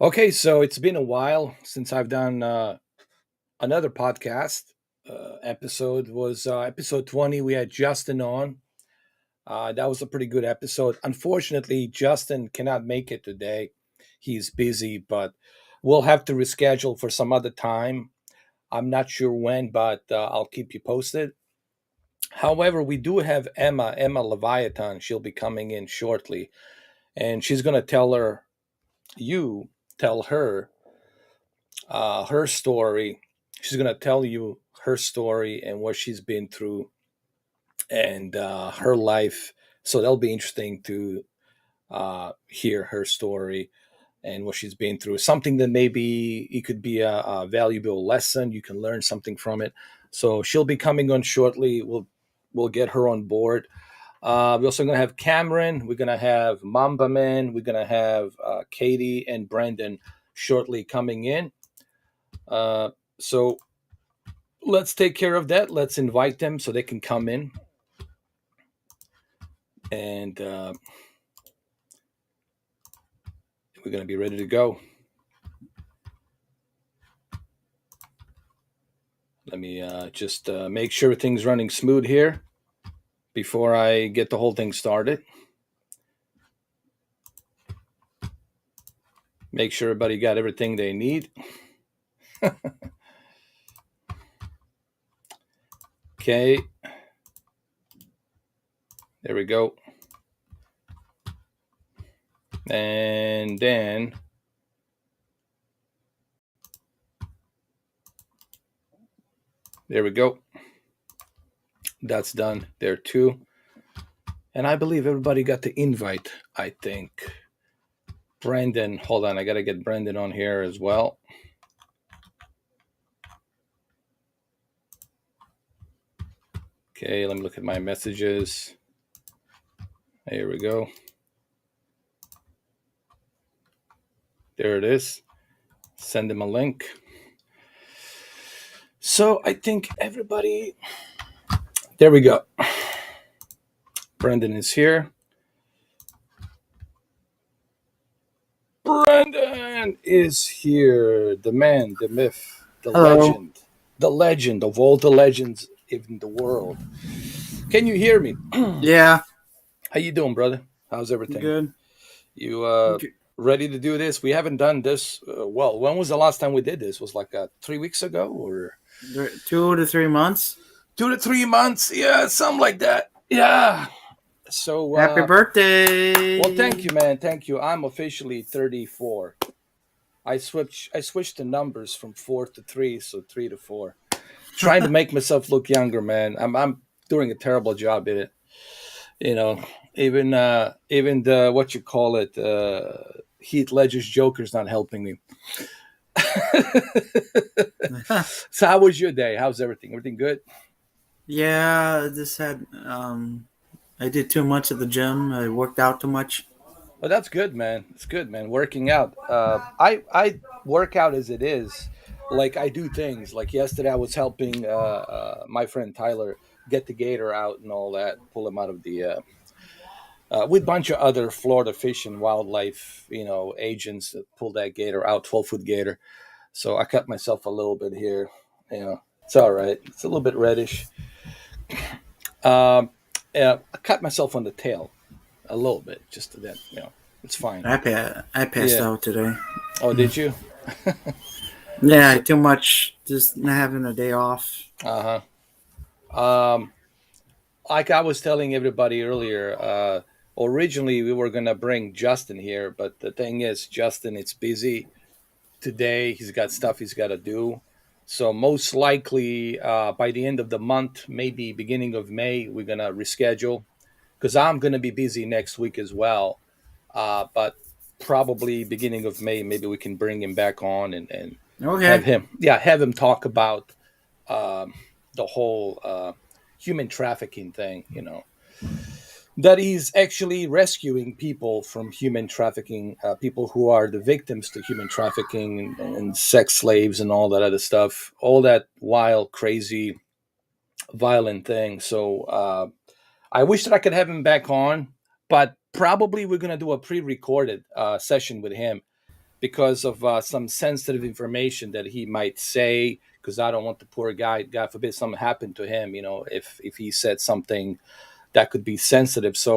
Okay, so it's been a while since I've done another podcast. Episode was episode 20. We had Justin on. That was a pretty good episode. Unfortunately, Justin cannot make it today. He's busy, but we'll have to reschedule for some other time. I'm not sure when, but I'll keep you posted. However, we do have Emma Leviathan. She'll be coming in shortly, and she's going to tell her her story. She's going to tell you her story and what she's been through and her life. So that'll be interesting to hear her story and what she's been through. Something that maybe it could be a valuable lesson. You can learn something from it. So she'll be coming on shortly. We'll get her on board. We're also going to have Cameron. We're going to have Mamba Man. We're going to have Katie and Brendan shortly coming in. So let's take care of that. Let's invite them so they can come in. And we're going to be ready to go. Let me just make sure everything's running smooth here before I get the whole thing started. Make sure everybody got everything they need. Okay. There we go. And then there we go. That's done there too. And I believe everybody got the invite, I think. Brendan, hold on. I got to get Brendan on here as well. Okay, let me look at my messages. Here we go. There it is. Send him a link. So I think everybody. There we go. Brendan is here. Brendan is here. The man, the myth, the legend of all the legends in the world. Can you hear me? Yeah. How you doing, brother? How's everything? Good. You ready to do this? We haven't done this. Well, when was the last time we did this? Was like 3 weeks ago, or 2 to 3 months. 2 to 3 months? Yeah, something like that. Yeah. So Happy birthday! Well, thank you, man. Thank you. I'm officially 34. I switched the numbers from 4 to 3, so 3 to 4. Trying to make myself look younger, man. I'm doing a terrible job at it. You know, even the what you call it, Heath Ledger's Joker's not helping me. So how was your day? How's everything? Everything good? Yeah, just had I did too much at the gym. I worked out too much. Well, that's good, man. It's good, man. Working out. I work out as it is. Like I do things. Like yesterday, I was helping my friend Tyler get the gator out and all that, pull him out of the with a bunch of other Florida fish and wildlife, agents that pull that gator out, 12-foot gator. So I cut myself a little bit here. It's all right. It's a little bit reddish. Um, yeah, I cut myself on the tail a little bit, just to that. It's fine. I passed out today. Oh, did you? Yeah, too much. Just not having a day off. Uh huh. Like I was telling everybody earlier, originally we were gonna bring Justin here, but the thing is, Justin, it's busy today. He's got stuff he's got to do. So most likely by the end of the month, maybe beginning of May, we're gonna reschedule because I'm gonna be busy next week as well. But probably beginning of May, maybe we can bring him back on and Okay. have him talk about the whole human trafficking thing. That he's actually rescuing people from human trafficking, people who are the victims to human trafficking and sex slaves and all that other stuff, all that wild, crazy, violent thing. So I wish that I could have him back on, but probably we're going to do a pre-recorded session with him because of some sensitive information that he might say. Because I don't want the poor guy, God forbid, something happened to him. If he said something that could be sensitive. So,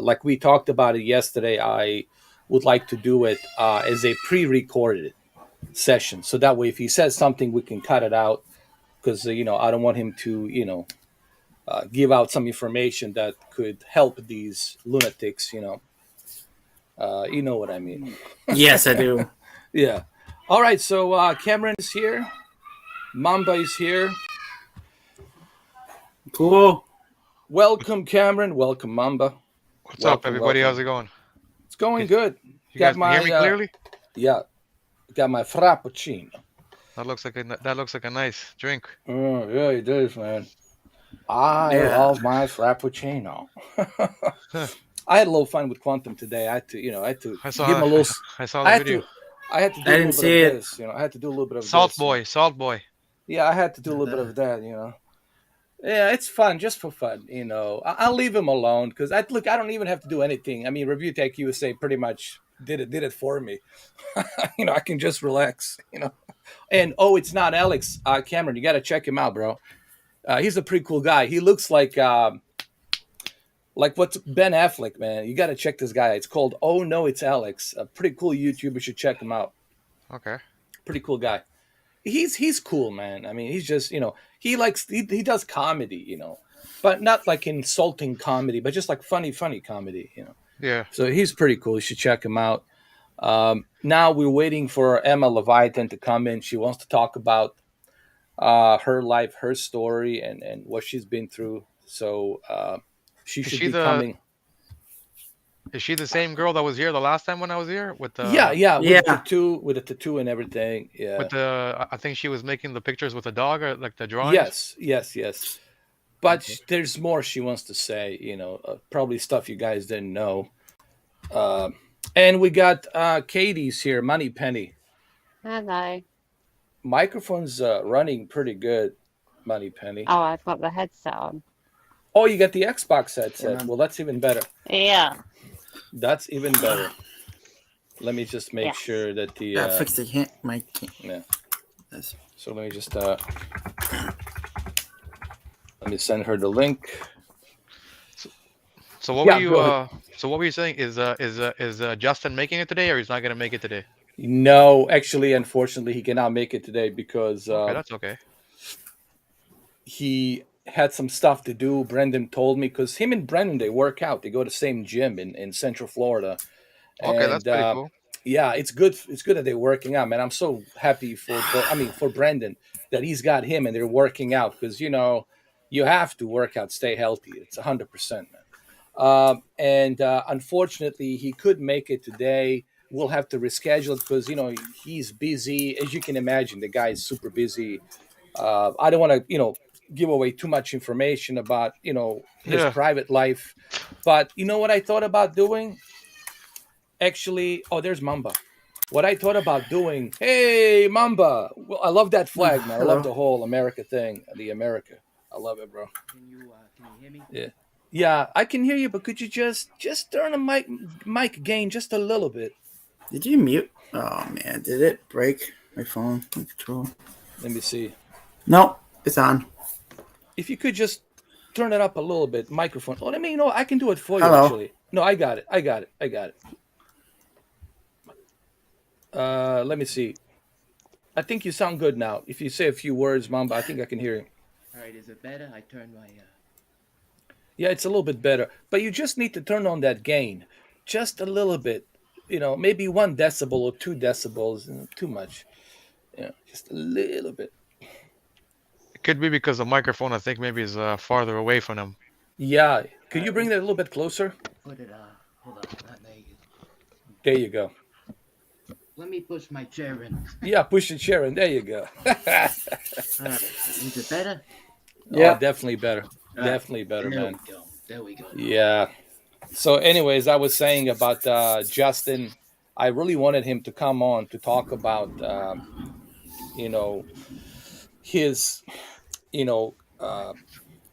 like we talked about it yesterday, I would like to do it as a pre-recorded session, so that way, if he says something, we can cut it out. Because I don't want him to give out some information that could help these lunatics. You know what I mean. Yes, I do. Yeah. All right. So Cameron is here. Mamba is here. Cool. Welcome, Cameron. Welcome, Mamba. What's up, Welcome, everybody? How's welcome. it going? It's going You, good. you Got guys can hear my me clearly? yeah. Got my frappuccino. That looks like a nice drink. Oh yeah, it is, man. I Yeah. love my frappuccino. Huh, I had a little fun with Quantum today. I had to I give him saw a little. I saw I the had video. to, I had to I do a didn't little bit of see it. this. I had to do a little bit of Salt this. boy, salt boy. Yeah, I had to do a little bit of that. Yeah, it's fun, just for fun. I'll leave him alone because I look. I don't even have to do anything. I mean, Review Tech USA pretty much did it for me. I can just relax. And it's not Alex Cameron. You got to check him out, bro. He's a pretty cool guy. He looks like what's Ben Affleck, man. You got to check this guy. It's called Oh No, It's Alex. A pretty cool YouTuber. You should check him out. Okay. Pretty cool guy. He's cool, man. I mean, he's just he does comedy, but not like insulting comedy, but just like funny comedy. Yeah. So he's pretty cool. You should check him out. Now we're waiting for Emma Leviathan to come in. She wants to talk about her life, her story, and what she's been through. So she Is should she be the coming. is she the same girl that was here the last time when I was here Yeah, yeah, Yeah. with the tattoo and everything. Yeah. with the I think she was making the pictures with the dog or like the drawings? Yes. But Okay. there's more she wants to say. Probably stuff you guys didn't know. Uh, and we got Katie's here, Money Penny. Hello. Microphone's running pretty good, Money Penny. Oh, I've got the headset on. Oh, you got the Xbox headset. Yeah. Well, that's even better. Yeah. That's even better. Let me just make Yes. sure that the Fix the mic. yeah. Yes. So let me just let me send her the link. So what Yeah, were you go ahead. so what were you saying? Is Justin making it today or he's not gonna make it today? No, actually, unfortunately, he cannot make it today because Okay, that's okay. he had some stuff to do. Brendan told me because him and Brendan, they work out. They go to the same gym in Central Florida. Okay, that's And pretty cool. yeah, it's good. It's good that they're working out, man. I'm so happy for Brendan that he's got him and they're working out because you have to work out, stay healthy. It's 100%, man. And unfortunately, he couldn't make it today. We'll have to reschedule it because he's busy, as you can imagine. The guy is super busy. I don't want to give away too much information about his Yeah. private life, but you know what I thought about doing? Actually, there's Mamba. What I thought about doing, hey Mamba, well, I love that flag, man. I love the whole America thing, the America. I love it, bro. Can you hear me? Yeah, I can hear you, but could you just turn the mic gain just a little bit? Did you mute? Oh man, did it break my phone control? Let me see. No, it's on. If you could just turn it up a little bit, microphone. Oh, let me I can do it for you. Hello. Actually. No, I got it. Let me see. I think you sound good now. If you say a few words, Mamba, I think I can hear you. All right, is it better? I turned my. Yeah, it's a little bit better. But you just need to turn on that gain. Just a little bit. Maybe 1 decibel or 2 decibels. Too much. Just a little bit. It could be because the microphone I think maybe is farther away from him. Yeah. Could you bring that a little bit closer? Put it. Hold on. Not naked. There you go. Let me push my chair in. Yeah, push the chair in. There you go. All right, is it better? Yeah. Definitely better. All right. Definitely better, There man. we go. There we go. Yeah. So, anyways, I was saying about Justin. I really wanted him to come on to talk about, his,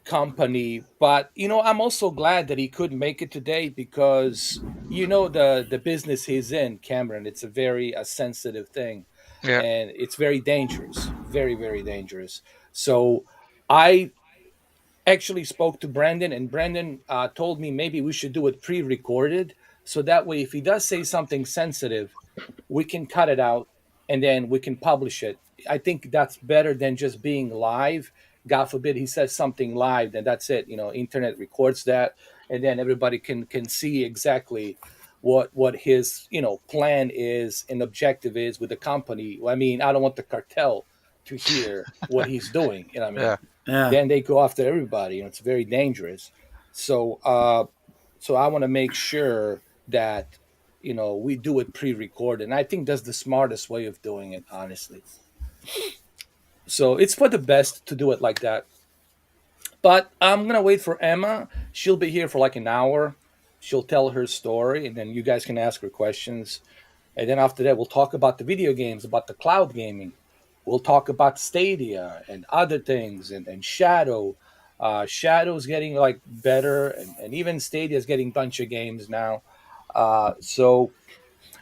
company. But I'm also glad that he couldn't make it today because the business he's in, Cameron. It's a very sensitive thing, Yeah. and it's very dangerous, very very dangerous. So I actually spoke to Brandon, and Brandon told me maybe we should do it pre-recorded, so that way if he does say something sensitive, we can cut it out and then we can publish it. I think that's better than just being live. God forbid he says something live, then that's it. Internet records that, and then everybody can see exactly what his plan is and objective is with the company. I mean, I don't want the cartel to hear what he's doing. I mean, Yeah. Yeah. then they go after everybody. It's very dangerous. So, so I want to make sure that we do it pre-recorded, and I think that's the smartest way of doing it, honestly. So it's for the best to do it like that. But I'm gonna wait for Emma. She'll be here for like an hour. She'll tell her story, and then you guys can ask her questions. And then after that, we'll talk about the video games, about the cloud gaming. We'll talk about Stadia and other things, and Shadow. Shadow's getting like better, and even Stadia's getting a bunch of games now. So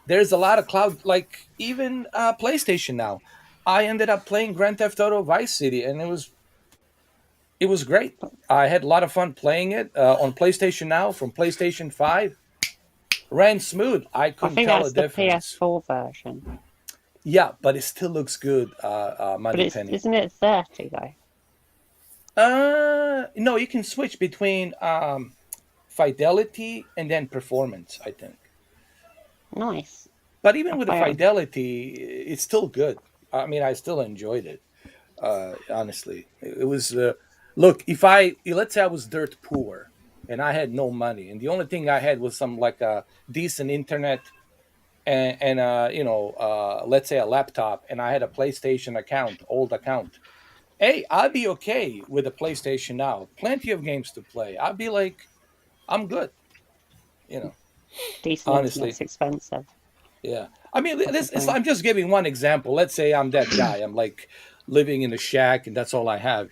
there's a lot of cloud, like even PlayStation now. I ended up playing Grand Theft Auto Vice City, and it was great. I had a lot of fun playing it on PlayStation now from PlayStation 5. Ran smooth. I I couldn't think tell a that's the difference. PS4 version. Yeah, but it still looks good, But Money Penny. isn't it 30 though? No, you can switch between fidelity and then performance, I think. Nice. But even I'll with the play it. fidelity, it's still good. I mean, I still enjoyed it. Honestly, it was. Look, if let's say I was dirt poor and I had no money, and the only thing I had was some like a decent internet and let's say a laptop, and I had a PlayStation account, old account. Hey, I'd be okay with a PlayStation now. Plenty of games to play. I'd be like, I'm good. You know, Decent honestly, internet's expensive. yeah. I mean, That's the thing. I'm just giving one example. Let's say I'm that guy. I'm like living in a shack, and that's all I have.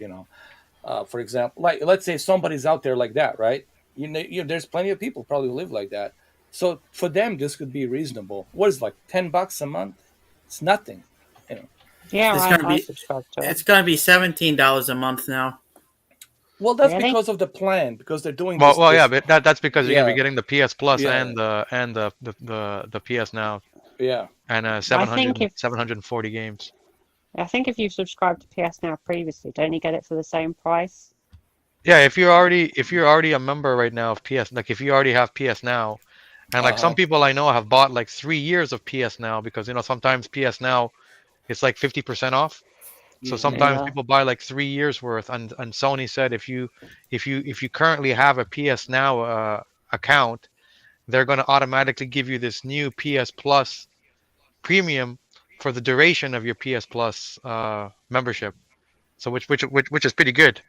For example, like let's say somebody's out there like that, right? There's plenty of people probably live like that. So for them, this could be reasonable. What is it, like $10 a month? It's nothing. You know. Yeah, It's gonna I be subscribe to it. it's gonna be $17 a month now. Well, that's Really? because of the plan. Because they're doing Well, this. well, yeah, This, but that's because you're gonna be yeah, getting the PS Plus yeah, and the PS Now yeah. and I think if 740 games. I think if you subscribed to PS Now previously, don't you get it for the same price? Yeah, if you're already a member right now of PS, like if you already have PS Now, and Uh like some huh. people I know have bought like 3 years of PS Now because sometimes PS Now it's like 50% off. So Yeah. sometimes Yeah. people buy like 3 years worth, and Sony said if you currently have a PS Now account, they're going to automatically give you this new PS Plus premium for the duration of your PS Plus membership. So which is pretty good.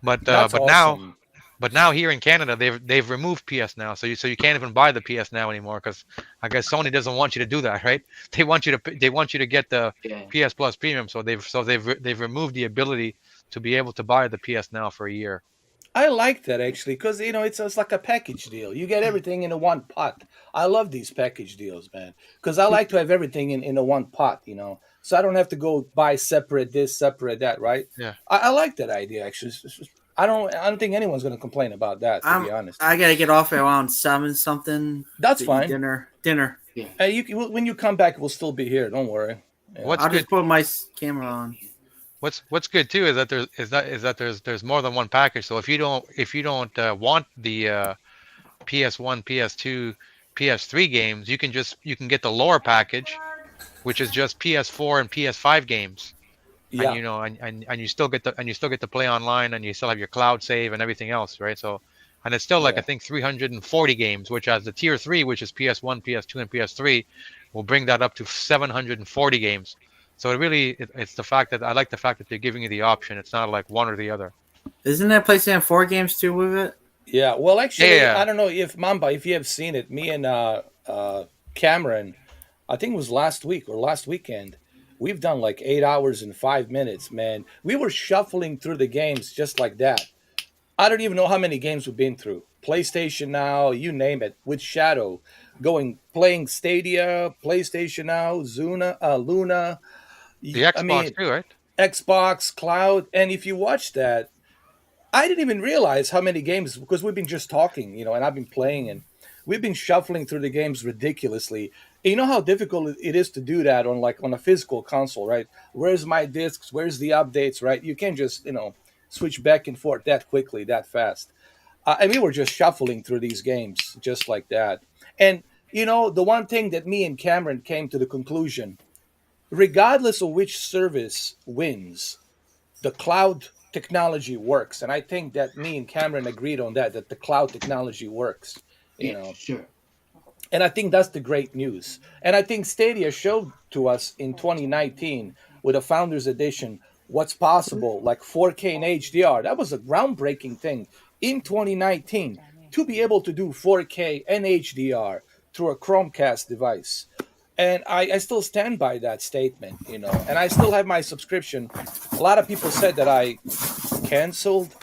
But uh, That's but now awesome. but now here in Canada they've removed PS Now, so you can't even buy the PS Now anymore because I guess Sony doesn't want you to do that, right? They want you to get the Yeah. PS Plus premium, so they've removed the ability to be able to buy the PS Now for a year. I like that actually because it's like a package deal. You get everything in a one pot. I love these package deals, man, because I like to have everything in a one pot. So I don't have to go buy separate this, separate that. Right? Yeah. I like that idea actually. I don't think anyone's going to complain about that. To be honest, I gotta get off at around 7 something that's to eat fine. dinner. Yeah. When you come back, we'll still be here. Don't worry. Yeah. What's I'll good just put my camera on. What's good too is that there's more than one package. So if you don't want the PS1, PS2, PS3 games, you can get the lower package, which is just PS4 and PS5 games. And Yeah. and you still get to play online, and you still have your cloud save and everything else, right? So, and it's still like I Yeah. think 340 games, which as the tier 3, which is PS1, PS2, and PS3, will bring that up to 740 games. So it's the fact that I like the fact that they're giving you the option. It's not like one or the other. Isn't there PlayStation 4 games too with it? Yeah. Well, Yeah, yeah, actually, yeah. I don't know if Mamba, if you have seen it. Me and Cameron, I think it was last week or last weekend, we've done like 8 hours and 5 minutes, man. We were shuffling through the games just like that. I don't even know how many games we've been through. PlayStation Now, you name it, with Shadow, playing Stadia, PlayStation Now, Luna. The I Xbox mean, too, right? Xbox, Cloud, and if you watch that, I didn't even realize how many games because we've been just talking, and I've been playing and we've been shuffling through the games ridiculously. And you know how difficult it is to do that on a physical console, right? Where's my discs? Where's the updates, right? You can't just, switch back and forth that quickly, that fast. And we were just shuffling through these games just like that. And the one thing that me and Cameron came to the conclusion, regardless of which service wins, the cloud technology works. And I think that me and Cameron agreed on that the cloud technology works, you Yeah, know. sure. And I think that's the great news. And I think Stadia showed to us in 2019 with a Founders Edition what's possible, like 4K and HDR. That was a groundbreaking thing in 2019 to be able to do 4K and HDR through a Chromecast device. And I still stand by that statement. And I still have my subscription. A lot of people said that I canceled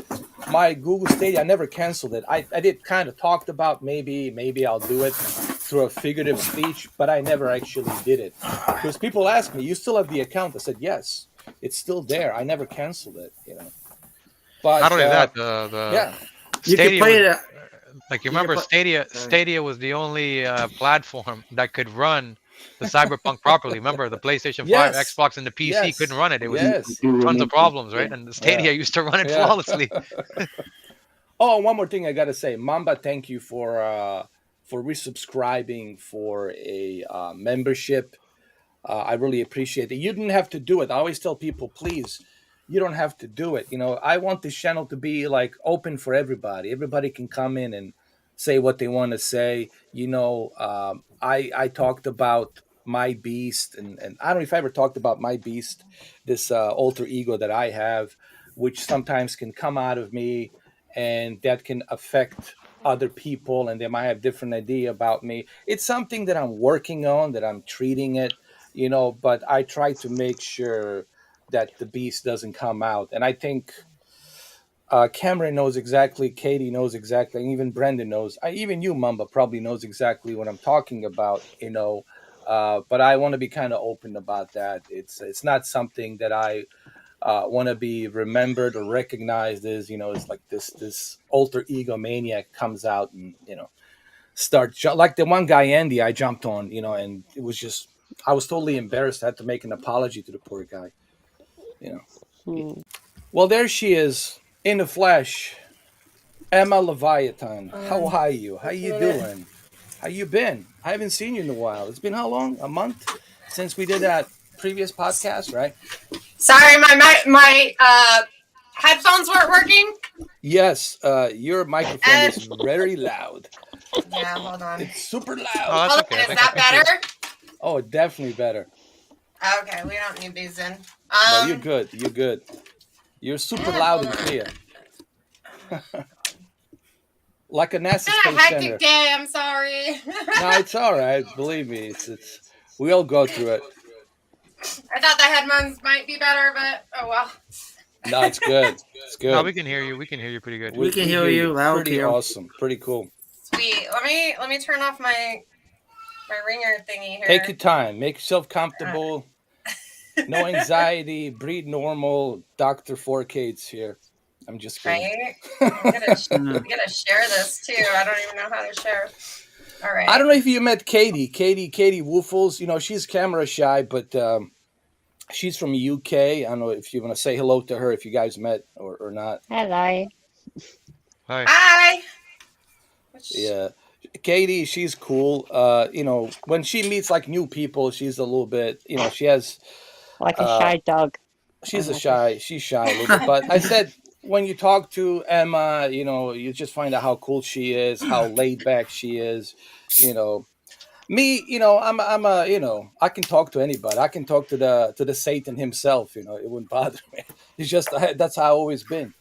my Google Stadia. I never canceled it. I did kind of talked about maybe I'll do it through a figurative speech, but I never actually did it. Because people ask me, you still have the account? I said, yes, it's still there. I never canceled it. But Not only that, the yeah, You can Stadia play was, it. like you you can remember play- Stadia. Sorry. Stadia was the only platform that could run the Cyberpunk properly. Remember the PlayStation 5, yes, Xbox, and the PC couldn't run it. It was yes, tons of problems, right? Yeah. And the Stadia used to run it yeah. flawlessly. Oh, and one more thing I gotta say, Mamba, thank you for resubscribing for a membership. I really appreciate it. You didn't have to do it. I always tell people, please, you don't have to do it. I want this channel to be like open for everybody. Everybody can come in and say what they want to say. I talked about my beast, and I don't know if I ever talked about my beast, this alter ego that I have, which sometimes can come out of me, and that can affect other people, and they might have different idea about me. It's something that I'm working on, that I'm treating it, but I try to make sure that the beast doesn't come out. And I think Cameron knows exactly, Katie knows exactly, and even Brendan knows. Even you, Mamba, probably knows exactly what I'm talking about. But I want to be kind of open about that. It's not something that I want to be remembered or recognized as. It's like this alter ego maniac comes out and like the one guy Andy I jumped on, and it was just I was totally embarrassed. I had to make an apology to the poor guy. Well, there she is in the flesh, Emma Leviathan. How are you? How you doing? How you been? I haven't seen you in a while. It's been how long? A month since we did that previous podcast, right? Sorry, my headphones weren't working. Yes, your microphone is very loud. Yeah, hold on. It's super Oh, loud. that's Hold okay. on, I is think that better? Oh, definitely better. Okay, we don't need these in. No, you're good. You're good. You're super loud and clear. Like a NASA It's been a Space Center. hectic day. I'm sorry. No, it's all right. Believe me, it's we all go through it. I thought the headphones might be better, but oh well. No, it's good. It's good. No, we can hear you. We can hear you pretty good. We can hear you loud, Pretty clear. awesome. Pretty cool. Sweet. Let me turn off my ringer thingy here. Take your time. Make yourself comfortable. No anxiety. Breathe normal. Dr. 4K's here. I'm just kidding. Right? I'm gonna share this too. I don't even know how to share. All right. I don't know if you met Katie Woofles. She's camera shy, but she's from UK. I don't know if you want to say hello to her, if you guys met or not. Hello. Hi. Hi. Yeah. Katie, she's cool. When she meets like new people, she's a little bit, she has Like a shy dog. she's shy a little bit. But I said when you talk to Emma, you just find out how cool she is, how laid back she is. Me, I'm a, I can talk to anybody. I can talk to the Satan himself. It wouldn't bother me. It's just that's how I've always been.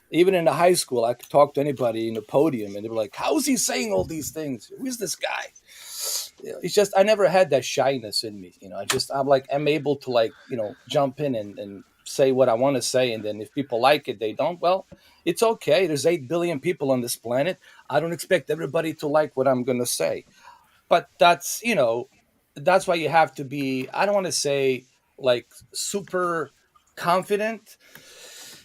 Even in the high school, I could talk to anybody in the podium, and they were like, "How is he saying all these things? Who is this guy?" it's just I never had that shyness in me. I'm able to like jump in and say what I want to say, and then if people like it, they don't. Well, it's okay. There's 8 billion people on this planet. I don't expect everybody to like what I'm gonna say, but that's why you have to be. I don't want to say like super confident.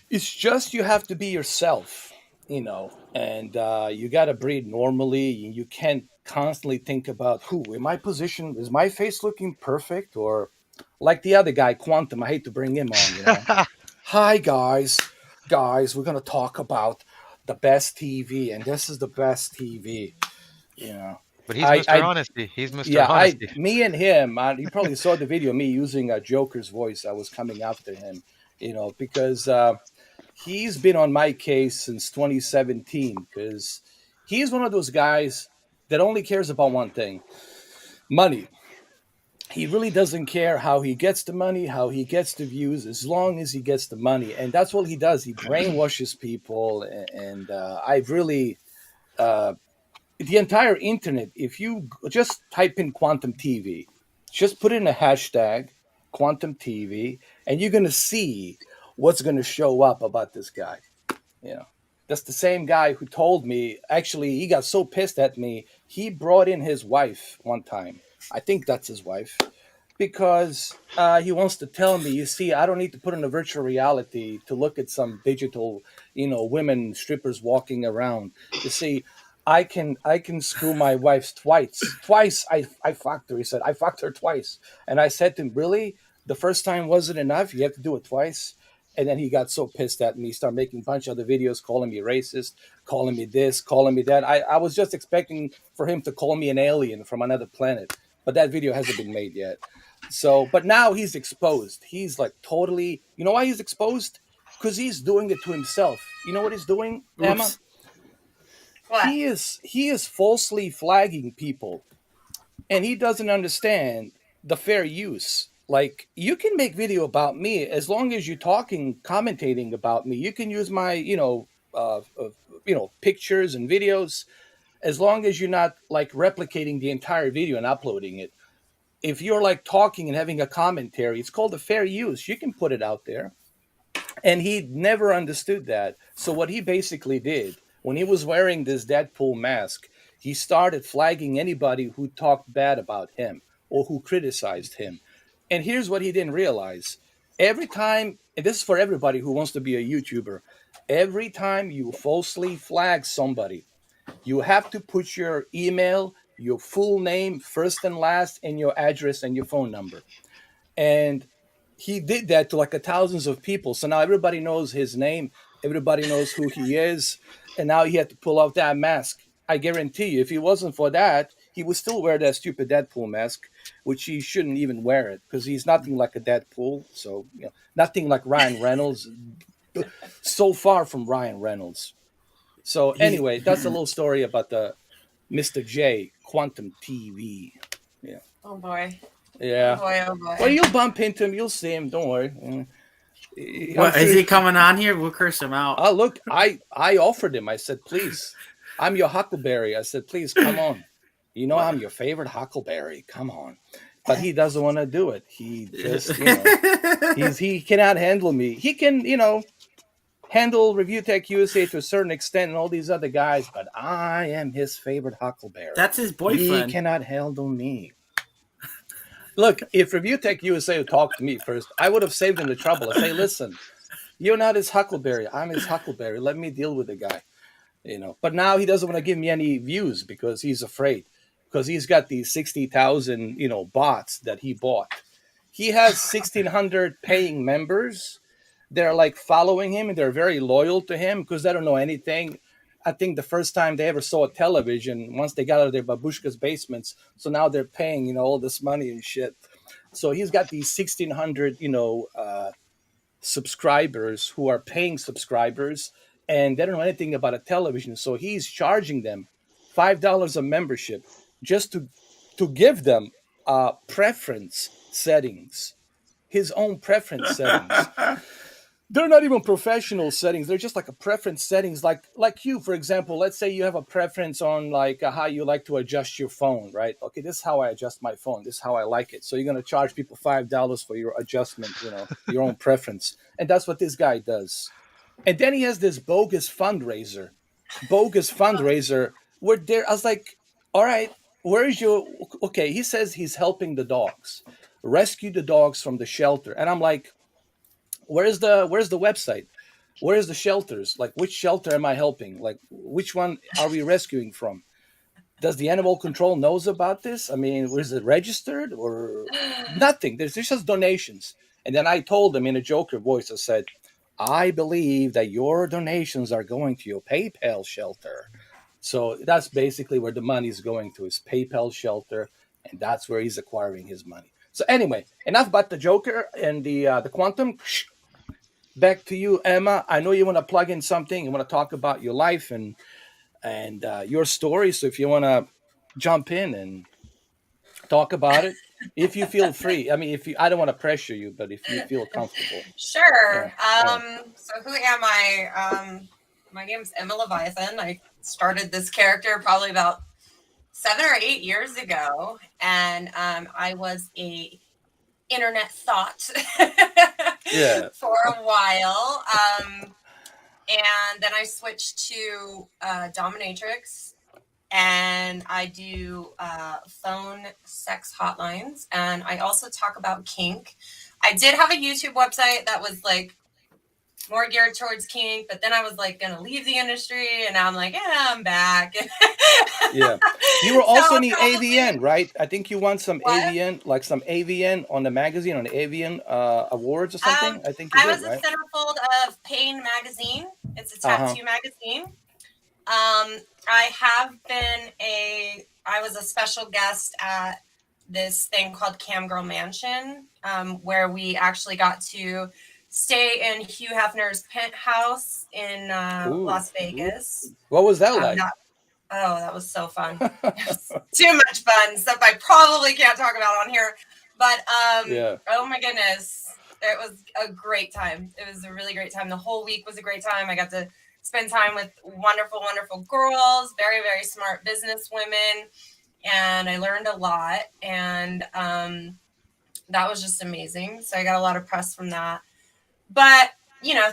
It's just you have to be yourself, and you got to breathe normally. You can't constantly think about who in my position is my face looking perfect or like the other guy, Quantum. I hate to bring him on. Hi guys, we're gonna talk about the best TV, and this is the best TV. You know, But he's I, Mr. I Honesty. He's Mr. yeah, Honesty. me and him. You probably saw the video. Me using a Joker's voice. I was coming after him, because he's been on my case since 2017. Because he's one of those guys that only cares about one thing: money. He really doesn't care how he gets the money, how he gets the views, as long as he gets the money, and that's what he does. He brainwashes people, and I've really. The entire internet, if you just type in quantum TV, just put in a hashtag quantum TV, and you're going to see what's going to show up about this guy. You know, that's the same guy who told me, actually, he got so pissed at me, he brought in his wife one time. I think that's his wife because he wants to tell me, you see, I don't need to put in a virtual reality to look at some digital, women strippers walking around. You see, I can screw my wife twice. Twice I fucked her. He said, I fucked her twice. And I said to him, really? The first time wasn't enough? You have to do it twice? And then he got so pissed at me, started making a bunch of other videos, calling me racist, calling me this, calling me that. I was just expecting for him to call me an alien from another planet. But that video hasn't been made yet. So, but now he's exposed. He's like totally, you know why he's exposed? Because he's doing it to himself. You know what he's doing, Emma? Oops. What? He is falsely flagging people, and he doesn't understand the fair use. Like, you can make video about me as long as you're talking, commentating about me. You can use my, pictures and videos, as long as you're not like replicating the entire video and uploading it. If you're like talking and having a commentary, it's called a fair use. You can put it out there. And he never understood that. So what he basically did when he was wearing this Deadpool mask, he started flagging anybody who talked bad about him or who criticized him. And here's what he didn't realize. Every time, and this is for everybody who wants to be a YouTuber, every time you falsely flag somebody, you have to put your email, your full name, first and last, and your address and your phone number. And he did that to like thousands of people. So now everybody knows his name, everybody knows who he is, and now he had to pull out that mask. I guarantee you, if he wasn't for that, he would still wear that stupid Deadpool mask, which he shouldn't even wear it because he's nothing like a Deadpool. So nothing like Ryan Reynolds. So far from Ryan Reynolds. So anyway, that's a little story about the Mr. J Quantum TV. Yeah. Oh boy. Yeah. Oh boy. Oh boy. Well, you'll bump into him. You'll see him. Don't worry. What, is he coming on here? We'll curse him out. Oh, look, I offered him. I said, please, I'm your Huckleberry. I said, please, come on. You know I'm your favorite Huckleberry. Come on. But he doesn't want to do it. He just, he cannot handle me. He can, handle Review Tech USA to a certain extent and all these other guys, but I am his favorite Huckleberry. That's his boyfriend. He cannot handle me. Look, if Review Tech USA would talk to me first, I would have saved him the trouble. I'd say, listen, you're not his Huckleberry. I'm his Huckleberry. Let me deal with the guy. But now he doesn't want to give me any views because he's afraid. Because he's got these 60,000, bots that he bought. He has 1,600 paying members. They're like following him and they're very loyal to him because they don't know anything. I think the first time they ever saw a television, once they got out of their babushka's basements, so now they're paying, all this money and shit. So he's got these 1,600, subscribers who are paying subscribers, and they don't know anything about a television. So he's charging them $5 a membership just to give them preference settings, his own preference settings. they're not even professional settings. They're just like a preference settings. Like you, for example, let's say you have a preference on like how you like to adjust your phone, right? Okay, this is how I adjust my phone. This is how I like it. So you're gonna charge people $5 for your adjustment, your own preference, and that's what this guy does. And then he has this bogus fundraiser. Where there, I was like, all right, where is your? Okay, he says he's helping the dogs, rescue the dogs from the shelter, and I'm like, where's the website? Where's the shelters? Like, which shelter am I helping? Like, which one are we rescuing from? Does the animal control knows about this? I mean, was it registered or nothing? There's just donations. And then I told him in a Joker voice, I said, I believe that your donations are going to your PayPal shelter. So that's basically where the money is going to, his PayPal shelter, and that's where he's acquiring his money. So anyway, enough about the Joker and the Quantum. Back to you, Emma. I know you want to plug in something. You want to talk about your life and your story. So if you want to jump in and talk about it, if you feel free. I mean, I don't want to pressure you, but if you feel comfortable. Sure. So who am I? My name's Emma Leviathan. I started this character probably about 7 or 8 years ago, and I was a internet thought for a while. And then I switched to dominatrix, and I do phone sex hotlines, and I also talk about kink. I did have a YouTube website that was like more geared towards kink, but then I was like gonna leave the industry, and now I'm like, yeah, I'm back. Yeah, you were also in the AVN, right? I think you won some AVN, like some AVN on the magazine, on the AVN awards or something. I think you did, was right? a centerfold of Pain magazine. It's a tattoo magazine. I was a special guest at this thing called Cam Girl Mansion, where we actually got to stay in Hugh Hefner's penthouse in Las Vegas. What was that like? That was so fun. Too much fun. Stuff I probably can't talk about on here. But oh my goodness. It was a great time. It was a really great time. The whole week was a great time. I got to spend time with wonderful, wonderful girls, very, very smart business women. And I learned a lot. And that was just amazing. So I got a lot of press from that. But,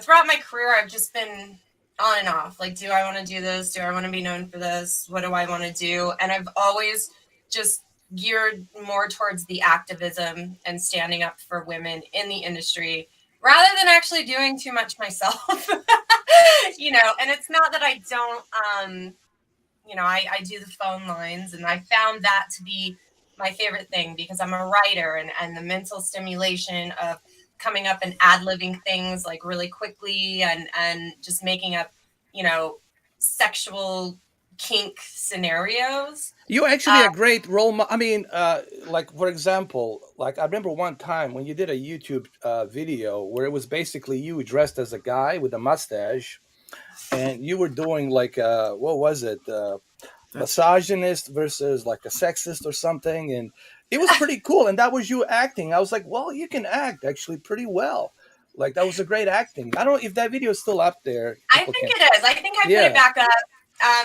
throughout my career, I've just been on and off. Like, do I want to do this? Do I want to be known for this? What do I want to do? And I've always just geared more towards the activism and standing up for women in the industry rather than actually doing too much myself. And it's not that I don't, I do the phone lines, and I found that to be my favorite thing because I'm a writer, and the mental stimulation of coming up and ad-libbing things like really quickly and just making up, sexual kink scenarios. You're actually a great role model. I mean, like, for example, like I remember one time when you did a YouTube video where it was basically you dressed as a guy with a mustache, and you were doing like, what was it? Misogynist versus like a sexist or something. And it was pretty cool. And that was you acting. I was like, well, you can act actually pretty well. Like, that was a great acting. I don't know if that video is still up there. I think it is. I think I put it back up.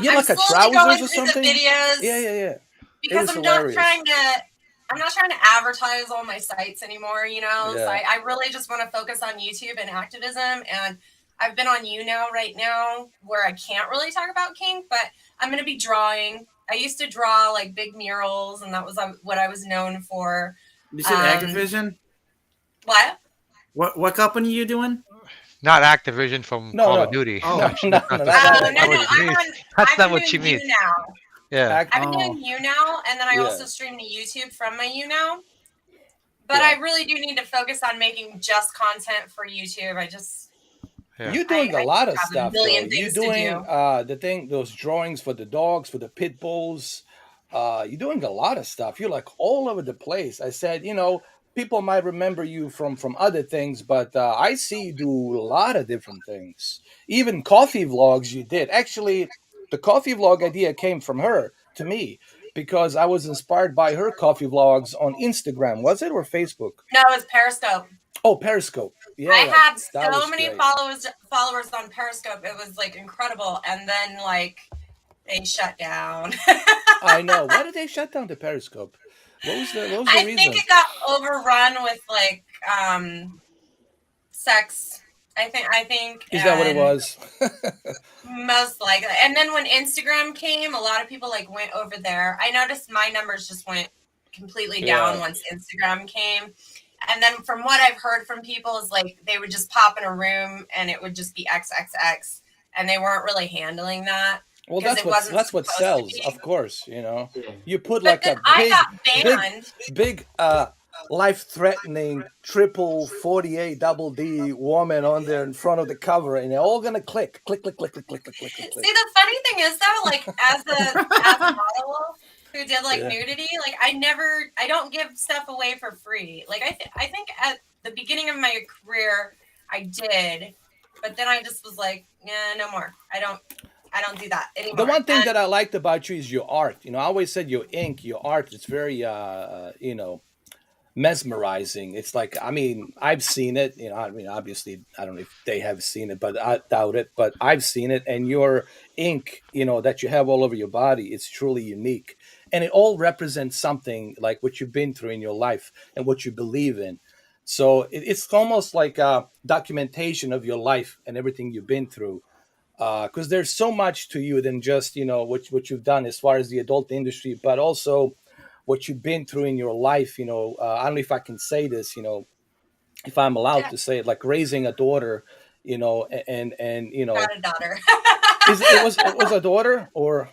You have like a trousers or something? The videos Yeah. Because I'm not trying to advertise all my sites anymore, So I really just want to focus on YouTube and activism. And I've been on YouNow right now where I can't really talk about kink, but I'm going to be drawing. I used to draw like big murals, and that was what I was known for. You said Activision? What? What company are you doing? Not Activision from Call of Duty. Oh, That's not what you mean. Yeah. I've been doing YouNow, and then I also stream to YouTube from my YouNow. But I really do need to focus on making just content for YouTube. You're doing a lot of stuff. You're doing those drawings for the dogs, for the pit bulls. You're doing a lot of stuff. You're like all over the place. I said, people might remember you from other things, but I see you do a lot of different things. Even coffee vlogs you did. Actually, the coffee vlog idea came from her to me because I was inspired by her coffee vlogs on Instagram. Was it or Facebook? No, it was Periscope. Oh, Periscope. Yeah, I yeah, had that so was many great. followers on Periscope. It was like incredible. And then like they shut down. I know. Why did they shut down the Periscope? What was the I think reason? it got overrun with like sex. I think Is that what it and was? most likely. And then when Instagram came, a lot of people like went over there. I noticed my numbers just went completely down Yeah. once Instagram came. And then from what I've heard from people is like they would just pop in a room and it would just be XXX and they weren't really handling that Well, because it wasn't that's what supposed to sells, be. of course. You know, Yeah. you put But like then a I got big, banned. big, life-threatening triple 48 double D woman on there in front of the cover, and they're all gonna click. See, the funny thing is though, like as a model who did like Yeah. nudity, like I don't give stuff away for free. Like I think at the beginning of my career I did, but then I just was like, yeah, no more. I don't do that anymore. The one thing that I liked about you is your art. You know, I always said your ink, your art, it's very, you know, mesmerizing. It's like, I mean, I've seen it. You know, I mean, obviously, I don't know if they have seen it, but I doubt it. But I've seen it, and your ink, you know, that you have all over your body, it's truly unique, and it all represents something like what you've been through in your life and what you believe in. So it's almost like a documentation of your life and everything you've been through, because there's so much to you than just, you know, what you've done as far as the adult industry, but also what you've been through in your life. You know, I don't know if I can say this, you know, if I'm allowed to say it, like raising a daughter, you know, and you know, got a daughter. it was a daughter or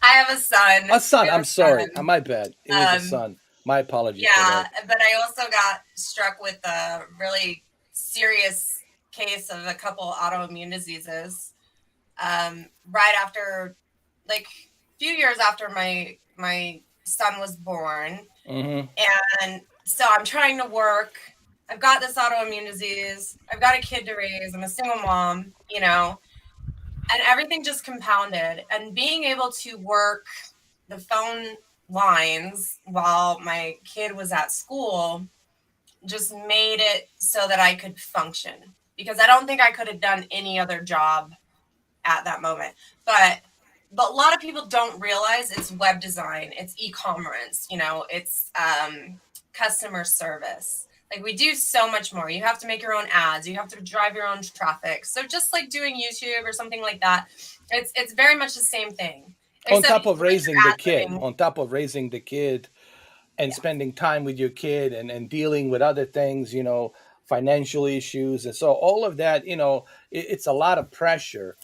I have a son. a son. We have I'm a sorry, son. my bad. It was a son. My apologies for Yeah, that. but I also got struck with a really serious case of a couple autoimmune diseases. Right after, like, a few years after my son was born, Mm-hmm. and so I'm trying to work. I've got this autoimmune disease. I've got a kid to raise. I'm a single mom, you know, and everything just compounded. And being able to work the phone lines while my kid was at school just made it so that I could function, because I don't think I could have done any other job at that moment. But a lot of people don't realize it's web design, it's e-commerce, you know, it's customer service. Like we do so much more. You have to make your own ads, you have to drive your own traffic. So just like doing YouTube or something like that, it's very much the same thing. On top of raising the ad kid, living. on top of raising the kid and spending time with your kid and dealing with other things, you know, financial issues. And so all of that, you know, it's a lot of pressure,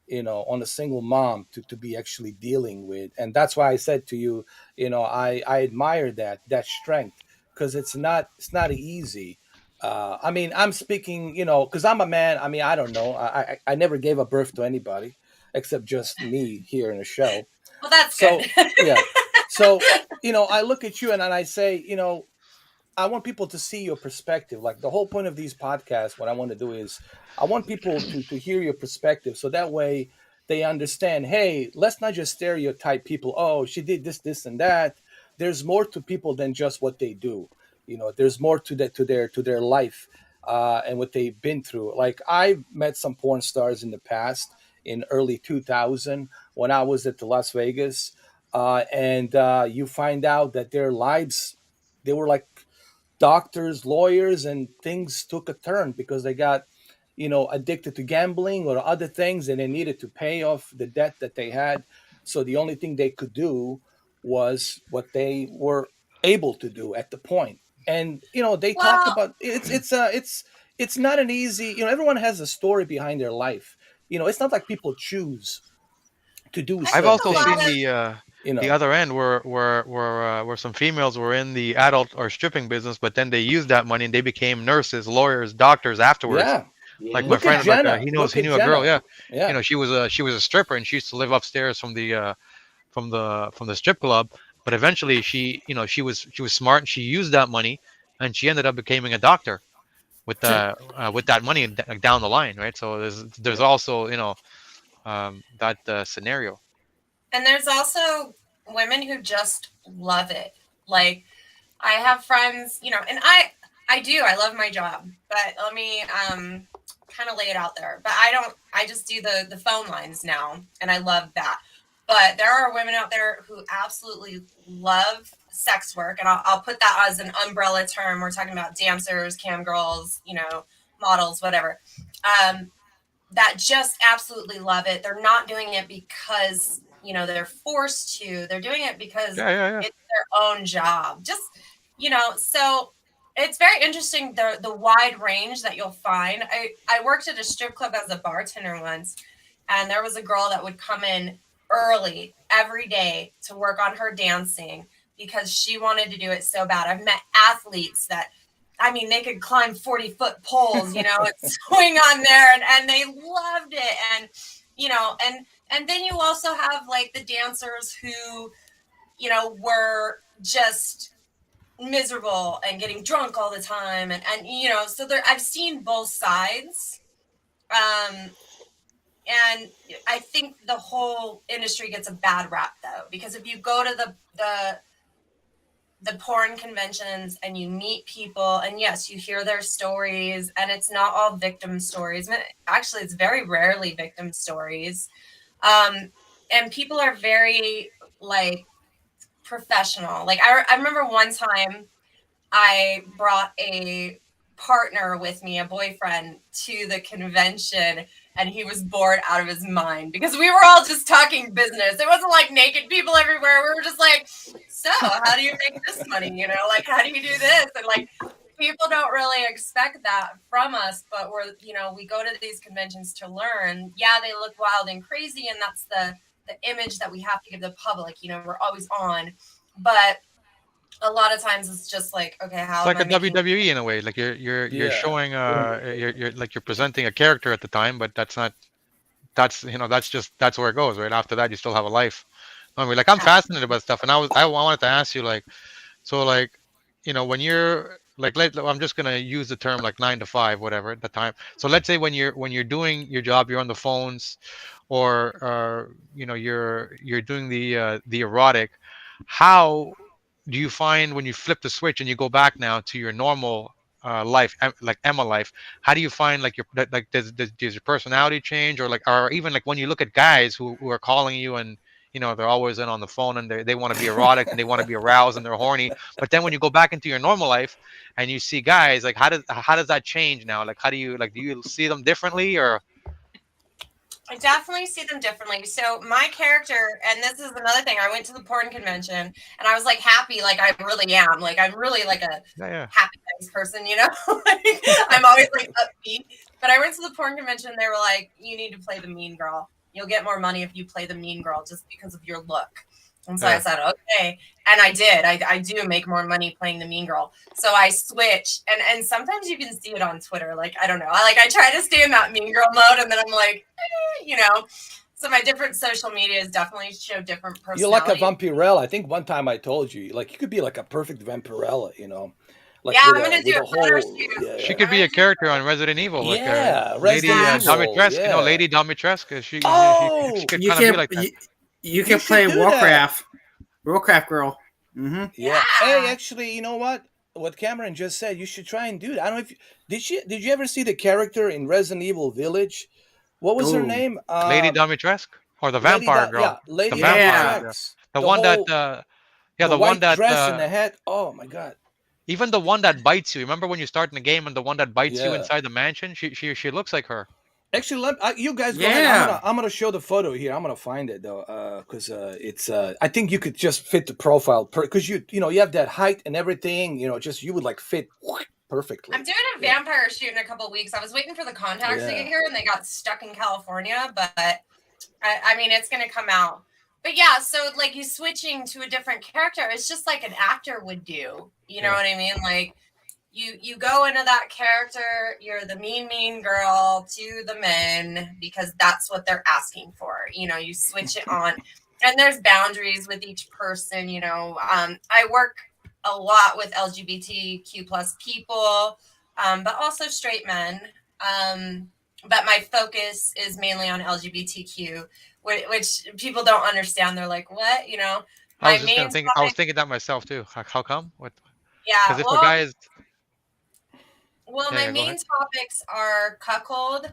you know, on a single mom to be actually dealing with. And that's why I said to you, you know, I admire that strength, because it's not easy. I mean, I'm speaking, you know, because I'm a man. I mean, I don't know. I never gave a birth to anybody except just me here in the show. Well, that's So good. yeah. So, you know, I look at you and I say, you know, I want people to see your perspective. Like the whole point of these podcasts, what I want to do is I want people to hear your perspective, so that way they understand, hey, let's not just stereotype people. Oh, she did this, and that. There's more to people than just what they do. You know, there's more to that, to their life, and what they've been through. Like I've met some porn stars in the past, in early 2000, when I was at the Las Vegas, and you find out that their lives, they were like doctors, lawyers, and things took a turn because they got, you know, addicted to gambling or other things, and they needed to pay off the debt that they had. So the only thing they could do was what they were able to do at the point. And you know, they talk Well, about it's not an easy. You know, everyone has a story behind their life. You know, it's not like people choose to do I I've think certain a also lot seen things. of You the know, other end where some females were in the adult or stripping business, but then they used that money and they became nurses, lawyers, doctors afterwards. yeah. Like Yeah. my Look at friend, like Jenna. Look he at knew a girl, Jenna. yeah. You Yeah. know, she was a stripper and she used to live upstairs from the strip club. But eventually, she was smart and she used that money, and she ended up becoming a doctor with that money down the line, right? So there's Yeah. also that scenario. and there's also women who just love it. Like I have friends, you know, and I do. I love my job, but let me kind of lay it out there. But I just do the phone lines now, and I love that. But there are women out there who absolutely love sex work, and I'll put that as an umbrella term. We're talking about dancers, cam girls, models, whatever. That just absolutely love it. They're not doing it because they're forced to. They're doing it because Yeah. it's their own job. Just so it's very interesting the wide range that you'll find. I worked at a strip club as a bartender once, and there was a girl that would come in early every day to work on her dancing because she wanted to do it so bad. I've met athletes that, I mean, they could climb 40-foot poles, and swing on there, and they loved it. And, and then you also have like the dancers who, were just miserable and getting drunk all the time. And so I've seen both sides. And I think the whole industry gets a bad rap though, because if you go to the porn conventions and you meet people, and yes, you hear their stories, and it's not all victim stories. Actually, it's very rarely victim stories. And people are very like professional. Like I remember one time I brought a partner with me, a boyfriend, to the convention, and he was bored out of his mind because we were all just talking business. It wasn't like naked people everywhere. We were just like, so how do you make this money? Like, how do you do this? And like, people don't really expect that from us, but we go to these conventions to learn. Yeah, they look wild and crazy, and that's the image that we have to give the public. We're always on, but a lot of times it's just like, okay, how It's like am a I making? WWE in a way. Like you're showing you're like you're presenting a character at the time, but that's not that's where it goes, right? After that, you still have a life. I mean, like I'm fascinated about stuff, and I wanted to ask you like, so like, when you're like, I'm just gonna use the term like 9 to 5, whatever at the time. So let's say when you're doing your job, you're on the phones, or you're doing the erotic. How do you find when you flip the switch and you go back now to your normal life, like Emma life? How do you find like like does your personality change, or like, or even like when you look at guys who are calling you, and they're always in on the phone, and they want to be erotic, and they want to be aroused, and they're horny, but then when you go back into your normal life and you see guys, like how does that change now? Like, how do you like, do you see them differently, or? I definitely see them differently. So my character, and this is another thing, I went to the porn convention and I was like happy, like I really am. Like I'm really like a Yeah. happy nice person, Like, I'm always like upbeat. But I went to the porn convention and they were like, you need to play the mean girl. You'll get more money if you play the mean girl just because of your look. And so I said, okay. And I did. I do make more money playing the mean girl. So I switch. And sometimes you can see it on Twitter. Like, I don't know. I try to stay in that mean girl mode. And then I'm like, So my different social medias definitely show different personalities. You're like a vampirella. I think one time I told you, like, you could be like a perfect vampirella, Like yeah, I'm going to do a photo shoot. She could be a character on Resident Evil, like Lady Dimitrescu. Lady Dimitrescu. She could you kind of be like that. You can play Warcraft. Warcraft girl. Mm-hmm. Yeah. Hey, actually, you know what? What Cameron just said, you should try and do that. I don't know if did you ever see the character in Resident Evil Village? What was her name? Lady Dimitrescu, or the vampire girl? Yeah, Lady Dimitrescu. The one that the one that dress in the head. Oh my god. Even the one that bites you. Remember when you start in the game and the one that bites you inside the mansion? She looks like her. Actually, you guys go ahead. I'm gonna show the photo here. I'm gonna find it though, because it's. I think you could just fit the profile because you have that height and everything. Just you would like fit perfectly. I'm doing a vampire shoot in a couple of weeks. I was waiting for the contacts to get here, and they got stuck in California. But I mean, it's gonna come out. But yeah, so like you switching to a different character, it's just like an actor would do. You know what I mean? Like. You go into that character, you're the mean girl to the men because that's what they're asking for. You switch it on, and there's boundaries with each person. I work a lot with LGBTQ plus people, but also straight men. But my focus is mainly on LGBTQ, which people don't understand. They're like, what? I was thinking that myself too. How come? What? Yeah. Because if a guy is Well, Yeah, my yeah, go main ahead. topics are cuckold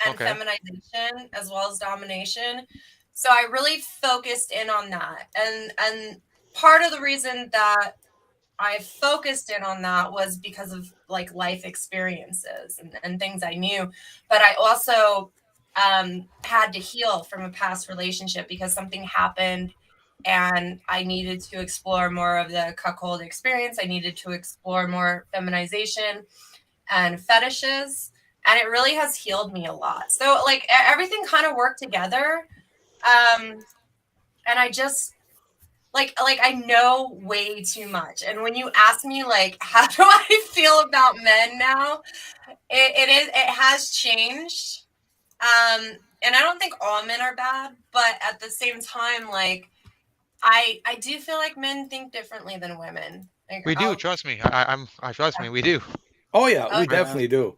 and Okay. feminization as well as domination. So I really focused in on that. And part of the reason that I focused in on that was because of like life experiences and things I knew. But I also had to heal from a past relationship because something happened and I needed to explore more of the cuckold experience. I needed to explore more feminization and fetishes. And it really has healed me a lot. So like everything kind of worked together. And I just like I know way too much. And when you ask me like how do I feel about men now, it has changed. And I don't think all men are bad, but at the same time, like I do feel like men think differently than women. Like We do. Trust me. I trust me. We do. Oh yeah, oh we Yeah. definitely do.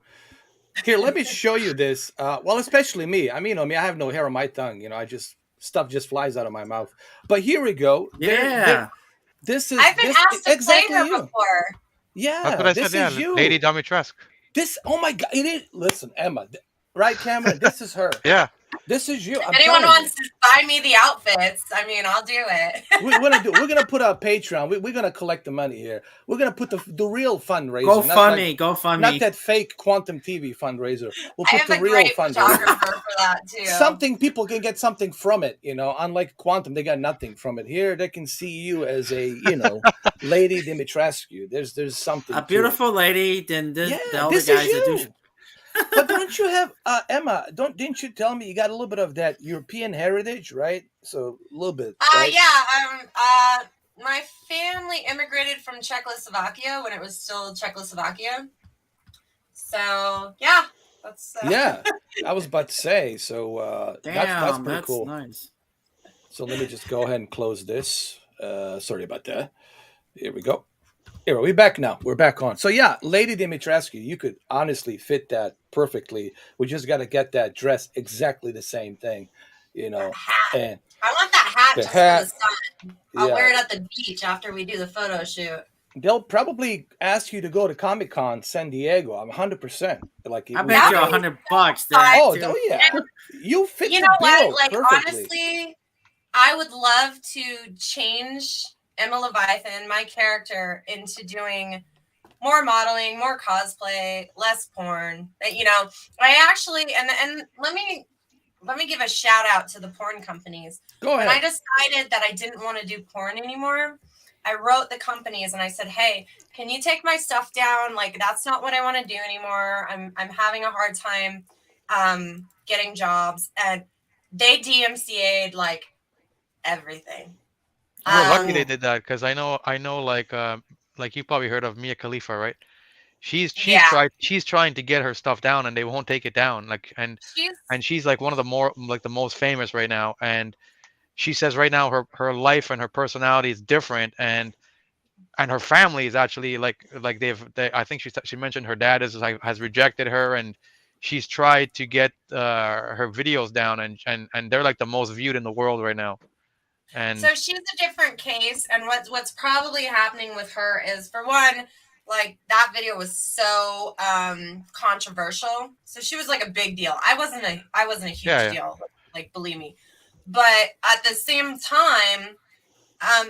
Here, let me show you this. Well, especially me. I mean, I have no hair on my tongue. I just stuff just flies out of my mouth. But here we go. There. Yeah. This is I've been this asked to play exactly her you. before. That's what Yeah, I said. this Yeah, is Lady you. Domitrescu. This. Oh my God! It is. Listen, Emma. Right, Cameron. This is her. Yeah. This is you. If I'm anyone telling you. wants to buy me the outfits, I mean, I'll do it. We're gonna put our Patreon. We're gonna collect the money here. We're gonna put the real fundraiser, not GoFundMe. that fake Quantum TV fundraiser. We'll I put have the a real great fundraiser. photographer for that too. Something people can get something from it. Unlike Quantum, they got nothing from it. Here, they can see you as a Lady Dimitrescu. There's something A to it. beautiful lady. Then the Yeah, other this is guys that do. you. But don't you have Emma? Didn't you tell me you got a little bit of that European heritage, right? So a little bit, right? Yeah. My family immigrated from Czechoslovakia when it was still Czechoslovakia. So yeah, that's. Yeah, I was about to say. So that's Damn, pretty that's cool. nice. So let me just go ahead and close this. Sorry about that. Here we go. Here we're back now. We're back on. So yeah, Lady Dimitrescu, you could honestly fit that perfectly. We just got to get that dress exactly the same thing, That hat. and I want that hat the just hat. for the sun. I'll wear it at the beach after we do the photo shoot. They'll probably ask you to go to Comic Con San Diego. I'm 100%. Like I bet you That'd $100 fun. there oh, too. oh yeah, you fit You the know what? bill Like perfectly. honestly, I would love to change Emma Leviathan, my character, into doing more modeling, more cosplay, less porn. I actually and let me give a shout out to the porn companies. Go When I ahead. decided that I didn't want to do porn anymore, I wrote the companies and I said, "Hey, can you take my stuff down? Like that's not what I want to do anymore. I'm having a hard time getting jobs." And they DMCA'd like everything. We're lucky they Oh, did that because I know like you probably heard of Mia Khalifa, right? Yeah, She's trying to get her stuff down and they won't take it down. Like she's and she's like one of the more like the most famous right now. And she says right now her life and her personality is different and her family is actually like I think she mentioned her dad is like has rejected her and she's tried to get her videos down and they're like the most viewed in the world right now. so And she's a different case. And what's probably happening with her is, for one, like that video was so controversial. So she was like a big deal. I wasn't a huge yeah, yeah. deal, like believe me. But at the same time,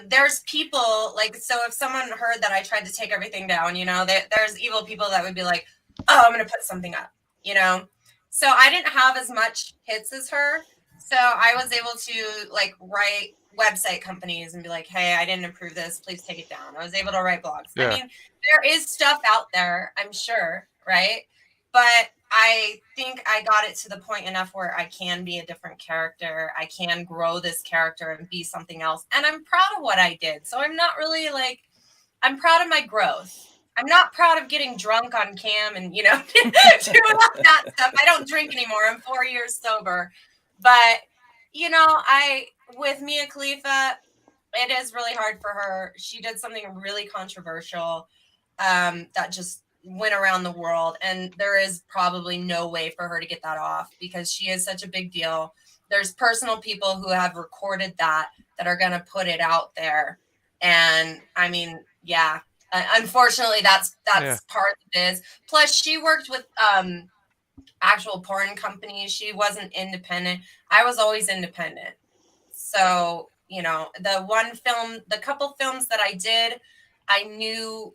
there's people like, so if someone heard that I tried to take everything down, there's evil people that would be like, oh, I'm gonna put something up, so I didn't have as much hits as her, so I was able to like write website companies and be like, hey, I didn't approve this, please take it down. I was able to write blogs. Yeah. I mean, there is stuff out there, I'm sure, right? But I think I got it to the point enough where I can be a different character. I can grow this character and be something else. And I'm proud of what I did. So I'm not really like, I'm proud of my growth. I'm not proud of getting drunk on cam and, doing all that stuff. I don't drink anymore. I'm 4 years sober. But, with Mia Khalifa, it is really hard for her. She did something really controversial that just went around the world, and there is probably no way for her to get that off because she is such a big deal. There's personal people who have recorded that are going to put it out there, and I mean, yeah, Unfortunately, that's Yeah. part of it is. Plus, she worked with actual porn companies. She wasn't independent. I was always independent. So, you know, the couple films that I did, I knew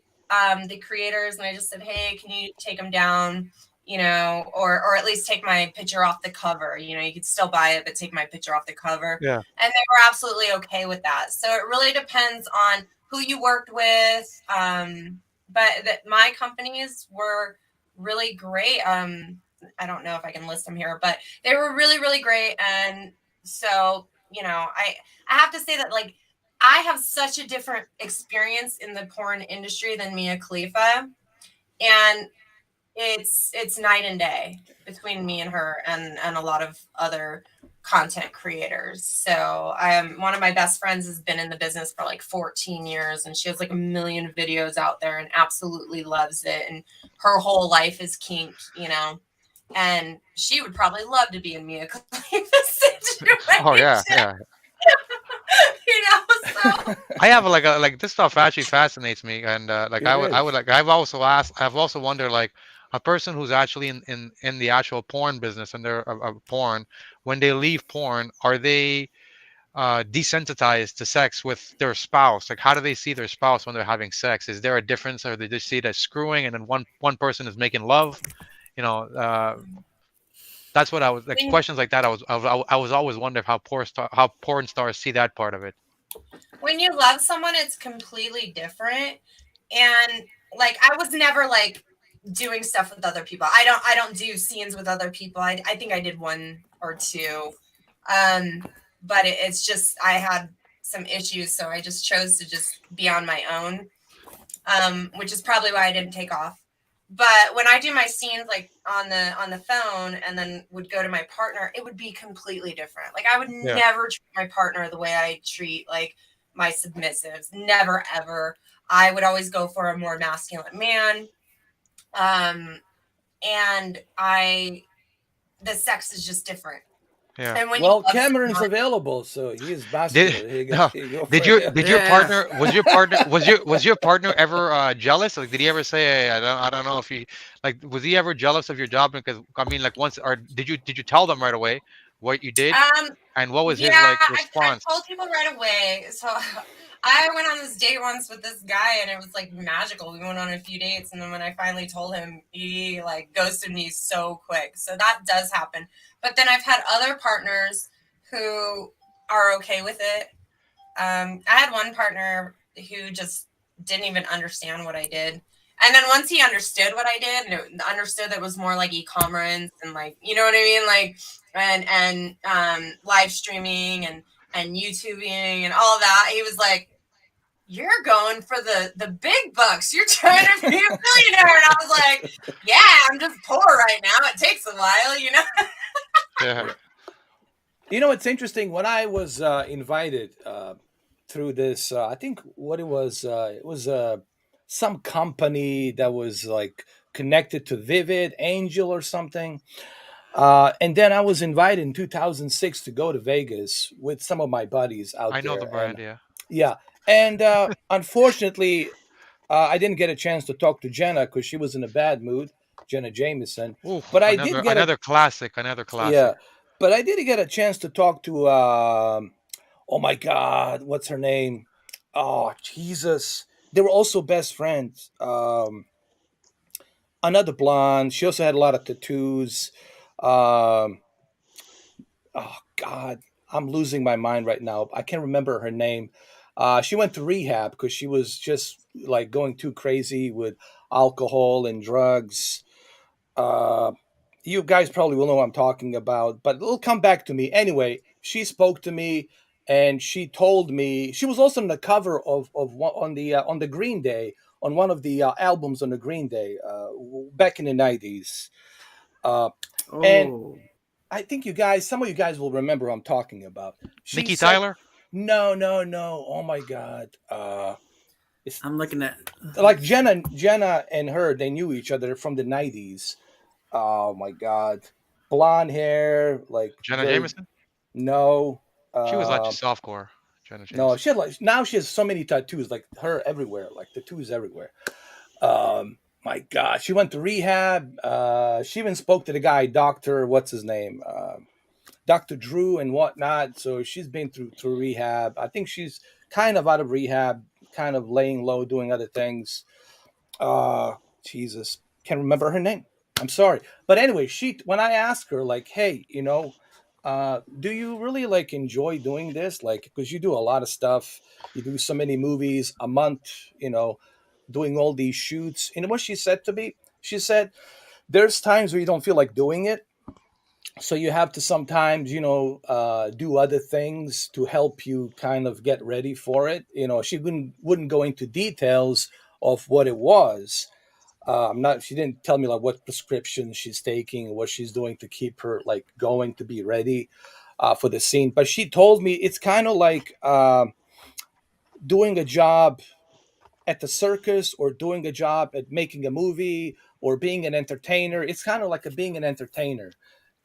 the creators, and I just said, hey, can you take them down? You know, or at least take my picture off the cover. You know, you could still buy it, but take my picture off the cover. Yeah. And they were absolutely okay with that. So it really depends on who you worked with. But my companies were really great. I don't know if I can list them here, but they were really, really great. And so, you know, I have to say that, like, I have such a different experience in the porn industry than Mia Khalifa. And it's night and day between me and her and a lot of other content creators. So one of my best friends has been in the business for like 14 years, and she has like a million videos out there and absolutely loves it. And her whole life is kink, you know. And she would probably love to be in Mia Khalifa's situation. Oh yeah, yeah. You know, so I have like this stuff actually fascinates me, and like It I would is. like I've also wondered, like, a person who's actually in the actual porn business, and they're porn, when they leave porn, are they desensitized to sex with their spouse? Like, how do they see their spouse when they're having sex? Is there a difference, or they just see it as screwing, and then one person is making love? You know, that's what I was like. when Questions like that, I was always wondering how porn stars see that part of it. when you love someone, it's completely different. And like, I was never like doing stuff with other people. I don't do scenes with other people. I think I did one or two. But it's just, I had some issues, so I just chose to just be on my own. Which is probably why I didn't take off. But when I do my scenes like on the phone and then would go to my partner, it would be completely different. Like, I would Yeah. never treat my partner the way I treat like my submissives. Never ever. I would always go for a more masculine man. And the sex is just different. Yeah. And when Well, you love Cameron's someone, available, so he is Did vascular. He no, go, you go for did your it. did your Yeah. partner was your partner ever jealous? Like, did he ever say, hey, I don't know if he, like, was he ever jealous of your job? Because I mean, like, once, or did you tell them right away what you did, and what was his yeah, like I response? told people right away. So I went on this date once with this guy, and it was like magical. We went on a few dates, and then when I finally told him, he like ghosted me so quick. So that does happen. But then I've had other partners who are okay with it. I had one partner who just didn't even understand what I did. And then once he understood what I did, and understood that it was more like e-commerce and, like, you know what I mean? Like, and live streaming and YouTubing and all that, he was like, you're going for the big bucks. You're trying to be a millionaire. And I was like, yeah, I'm just poor right now. It takes a while, you know? Yeah. You know, it's interesting. When I was invited through this, I think what it was some company that was like connected to Vivid Angel or something. And then I was invited in 2006 to go to Vegas with some of my buddies out I know the there. And brand. Yeah. yeah, and unfortunately, I didn't get a chance to talk to Jenna because she was in a bad mood, Jenna Jameson. Ooh, But I did get a another classic. Another classic. yeah, but I did get a chance to talk to oh my God, what's her name? Oh Jesus, they were also best friends. Another blonde. She also had a lot of tattoos. Um, oh God, I'm losing my mind right now. I can't remember her name. She went to rehab because she was just like going too crazy with alcohol and drugs. Uh, you guys probably will know what I'm talking about, but it'll come back to me. Anyway, she spoke to me and she told me she was also on the cover of on the Green Day, on one of the albums on the Green Day back in the 90s. Uh, and Oh, I think some of you guys will remember what I'm talking about. She Nikki said, Tyler. "No, no, no! Oh my God! It's I'm looking at. like Jenna and her. They knew each other from the '90s. Oh my God! Blonde hair, like Jenna very Jameson. no. She was actually Uh, softcore. Jenna No, Jameson. she had like now she has so many tattoos, like her everywhere, like tattoos everywhere. My God, she went to rehab. She even spoke to the guy, Doctor, what's his name, Dr. Drew and whatnot. So she's been through rehab. I think she's kind of out of rehab, kind of laying low, doing other things. Uh, Jesus, can't remember her name. I'm sorry, but anyway, she when I asked her like, hey, do you really like enjoy doing this? Like, because you do a lot of stuff, you do so many movies a month, doing all these shoots. You know what she said to me? She said, "There's times where you don't feel like doing it, so you have to sometimes, do other things to help you kind of get ready for it." She wouldn't go into details of what it was. Not She didn't tell me like what prescription she's taking, what she's doing to keep her like going to be ready for the scene. But she told me it's kind of like doing a job at the circus or doing a job at making a movie or being an entertainer. It's kind of like being an entertainer.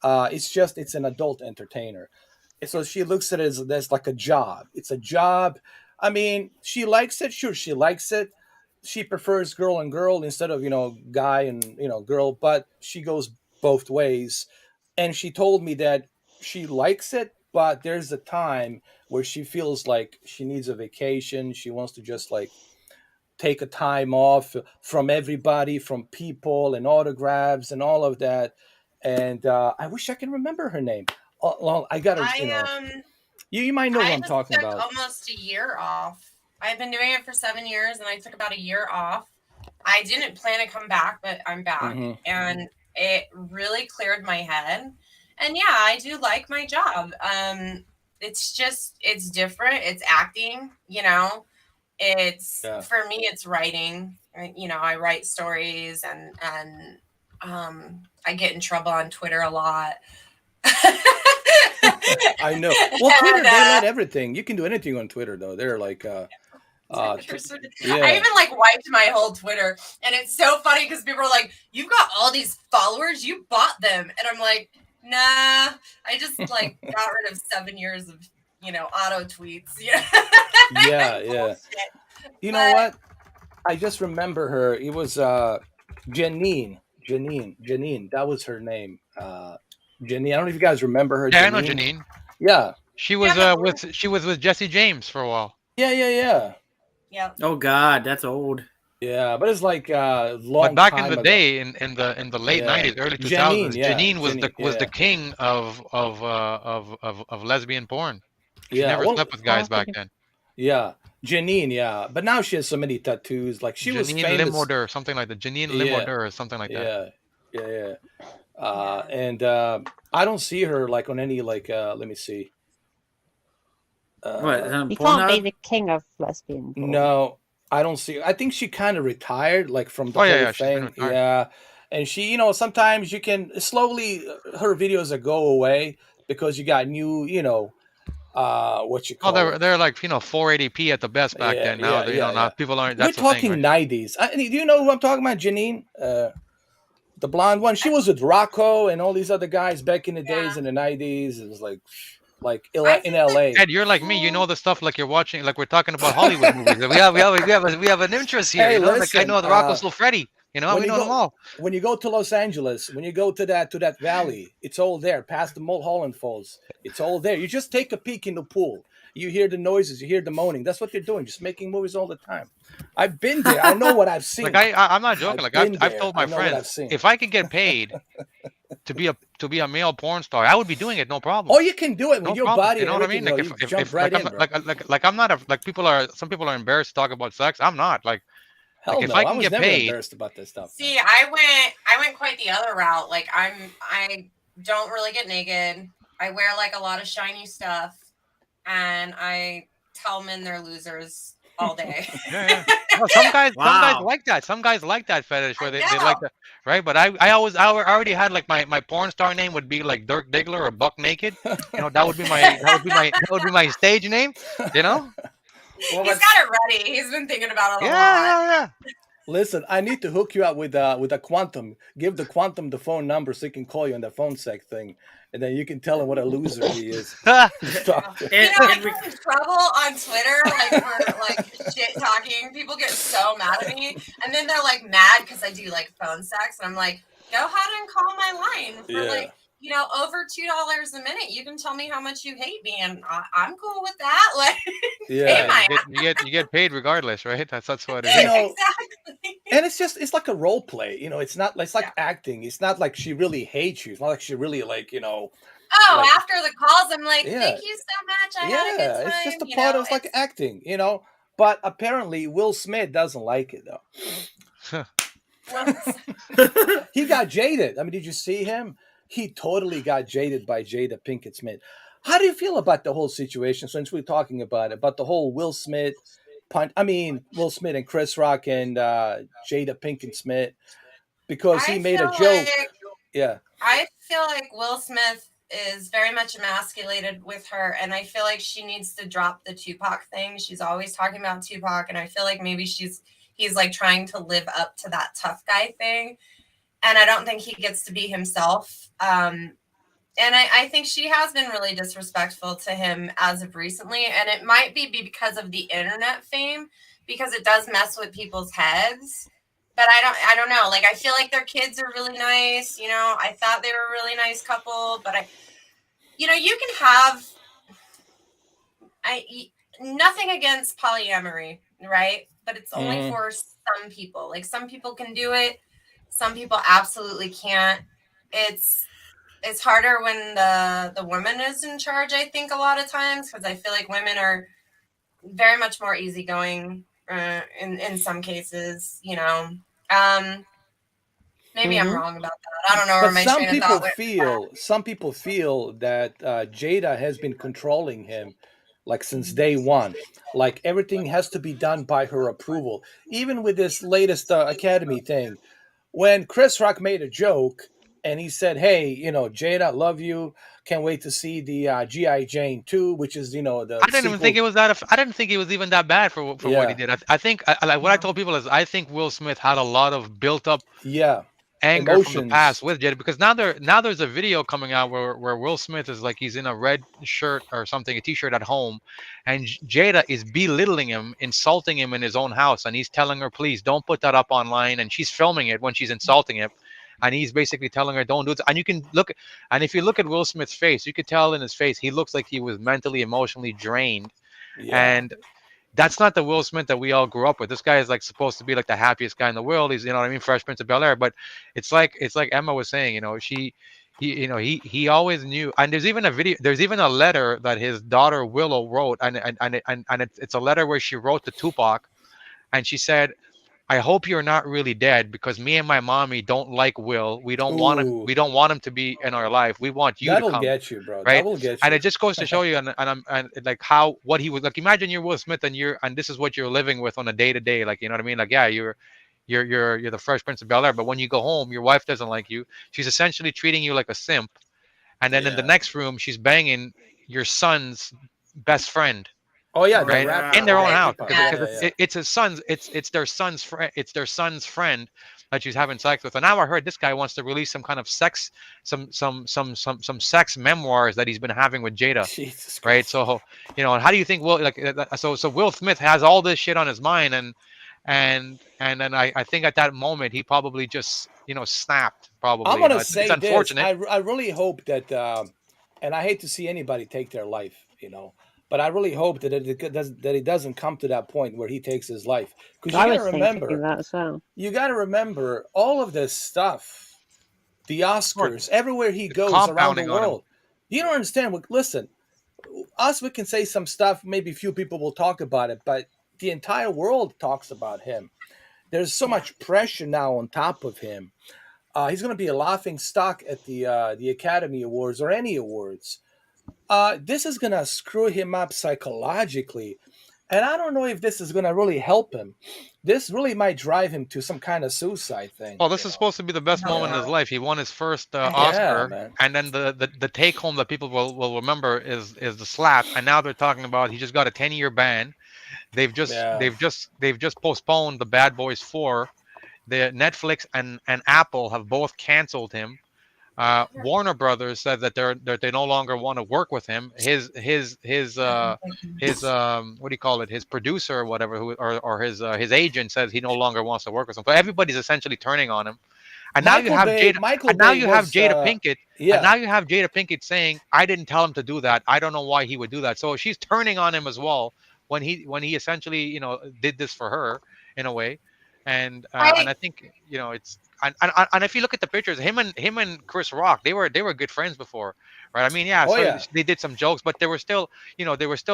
It's an adult entertainer. So she looks at it as like a job. It's a job. I mean, she likes it. Sure, she likes it. She prefers girl and girl instead of, guy and, girl, but she goes both ways. And she told me that she likes it, but there's a time where she feels like she needs a vacation. She wants to just like take a time off from everybody, from people and autographs and all of that. And I wish I can remember her name. Well, I got to, you might know what I'm just talking took about. almost a year off. I've been doing it for 7 years, and I took about a year off. I didn't plan to come back, but I'm back, and it really cleared my head. And yeah, I do like my job. It's different. It's acting, for me, it's writing. I write stories, and I get in trouble on Twitter a lot. I know. Well, Twitter, they let everything. You can do anything on Twitter, though. They're like, I even like wiped my whole Twitter, and it's so funny because people are like, "You've got all these followers, you bought them," and I'm like, "Nah, I just like got rid of 7 years of auto tweets." Yeah. You know what? I just remember her. It was Janine. That was her name. Janine. I don't know if you guys remember her. Yeah, Janine. I know Janine. Yeah. She was with Jesse James for a while. Yeah. Yeah. Oh God, that's old. Yeah, but it's like long. But back time in the ago. day, in the late '90s, early 2000s, Janine was the king of lesbian porn. She never slept with guys back then. Yeah, Janine. Yeah, but now she has so many tattoos. Like she was famous. Limorder, something like that. Janine Limorder, or something like that. Yeah. And I don't see her like on any like. Let me see. You can't be the king of lesbian porn. No, I don't see. I think she kind of retired, like from the whole thing. Yeah, and she, sometimes you can slowly her videos go away because you got new, what you call. Oh, they're like 480p at the best back then. Now now people aren't. That's We're talking thing, right? 90s. Do you know who I'm talking about? Janine, the blonde one. She was with Rocco and all these other guys back in the days in the 90s. It was like in LA. Ed, you're like me. You know the stuff like you're watching, like we're talking about Hollywood movies. We have an interest here. Hey, listen, like I know the Rocco still Freddy. We know them all. When you go to Los Angeles, when you go to that valley, it's all there. Past the Mulholland Falls, it's all there. You just take a peek in the pool. You hear the noises, you hear the moaning. That's what they're doing, just making movies all the time. I've been there. I know what I've seen. Like I'm not joking. I've told my friends, if I could get paid to be a male porn star, I would be doing it, no problem. Oh, you can do it with your body. You know what I mean? Like some people are embarrassed to talk about sex. I'm not. Like if I can get paid. Embarrassed about this stuff. See, I went quite the other route. Like I don't really get naked. I wear like a lot of shiny stuff, and I tell men they're losers all day. Yeah. No, some guys like that. Some guys like that fetish where they like that, right? But I already had like my porn star name would be like Dirk Diggler or Buck Naked. That would be my stage name. Well, he's got it ready. He's been thinking about it a lot. Yeah. Listen, I need to hook you up with a quantum. Give the quantum the phone number so he can call you on the phone sec thing, and then you can tell him what a loser he is. Just talk to him. You know, I get in trouble on Twitter, like for like shit talking. People get so mad at me, and then they're like mad because I do like phone sex, and I'm like, go ahead and call my line for like, you know, over $2 a minute. You can tell me how much you hate me, and I'm cool with that. Like, Yeah, you get paid regardless, right? That's what it is. You know, exactly. And it's like a role play. You know, it's like acting. It's not like she really hates you. It's not like she really like, you know. Oh, like, after the calls, I'm like, thank you so much. I had a good time. It's just a part of like acting, you know. But apparently, Will Smith doesn't like it though. He got jaded. I mean, did you see him? He totally got jaded by Jada Pinkett Smith. How do you feel about the whole situation? Since we're talking about the whole Will Smith Will Smith and Chris Rock and Jada Pinkett Smith, because he made a joke. I feel like Will Smith is very much emasculated with her, and I feel like she needs to drop the Tupac thing. She's always talking about Tupac, and I feel like maybe he's like trying to live up to that tough guy thing, and I don't think he gets to be himself. And I think she has been really disrespectful to him as of recently, and it might be because of the internet fame, because it does mess with people's heads. But I don't know. Like, I feel like their kids are really nice. You know, I thought they were a really nice couple, but you can have, nothing against polyamory, right? But it's only for some people. Like, some people can do it. Some people absolutely can't. It's harder when the woman is in charge, I think, a lot of times, because I feel like women are very much more easygoing in some cases, you know. Maybe I'm wrong about that. I don't know where my train of thought went. Some people feel that Jada has been controlling him like since day one. Like everything has to be done by her approval. Even with this latest Academy thing, when Chris Rock made a joke and he said, "Hey, you know, Jada, love you. Can't wait to see the G.I. Jane 2, which is, you know, the I didn't even think it was that. I didn't think it was even that bad for what he did. I think like what I told people is I think Will Smith had a lot of built up anger emotions from the past with Jada, because now there's a video coming out where Will Smith is like, he's in a red shirt or something, a t-shirt at home, and Jada is belittling him, insulting him in his own house, and he's telling her, please don't put that up online, and she's filming it when she's insulting him. And he's basically telling her, don't do it. And you can look, and if you look at Will Smith's face, you could tell in his face, he looks like he was mentally, emotionally drained. And that's not the Will Smith that we all grew up with. This guy is like supposed to be like the happiest guy in the world. He's, you know what I mean, Fresh Prince of Bel-Air. But it's like Emma was saying, you know, he always knew. And there's even a letter that his daughter Willow wrote, and it's a letter where she wrote to Tupac, and she said, I hope you're not really dead, because me and my mommy don't like Will. We don't want him. We don't want him to be in our life. We want you to come. That'll get you, bro. Right? That will get you. And it just goes to show you, and like what he was like. Imagine you're Will Smith, and this is what you're living with on a day to day. Like, you know what I mean? Like, yeah, you're the Fresh Prince of Bel-Air, but when you go home, your wife doesn't like you. She's essentially treating you like a simp. And then in the next room, she's banging your son's best friend. Oh yeah, right, in their own house, because it's his son's, it's their son's friend, that she's having sex with. And now I heard this guy wants to release some kind of sex, some sex memoirs that he's been having with Jada. Jesus right? Christ. So, you know, how do you think so Will Smith has all this shit on his mind, and then I think at that moment he probably just, you know, snapped. Probably. I'm gonna say it's unfortunate. this. I really hope that, and I hate to see anybody take their life, you know. But I really hope that it doesn't come to that point where he takes his life. Because you got to remember, that as well. You got to remember all of this stuff, the Oscars, everywhere he goes around the world. You don't understand. Listen, we can say some stuff. Maybe few people will talk about it, but the entire world talks about him. There's so much pressure now on top of him. He's going to be a laughing stock at the Academy Awards or any awards. This is going to screw him up psychologically. And I don't know if this is going to really help him. This really might drive him to some kind of suicide thing. Well, this is supposed to be the best moment in his life. He won his first Oscar, and then the take home that people will remember is the slap. And now they're talking about he just got a 10-year ban. They've just postponed the Bad Boys 4 the Netflix and Apple have both canceled him. Warner Brothers said that they no longer want to work with him. His what do you call it? His producer or whatever, or his agent says he no longer wants to work with him. But everybody's essentially turning on him. And now you have Jada. Michael And now Bay you have was Jada Pinkett. And yeah. now you have Jada Pinkett saying, "I didn't tell him to do that. I don't know why he would do that." So she's turning on him as well when he essentially did this for her in a way. And I think it's and if you look at the pictures, him and Chris Rock, they were good friends before, right? I mean, yeah, Oh so yeah. they did some jokes, but they were still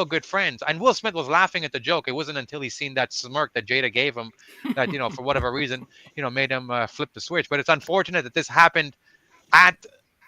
good friends. And Will Smith was laughing at the joke. It wasn't until he seen that smirk that Jada gave him that for whatever reason made him flip the switch. But it's unfortunate that this happened at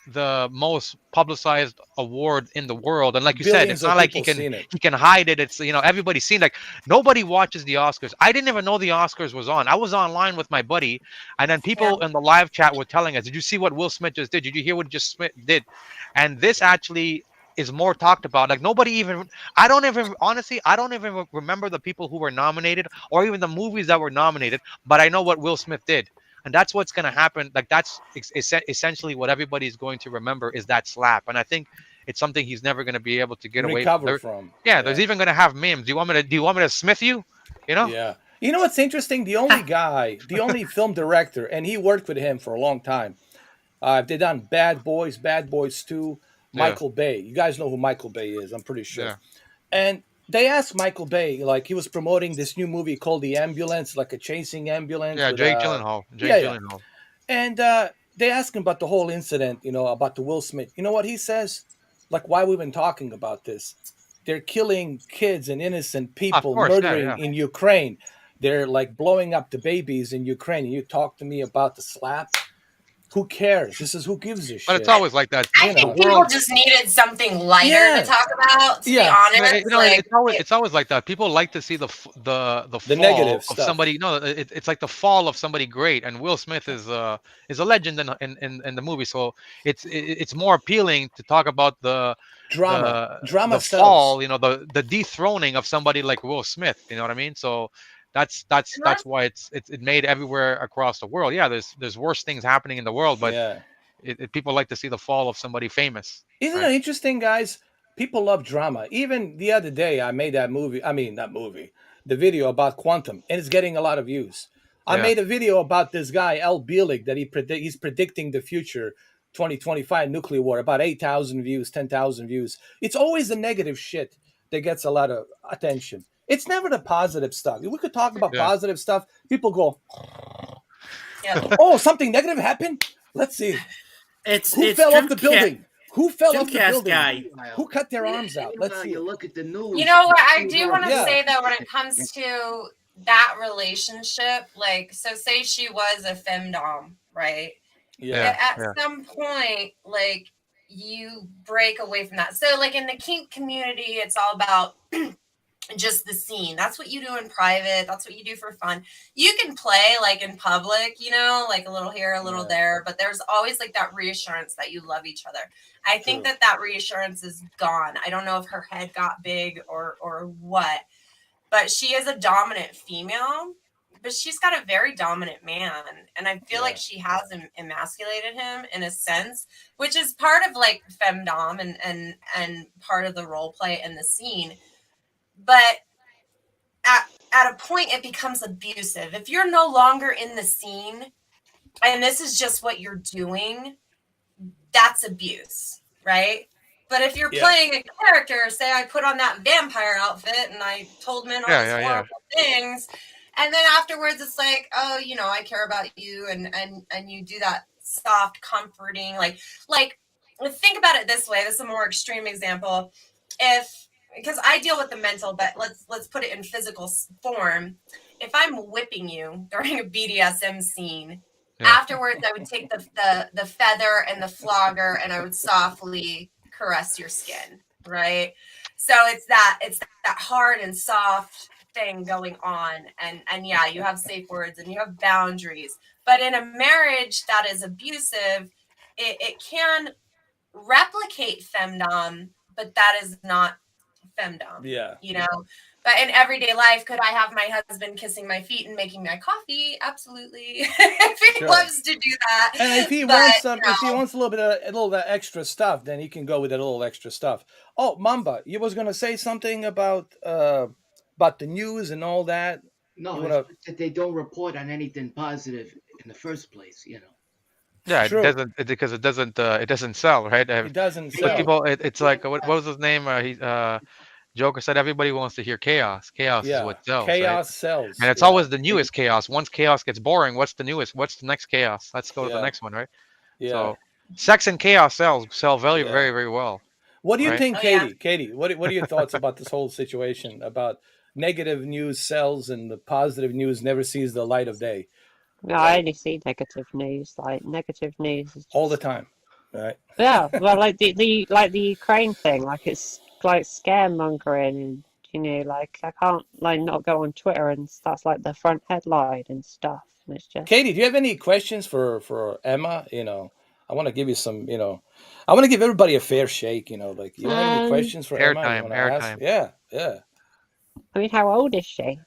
the most publicized award in the world, and like you said, Billions it's of not like he people can seen it. he can hide it. It's everybody's seen, like, nobody watches the Oscars. I didn't even know the Oscars was on. I was online with my buddy, and then people in the live chat were telling us, did you see what Will Smith just did? Did you hear what just Smith did? And this actually is more talked about. Like, nobody even, I don't even, honestly, I don't even remember the people who were nominated or even the movies that were nominated, but I know what Will Smith did. And that's what's going to happen. Like, that's essentially what everybody's going to remember, is that slap. And I think it's something he's never going to be able to get away from. Recover from. Yeah, there's even going to have memes. Do you want me to smith you? Yeah. You know what's interesting? The only film director, and he worked with him for a long time. They've done Bad Boys 2, Michael Bay. You guys know who Michael Bay is, I'm pretty sure. Yeah. And they asked Michael Bay, like, he was promoting this new movie called The Ambulance, like a chasing ambulance. Yeah, with, Jake Gyllenhaal. Gyllenhaal. And they asked him about the whole incident, about the Will Smith. You know what he says? Like, why we've been talking about this? They're killing kids and innocent people, murdering in Ukraine. They're like blowing up the babies in Ukraine. And you talk to me about the slap? Who cares? This is who gives a shit. But it's always like that. I think people just needed something lighter to talk about. To be honest, it's always like that. People like to see the fall negative of stuff. somebody. No, it's like the fall of somebody great. And Will Smith is a legend in the movie. So it's more appealing to talk about the drama the fall. The dethroning of somebody like Will Smith. You know what I mean? So that's why it made everywhere across the world. Yeah, there's worse things happening in the world, but people like to see the fall of somebody famous. Isn't it interesting, guys? People love drama. Even the other day, I made that movie. I mean, not movie, the video about quantum, and it's getting a lot of views. I made a video about this guy, Al Bielig, that he's predicting the future 2025 nuclear war, about 8,000 views, 10,000 views. It's always the negative shit that gets a lot of attention. It's never the positive stuff. If we could talk about positive stuff, people go, oh, something negative happened? Let's see. Who fell off the building? Who fell off the building? Guy. Who cut their arms out? Let's see. You look at the news. You know what I do want to say, though, when it comes to that relationship, like, so say she was a femdom, right? Yeah. At some point, like, you break away from that. So, like, in the kink community, it's all about just the scene. That's what you do in private. That's what you do for fun. You can play, like, in public, like a little here, a little there, but there's always, like, that reassurance that you love each other. I think that reassurance is gone. I don't know if her head got big or what, but she is a dominant female, but she's got a very dominant man. And I feel like she has emasculated him in a sense, which is part of, like, femdom and part of the role play in the scene. But at a point, it becomes abusive. If you're no longer in the scene and this is just what you're doing, that's abuse, right? But if you're playing a character, say I put on that vampire outfit and I told men all these horrible things, and then afterwards it's like, oh, I care about you, and you do that soft, comforting, like think about it this way. This is a more extreme example. Because I deal with the mental, but let's put it in physical form. If I'm whipping you during a BDSM scene, afterwards I would take the feather and the flogger and I would softly caress your skin, right? So it's that hard and soft thing going on, and you have safe words and you have boundaries. But in a marriage that is abusive, it can replicate femdom, but that is not femdom. But in everyday life, could I have my husband kissing my feet and making my coffee? Absolutely. If he loves to do that. And if he wants some, if he wants a little that extra stuff, then he can go with a little extra stuff. Oh, Mamba, you was gonna say something about the news and all that. No, wanna... that they don't report on anything positive in the first place. Yeah, True. it doesn't because it doesn't sell, right? It doesn't But sell. people, it's like what was his name? Joker said everybody wants to hear chaos. Chaos is what sells. Chaos right? sells. And it's always the newest chaos. Once chaos gets boring, what's the newest? What's the next chaos? Let's go to the next one, right? Yeah. So sex and chaos sell very, very, very well. What do you right? think, Katie? Katie, what are your thoughts about this whole situation? About negative news sells and the positive news never sees the light of day? No, I only see negative news. Like negative news is just... all the time, right? Yeah, well, like the Ukraine thing, like it's like scaremongering, and like I can't like not go on Twitter and that's like the front headline and stuff. And it's just... Katie, do you have any questions for Emma? I want to give you some. I want to give everybody a fair shake. Like you have any questions for Emma? Airtime. Yeah. I mean, how old is she?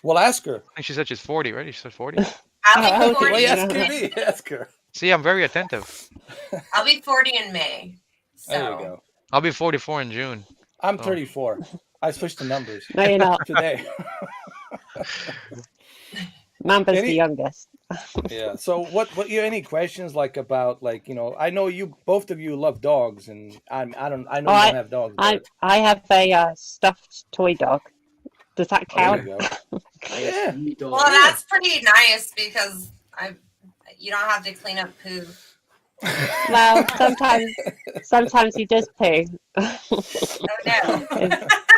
Well, ask her. I think she said she's 40, right? She said 40. I'll be 40. Well, ask her. See, I'm very attentive. I'll be 40 in May. So. There you go. I'll be 44 in June. I'm 34. I switched the numbers. No, you're not. Today. Mamba's the youngest. Yeah. So, what you any questions about I know both of you love dogs, and I know you don't have dogs. I have a stuffed toy dog. Does that count? Yeah. Well, that's pretty nice because you don't have to clean up poo. Well, sometimes he does poo. Oh no.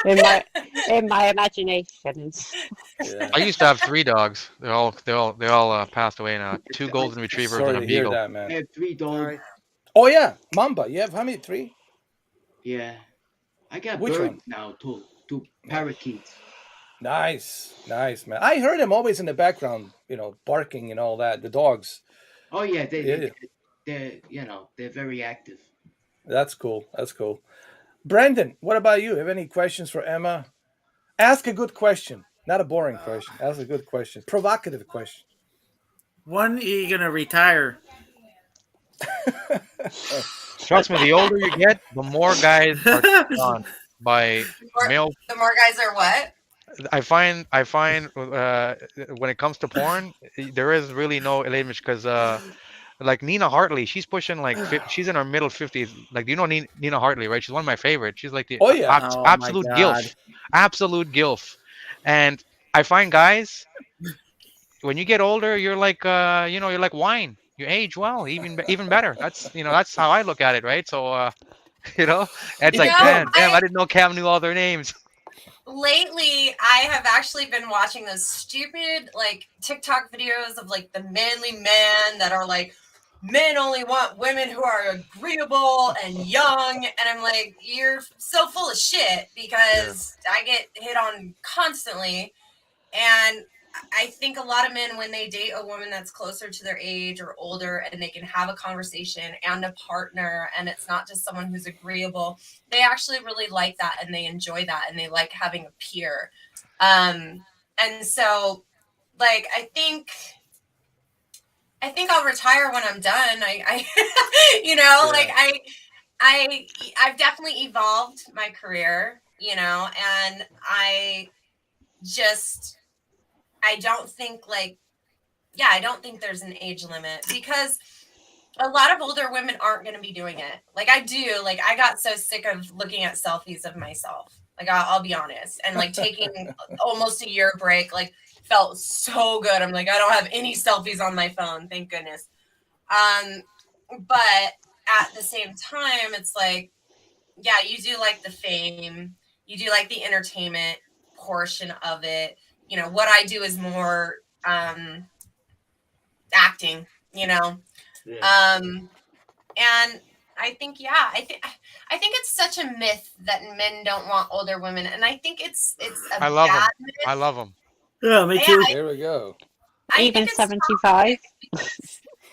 in my imagination. Yeah. I used to have 3 dogs. They all passed away now. 2 golden retrievers Sorry and a to hear beagle. that, man. I have 3 dogs. Oh yeah, Mamba. You have how many? 3? Yeah, I got Which birds one? now too. 2 parakeets. Nice, man. I heard him always in the background, barking and all that. The dogs. Oh yeah, they're very active. That's cool. Brandon, what about you? Have any questions for Emma? Ask a good question, not a boring question. Ask a good question, provocative question. When are you gonna retire? Trust me, the older you get, the more guys are done by male. The more guys are what? I find when it comes to porn, there is really no limit because like Nina Hartley, she's pushing she's in her middle 50s. Like, do you know Nina Hartley, right? She's one of my favorites. She's like the absolute gilf, absolute gilf. And I find guys, when you get older, you're like you're like wine. You age well, even better. That's how I look at it, right? So it's like damn, I didn't know Cam knew all their names. Lately, I have actually been watching those stupid TikTok videos of the manly men that are like, men only want women who are agreeable and young, and I'm like, you're so full of shit because I get hit on constantly, and I think a lot of men, when they date a woman that's closer to their age or older and they can have a conversation and a partner and it's not just someone who's agreeable, they actually really like that and they enjoy that and they like having a peer. And so I think I'll retire when I'm done. I've definitely evolved my career, and I don't think I don't think there's an age limit because a lot of older women aren't going to be doing it. I got so sick of looking at selfies of myself. I'll be honest. And taking almost a year break, felt so good. I'm like, I don't have any selfies on my phone. Thank goodness. But at the same time, it's you do like the fame, you do like the entertainment portion of it. What I do is more acting, Yeah. And I think, I think it's such a myth that men don't want older women, and I think it's a bad myth. I love them. Yeah, me too. There we go. Even 75.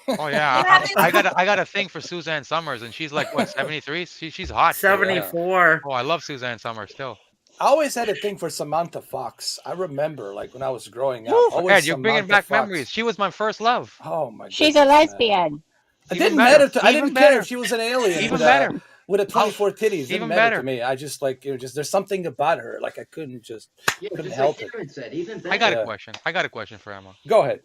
Oh yeah, I got a thing for Suzanne Summers, and she's like what 73? She's hot. 74. Oh, I love Suzanne Summers still. I always had a thing for Samantha Fox. I remember, like when I was growing up, Woo! always Ed, you're bringing Samantha back Fox. memories. She was my first love. Oh my She's goodness, a lesbian. It Even didn't better. matter. I Even didn't care better. if she was an alien Even better. with a 24 titties. It didn't Even matter better. to me. I just like just there's something about her. Like I couldn't just couldn't just help like it. Aaron said, even better. I got a question. I got a question for Emma. Go ahead.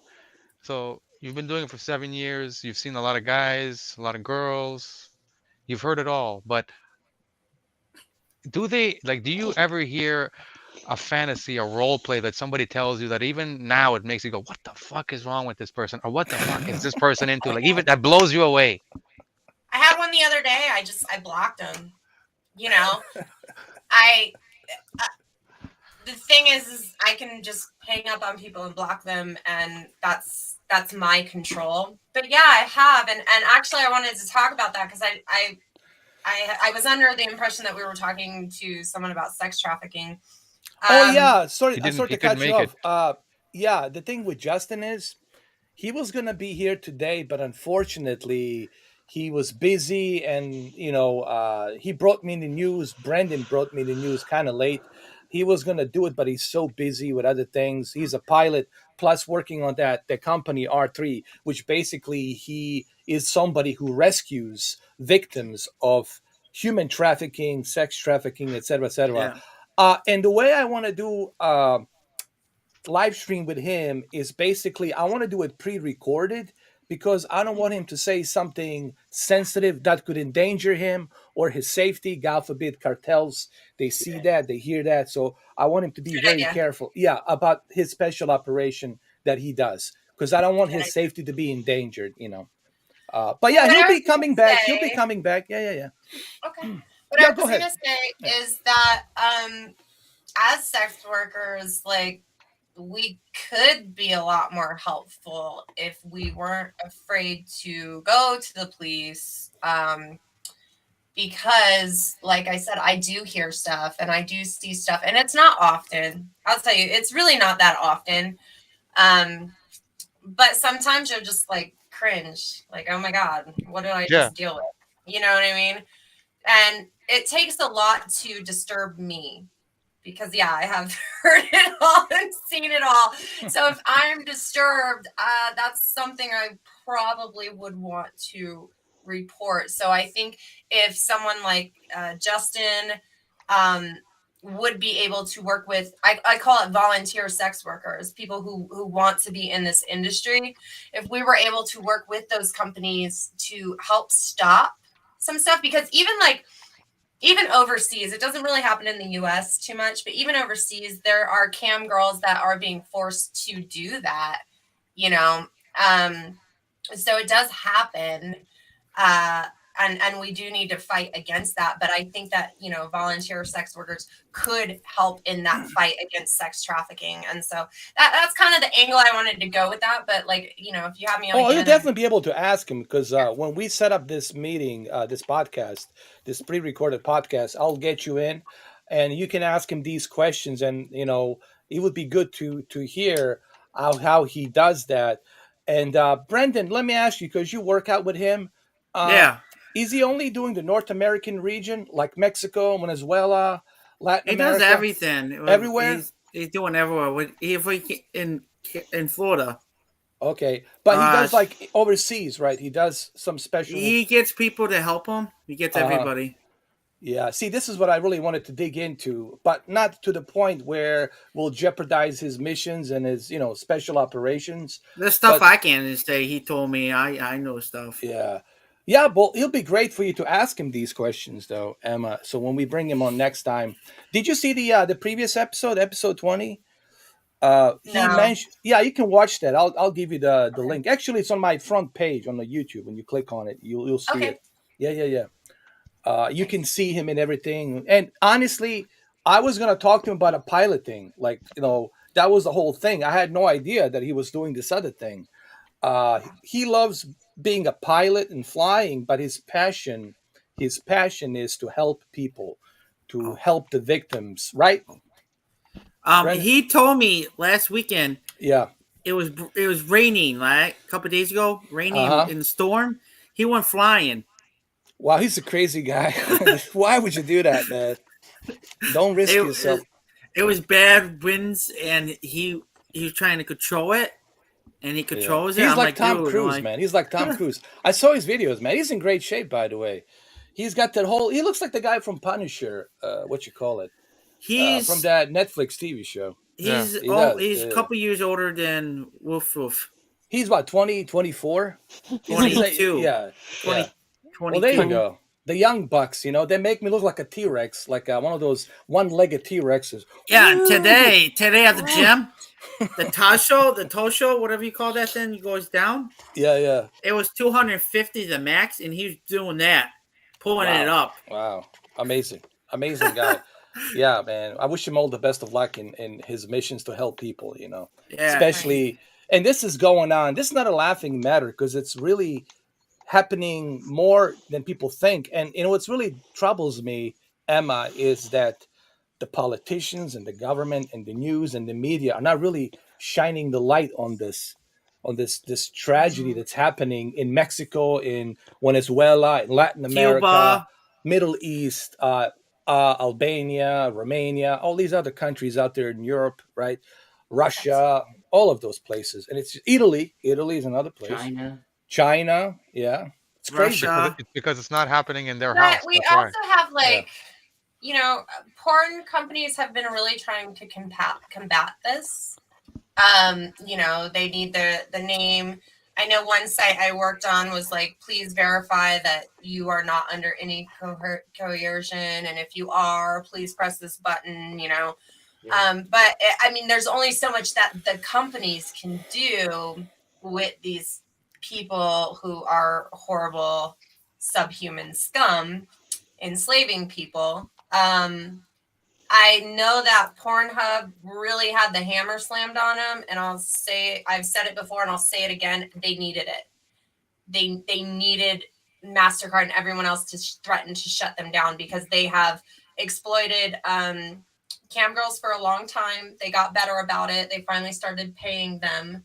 So you've been doing it for 7 years. You've seen a lot of guys, a lot of girls. You've heard it all. But do you ever hear a fantasy, a role play that somebody tells you that even now it makes you go, what the fuck is wrong with this person? Or what the fuck is this person into? Like even that blows you away. I had one the other day. I blocked him. You know, I the thing is I can just hang up on people and block them, and that's my control. But yeah, I have, and actually I wanted to talk about that because I was under the impression that we were talking to someone about sex trafficking. Oh yeah, sorry, I He to couldn't cut you make off. Yeah, the thing with Justin is he was gonna be here today, but unfortunately he was busy, and he brought me the news. Brandon brought me the news kind of late. He was gonna do it, but he's so busy with other things. He's a pilot, plus working on the company R3, which basically he is somebody who rescues victims of human trafficking, sex trafficking, etc., etc. Yeah. And the way I want to do live stream with him is basically I want to do it pre-recorded because I don't want him to say something sensitive that could endanger him or his safety. God forbid cartels, they see that, they hear that. So I want him to be very careful. Yeah, about his special operation that he does because I don't want his safety to be endangered, But yeah, he'll be coming back. He'll be coming back. Yeah. Okay. What I was going to say is that as sex workers, like, we could be a lot more helpful if we weren't afraid to go to the police. Because, like I said, I do hear stuff and I do see stuff, and it's not often. I'll tell you, it's really not that often. But sometimes you're just like cringe, like, oh my God, what did I just deal with? You know what I mean? And it takes a lot to disturb me. Because, yeah, I have heard it all and seen it all. So if I'm disturbed, that's something I probably would want to report. So I think if someone like Justin would be able to work with, I call it volunteer sex workers, people who want to be in this industry. If we were able to work with those companies to help stop some stuff, because even overseas, it doesn't really happen in the US too much, but even overseas, there are cam girls that are being forced to do that, so it does happen. And we do need to fight against that. But I think that, volunteer sex workers could help in that fight against sex trafficking. And so that's kind of the angle I wanted to go with that. But if you have me on you'll definitely be able to ask him because when we set up this meeting, this podcast, this pre-recorded podcast, I'll get you in and you can ask him these questions. And, it would be good to hear how he does that. And Brendan, let me ask you, because you work out with him. Yeah. Is he only doing the North American region, like Mexico, Venezuela, Latin America? He does everything. Everywhere? He's doing everywhere. In Florida. Okay. But he does like overseas, right? He does some special... He gets people to help him. He gets everybody. Yeah. See, this is what I really wanted to dig into, but not to the point where we'll jeopardize his missions and his, special operations. There's stuff I can't say. He told me I know stuff. Yeah. Yeah, but it'll be great for you to ask him these questions, though, Emma. So when we bring him on next time, did you see the previous episode 20? He mentioned, yeah, you can watch that. I'll give you the link. Actually, it's on my front page on the YouTube. When you click on it, you'll see it. Yeah. You can see him and everything. And honestly, I was gonna talk to him about a pilot thing. Like, that was the whole thing. I had no idea that he was doing this other thing. He loves being a pilot and flying, but his passion is to help people, to help the victims, right? He told me last weekend. Yeah, it was raining, like a couple of days ago, raining in the storm. He went flying. Wow, he's a crazy guy. Why would you do that, man? Don't risk yourself. It was bad winds, and he was trying to control it, and he controls it. He's I'm like Tom dude, Cruise, man. He's like Tom Cruise. I saw his videos, man. He's in great shape, by the way. He's got that whole. He looks like the guy from Punisher. What you call it? From that Netflix TV show. He's he's a couple years older than Wolf. He's about 20, 24? 22. Yeah. 20, 22. Well, there you go. The young bucks, you know, they make me look like a T-Rex, like one of those one-legged T-Rexes. Yeah, today at the gym, the toe show, whatever you call that thing, goes down. Yeah. It was 250 the max, and he was doing that, pulling it up. Wow. Amazing guy. Yeah, man. I wish him all the best of luck in his missions to help people, you know. Yeah, especially, and this is going on. This is not a laughing matter because it's really happening more than people think. And you know what's really troubles me, Emma, is that the politicians and the government and the news and the media are not really shining the light on this tragedy that's happening in Mexico, in Venezuela, in Latin America, Cuba, Middle East, Albania, Romania, all these other countries out there in Europe, right? Russia, all of those places. And it's Italy. Italy is another place. China, yeah. It's crazy. It's because it's not happening in their house. We also have you know, porn companies have been really trying to combat this. You know, they need the name. I know one site I worked on was like, please verify that you are not under any coercion, and if you are, please press this button, you know. But I mean, there's only so much that the companies can do with these people who are horrible subhuman scum enslaving people. I know that Pornhub really had the hammer slammed on them, and I've said it before and I'll say it again. They needed it. They needed MasterCard and everyone else to threaten to shut them down because they have exploited cam girls for a long time. They got better about it. They finally started paying them.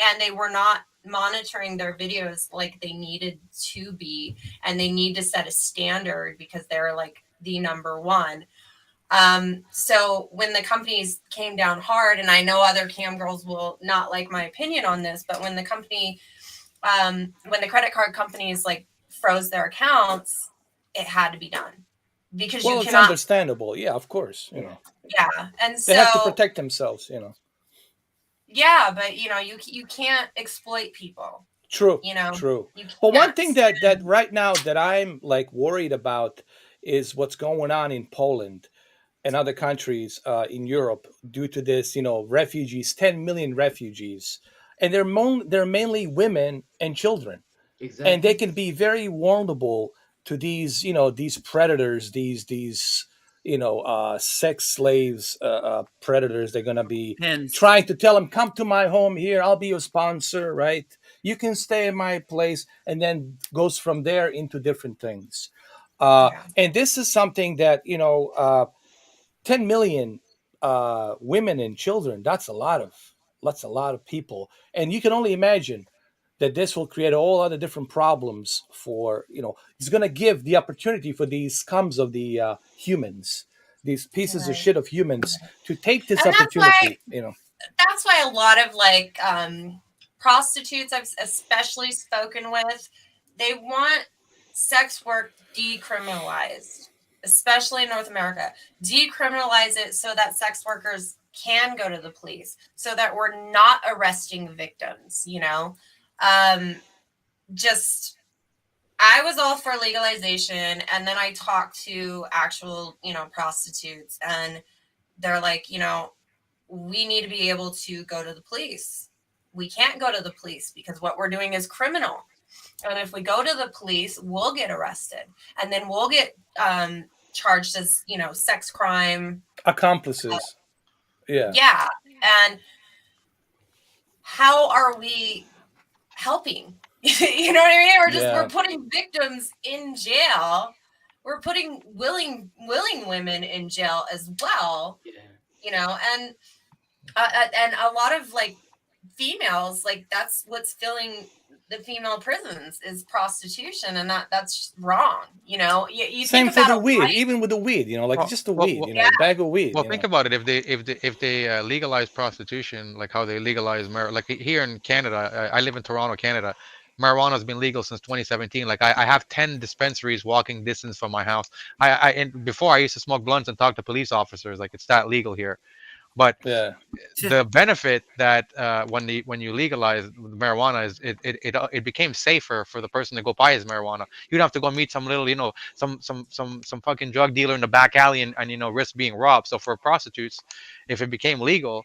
And they were not monitoring their videos like they needed to be, and they need to set a standard because they're like the number one. So when the companies came down hard, and I know other cam girls will not like my opinion on this, but when the company, when the credit card companies like froze their accounts, it had to be done because you cannot. It's understandable. Yeah, of course. You know. Yeah, and so they have to protect themselves. You know. Yeah, but you know, you can't exploit people. True. You know. True. Well, one thing that right now that I'm like worried about is what's going on in Poland and other countries in Europe due to this, you know, refugees, 10 million refugees, and they're mainly women and children. Exactly. And they can be very vulnerable to these, you know, these predators, these you know, sex slaves, predators. They're going to be trying to tell them, come to my home here. I'll be your sponsor, right? You can stay in my place, and then goes from there into different things. And this is something that, you know, 10 million women and children, that's a lot of people. And you can only imagine that this will create all other different problems for, you know, it's going to give the opportunity for these scums of the humans, these pieces of shit of humans to take this opportunity, you know. That's why a lot of like prostitutes I've especially spoken with, they want sex work decriminalized, especially in North America. Decriminalize it so that sex workers can go to the police, so that we're not arresting victims, you know. I was all for legalization, and then I talked to actual, you know, prostitutes, and they're like, you know, we need to be able to go to the police. We can't go to the police because what we're doing is criminal. And if we go to the police, we'll get arrested, and then we'll get charged as, you know, sex crime accomplices. Yeah. And how are we helping? You know what I mean? We're putting victims in jail. We're putting willing women in jail as well. Yeah. You know, and a lot of like females, like that's what's filling the female prisons is prostitution, and that's wrong. You know, you Same think for about the a weed, life. even with the weed, you know, like Well, just the well, weed, well, you know, a bag of weed, well, you think know. about it. If they legalize prostitution, like how they legalize like here in Canada, I live in Toronto, Canada. Marijuana has been legal since 2017. Like I have 10 dispensaries walking distance from my house. And before I used to smoke blunts and talk to police officers. Like it's that legal here. But Yeah. the benefit that when you legalize marijuana is it became safer for the person to go buy his marijuana. You don't have to go meet some little, some fucking drug dealer in the back alley and risk being robbed. So for prostitutes, if it became legal,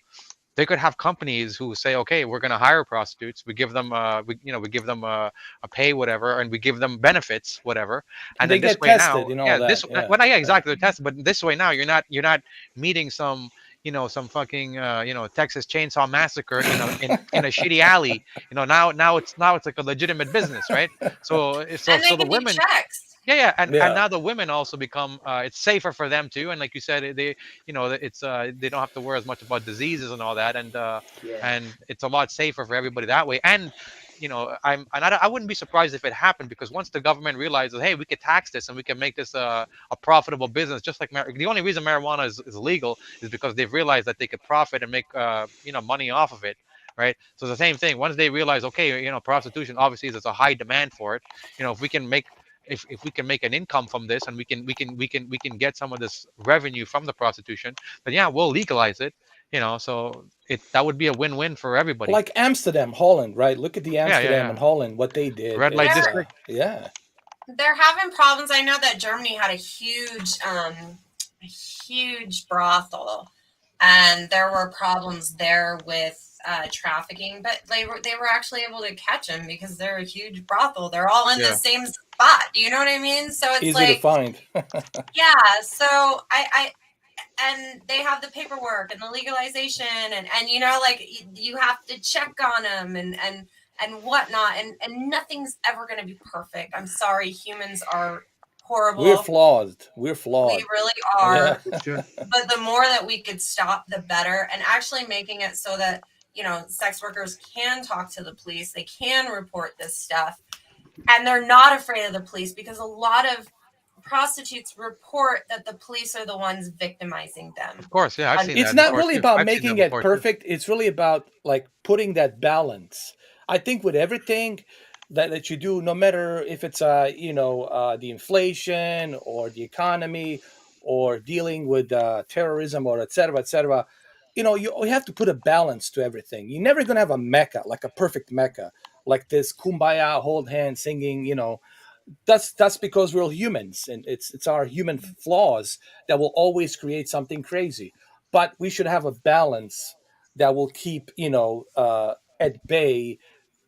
they could have companies who say, okay, we're going to hire prostitutes. We give them we give them a pay, whatever, and we give them benefits, whatever. And They then this get way tested now, and all yeah, that. Yeah. yeah, exactly, they're tested. But this way now, you're not meeting some fucking Texas Chainsaw Massacre in a shitty alley. Now it's like a legitimate business, right? So And they the can do women, checks. yeah, and Yeah. now the women also become it's safer for them too. And like you said, it's they don't have to worry as much about diseases and all that. Yeah. And it's a lot safer for everybody that way. And I wouldn't be surprised if it happened, because once the government realizes, hey, we could tax this and we can make this a profitable business, just like the only reason marijuana is legal is because they've realized that they could profit and make money off of it, right? So the same thing, once they realize, okay, prostitution, obviously there's a high demand for it. If we can make if we can make an income from this, and we can get some of this revenue from the prostitution, then yeah, we'll legalize it. So that would be a win-win for everybody. Like Amsterdam, Holland, right? Look at the Yeah, yeah, Amsterdam yeah. and Holland, what they did. Red light It's, district. yeah. They're having problems. I know that Germany had a huge brothel, and there were problems there with trafficking, but they were actually able to catch them because they're a huge brothel. They're all in the same spot. Do you know what I mean? So it's easy to find. yeah. So and they have the paperwork and the legalization, and like you have to check on them and whatnot, and nothing's ever going to be perfect. I'm sorry, humans are horrible. We're flawed. We really are. Yeah. Sure. But the more that we could stop, the better. And actually making it so that sex workers can talk to the police, they can report this stuff, and they're not afraid of the police, because a lot of prostitutes report that the police are the ones victimizing them. Of course, yeah, I've seen It's that not before, really too. about I've seen making that it before, too. perfect. It's really about like putting that balance. I think with everything that you do, no matter if it's the inflation or the economy or dealing with terrorism or et cetera, you have to put a balance to everything. You're never gonna have a mecca, like a perfect mecca, like this kumbaya, hold hands, singing. That's because we're all humans, and it's our human flaws that will always create something crazy. But we should have a balance that will keep at bay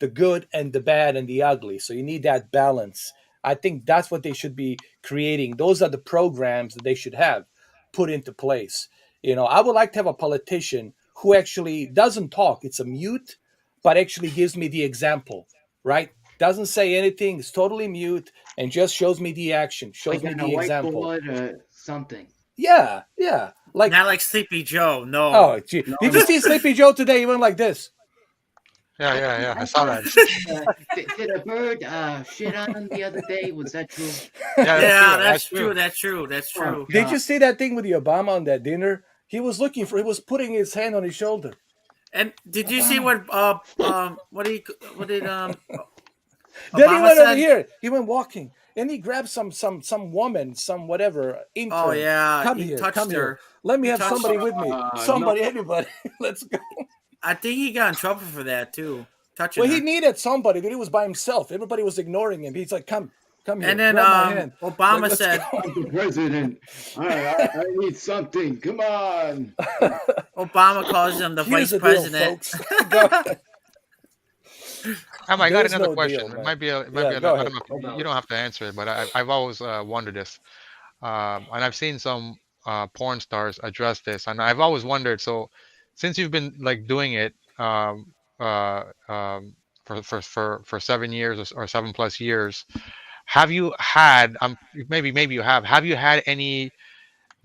the good and the bad and the ugly. So you need that balance. I think that's what they should be creating. Those are the programs that they should have put into place. I would like to have a politician who actually doesn't talk. It's a mute, but actually gives me the example, right? Doesn't say anything, is totally mute, and just shows me the action, shows Like me on the a example. whiteboard or something. Yeah. Like, Not like Sleepy Joe. No. oh, gee. Did you see Sleepy Joe today? He went like this. Yeah. I saw that. Did a bird shit on him the other day? Was that true? Yeah, That's true. That's true. Did you see that thing with the Obama on that dinner? He was putting his hand on his shoulder. And did you see what what did Then he Obama went over said? here. He went walking, and he grabbed some woman, some whatever intern. Oh yeah, come he here, touched come her. here. Let me He have touched somebody her. with me. No. Somebody, anybody. Let's go. I think he got in trouble for that too. Touching Well, her. he needed somebody, but he was by himself. Everybody was ignoring him. He's like, "Come here, And then grab my hand." Obama Like, let's said, go. I'm the president. I need something. Come on. Obama calls him the Here's vice the deal, president. folks. Go ahead. I got There's another no question. deal, It man. might be Yeah, go I ahead. don't know, you don't have to answer it, but I've always wondered this. And I've seen some porn stars address this, and I've always wondered. So, since you've been like doing it uh, um, for 7 years or 7+ years, have you had maybe you have you had any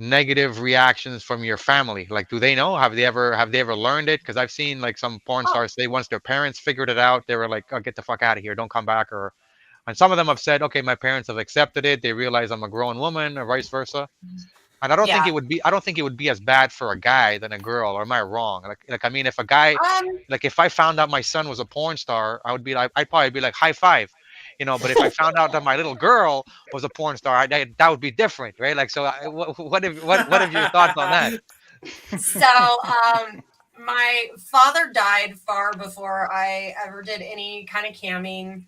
negative reactions from your family? Like, do they know? Have they ever learned it? Because I've seen like some porn Oh, stars say once their parents figured it out, they were like, "Oh, get the fuck out of here! Don't come back." Or and some of them have said, "Okay, my parents have accepted it. They realize I'm a grown woman," or vice versa. And I don't think yeah. it would be. I don't think it would be as bad for a guy than a girl. Or am I wrong? Like I mean, if a guy, Um, like if I found out my son was a porn star, I would be like, I'd probably be like high five, But if I found out that my little girl was a porn star, that would be different, right? Like, so what have your thoughts on that? So, my father died far before I ever did any kind of camming.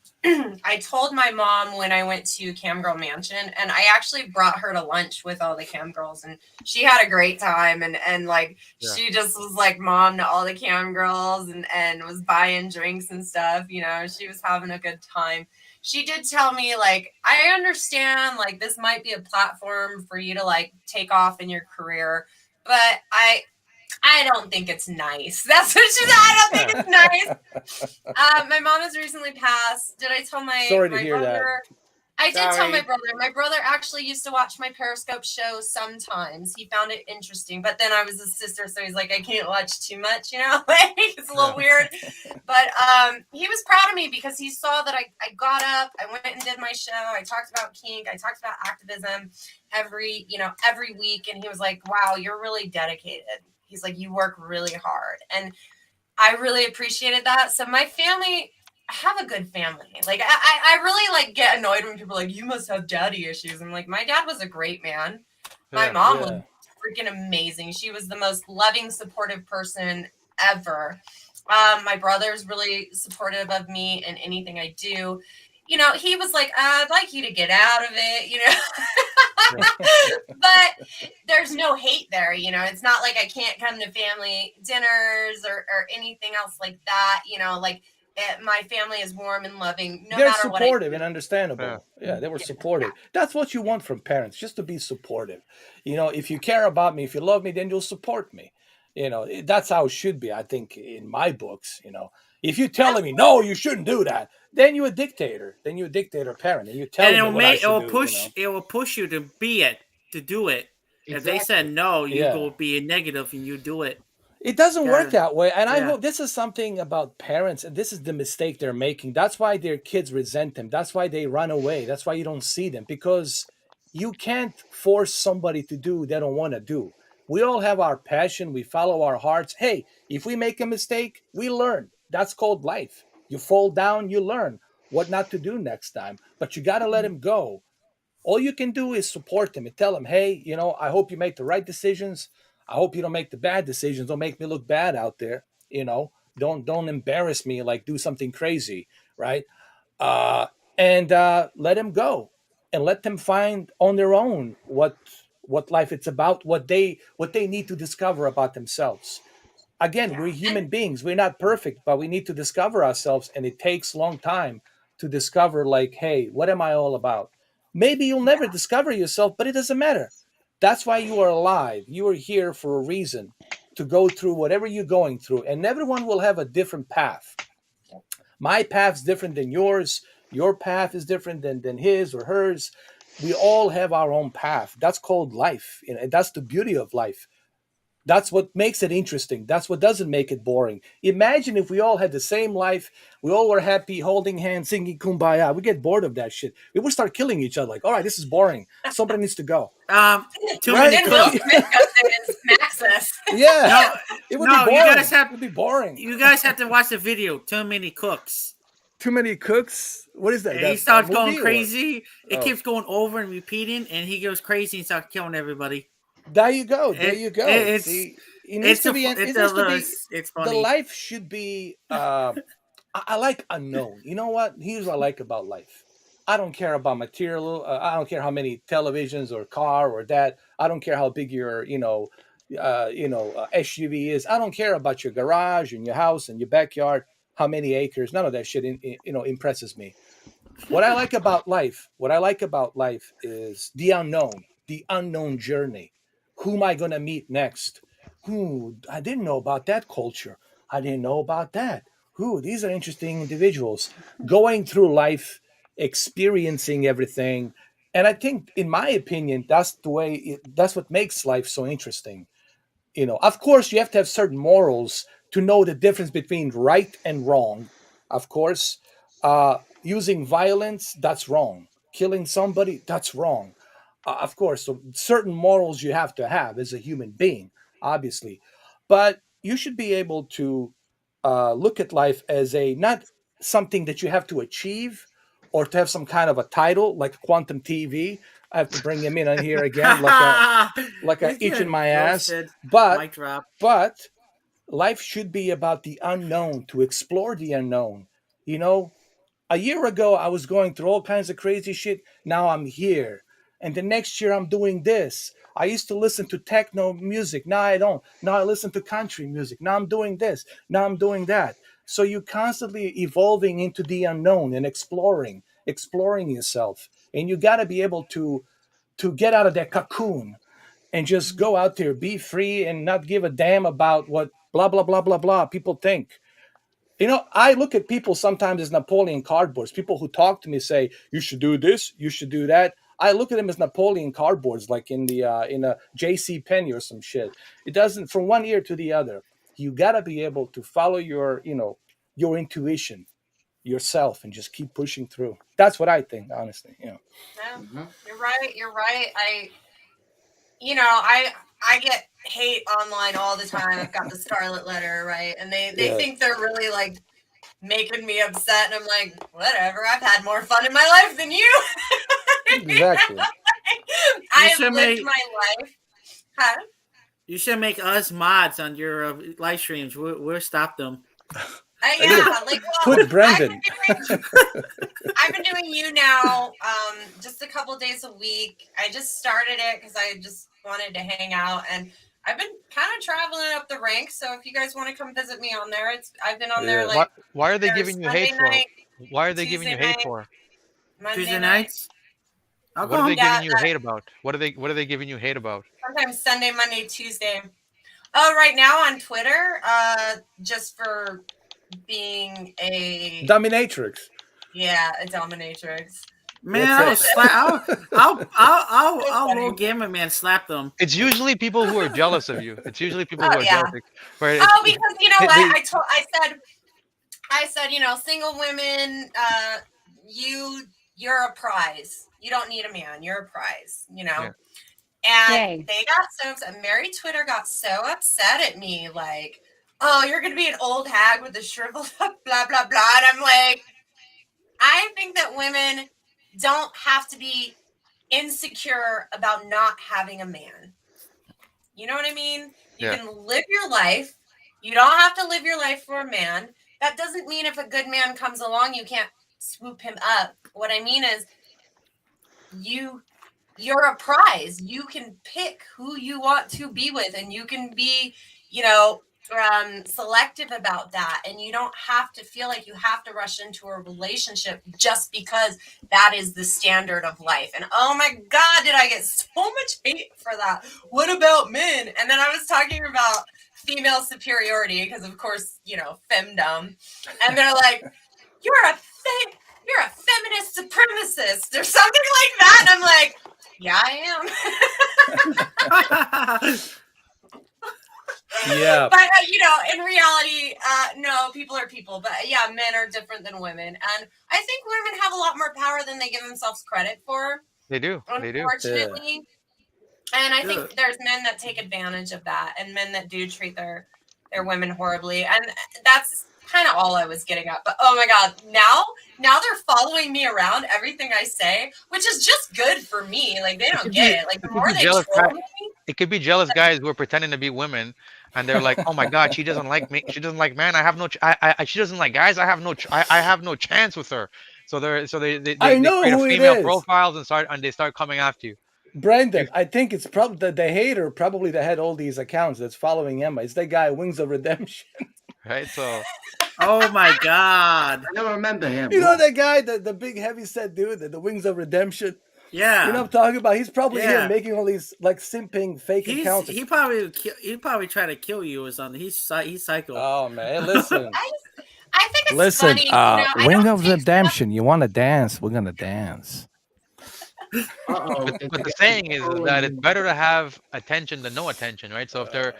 I told my mom when I went to Cam Girl Mansion, and I actually brought her to lunch with all the cam girls, and she had a great time. And like Yeah. she just was like mom to all the cam girls, and was buying drinks and stuff. She was having a good time. She did tell me, like, I understand, like, this might be a platform for you to like take off in your career, but I don't think it's nice. That's what she said. I don't think it's nice. My mom has recently passed. Did I tell my Sorry to my hear that. brother? I did tell Sorry. my brother. My brother actually used to watch my Periscope show sometimes. He found it interesting, but then I was his sister, so he's like, I can't watch too much, like, it's a little weird. But he was proud of me because he saw that I got up, I went and did my show, I talked about kink, I talked about activism every week, and he was like, wow, you're really dedicated. He's like, you work really hard. And I really appreciated that. So my family, I have a good family. Like, I really like get annoyed when people are like, you must have daddy issues. I'm like, my dad was a great man. My mom was freaking amazing. She was the most loving, supportive person ever. My brother's really supportive of me and anything I do. He was like, I'd like you to get out of it, but there's no hate there. It's not like I can't come to family dinners or anything else like that. My family is warm and loving. No They're matter what I supportive do. and understandable. Yeah, they were supportive. That's what you want from parents, just to be supportive. If you care about me, if you love me, then you'll support me. That's how it should be, I think, in my books. If you're telling me, no, you shouldn't do that, then you're a dictator. Then you're a dictator parent, and you're telling me what I should do. It will push you to be it, to do it. If they said no, you go be a negative and you do it. It doesn't work that way. And I hope this is something about parents, and this is the mistake they're making. That's why their kids resent them. That's why they run away. That's why you don't see them, because you can't force somebody to do what they don't want to do. We all have our passion. We follow our hearts. Hey, if we make a mistake, we learn. That's called life. You fall down, you learn what not to do next time. But you got to let them go. All you can do is support them and tell them, hey, I hope you make the right decisions. I hope you don't make the bad decisions. Don't make me look bad out there. Don't embarrass me, like do something crazy, right? And let them go and let them find on their own what life it's about, what they need to discover about themselves. Again, we're human beings. We're not perfect, but we need to discover ourselves, and it takes a long time to discover, like, hey, what am I all about? Maybe you'll never discover yourself, but it doesn't matter. That's why you are alive. You are here for a reason, to go through whatever you're going through, and everyone will have a different path. My path's different than yours. Your path is different than his or hers. We all have our own path. That's called life. And that's the beauty of life. That's what makes it interesting. That's what doesn't make it boring. Imagine if we all had the same life. We all were happy, holding hands, singing Kumbaya. We get bored of that shit. We would start killing each other. Like, all right, this is boring. Somebody needs to go. Too many Will cooks. Smith comes in and smacks us. Yeah. It would be boring. It would be boring. You guys have to watch the video. Too many cooks. Too many cooks? What is that? And he starts going crazy. It keeps going over and repeating, and he goes crazy and starts killing everybody. There you go. There you go. It's funny. The life should be. I like unknown. You know what? Here's what I like about life. I don't care about material. I don't care how many televisions or car or that. I don't care how big your SUV is. I don't care about your garage and your house and your backyard. How many acres? None of that shit impresses me. What I like about life is the unknown journey. Who am I going to meet next? I didn't know about that culture. I didn't know about that. These are interesting individuals. Going through life, experiencing everything, And I think, in my opinion, that's what makes life so interesting. Of course, you have to have certain morals to know the difference between right and wrong. Of course, using violence, that's wrong. Killing somebody, that's wrong. Of course, so certain morals you have to have as a human being, obviously. But you should be able to look at life as not something that you have to achieve or to have some kind of a title like Quantum TV. I have to bring him in on here again, like a He's itch in getting my ass. roasted. But Mic drop. life should be about the unknown, to explore the unknown. A year ago I was going through all kinds of crazy shit. Now I'm here. And the next year I'm doing this. I used to listen to techno music. Now I don't. Now I listen to country music. Now I'm doing this. Now I'm doing that. So you're constantly evolving into the unknown and exploring yourself. And you got to be able to get out of that cocoon and just go out there, be free, and not give a damn about what blah blah blah blah blah people think. I look at people sometimes as Napoleon cardboards. People who talk to me say, you should do this, you should do that. I look at them as Napoleon cardboards, like in a J.C. Penney or some shit. It doesn't, from one ear to the other. You got to be able to follow your intuition, yourself, and just keep pushing through. That's what I think, honestly. Yeah, you're right. I get hate online all the time. I've got the Scarlet Letter, right? And they think they're really like making me upset, and I'm like, whatever. I've had more fun in my life than you. Exactly. I've lived my life. Huh? You should make us mods on your live streams. We'll stop them. Put Brendan. I've been doing you now just a couple days a week. I just started it because I just wanted to hang out, and I've been kind of traveling up the ranks. So if you guys want to come visit me on there, I've been on there like. Why are they giving you hate for? Why are they giving you hate for? Tuesday nights. What are they giving you hate about? What are they giving you hate about? Sometimes Sunday, Monday, Tuesday. Oh, right now on Twitter, just for being a dominatrix. Yeah, a dominatrix. Man, I'll roll Gamma Man slap them. It's usually people who are jealous of you. It's usually people who are jealous. Because you know what? I said, single women, you're a prize. You don't need a man. You're a prize, Yeah. And they got so upset. Mary Twitter got so upset at me, like, oh, you're going to be an old hag with a shriveled up, blah, blah, blah. And I'm like, I think that women don't have to be insecure about not having a man. You know what I mean? You can live your life. You don't have to live your life for a man. That doesn't mean if a good man comes along, you can't swoop him up. What I mean is you're a prize. You can pick who you want to be with, and you can be, selective about that. And you don't have to feel like you have to rush into a relationship just because that is the standard of life. And oh my God, did I get so much hate for that? What about men? And then I was talking about female superiority because, of course, femdom. And they're like, you're a feminist supremacist or something like that. And I'm like, yeah, I am. Yeah. But, in reality, no, people are people. But, yeah, men are different than women. And I think women have a lot more power than they give themselves credit for. They do. Unfortunately. Yeah. And I think there's men that take advantage of that and men that do treat their women horribly. And that's kind of all I was getting at. But, oh, my God, now they're following me around, everything I say, which is just good for me. Like, they don't get it. Like, the more they troll me. It could be jealous guys who are pretending to be women, and they're like, "Oh my God, she doesn't like me. She doesn't like man. I have no. She doesn't like guys. I have no chance with her." So they create female profiles and they start coming after you. Brendan, I think it's probably the hater probably that had all these accounts that's following Emma. It's that guy Wings of Redemption. Right. So. Oh my God! I don't remember him. You know that guy, the big heavy set dude, the Wings of Redemption. Yeah, you know what I'm talking about. He's probably here making all these like simping fake accounts. He probably try to kill you or something. He's psycho. Oh man, listen. I think it's funny. Wing of Redemption. You want to dance? We're gonna dance. But the saying is that it's better to have attention than no attention, right? So if they're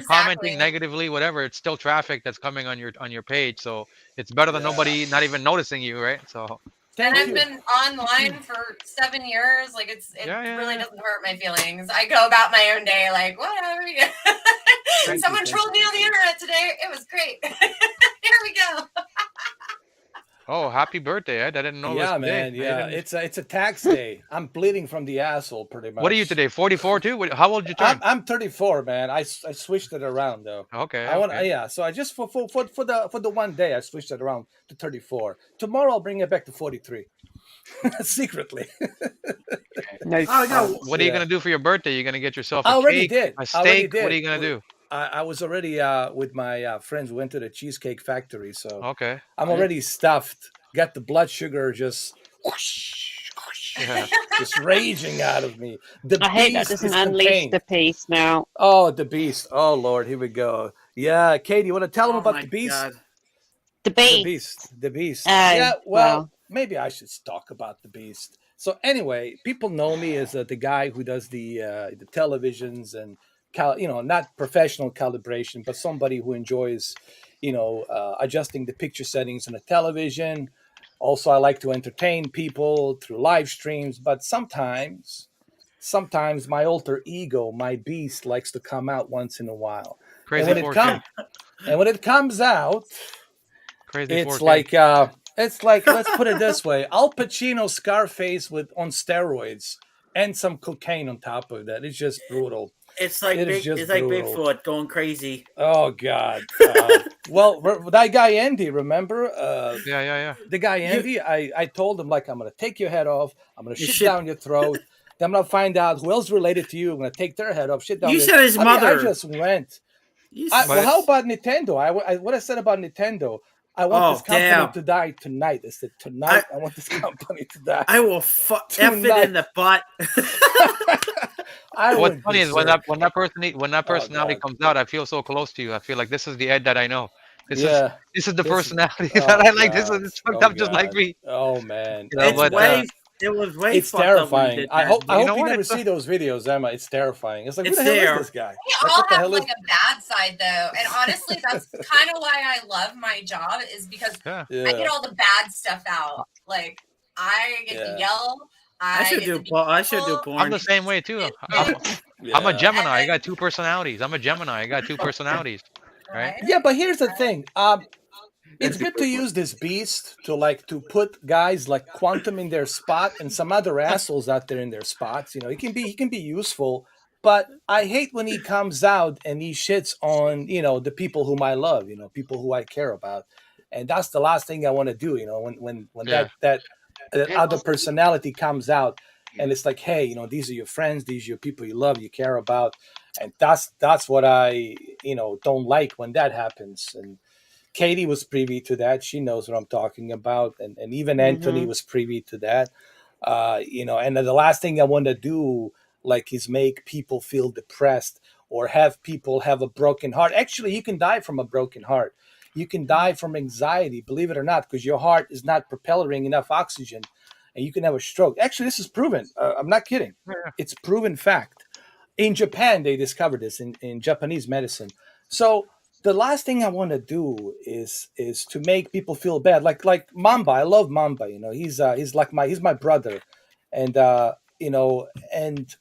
commenting negatively, whatever, it's still traffic that's coming on your page. So it's better than nobody not even noticing you, right? So. And I've been online for 7 years. Like it really doesn't hurt my feelings. I go about my own day, like whatever. Someone trolled me on the internet today. It was great. Here we go. Oh, happy birthday, Ed. I didn't know. Yeah, it was man. today. Yeah, it's a tax day. I'm bleeding from the asshole pretty much. What are you today? 44 too? How old you turn? I'm 34, man. I switched it around though. Okay. So I just for the one day I switched it around to 34. Tomorrow I'll bring it back to 43. Secretly. No. What are you gonna do for your birthday? You're gonna get yourself a cake, a steak. What are you gonna do? I was already with my friends. We went to the Cheesecake Factory, so okay. I'm already stuffed. Got the blood sugar just whoosh, whoosh, just raging out of me. I hate that doesn't unleash the beast now. Oh, the beast! Oh Lord, here we go. Yeah, Katie, you want to tell them about the beast? God. The beast. The beast. Yeah. Well, maybe I should talk about the beast. So anyway, people know me as the guy who does the televisions and not professional calibration, but somebody who enjoys, adjusting the picture settings on a television. Also, I like to entertain people through live streams, but sometimes my alter ego, my beast, likes to come out once in a while. Crazy and when it comes out, it's like let's put it this way: Al Pacino Scarface on steroids and some cocaine on top of that. It's just brutal. It's like Bigfoot going crazy. Oh God! Well, that guy Andy, remember? Yeah. The guy Andy, I told him I'm gonna take your head off. I'm gonna shit down your throat. Then I'm gonna find out who else related to you. I'm gonna take their head off, shit down. You said his mother. I just went. Well, how about Nintendo? What I said about Nintendo. I want this company to die tonight. I said tonight. I want this company to die. I will F it in the butt. What's funny is when that personality comes out, I feel so close to you. I feel like this is the Ed that I know. This is the personality that I like. This is fucked up just like me. Oh man, it was way. It's terrifying. I hope you never see those videos, Emma. It's terrifying. It's like, who the hell is this guy? We all have a bad side though, and honestly, that's kind of why I love my job is because I get all the bad stuff out. Like I get to yell. I should do porn. I'm the same way too. I'm a Gemini. I got two personalities. Right? Yeah, but here's the thing. It's good to use this beast to put guys like Quantum in their spot and some other assholes out there in their spots. He can be useful, but I hate when he comes out and he shits on the people whom I love, people who I care about, and that's the last thing I want to do. When that other personality comes out and it's like, hey, these are your friends, these are your people you love, you care about, and that's what I don't like when that happens. And Katie was privy to that. She knows what I'm talking about. And even Anthony was privy to that. And the last thing I want to do is make people feel depressed or have people have a broken heart. Actually, you can die from a broken heart. You can die from anxiety, believe it or not, because your heart is not propelling enough oxygen and you can have a stroke. Actually, this is proven. I'm not kidding. It's proven fact. In Japan, they discovered this in Japanese medicine. So the last thing I want to do is to make people feel bad. Like Mamba, I love Mamba. He's my brother, and and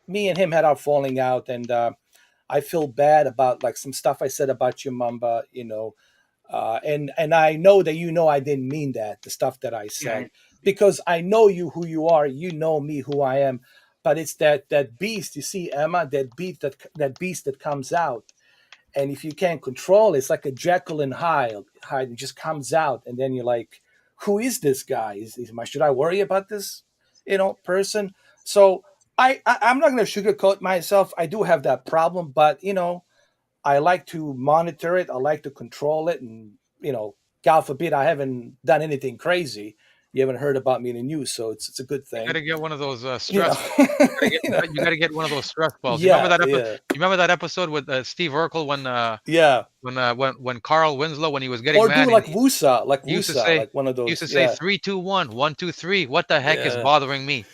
me and him had our falling out, and I feel bad about some stuff I said about you, Mamba. And I know that I didn't mean that, the stuff that I said, because I know you who you are. You know me who I am, but it's that beast. You see, Emma, that beast that comes out. And if you can't control it, it's like a Jekyll and Hyde. It just comes out, and then you're like, "Who is this guy? Should I worry about this, person?" So I'm not going to sugarcoat myself. I do have that problem, but I like to monitor it. I like to control it, and God forbid I haven't done anything crazy. You haven't heard about me in the news, so it's a good thing. You got to get one of those stress. You got to get one of those stress balls. You remember that episode with Steve Urkel when Carl Winslow, when he was getting mad, do Wusa, used to say, like one of those. Used to say 3, 2, 1, 1, 2, 3. What the heck is bothering me?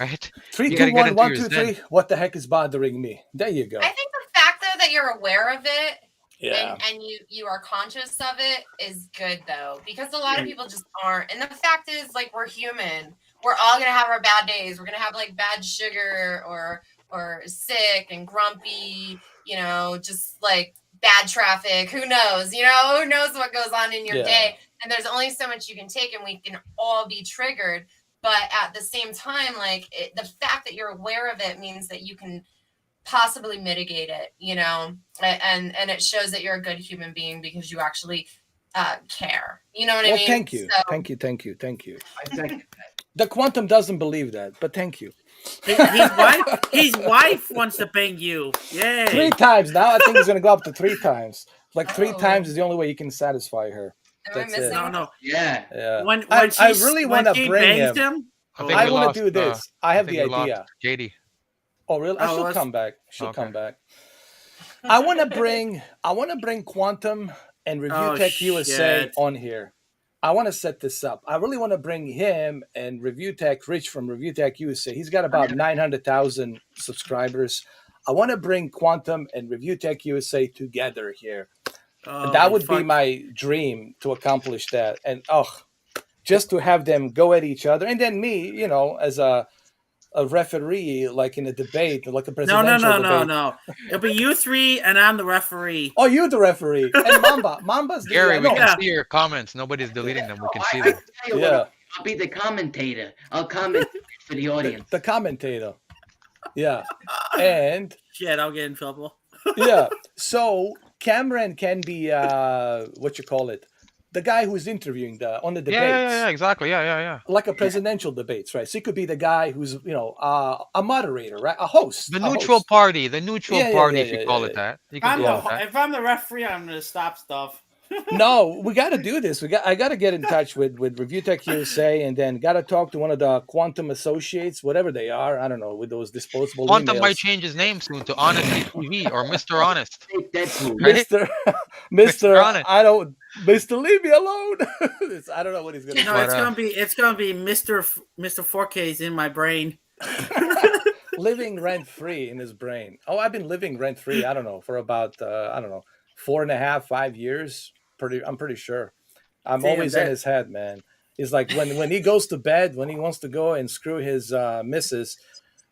right? 3, You 2, gotta get 1, into 1, your 2, zen. 3. What the heck is bothering me? There you go. I think the fact though that you're aware of it Yeah. and you are conscious of it is good though, because a lot of people just aren't. And the fact is, like, we're human. We're all gonna have our bad days. We're gonna have like bad sugar or sick and grumpy, you know, just like bad traffic. Who knows? You know, who knows what goes on in your day? And there's only so much you can take, and we can all be triggered. But at the same time, like the fact that you're aware of it means that you can possibly mitigate it, you know, and it shows that you're a good human being because you actually care. You know what I mean? Thank you. So, Thank you. Thank you. Thank you. I second that. The Quantum doesn't believe that, but thank you. His wife wants to bang you. Yay. 3 times now. I think he's going to go up to 3 times. Like 3 Oh. times is the only way you can satisfy her. am I That's it. missing? No. Yeah. Yeah. When I she's- really when want to she bring bangs him. I think I we want lost, to do this. I have the think we lost idea. Katie. Oh, really? Oh, She'll let's- come back. She'll Okay. come back. I want to bring Quantum and Review Oh, Tech USA shit. on here. I want to set this up. I really want to bring him and Review Tech Rich from Review Tech USA. He's got about 900,000 subscribers. I want to bring Quantum and Review Tech USA together here. Oh, That would be fuck. my dream to accomplish that. And just to have them go at each other, and then me, you know, as a referee, like in a debate, like a presidential debate. No. It'll be you 3, and I'm the referee. Oh, you the referee, and Mamba's the Gary, we no. can see your comments. Nobody's deleting them. We can see I them. tell you Yeah. what, I'll be the commentator. I'll comment for the audience. the commentator. Yeah, and Shit, I'll get in trouble. yeah. So Cameron can be what you call it, the guy who's interviewing on the debates. Yeah, exactly. Yeah. Like a presidential debates, right? So he could be the guy who's, you know, a moderator, right? A host. The a neutral host. party. The neutral Yeah, party, yeah, if you yeah, call yeah, it that. You If can I'm, call the, it that. if I'm the referee, I'm going to stop stuff. No, we got to do this. I got to get in touch with Review Tech USA, and then got to talk to one of the Quantum Associates, whatever they are. I don't know, with those disposable Quantum emails. might change his name soon to Honestly TV or Mr. Honest. Take Deadpool. Right? Mr. Honest. I don't, Mr. Leave me alone. I don't know what he's gonna No, do. it's gonna be Mr. 4K's in my brain. Living rent free in his brain. Oh, I've been living rent free. I don't know, for about 4.5, 5 years. I'm pretty sure. I'm Damn, always in his head, man. He's like when he goes to bed, when he wants to go and screw his missus.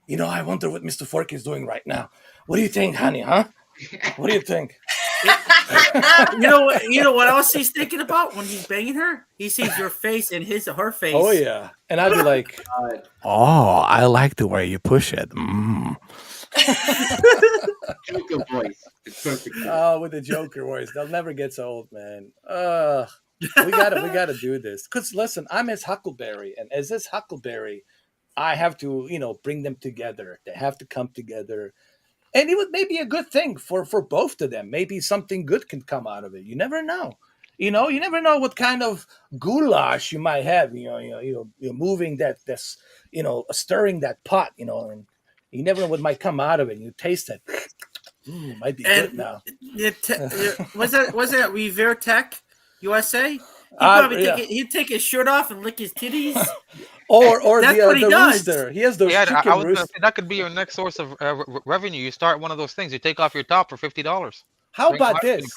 You know, I wonder what Mr. Fork is doing right now. What do you think, honey? Huh? What do you think? You know what else he's thinking about when he's banging her? He sees your face and her face. Oh yeah, and I'd be like, "Oh, I like the way you push it." Joker voice. It's perfect. Oh, with the Joker voice, they'll never get old, man. We gotta do this. Cause listen, I'm his Huckleberry, and as his Huckleberry, I have to, bring them together. They have to come together, and it would maybe a good thing for both of them. Maybe something good can come out of it. You never know. You never know what kind of goulash you might have. You're moving this, stirring that pot. And you never know what might come out of it. You taste it. Might be good now. Was that Revere Tech USA? He'd take his shirt off and lick his titties. Or That's the what he does. rooster. He has those Yeah, chicken I was gonna rooster. say that could be your next source of revenue. You start one of those things. You take off your top for $50. How about this?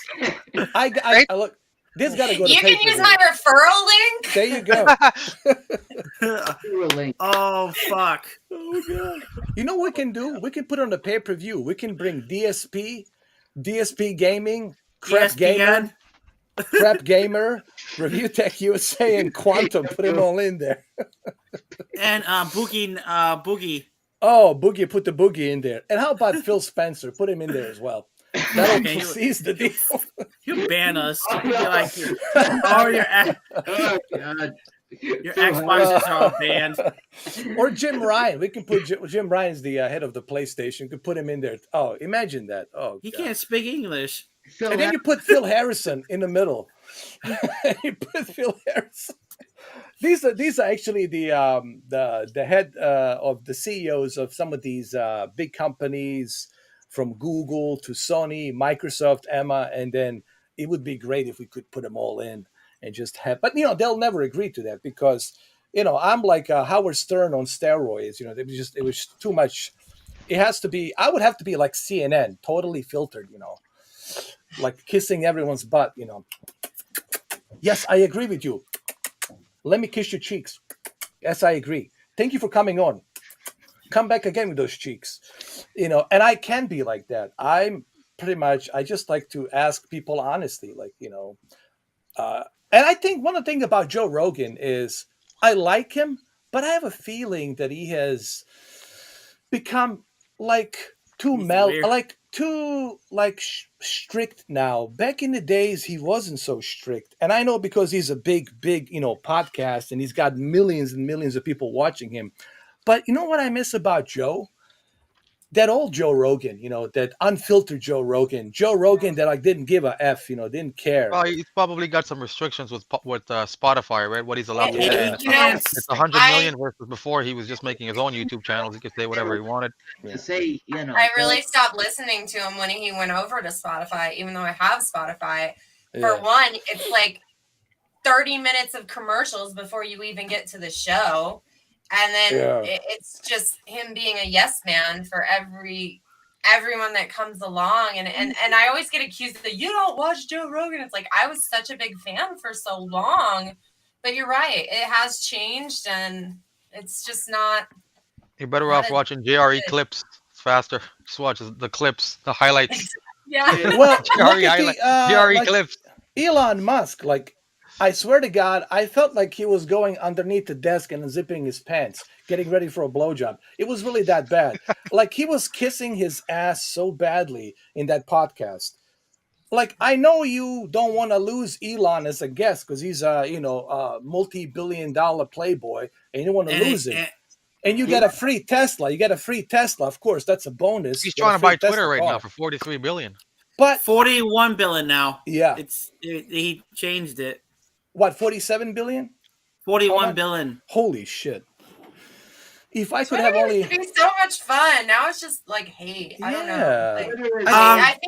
I look. This got to go to You can use pay-per-view. my referral link. There you go. Oh fuck! Oh god! You know what we can do? We can put on the pay-per-view. We can bring DSP Gaming, Crap ESPN. Gamer, Review Tech USA, and Quantum. Put them all in there. And Boogie. Oh, Boogie! Put the Boogie in there. And how about Phil Spencer? Put him in there as well. That'll Okay, seize the deal. You ban us. Oh, You're no. like, oh, Oh God. your Xboxes are all banned. Or Jim Ryan. We can put Jim Ryan's the head of the PlayStation. Could put him in there. Oh, imagine that. Oh, He God. can't speak English. So And then you put Phil Harrison in the middle. You put Phil Harrison. These are actually the head of the CEOs of some of these big companies, from Google to Sony, Microsoft, Emma, and then it would be great if we could put them all in and just have. But they'll never agree to that because I'm like Howard Stern on steroids. It was too much. It has to be. I would have to be like CNN, totally filtered. Like kissing everyone's butt. Yes, I agree with you. Let me kiss your cheeks. Yes, I agree. Thank you for coming on. Come back again with those cheeks. And I can be like that. I'm pretty much. I just like to ask people honestly, like and I think one of the things about Joe Rogan is I like him, but I have a feeling that he has become like strict now. Back in the days, he wasn't so strict, and I know because he's a big podcast, and he's got millions and millions of people watching him. But you know what I miss about Joe? That old Joe Rogan, that unfiltered Joe Rogan that like didn't give a F, didn't care. Well, he's probably got some restrictions with Spotify, right? What he's allowed to Yeah. say. It's 100 million versus before he was just making his own YouTube channels. He could say whatever he wanted. To say, I really stopped listening to him when he went over to Spotify, even though I have Spotify. For one, it's like 30 minutes of commercials before you even get to the show. And then it's just him being a yes man for everyone that comes along. And I always get accused that you don't watch Joe Rogan. It's like, I was such a big fan for so long, but you're right. It has changed and it's just not. You're better off watching JRE clips. It's faster. Just watch the clips, the highlights. Yeah. Well, JRE clips. Elon Musk, like, I swear to God, I felt like he was going underneath the desk and unzipping his pants, getting ready for a blowjob. It was really that bad. Like, he was kissing his ass so badly in that podcast. Like, I know you don't want to lose Elon as a guest because he's a multi-billion-dollar playboy, and you don't want to lose him. And you get a free Tesla. Of course, that's a bonus. He's trying to buy Twitter right now for $43 billion. But $41 billion now. Yeah, he changed it. What, 47 billion? 41 billion. Holy shit. If I could Twitter have only used to be so much fun. Now it's just like hate. I don't know. Like,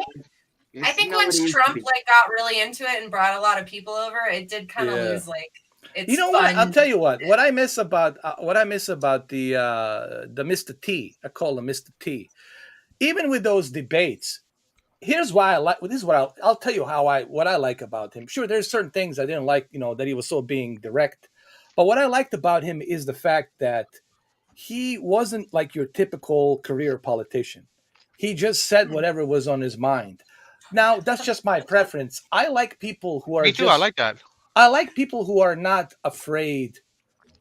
I think once Trump like got really into it and brought a lot of people over, it did kind of lose like its fun. What? I'll tell you what I miss about the Mr. T. I call him Mr. T. Even with those debates, here's why I like. This is what I'll tell you what I like about him. Sure, there's certain things I didn't like, that he was so being direct. But what I liked about him is the fact that he wasn't like your typical career politician. He just said whatever was on his mind. Now, that's just my preference. I like people who are. Me too. I like that. I like people who are not afraid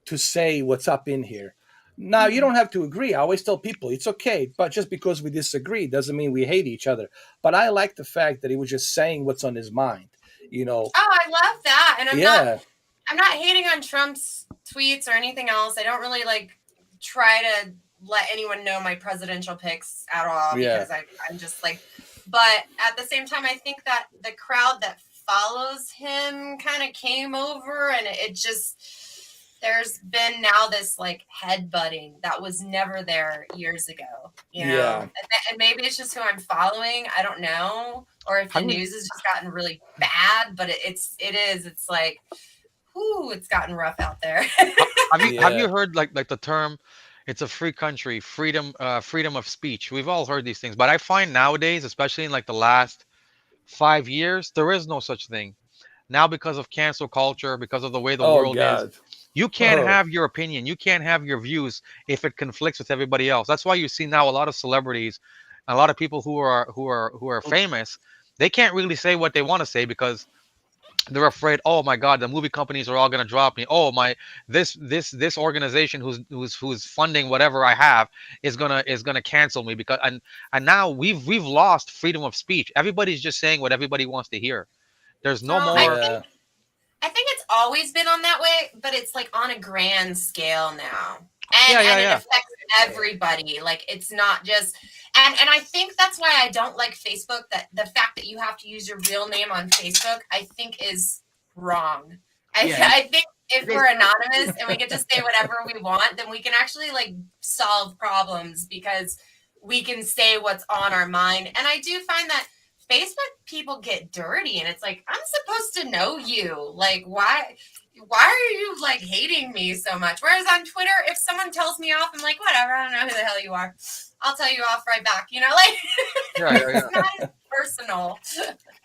to say what's up in here. Now, you don't have to agree. I always tell people it's okay, but just because we disagree doesn't mean we hate each other. But I like the fact that he was just saying what's on his mind. Oh, I love that. And I'm not hating on Trump's tweets or anything else. I don't really like try to let anyone know my presidential picks at all because I'm just like, but at the same time, I think that the crowd that follows him kind of came over and it just, there's been now this like headbutting that was never there years ago, and maybe it's just who I'm following. I don't know, or if the news has just gotten really bad, but it's like, whoo, it's gotten rough out there. Have you heard like the term? It's a free country, freedom of speech. We've all heard these things, but I find nowadays, especially in like the last 5 years, there is no such thing. Now, because of cancel culture, because of the way the world is, you can't have your opinion. You can't have your views if it conflicts with everybody else. That's why you see now a lot of celebrities, a lot of people who are famous. They can't really say what they want to say because they're afraid. Oh my God, the movie companies are all going to drop me. Oh my, this organization who's funding whatever I have is gonna cancel me because and now we've lost freedom of speech. Everybody's just saying what everybody wants to hear. There's no more. I think it's always been on that way, but it's like on a grand scale now. And it affects everybody. Like it's not just and I think that's why I don't like Facebook, that the fact that you have to use your real name on Facebook, I think is wrong. I think if we're anonymous and we get to say whatever we want, then we can actually like solve problems because we can say what's on our mind. And I do find that Facebook people get dirty and it's like, I'm supposed to know you. Like, why? why are you like hating me so much? Whereas on Twitter, if someone tells me off, I'm like, whatever, I don't know who the hell you are. I'll tell you off right back. You know, like it's not as personal.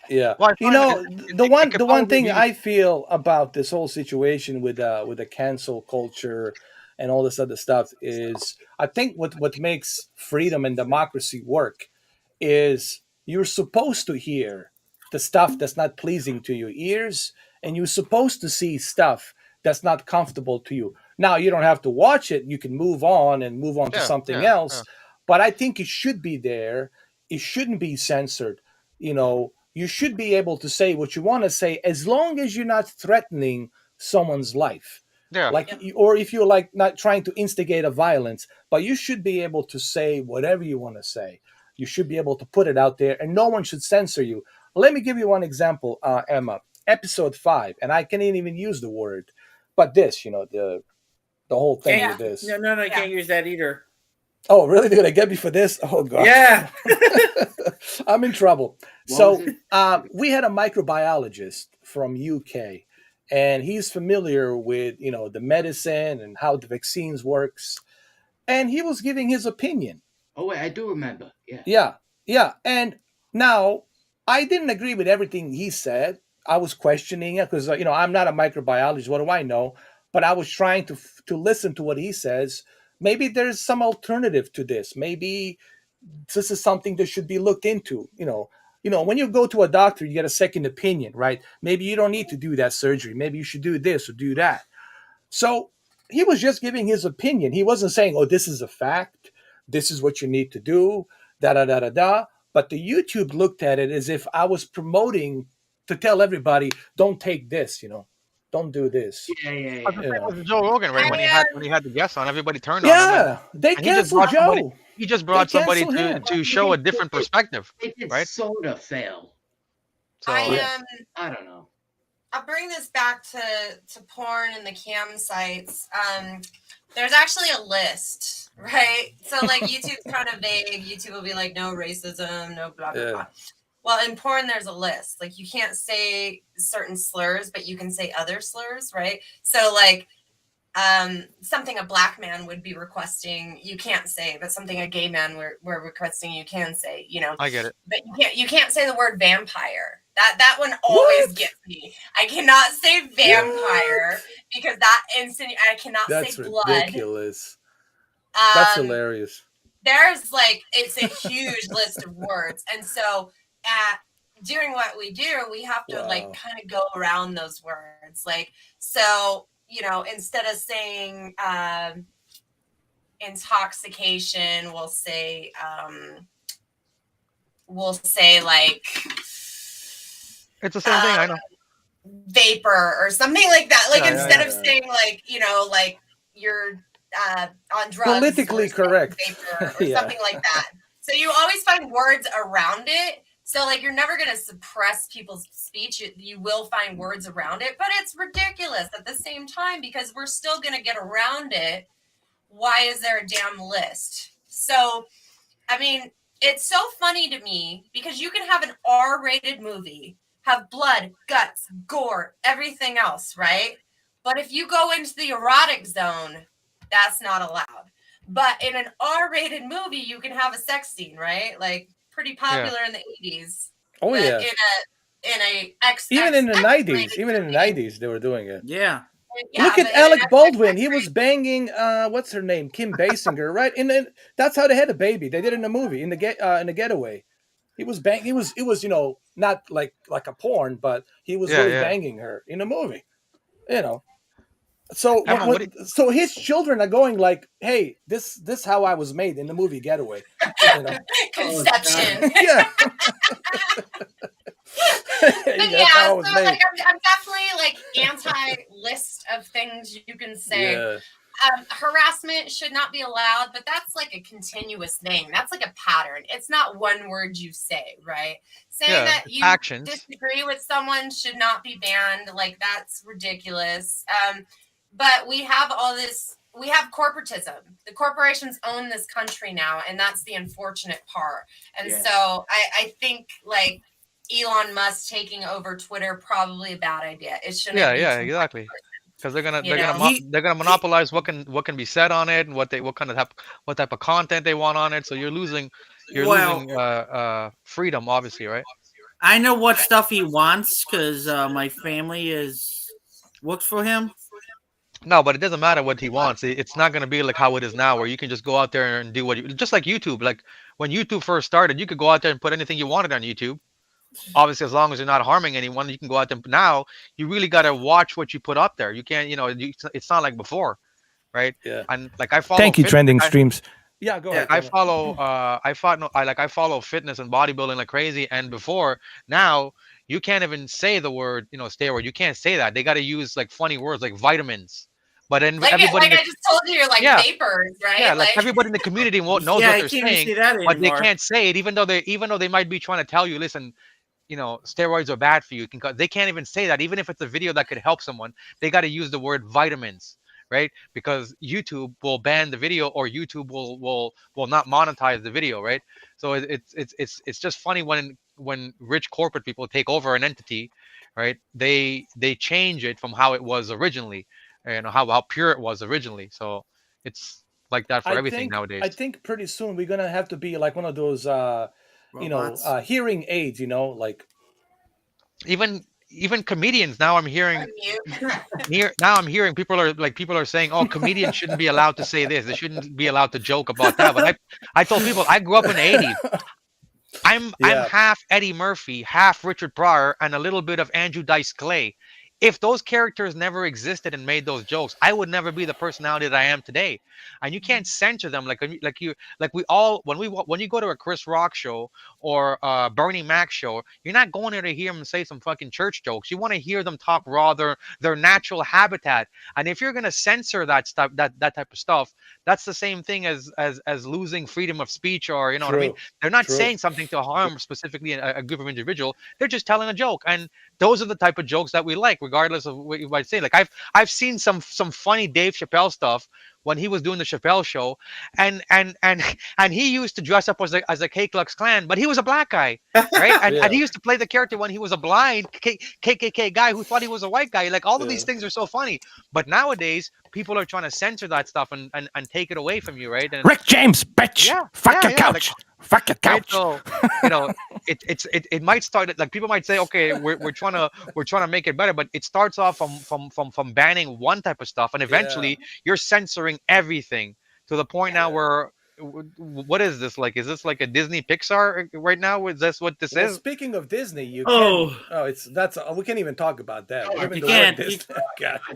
Yeah. Well, You know, the one thing I feel about this whole situation with the cancel culture and all this other stuff is I think what makes freedom and democracy work is you're supposed to hear the stuff that's not pleasing to your ears, and you're supposed to see stuff that's not comfortable to you. Now, you don't have to watch it. You can move on to something else. But I think it should be there. It shouldn't be censored. You know, you should be able to say what you want to say as long as you're not threatening someone's life. Yeah. Like, or if you're like not trying to instigate a violence, but you should be able to say whatever you want to say. You should be able to put it out there, and no one should censor you. Let me give you one example, Emma. Episode 5, and I can't even use the word, but this, you know, the whole thing with this. No, I can't use that either. Oh, really? They're gonna get me for this? Oh, God. Yeah. I'm in trouble. So we had a microbiologist from UK, and he's familiar with, you know, the medicine and how the vaccines works, and he was giving his opinion. Oh, wait, I do remember. Yeah. And now I didn't agree with everything he said. I was questioning it because, you know, I'm not a microbiologist. What do I know? But I was trying to listen to what he says. Maybe there's some alternative to this. Maybe this is something that should be looked into. You know, when you go to a doctor, you get a second opinion, right? Maybe you don't need to do that surgery. Maybe you should do this or do that. So he was just giving his opinion. He wasn't saying, oh, this is a fact. This is what you need to do. Da. But the YouTube looked at it as if I was promoting to tell everybody, don't take this, you know, don't do this. Yeah. With Joe Rogan, right? When he had the guests on, everybody turned on him. Yeah, they canceled Joe. He just brought somebody to show a different perspective, right? Soda fail. So I don't know. I'll bring this back to porn and the cam sites. There's actually a list, right? So like YouTube's kind of vague. YouTube will be like, no racism, no blah blah blah. Well, in porn, there's a list. Like you can't say certain slurs, but you can say other slurs, right? So like something a black man would be requesting, you can't say, but something a gay man we're requesting, you can say, you know. I get it. But you can't say the word vampire. That one always gets me. I cannot say vampire because that I cannot say blood. That's ridiculous. That's hilarious. There's like, it's a huge list of words. And so doing what we do, we have to like kind of go around those words. Like, so, you know, instead of saying intoxication, we'll say like, it's the same thing, I know. Vapor or something like that. Like instead of saying like, you know, like you're on drugs. Politically correct. Vapor or something like that. So you always find words around it. So like you're never going to suppress people's speech. You will find words around it, but it's ridiculous at the same time because we're still going to get around it. Why is there a damn list? So, I mean, it's so funny to me because you can have an R-rated movie, have blood, guts, gore, everything else, right? But if you go into the erotic zone, that's not allowed. But in an R-rated movie, you can have a sex scene, right? Like pretty popular in the 80s. Oh yeah. In a even in the 90s, even in the 90s, they were doing it. Yeah. Look at Alec Baldwin. He was banging what's her name, Kim Basinger, right? And that's how they had a baby. They did it in the movie in the Getaway. He was banging. It was you know not like a porn, but he was really banging her in the movie. You know. So so his children are going like, hey, this how I was made in the movie Getaway. You know? Conception. Yeah. But yeah, so like I'm definitely like anti-list of things you can say. Yeah. Harassment should not be allowed, but that's like a continuous thing. That's like a pattern. It's not one word you say, right? Saying that you disagree with someone should not be banned. Like that's ridiculous. But we have all this. We have corporatism. The corporations own this country now, and that's the unfortunate part. And so I think like Elon Musk taking over Twitter probably a bad idea. It shouldn't. Yeah, exactly. because they're gonna monopolize what can be said on it and what type of content they want on it. So you're losing freedom, obviously, right? I know what stuff he wants because my family works for him. No, but it doesn't matter what he wants. It's not going to be like how it is now, where you can just go out there and do just like YouTube. Like when YouTube first started, you could go out there and put anything you wanted on YouTube. Obviously, as long as you're not harming anyone, you can go out there. Now you really got to watch what you put up there. You can't, it's not like before, right? Yeah. And like I follow. Thank you, trending streams. Yeah, go ahead. I follow. I follow fitness and bodybuilding like crazy. And before, now you can't even say the word, steroid. You can't say that. They got to use like funny words like vitamins. But then everybody, I just told you, like vapors, right? Yeah, like everybody in the community knows what they're saying, but they can't say it, even though they might be trying to tell you, listen, steroids are bad for you. They can't even say that, even if it's a video that could help someone. They got to use the word vitamins, right? Because YouTube will ban the video, or YouTube will not monetize the video, right? So it's just funny when rich corporate people take over an entity, right? They change it from how it was originally. How pure it was originally. So it's like that for everything nowadays. I think pretty soon we're gonna have to be like one of those hearing aids, like even comedians now. I'm hearing people are saying, oh, comedians shouldn't be allowed to say this, they shouldn't be allowed to joke about that. But I told people I grew up in the 80s. I'm half Eddie Murphy, half Richard Pryor, and a little bit of Andrew Dice Clay. If those characters never existed and made those jokes, I would never be the personality that I am today. And you can't censor them when you go to a Chris Rock show or a Bernie Mac show, you're not going there to hear them say some fucking church jokes. You want to hear them talk their natural habitat. And if you're gonna censor that stuff, that type of stuff, that's the same thing as losing freedom of speech, or what I mean. They're not saying something to harm specifically a group of individual. They're just telling a joke, and those are the type of jokes that we like, regardless of what you might say. Like I've seen some funny Dave Chappelle stuff when he was doing the Chappelle show, and he used to dress up as a Ku Klux Klan, but he was a black guy, right? And he used to play the character when he was a blind KKK guy who thought he was a white guy. Like all of these things are so funny, but nowadays people are trying to censor that stuff and take it away from you, right? And Rick James, bitch, fuck your couch. Fuck your couch. Right? So, it might start like people might say, okay, we're trying to make it better, but it starts off from banning one type of stuff, and eventually you're censoring everything to the point now where, what is this like? Is this like a Disney Pixar right now? Is this what this is? Speaking of Disney, we can't even talk about that.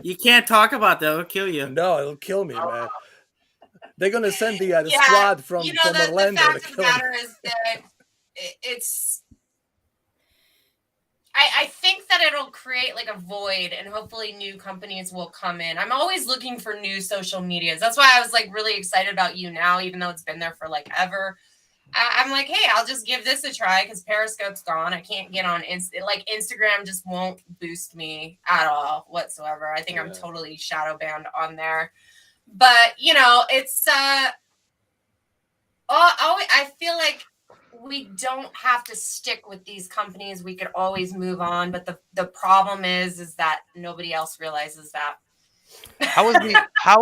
You can't talk about that. It'll kill you. No, it'll kill me, man. They're gonna send the squad from Orlando. The fact of the matter is that it's. I think that it'll create like a void, and hopefully new companies will come in. I'm always looking for new social medias. That's why I was like really excited about You Now, even though it's been there for like ever. I'm like, hey, I'll just give this a try because Periscope's gone. I can't get on Instagram just won't boost me at all whatsoever. I think I'm totally shadow banned on there. But it's I feel like we don't have to stick with these companies. We could always move on, but the problem is that nobody else realizes that. How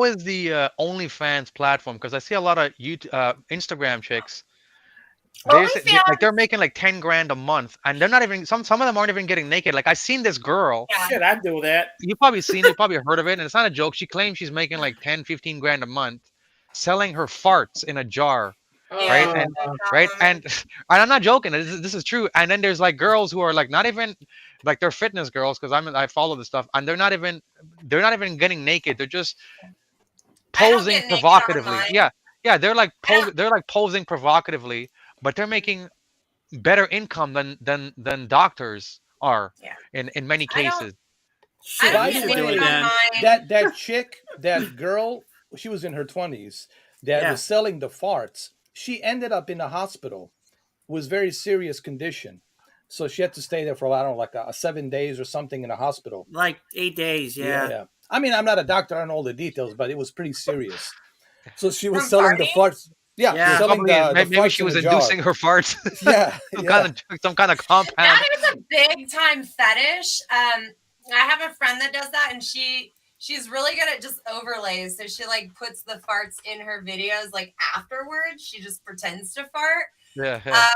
is the OnlyFans platform? Because I see a lot of Instagram chicks. They're making like 10 grand a month, and they're not even some of them aren't even getting naked. Like I seen this girl. Yeah. Shit, I'd do that. You probably heard of it, and it's not a joke. She claims she's making like 10-15 grand a month selling her farts in a jar. Right. And I'm not joking. This is true. And then there's like girls who are like not even like they're fitness girls, because I follow this stuff, and they're not even getting naked. They're just posing provocatively. Yeah, they're like posing provocatively, but they're making better income than doctors are in many cases. By the way, that chick, that girl, she was in her 20s that was selling the farts. She ended up in a hospital, was very serious condition. So she had to stay there for, I don't know, like 7 days or something in a hospital. Like 8 days, yeah. I mean, I'm not a doctor, I don't know all the details, but it was pretty serious. So she was selling the farts. Yeah. Selling maybe she was inducing her farts. Some kind of compound. That is a big time fetish. I have a friend that does that, and she she's really good at just overlays. So she like puts the farts in her videos like afterwards. She just pretends to fart. Yeah, yeah.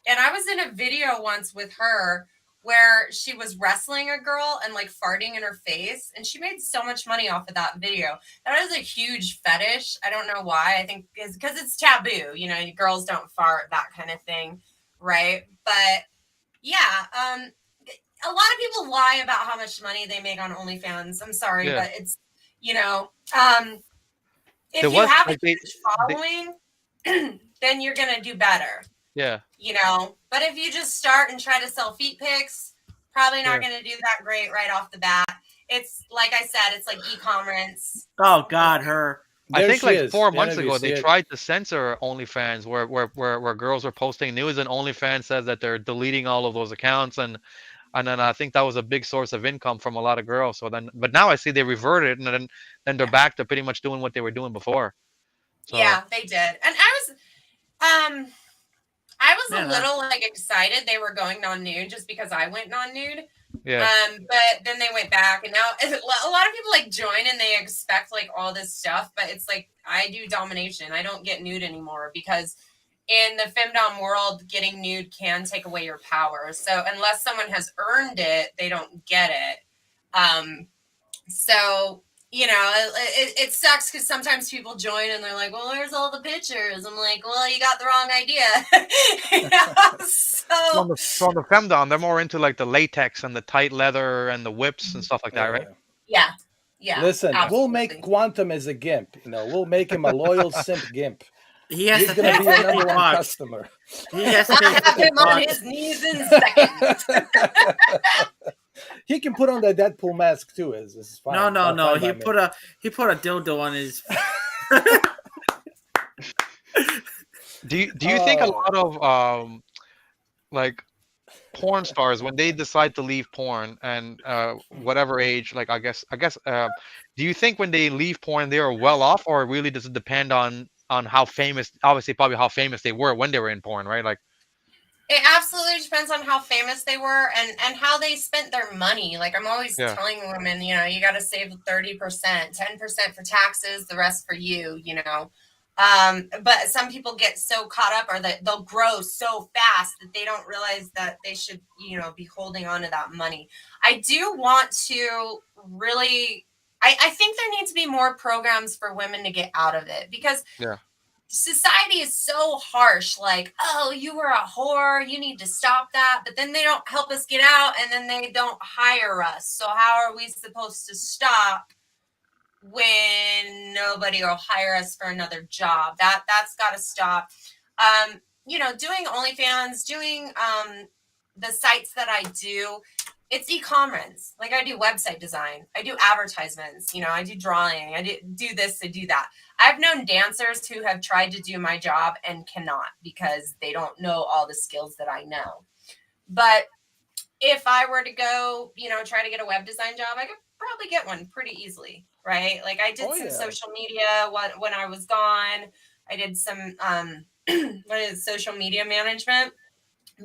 And I was in a video once with her where she was wrestling a girl and like farting in her face, and she made so much money off of that video. That is a huge fetish. I don't know why. I think because it's taboo, you know, girls don't fart, that kind of thing, right? But yeah, a lot of people lie about how much money they make on OnlyFans. I'm sorry, Yeah. but it's, you know, if There you was have a like huge following, then you're gonna do better. Yeah. You know, but if you just start and try to sell feet pics, probably not going to do that great right off the bat. It's like I said, it's like e-commerce. Oh God, her. I think like 4 months Genevieve, ago see they it? tried to censor OnlyFans where girls were posting news, and OnlyFans says that they're deleting all of those accounts, and then I think that was a big source of income from a lot of girls. So then, but now I see they reverted, and then they're back to pretty much doing what they were doing before. So, Yeah, they did. And I was a little like excited they were going non-nude just because I went non-nude. Yeah. But then they went back, and now a lot of people like join and they expect like all this stuff, but it's like I do domination. I don't get nude anymore because in the femdom world, getting nude can take away your power. So unless someone has earned it, they don't get it. So you know, it sucks because sometimes people join and they're like, well, where's all the pictures? I'm like, well, you got the wrong idea. You know? So from the femdom, they're more into like the latex and the tight leather and the whips and stuff like that, right? Yeah. Yeah. Listen, absolutely. we'll make Quantum as a gimp. You know, we'll make him a loyal simp gimp. He has He's to going pay to be a 50 number one bucks. customer. He has to pay I have 50 him on bucks. his knees in seconds. He can put on the Deadpool mask too. Is fine. No. Fine He by put a dildo on his. Do you think a lot of like porn stars, when they decide to leave porn and whatever age, like I guess do you think when they leave porn they are well off, or really does it depend on how famous, obviously probably how famous they were when they were in porn, right? Like it absolutely depends on how famous they were and how they spent their money. Like I'm always telling women, you know, you got to save 30%, 10% for taxes, the rest for you, you know. But some people get so caught up, or that they'll grow so fast that they don't realize that they should, you know, be holding on to that money. I do want to really, I think there needs to be more programs for women to get out of it, because society is so harsh. Like, oh, you were a whore, you need to stop that. But then they don't help us get out, and then they don't hire us. So how are we supposed to stop when nobody will hire us for another job? That's got to stop. You know, doing OnlyFans, doing the sites that I do, it's e-commerce. Like I do website design, I do advertisements, you know, I do drawing, I do this, I do that. I've known dancers who have tried to do my job and cannot because they don't know all the skills that I know. But if I were to go, you know, try to get a web design job, I could probably get one pretty easily, right? Like I did some social media when I was gone. I did some social media management.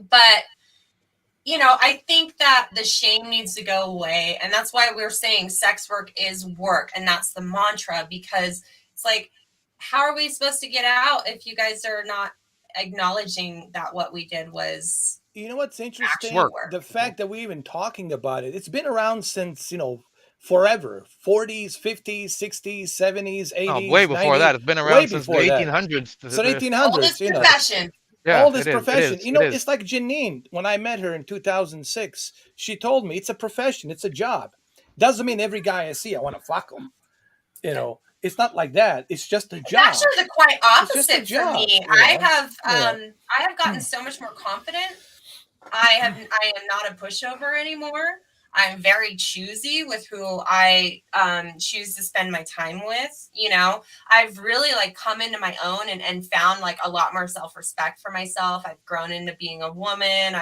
But you know, I think that the shame needs to go away. And that's why we're saying sex work is work. And that's the mantra, because it's like, how are we supposed to get out if you guys are not acknowledging that what we did was, you know what's interesting? work. The fact that we're even talking about it. It's been around since, you know, forever. 40s, 50s, 60s, 70s, 80s. way before 90s, that. It's been around since the 1800s. So 1800s, you know. Profession. Yeah, all this profession. It you know, is. it's like Janine. When I met her in 2006, she told me it's a profession, it's a job. Doesn't mean every guy I see I want to fuck him. You know, it's not like that. It's just a job. It's actually the quite opposite job, for me. you know? I have gotten so much more confident. I am not a pushover anymore. I'm very choosy with who I choose to spend my time with. You know, I've really like come into my own and found like a lot more self-respect for myself. I've grown into being a woman.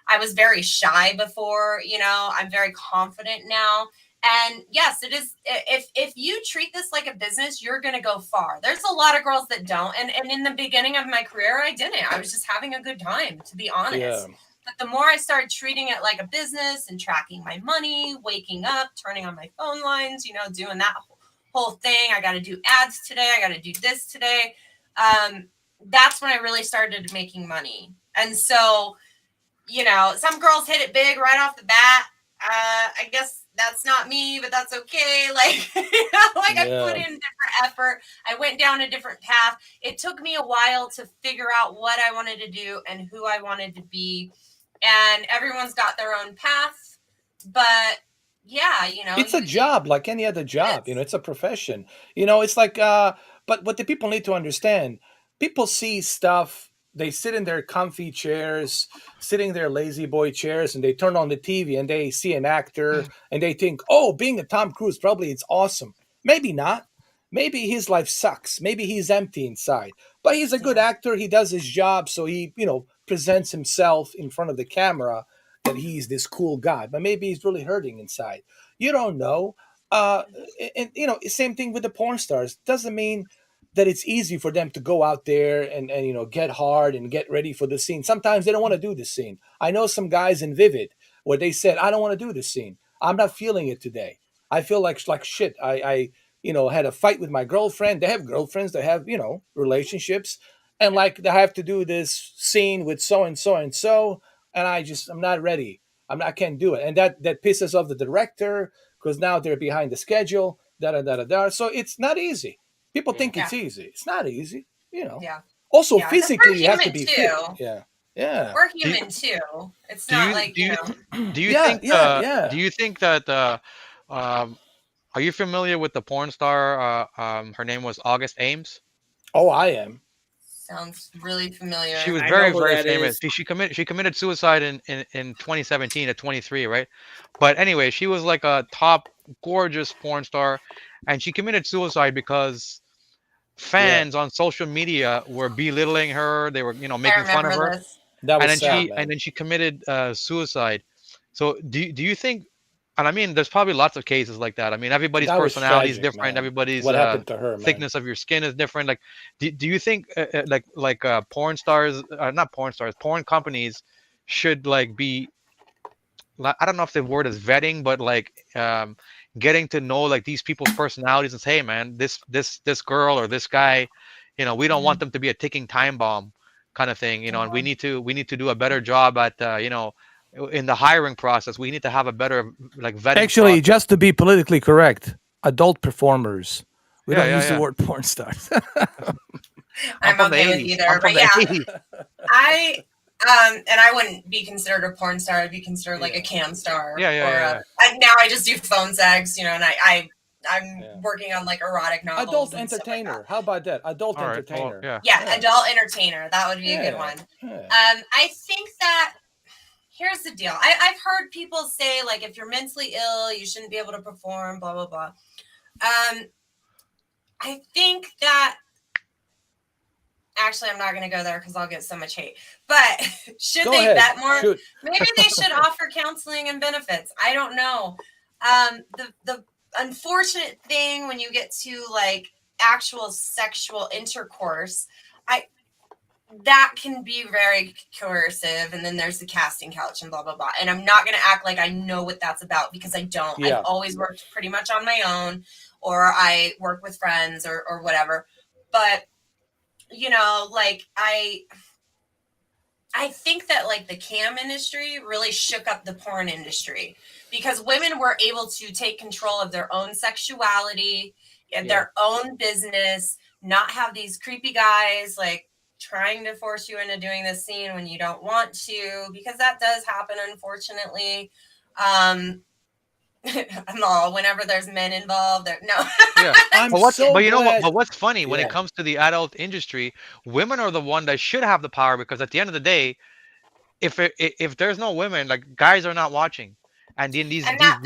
I was very shy before, you know, I'm very confident now. And yes, it is. If you treat this like a business, you're going to go far. There's a lot of girls that don't. And in the beginning of my career, I didn't. I was just having a good time, to be honest. But the more I started treating it like a business and tracking my money, waking up, turning on my phone lines, you know, doing that whole thing. I got to do ads today. I got to do this today. That's when I really started making money. And so, you know, some girls hit it big right off the bat. I guess that's not me, but that's okay. Like, you know, like I put in different effort. I went down a different path. It took me a while to figure out what I wanted to do and who I wanted to be. And everyone's got their own path. But yeah, you know, it's a job like any other job. You know, it's a profession. You know, it's like, but what the people need to understand, people see stuff. They sit in their comfy chairs, sitting in their lazy boy chairs, and they turn on the TV and they see an actor and they think, oh, being a Tom Cruise, probably it's awesome. Maybe not. Maybe his life sucks. Maybe he's empty inside. But he's a good actor. He does his job. So he, you know, presents himself in front of the camera that he's this cool guy. But maybe he's really hurting inside. You don't know. And, you know, same thing with the porn stars. Doesn't mean that it's easy for them to go out there and you know, get hard and get ready for the scene. Sometimes they don't want to do the scene. I know some guys in Vivid where they said, I don't want to do the scene. I'm not feeling it today. I feel like shit. I you know, had a fight with my girlfriend. They have girlfriends. They have, you know, relationships. And like, they have to do this scene with so and so and so. And I'm not ready. I can't do it. And that pisses off the director because now they're behind the schedule. So it's not easy. People think it's easy. It's not easy, you know. Yeah. Also, physically, you have to be fit. Yeah. Yeah. We're human too. It's not like, you know. Do you think that are you familiar with the porn star? Her name was August Ames. Oh, I am. Sounds really familiar. She was very famous. She committed suicide in 2017 at 23, right? But anyway, she was like a top gorgeous porn star, and she committed suicide because fans on social media were belittling her. They were, you know, making fun of her. That was and then she committed suicide. So do you think? And I mean, there's probably lots of cases like that. I mean, everybody's personality is different. Man. Everybody's what happened to her, thickness of your skin is different. Like, do you think porn stars, not porn stars, porn companies should like be, I don't know if the word is vetting, but like getting to know like these people's personalities and say, hey, man, this girl or this guy, you know, we don't want them to be a ticking time bomb kind of thing, you know, and we need to do a better job at you know, in the hiring process. We need to have a better like vetting. Actually, process. Just to be politically correct, adult performers. We don't use the word porn stars. I'm okay with either, but yeah, and I wouldn't be considered a porn star. I'd be considered like a cam star. Now I just do phone sex, you know, and I'm working on like erotic novels. Adult entertainer. Like How about that? Adult entertainer. Adult entertainer. That would be a good one. I think that here's the deal. I've heard people say like, if you're mentally ill, you shouldn't be able to perform, blah, blah, blah. I think that actually, I'm not going to go there because I'll get so much hate. But should they vet more? Shoot. Maybe they should offer counseling and benefits. I don't know. The unfortunate thing when you get to like actual sexual intercourse, that can be very coercive. And then there's the casting couch and blah, blah, blah. And I'm not going to act like I know what that's about because I don't. Yeah. I've always worked pretty much on my own, or I work with friends or whatever. But you know, like I think that like the cam industry really shook up the porn industry because women were able to take control of their own sexuality and their own business, not have these creepy guys like trying to force you into doing this scene when you don't want to, because that does happen, unfortunately. Whenever there's men involved, but what's funny when it comes to the adult industry, women are the one that should have the power, because at the end of the day, if there's no women, like guys are not watching, and in that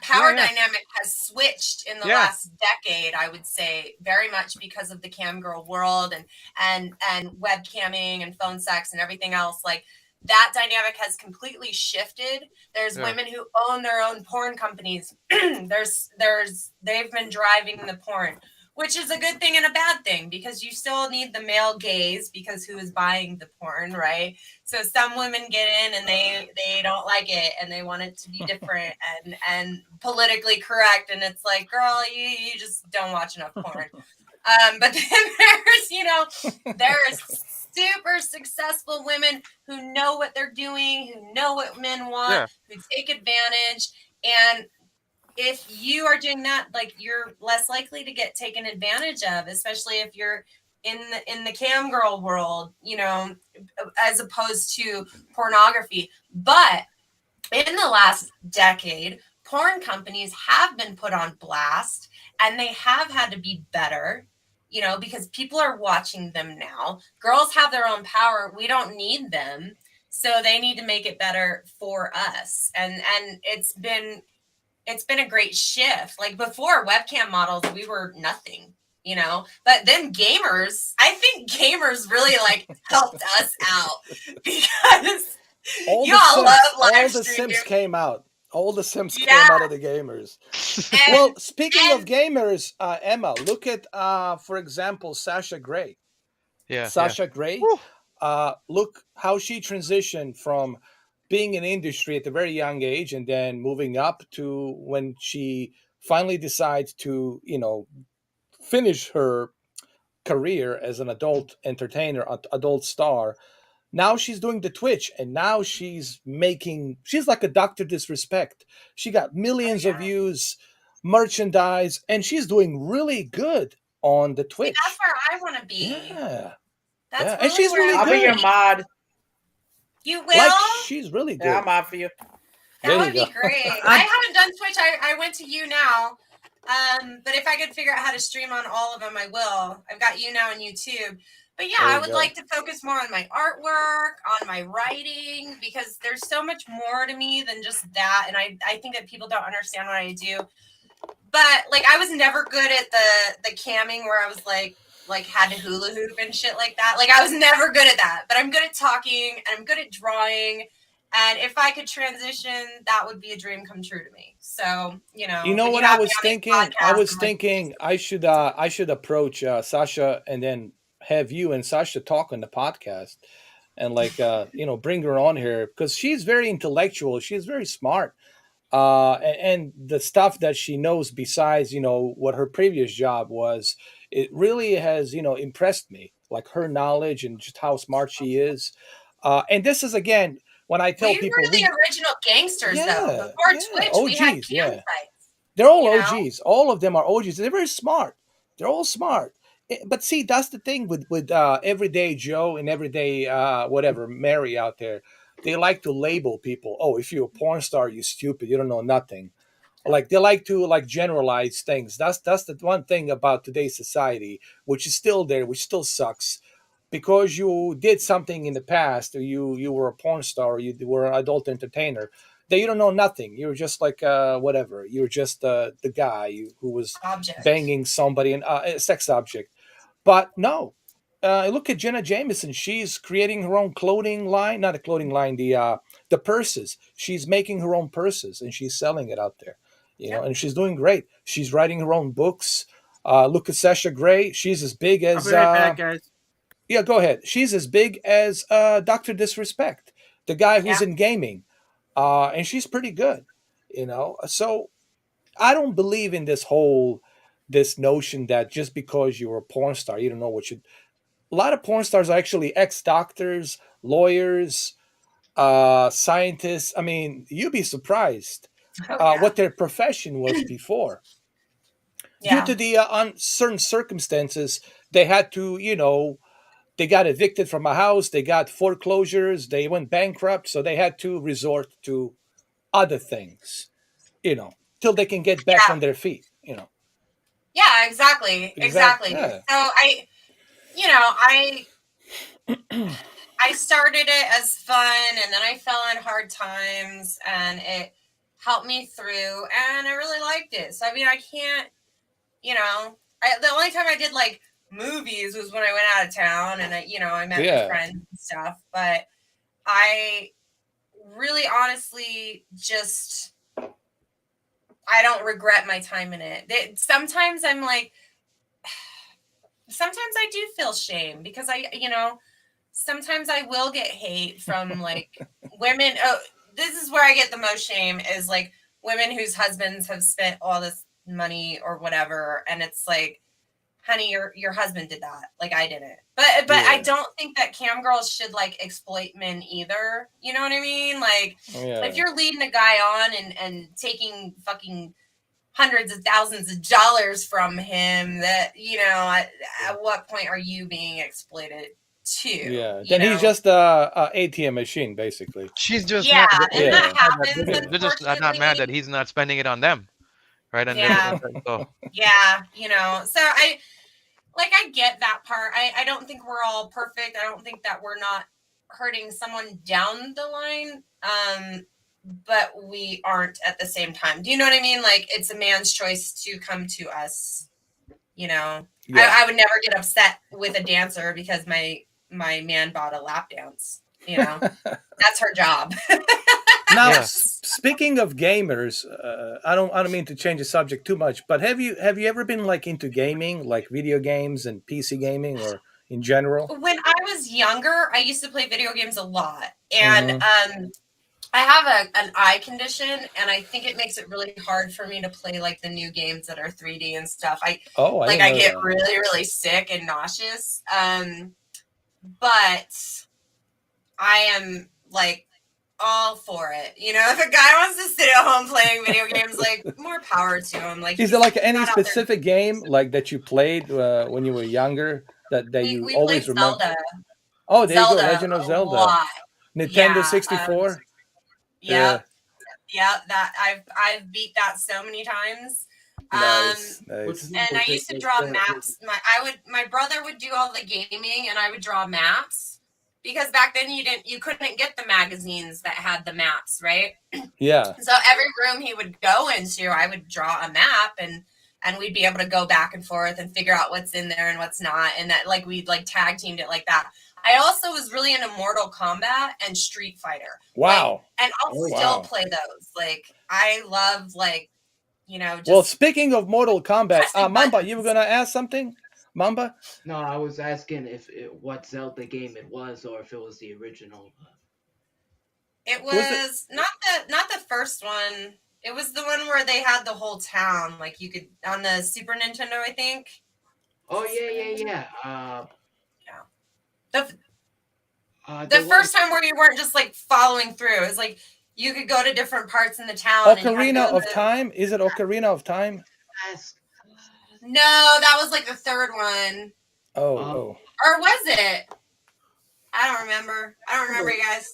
power dynamic has switched in the last decade, I would say, very much because of the cam girl world and webcamming and phone sex and everything else. Like, that dynamic has completely shifted. There's women who own their own porn companies. They've been driving the porn. which is a good thing and a bad thing because you still need the male gaze because who is buying the porn, right? So some women get in and they don't like it and they want it to be different and politically correct, and it's like, girl, you just don't watch enough porn. But then there's super successful women who know what they're doing, who know what men want, who take advantage. And if you are doing that, like, you're less likely to get taken advantage of, especially if you're in the cam girl world, as opposed to pornography. But in the last decade, porn companies have been put on blast and they have had to be better, because people are watching them now. Girls have their own power. We don't need them. So they need to make it better for us. And it's been a great shift. Like, before webcam models, we were nothing, but then I think gamers really helped us out because all the Sims came out. All the Sims came out of the gamers. Well, speaking of gamers, Emma, look at, for example, Sasha Grey. Sasha Grey. Look how she transitioned from being in industry at a very young age and then moving up to when she finally decides to, finish her career as an adult entertainer, adult star. Now she's doing the Twitch, and now she's like a Dr. Disrespect. She got millions of views, merchandise, and she's doing really good on the Twitch. See, that's where I want to be. Yeah. That's really and she's where really I'll good. be your mod. You will? She's really good. Yeah, I'm mod for you. That would be great. I haven't done Twitch. I went to you now. But if I could figure out how to stream on all of them, I will. I've got you now on YouTube. But yeah, I would like to focus more on my artwork, on my writing, because there's so much more to me than just that. And I think that people don't understand what I do. But I was never good at the camming where I was had to hula hoop and shit like that. I was never good at that. But I'm good at talking and I'm good at drawing. And if I could transition, that would be a dream come true to me. So, what I was thinking? I was thinking I should approach Sasha and then have you and Sasha talk on the podcast and bring her on here because she's very intellectual. She's very smart. And the stuff that she knows besides, what her previous job was, it really has, impressed me, like her knowledge and just how smart she is. And this is, again, when I tell people, we were the original gangsters, though. Before Twitch, OGs, we had campsites. They're all OGs. All of them are OGs. They're very smart. They're all smart. But see, that's the thing with everyday Joe and everyday whatever Mary out there. They like to label people. Oh, if you're a porn star, you're stupid. You don't know nothing. They like to generalize things. That's the one thing about today's society, which is still there, which still sucks. Because you did something in the past, or you were a porn star, or you were an adult entertainer, that you don't know nothing. You're just whatever. You're just the guy who was banging somebody and a sex object. But no, look at Jenna Jameson. She's creating her own clothing line, not a clothing line, the purses. She's making her own purses and she's selling it out there. And she's doing great. She's writing her own books. Look at Sasha Grey. She's as big as. I'll be right back, guys. Yeah, go ahead. She's as big as Dr. Disrespect, the guy who's in gaming. And she's pretty good, So I don't believe in this notion that just because you're a porn star, you don't know what you... A lot of porn stars are actually ex-doctors, lawyers, scientists. I mean, you'd be surprised what their profession was before. Due to the uncertain circumstances, they had to, they got evicted from a house, they got foreclosures, they went bankrupt, so they had to resort to other things, till they can get back on their feet, Yeah, exactly. Yeah. So I started it as fun, and then I fell on hard times, and it helped me through, and I really liked it. So, I mean, I can't, the only time I did movies was when I went out of town and I met with friends and stuff. But I really honestly I don't regret my time in it. Sometimes I'm like, sometimes I do feel shame because sometimes I will get hate from like women. Oh, this is where I get the most shame is like women whose husbands have spent all this money or whatever, and it's like, honey, your husband did that, like I didn't. But I don't think that cam girls should like exploit men either. You know what I mean? Like if you're leading a guy on and taking fucking hundreds of thousands of dollars from him, that at what point are you being exploited too? Yeah, then he's just a ATM machine, basically. She's just that happens. They're just not mad that he's not spending it on them, right? And yeah, so I get that part. I don't think we're all perfect. I don't think that we're not hurting someone down the line. But we aren't at the same time. Do you know what I mean? Like it's a man's choice to come to us. I would never get upset with a dancer because my man bought a lap dance. That's her job. Now, speaking of gamers, I don't mean to change the subject too much, but have you ever been like into gaming, like video games and PC gaming, or in general? When I was younger, I used to play video games a lot, and I have an eye condition, and I think it makes it really hard for me to play like the new games that are 3D and stuff. I get really, really sick and nauseous. But I am like all for it. If a guy wants to sit at home playing video games, like more power to him. Like, is there like any specific game like that you played when you were younger that you always remember? Zelda. Oh, there you go, Legend of Zelda. Lot. Nintendo 64. That I've beat that so many times. Nice. And I used to draw maps. My brother would do all the gaming, and I would draw maps because back then you couldn't get the magazines that had the maps, right? Yeah. So every room he would go into, I would draw a map, and we'd be able to go back and forth and figure out what's in there and what's not, and that like we'd like tag teamed it like that. I also was really into Mortal Kombat and Street Fighter. Wow. And I'll still play those. Like, I love, like, just... Well, speaking of Mortal Kombat, Mamba, you were going to ask something? Mamba? No, I was asking what Zelda game it was, or if it was the original. It was not the first one. It was the one where they had the whole town. Like, you could, on the Super Nintendo, I think. Oh, yeah. The first time where you weren't just like following through. It's like you could go to different parts in the town. Ocarina of Time? Is it Ocarina of Time? No, that was like the third one. Oh. Or was it? I don't remember, you guys.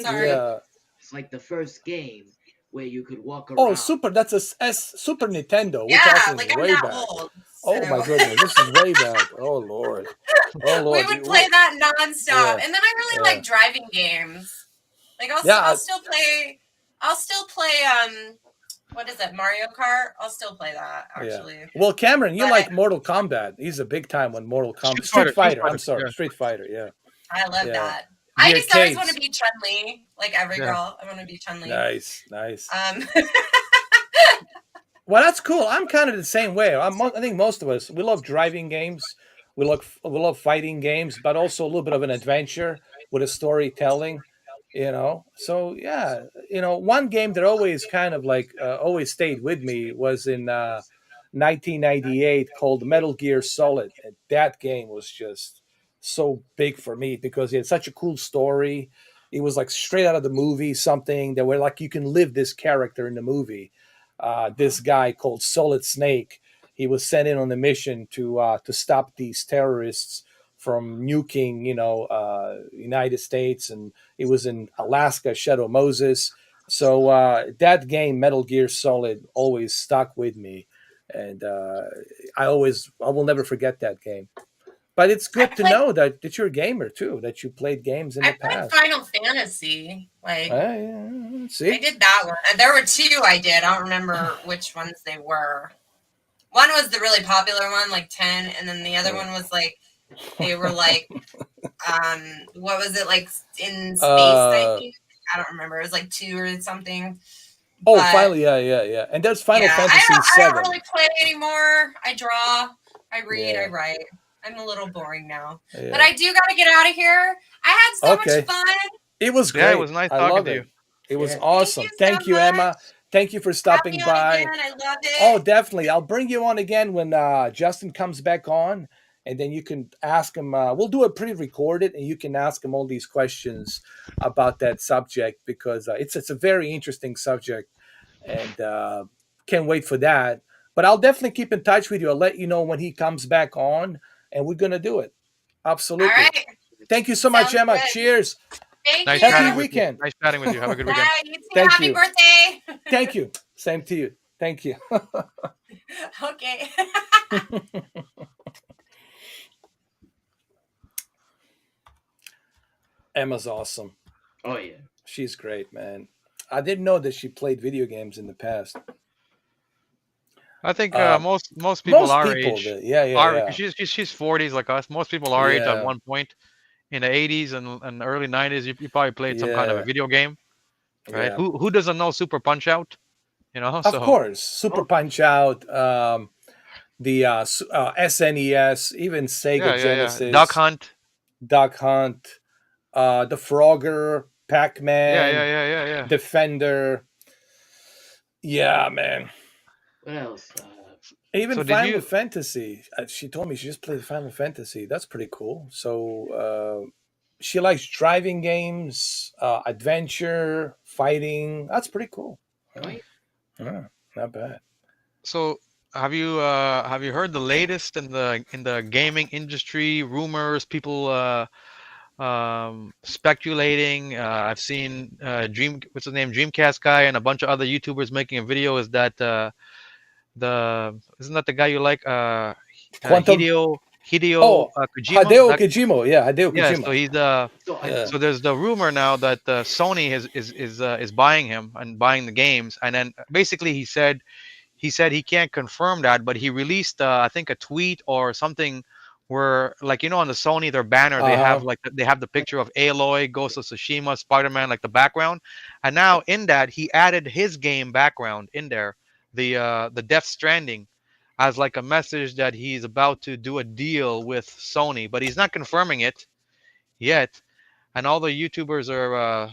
Sorry. Yeah. It's like the first game where you could walk around. Oh, that's a Super Nintendo. We're talking like way back. Old. Oh my goodness, this is way back. Oh Lord. We would play that nonstop, and then I really like driving games. Like I'll still play. What is it, Mario Kart? I'll still play that actually. Yeah. Well, Cameron, you like Mortal Kombat. He's a big time on Mortal Kombat. Street Fighter. I'm sorry, Street Fighter. Yeah. I love that. I just always want to be Chun-Li, like every girl. I want to be Chun-Li. Nice. Well, that's cool. I'm kind of the same way. I think most of us, we love driving games. We love fighting games, but also a little bit of an adventure with a storytelling, So, yeah, one game that always kind of like always stayed with me was in 1998 called Metal Gear Solid. And that game was just so big for me because it had such a cool story. It was like straight out of the movie, something that where like you can live this character in the movie. This guy called Solid Snake, he was sent in on a mission to stop these terrorists from nuking, United States, and it was in Alaska, Shadow Moses. So that game, Metal Gear Solid, always stuck with me, and I will never forget that game. But it's good to know that you're a gamer too, that you played games in the past. I played Final Fantasy. See? I did that one. And there were two I did. I don't remember which ones they were. One was the really popular one, like 10, and then the other one was like, they were like, what was it, like in space, I think? I don't remember. It was like 2 or something. Oh, finally, yeah. And there's Final Fantasy 7. I don't really play anymore. I draw, I read, I write. I'm a little boring now. Yeah. But I do got to get out of here. I had so much fun. It was great. Yeah, it was nice talking to you. It was awesome. Thank you, Emma. Thank you for stopping Have me on by. again. I love it. Oh, definitely. I'll bring you on again when Justin comes back on, and then you can ask him. We'll do it pre-recorded, and you can ask him all these questions about that subject, because it's a very interesting subject, and can't wait for that. But I'll definitely keep in touch with you. I'll let you know when he comes back on, and we're gonna do it. Absolutely. All right. Thank you so much, Emma. Good. Cheers. Thank you. Happy weekend. Nice chatting with you. Have a good weekend. You too. Thank Happy you. birthday. Thank you. Same to you. Thank you. Okay. Emma's awesome. Oh yeah. She's great, man. I didn't know that she played video games in the past. I think most people our age, yeah. She's 40s like us. Most people our age at one point in the 80s and early 90s, you probably played some kind of a video game, right? Yeah. Who doesn't know Super Punch Out? You know, of course, Super Punch Out, the SNES, even Sega Genesis, Duck Hunt, the Frogger, Pac-Man, yeah, Defender. Yeah, man. What else? Even Final Fantasy. She told me she just played Final Fantasy. That's pretty cool. So she likes driving games, adventure, fighting. That's pretty cool. Yeah, not bad. So have you heard the latest in the gaming industry rumors? People speculating. I've seen what's his name, Dreamcast guy, and a bunch of other YouTubers making a video. Is that isn't that the guy you like? Hideo Kojima. Hideo Kojima. Yeah, Hideo Kojima. Yeah, so he's so there's the rumor now that Sony is buying him and buying the games, and then basically he said he can't confirm that, but he released I think a tweet or something where, like, on the Sony, their banner, they have the picture of Aloy, Ghost of Tsushima, Spider-Man, like the background, and now in that he added his game background in there, the Death Stranding, as like a message that he's about to do a deal with Sony, but he's not confirming it yet. And all the YouTubers are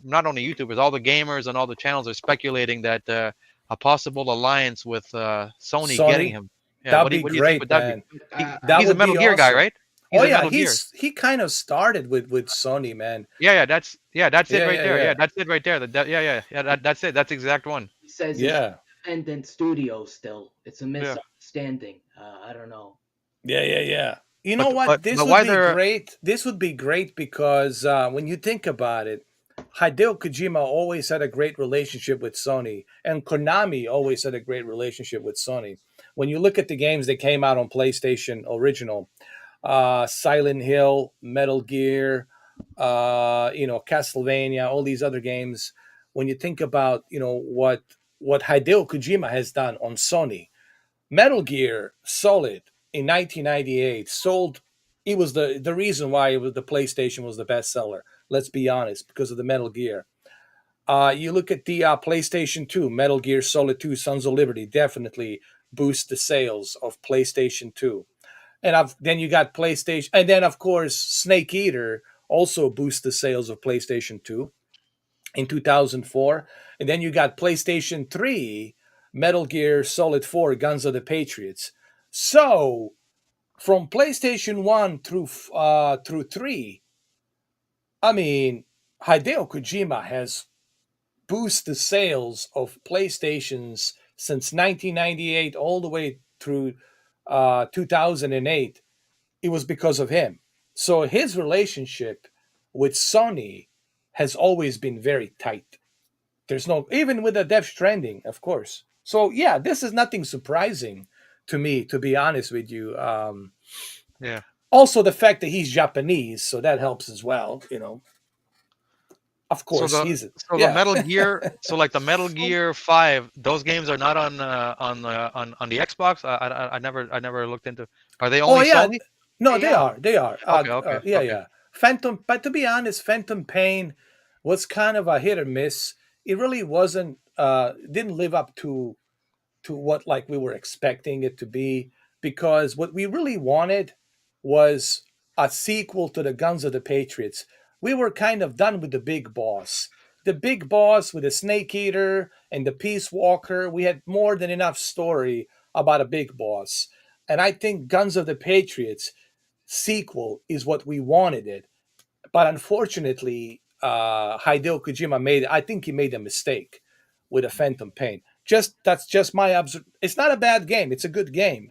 not only YouTubers, all the gamers and all the channels are speculating that a possible alliance with Sony getting him. Yeah, that'd be what do great, you think would that be? He's a Metal Gear guy, right? He kind of started with Sony, man. Yeah, that's it right there. Yeah, that's it right there. That's it. That's the exact one. He says independent studio still. It's a misunderstanding. I don't know. Yeah. You know what? This would be great. This would be great because when you think about it, Hideo Kojima always had a great relationship with Sony, and Konami always had a great relationship with Sony. When you look at the games that came out on PlayStation original, Silent Hill, Metal Gear, Castlevania, all these other games, when you think about, what Hideo Kojima has done on Sony, Metal Gear Solid in 1998 sold. It was the reason why the PlayStation was the bestseller. Let's be honest, because of the Metal Gear. You look at the PlayStation 2, Metal Gear Solid 2, Sons of Liberty, definitely boost the sales of PlayStation 2. And then you got PlayStation, and then of course Snake Eater also boost the sales of PlayStation 2 in 2004. And then you got PlayStation 3, Metal Gear Solid 4, Guns of the Patriots. So from PlayStation 1 through 3, I mean, Hideo Kojima has boosted the sales of PlayStations since 1998 all the way through 2008. It was because of him. So his relationship with Sony has always been very tight. There's even with the Death Stranding, of course. So yeah, this is nothing surprising to me, to be honest with you. Also, the fact that he's Japanese, so that helps as well. Of course, the Metal Gear, like the Metal Gear 5, those games are not on the Xbox. I never looked into. Are they only Sony? No, they are. Okay. Yeah. Phantom, but to be honest, Phantom Pain was kind of a hit or miss. It really wasn't. Didn't live up to what like we were expecting it to be, because what we really wanted was a sequel to the Guns of the Patriots. We were kind of done with the big boss. The big boss with the Snake Eater and the Peace Walker. We had more than enough story about a big boss. And I think Guns of the Patriots sequel is what we wanted it. But unfortunately, Hideo Kojima I think he made a mistake with a Phantom Pain. That's just my observation. It's not a bad game. It's a good game,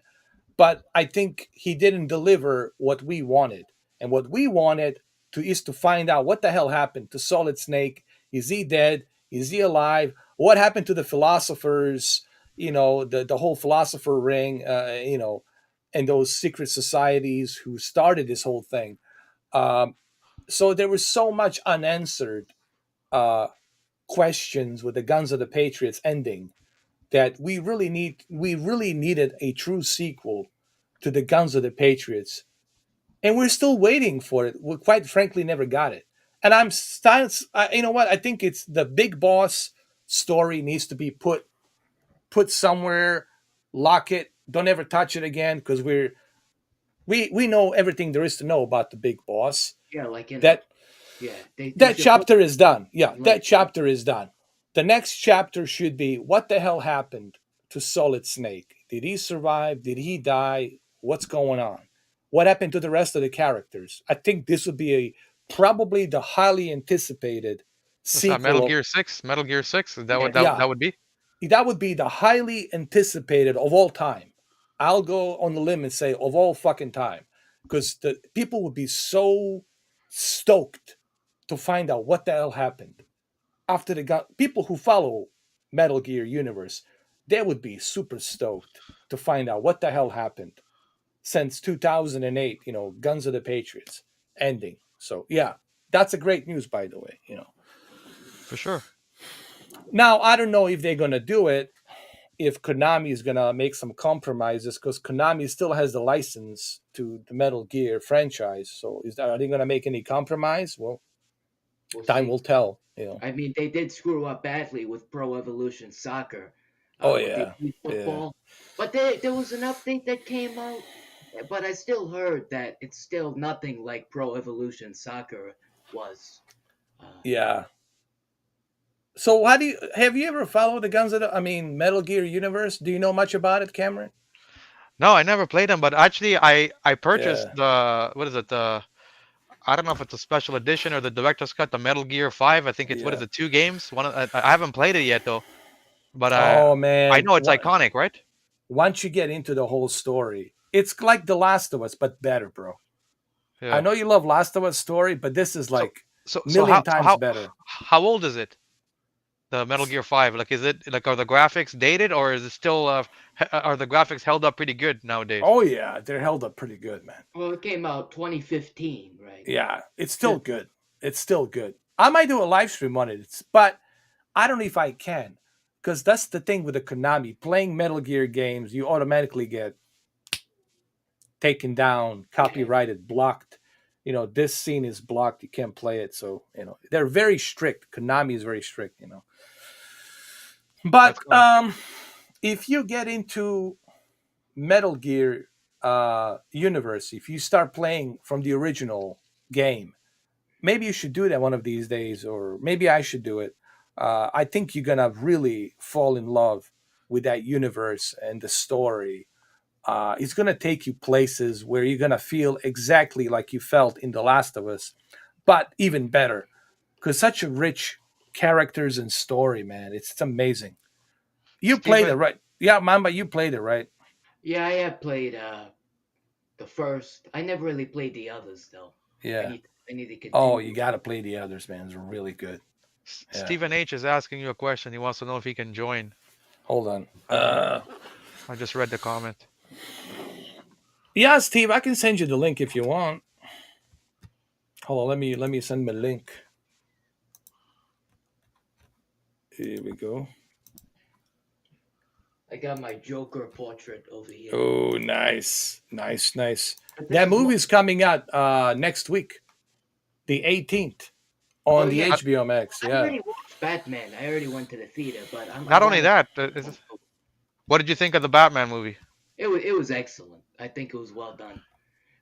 but I think he didn't deliver what we wanted. And what we wanted is to find out what the hell happened to Solid Snake. Is he dead? Is he alive? What happened to the philosophers? The whole philosopher ring. And those secret societies who started this whole thing. So there was so much unanswered uh, questions with the Guns of the Patriots ending that we really needed a true sequel to the Guns of the Patriots, and we're still waiting for it. We quite frankly never got it. And you know what? I think it's the Big Boss story needs to be put somewhere, lock it, don't ever touch it again, because we know everything there is to know about the Big Boss. Yeah, like in that. Yeah, that chapter is done. Yeah, that chapter is done. The next chapter should be what the hell happened to Solid Snake? Did he survive? Did he die? What's going on? What happened to the rest of the characters? I think this would be probably the highly anticipated sequel. Metal Gear 6? Metal Gear 6? Is that what that would be? That would be the highly anticipated of all time. I'll go on the limb and say of all fucking time. Because the people would be so stoked to find out what the hell happened after people who follow Metal Gear universe, they would be super stoked to find out what the hell happened since 2008. Guns of the Patriots ending. So yeah, that's a great news, by the way. For sure. Now I don't know if they're gonna do it. If Konami is gonna make some compromises, because Konami still has the license to the Metal Gear franchise. So are they gonna make any compromise? Well, time will tell. I mean, they did screw up badly with Pro Evolution Soccer. Yeah. Football. But there was an update that came out, but I still heard that it's still nothing like Pro Evolution Soccer was. Yeah. So have you ever followed the Metal Gear universe? Do you know much about it, Cameron? No, I never played them, but actually I purchased the what is it, I don't know if it's a special edition or the director's cut, the Metal Gear 5. I think it's what is it, 2 games? I haven't played it yet though. But oh man, I know it's iconic, right? Once you get into the whole story, it's like The Last of Us, but better, bro. Yeah. I know you love Last of Us story, but this is like million times better. How old is it? The Metal Gear 5, like, is it like, are the graphics dated, or is it still are the graphics held up pretty good nowadays? Oh yeah, they're held up pretty good, man. Well, it came out 2015, right? Yeah, it's still good. It's still good. I might do a live stream on it, but I don't know if I can, because that's the thing with the Konami. Playing Metal Gear games, you automatically get taken down, copyrighted, blocked. This scene is blocked. You can't play it. So, they're very strict. Konami is very strict, But if you get into Metal Gear universe, if you start playing from the original game, maybe you should do that one of these days, or maybe I should do it. I think you're gonna really fall in love with that universe and the story. It's gonna take you places where you're gonna feel exactly like you felt in The Last of Us, but even better, because such a rich characters and story, man. It's amazing. You played it, right? Yeah, Mamba, you played it, right? Yeah, I have played the first. I never really played the others, though. Yeah. I need to continue. Oh, you got to play the others, man. It's really good. Yeah. Stephen H is asking you a question. He wants to know if he can join. Hold on. I just read the comment. Yeah, Steve, I can send you the link if you want. Hold on, let me send me a link. Here we go. I got my Joker portrait over here. Oh, nice. That movie's coming out next week, the 18th, on the HBO Max. I already watched Batman. I already went to the theater, but not only that. What did you think of the Batman movie? It was excellent. I think it was well done.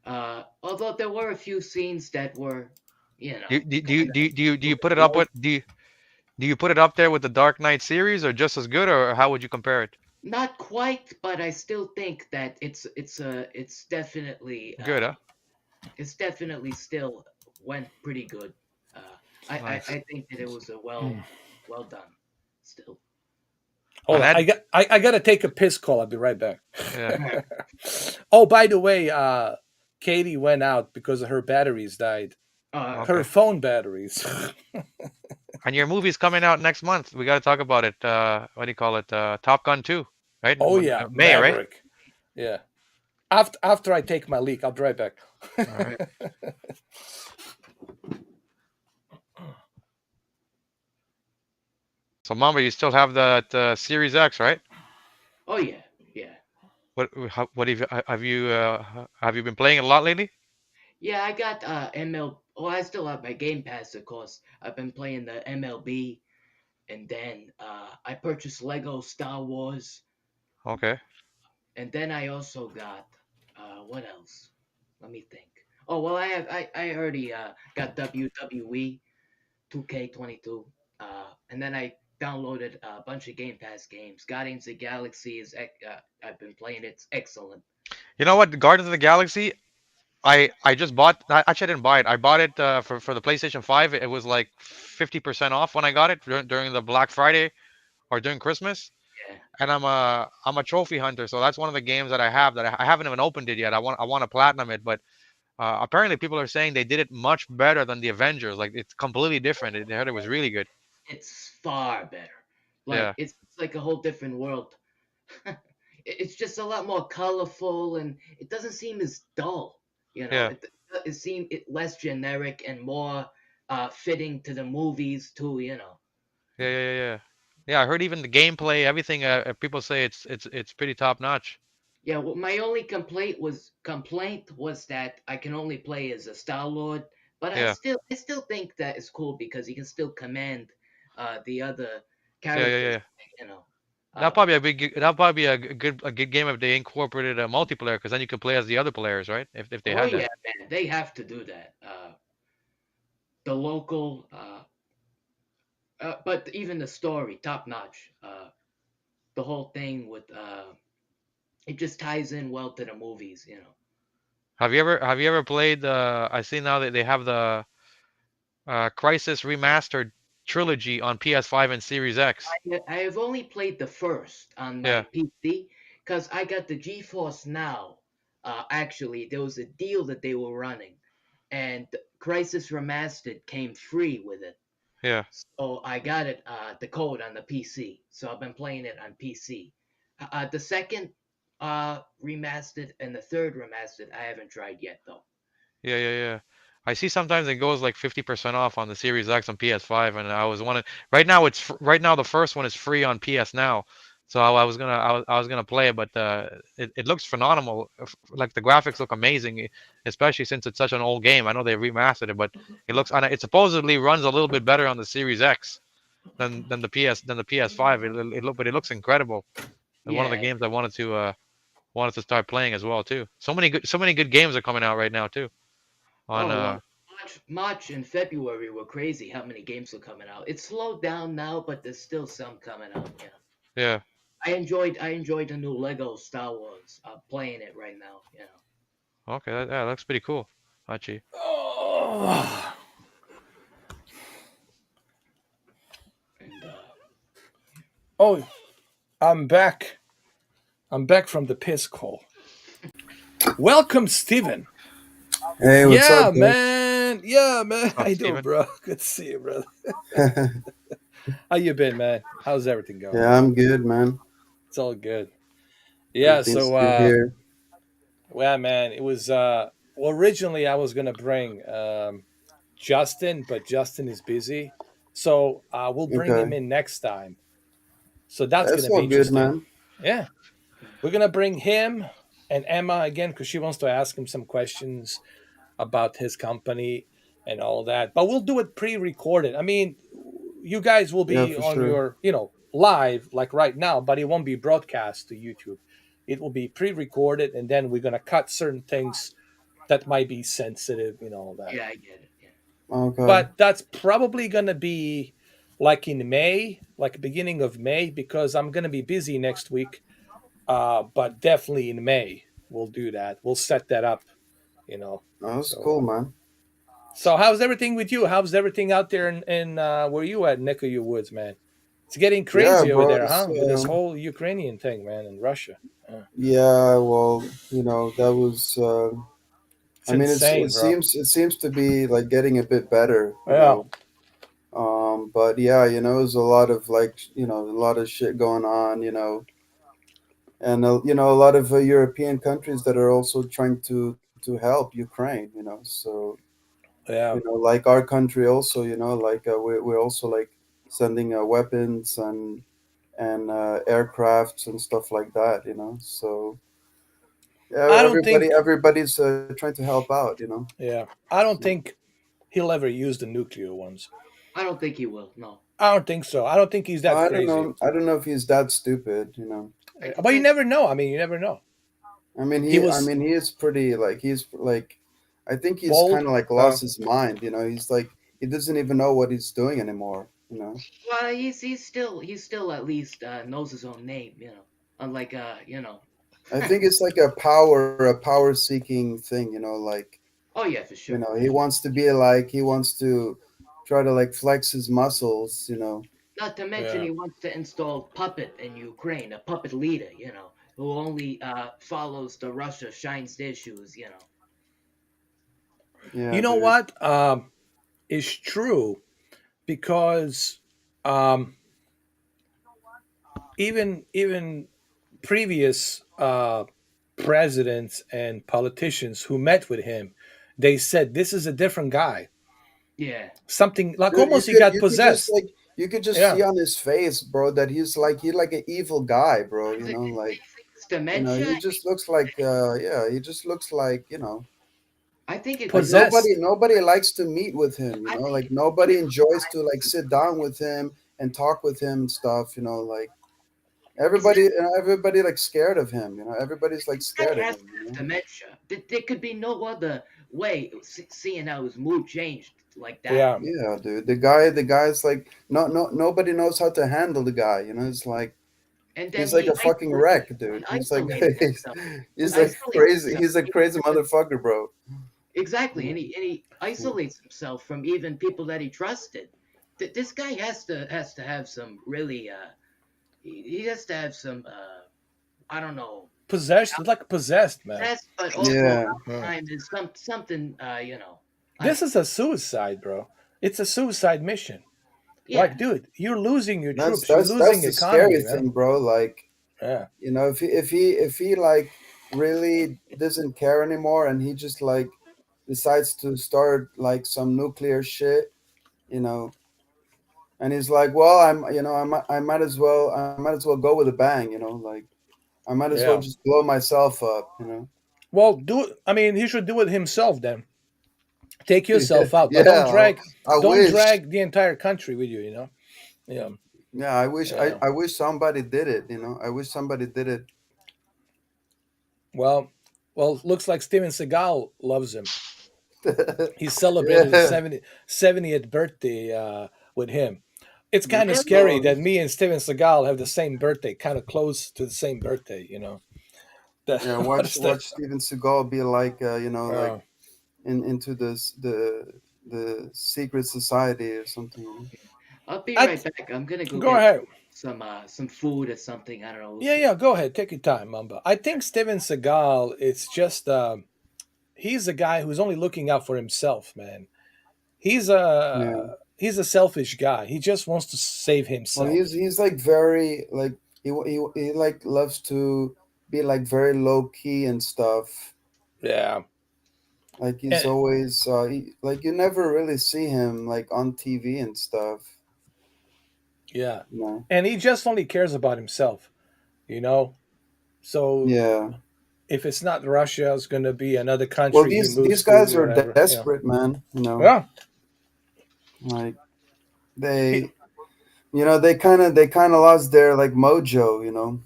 Although there were a few scenes that were, Do you put it up with do you put it up there with the Dark Knight series, or just as good, or how would you compare it? not quite, but I still think that it's definitely Good, huh? it's definitely still went pretty good. Nice. I think that it was a well done still. Hold on, I gotta take a piss call. I'll be right back. Yeah. Oh, by the way, Katie went out because her batteries died. Her phone batteries. And your movie's coming out next month. We got to talk about it. What do you call it? Top Gun 2, right? Oh yeah, May, Maverick. right? Yeah. After I take my leak, I'll be right back. All right. So, Mamba, you still have that Series X, right? Oh yeah, yeah. What have you been playing a lot lately? Yeah, I got ML. Oh, I still have my Game Pass, of course. I've been playing the MLB, and then I purchased Lego Star Wars, Okay. and then I also got what else? Let me think. Oh well, I already got WWE 2K22, and then I downloaded a bunch of Game Pass games. Guardians of the Galaxy I've been playing. It's excellent. You know what? Guardians of the Galaxy. I just bought. Actually, I didn't buy it. I bought it for the PlayStation 5. It was like 50% off when I got it during the Black Friday or during Christmas. Yeah. And I'm a trophy hunter, so that's one of the games that I have that I haven't even opened it yet. I want to platinum it, but apparently people are saying they did it much better than the Avengers. Like it's completely different. They heard it was really good. It's far better. Like Yeah. it's like a whole different world. It's just a lot more colorful, and it doesn't seem as dull. Yeah. It seems less generic and more fitting to the movies too. Yeah. Yeah, I heard even the gameplay, everything. People say it's pretty top notch. Yeah. Well, my only complaint was that I can only play as a Star Lord, but Yeah. I still think that is cool because you can still command the other Yeah. characters. You know. That'll probably be a good game if they incorporated a multiplayer, because then you could play as the other players, right? If they Oh had yeah, that. man, they have to do that. The local, but even the story, top notch. The whole thing with it just ties in well to the movies. Have you ever played I see now that they have the Crisis Remastered trilogy on PS5 and Series X. I have only played the first on my Yeah. PC because I got the GeForce Now. Actually, there was a deal that they were running, and Crisis Remastered came free with it. Yeah. So I got it, the code on the PC. So I've been playing it on PC. The second remastered and the third remastered, I haven't tried yet though. Yeah. I see sometimes it goes like 50% off on the Series X on PS5, and I was wanting right now the first one is free on PS Now, so I was gonna play it, but it looks phenomenal. Like the graphics look amazing, especially since it's such an old game. I know they remastered it, but it supposedly runs a little bit better on the Series X than the PS5. But it looks incredible. And one of the Yeah. games I wanted to start playing as well too. So many good games are coming out right now too. On Oh well, March and February were crazy. How many games were coming out? It's slowed down now, but there's still some coming out. Yeah. I enjoyed the new Lego Star Wars. Playing it right now. Okay, that looks pretty cool, actually. Oh. And, Oh, I'm back. I'm back from the piss call. Welcome, Steven. Hey, what's up, guys? Man? Yeah, man. Oh, How you Steven. doing, bro? Good to see you, brother. How you been, man? How's everything going? Yeah, I'm good, man. It's all good. Yeah, Everything's so good here. well, man, it was well, originally I was gonna bring Justin, but Justin is busy. So we'll bring him Okay. in next time. So that's That's gonna be all good, interesting. man. Yeah. We're gonna bring him and Emma again because she wants to ask him some questions about his company and all that. But we'll do it pre-recorded. I mean, you guys will Yeah, be for on sure. your, live like right now, but it won't be broadcast to YouTube. It will be pre-recorded, and then we're gonna cut certain things that might be sensitive, all that. Yeah, I get it. Yeah. Okay. But that's probably gonna be like in May, like beginning of May, because I'm gonna be busy next week. But definitely in May we'll do that. We'll set that up, you know. Oh, that's So, cool, man. so how's everything with you? How's everything out there in where you at, neck of your woods, man? It's getting Yeah, crazy over bro. there, huh? With this whole Ukrainian thing, man, in Russia. Yeah. Well, that was. It's I mean, insane, it bro. seems to be like getting a bit better. Yeah, But yeah, there's a lot of like, a lot of shit going on. And a lot of European countries that are also trying to help Ukraine. So yeah. like our country also, like we're also like sending weapons and aircrafts and stuff like that. So yeah, I don't think. everybody's trying to help out. Yeah, I don't So, think he'll ever use the nuclear ones. I don't think he will. No. I don't think so. I don't think he's that I don't crazy. know. I don't know if he's that stupid. But you never know. I mean, you never know. I mean, He I was mean, he is pretty like he's like, I think he's bold. kind of like lost his mind. He's like he doesn't even know what he's doing anymore. Well, he's still at least knows his own name. Unlike I think it's like a power seeking thing. Like Oh yeah, for sure. he wants to be like he wants to try to like flex his muscles. Not to mention Yeah. he wants to install puppet in Ukraine, a puppet leader. Who only follows the Russia shines their shoes. You Yeah, know dude. what? It's true because um, even previous presidents and politicians who met with him, they said this is a different guy. Yeah. Something like Dude, almost he got you could just possessed. like you could just Yeah, see on his face, bro, that he's like an evil guy, bro. Is it, Like it's dementia? he just looks like yeah, he just looks like I think it like could be. possessed. nobody likes to meet with him. I think Like it could nobody be enjoys to like sit down with him and talk with him and stuff. Like Is it, everybody like scared of him. Everybody's like this guy scared of has him. to have dementia. There could be no other way seeing how his mood changed like that. Yeah, Yeah, dude. The guy's like nobody knows how to handle the guy. It's like And then he's like he a fucking wreck, he dude. He's like isolated himself. He he's like isolates crazy. himself. He's a crazy motherfucker, bro. Exactly, and he isolates himself from even people that he trusted. This guy has to have some really he has to have some I don't know possessed. It's like possessed, man. test, but also Yeah. time is something This is a suicide, bro. It's a suicide mission. yeah. Like, dude, you're losing your That's troops. You're that's losing the scary economy, man. thing, bro. Like, Yeah, if he like really doesn't care anymore and he just like decides to start like some nuclear shit, you know, and he's like, well, I might as well go with a bang, like I might as well yeah. just blow myself up. Well, do it. I mean, he should do it himself then. Take yourself out, but Yeah, I don't wish. drag the entire country with you. Yeah, Yeah, I wish. I, yeah. I wish somebody did it. I wish somebody did it. Well, looks like Steven Seagal loves him. He celebrated his Yeah. 70th birthday with him. It's kind of Really? scary Oh, that me and Steven Seagal have the same birthday, kind of close to the same birthday. That, yeah. what's that? Watch Steven Seagal be like, like Uh, into this the secret society or something. I'll be I right back. I'm gonna go go get ahead. some food or something. I don't know. We'll Yeah, see. yeah, go ahead. Take your time, Mamba. I think Steven Seagal, it's just he's a guy who's only looking out for himself, man. He's Yeah. a selfish guy. He just wants to save Well, himself. he's like very like he like loves to be like very low key and stuff. Yeah. Like he's And, always like you never really see him like on TV and stuff. yeah. You know. And he just only cares about himself, you know? So Yeah. if it's not Russia, it's going to be another Well, country he these moves to, guys are whatever. Yeah. desperate, man. Yeah. Like He, they they kind of lost their like mojo.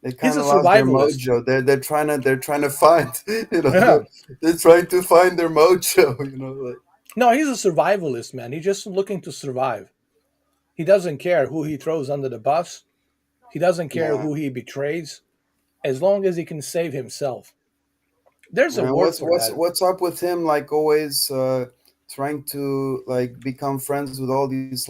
they He's kind a of lost their survivalist. mojo. They're trying to find, Yeah. they're trying to find their mojo. Like No, he's a survivalist, man. He's just looking to survive. He doesn't care who he throws under the bus. He doesn't care yeah. who he betrays, as long as he can save himself. There's a And word what's for what's that. what's up with him? Like always trying to like become friends with all these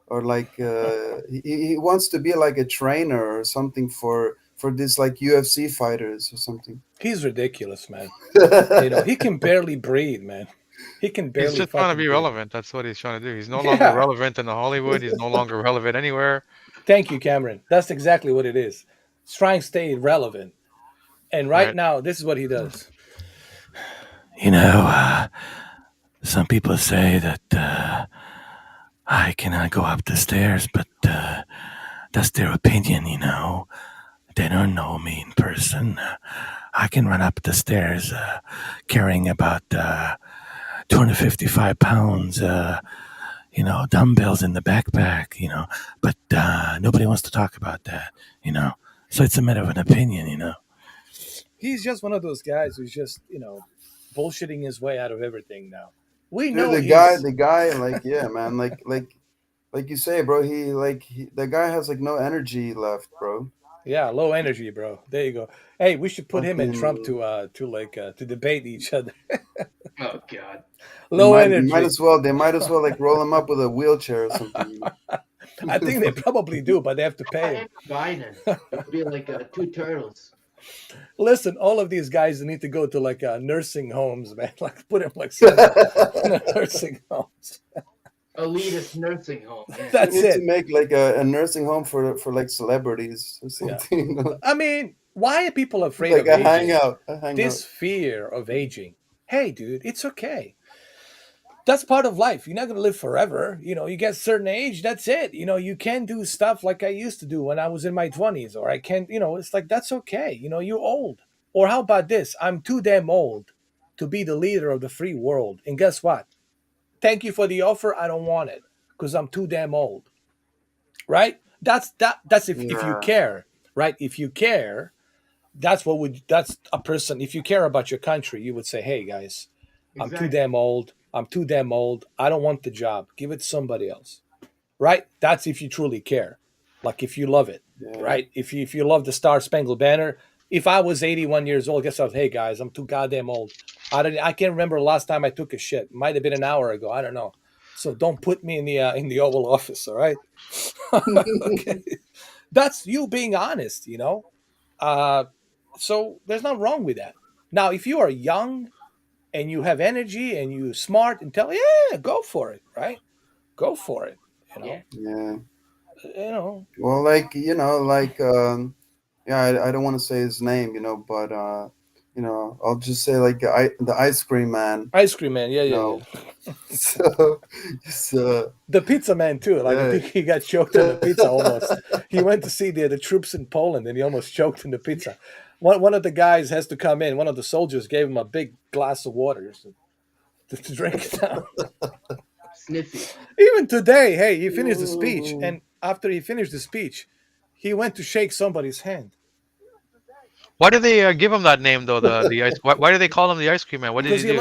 or like he wants to be like a trainer or something for this like UFC fighters or something. He's ridiculous, man. He can barely breathe, man. He can He's barely just trying to fucking be breathe. relevant. That's what he's trying to do. He's no longer Yeah. relevant in the Hollywood. He's no longer relevant anywhere. Thank you, Cameron. That's exactly what it is. He's trying to stay relevant. And right Right. now, this is what he does. Some people say that I cannot go up the stairs, but that's their opinion. They don't know me in person. I can run up the stairs carrying about 255 pounds, dumbbells in the backpack. But nobody wants to talk about that. So it's a matter of an opinion. He's just one of those guys who's just, bullshitting his way out of everything now. We Dude, know the guy, like, yeah, man, like you say, bro, the guy has like no energy left, bro. yeah, low energy, bro. There you go. Hey, we should put him and Trump Fucking, to debate each other. Oh God. Low they might energy. as well, like roll him up with a wheelchair or something. I think they probably do, but they have to pay him. Biden. It would be like two turtles. Listen, all of these guys need to go to like nursing homes, man. Like put him like somewhere in a nursing homes. Elitist nursing home. Yeah. We That's need to it. make like a nursing home for like celebrities or Yeah. something. I mean, why are people afraid Like of a aging? hangout, a hangout. This fear of aging. Hey, dude, it's okay. That's part of life. You're not going to live forever. You get a certain age, that's it. You can do stuff like I used to do when I was in my 20s, or I can't, it's like, that's okay. You're old. Or how about this? I'm too damn old to be the leader of the free world. And guess what? Thank you for the offer. I don't want it because I'm too damn old. Right? That's if you Yeah, care, right? If you care, that's a person. If you care about your country, you would say, hey guys, I'm too Exactly. damn old. I'm too damn old. I don't want the job. Give it to somebody else. Right? That's if you truly care. Like if you love it. yeah. Right? If you love the Star Spangled Banner. If I was 81 years old, guess what? Hey guys, I'm too goddamn old. I can't remember the last time I took a shit. Might have been an hour ago. I don't know. So don't put me in the Oval Office, all right? Okay. That's you being honest. Uh, so there's nothing wrong with that. Now, if you are young and you have energy and you smart and yeah, go for it, right? Go for it. You Yeah. know, Yeah. you know, Well, like yeah, I don't want to say his name, but I'll just say like the ice cream man, ice cream man. Yeah, you yeah, know. yeah. So, so The pizza man too. Like I yeah. think he got choked on the pizza almost. He went to see the troops in Poland and he almost choked in the pizza. One of the guys has to come in. One of the soldiers gave him a big glass of water to drink it down. Sniffy. Even today, hey, he finished the speech, and after he finished the speech, he went to shake somebody's hand Why do they give him that name though? The ice. Why do they call him the ice cream man? What did because he do?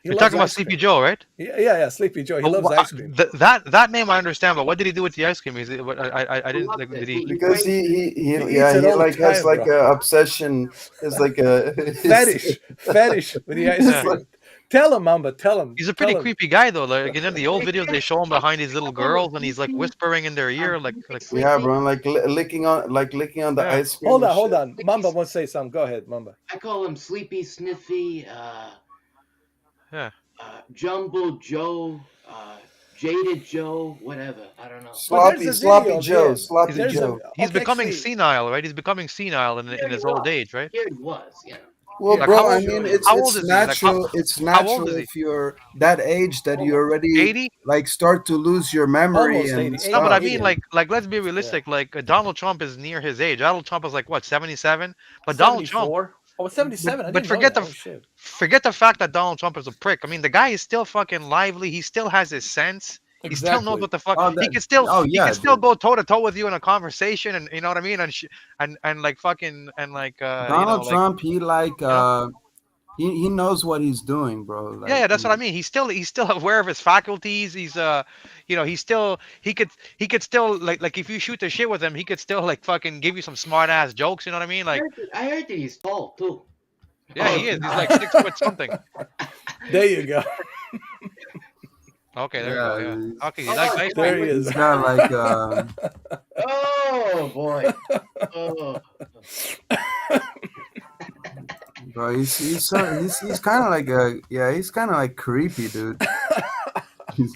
he You're loves talking about ice Sleepy cream. Joe, right? Yeah, yeah, yeah, Sleepy Joe. He Oh, loves ice cream. that name I understand, but what did he do with the ice cream? Is it? I didn't. Loves Like, it. did he? Because He eats yeah, it he all the like has time, like bro. a obsession. Is like a Fetish with the ice Yeah. cream. Tell him, Mamba. Tell him. He's a Tell pretty him. creepy guy though. Like in the old videos, they show him behind these little I call him girls, and he's like Sleepy. whispering in their ear, like yeah, Sleepy. bro, like licking on the yeah. ice cream Hold and on, hold shit. on. Mamba wants to say something. Go ahead, Mamba. I call him Sleepy, Sniffy, Yeah. Jumbo Joe, Jaded Joe, whatever. I don't know. But there's Sloppy, a video sloppy of Joe, him. He's sloppy There's a Joe. he's okay. becoming Actually, senile, right? He's becoming senile Here in he his old was. age, right? Here he was. Well, here. Like bro, how I old? mean, Show you. it's How old it's is he? Like natural. It's how old natural is he? if you're that age that you Almost. already 80? like start to lose your memory Almost and 80, No, 80, but I stuff. mean, 80. And like let's be Yeah. realistic. Like Donald Trump is near his age. Donald Trump is like what 77, but Donald Trump. 74. Oh, 77. I But didn't know forget that. the Oh shit. forget the fact that Donald Trump is a prick. I mean, the guy is still fucking lively. He still has his sense. He still knows Exactly. what the fuck. Oh, He that. could still Oh he yeah, could still dude. go toe to toe with you in a conversation, and you know what I mean, and like fucking and like Donald like Trump, he like you know. he knows what he's doing, bro. Yeah, Like, yeah, that's what I mean. He's still aware of his faculties. He's he could still like if you shoot the shit with him, he could still like fucking give you some smart ass jokes. You know what I mean? Like, I heard that he's tall too. yeah, he is. He's like 6 foot something. There you go. Okay, there you go. yeah, Yeah. he's, Okay, you like ice There cream? he is. he's got like Oh boy. Oh. bro, he's kind of like he's kind of like creepy, dude. If He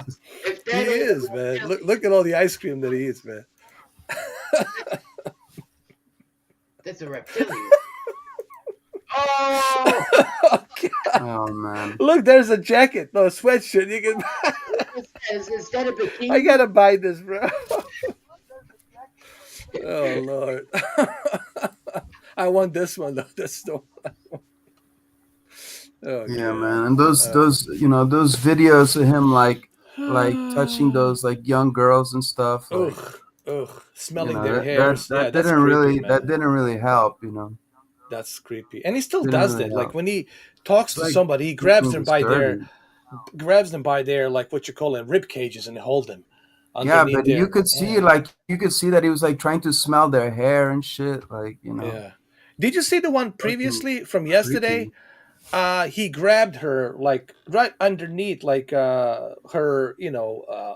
that is, man. Look at all the ice cream that he eats, man. That's a reptilian. Oh, Oh man, Look, there's a jacket, no, a sweatshirt. You can. is that a bikini? I gotta buy this, bro. Oh Lord. I want this one though. That's the one. Oh, yeah, God. man. And those those videos of him like touching those like young girls and stuff. Like, Ugh. Smelling know, their that hairs. that Yeah, that's didn't creepy, really man. didn't really help. You know, That's creepy. And he still didn't does really that. Like help. when he talks It's to like somebody, he grabs keeping them by their disturbing. like what you call it, rib cages, and hold them Yeah, underneath but you there. could see that he was like trying to smell their hair and shit. Like, you know, Yeah. Did you see the one fucking previously from yesterday? creepy. He grabbed her like right underneath like her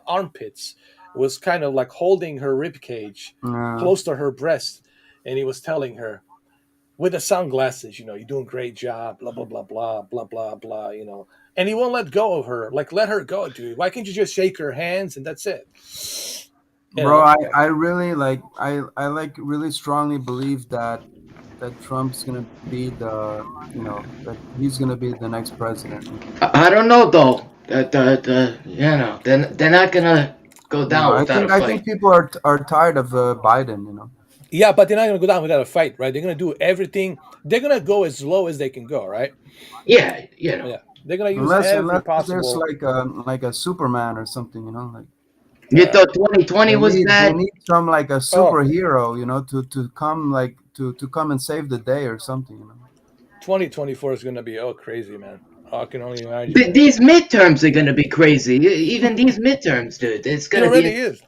armpits, was kind of like holding her rib cage Yeah. close to her breast, and he was telling her with the sunglasses, you're doing a great job, blah blah blah blah blah blah blah, and he won't let go of her. Like, let her go, dude. Why can't you just shake her hands and that's it? Bro, I really like I like really strongly believe that Trump's gonna be that he's gonna be the next president. I don't know though. They're not gonna go down without a I fight. think people are tired of Biden. You know. Yeah, but they're not gonna go down without a fight, right? They're gonna do everything. They're gonna go as low as they can go, right? Yeah, Yeah, they're gonna use Unless every there's possible. like a Superman or something, you know, like you thought 2020 was they bad? need some like a superhero, you know, to come like to come and save the day or something, you know. 2024 is gonna be crazy, man. I can only imagine. These midterms are gonna be crazy. Even these midterms, dude. It's It gonna already be. is.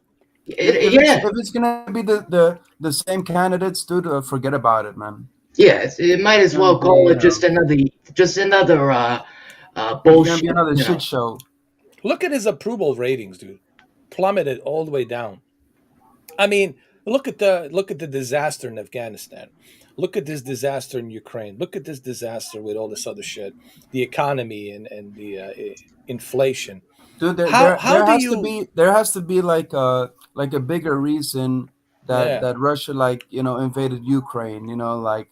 If it's gonna be the same candidates, dude, forget about it, man. Yeah, it might as well call it just another It's bullshit. gonna be another shit show. Look at his approval ratings, dude. Plummeted all the way down. I mean, look at the disaster in Afghanistan. Look at this disaster in Ukraine. Look at this disaster with all this other shit. The economy and the inflation. Dude, How there has to be like a bigger reason that Russia invaded Ukraine. You know, like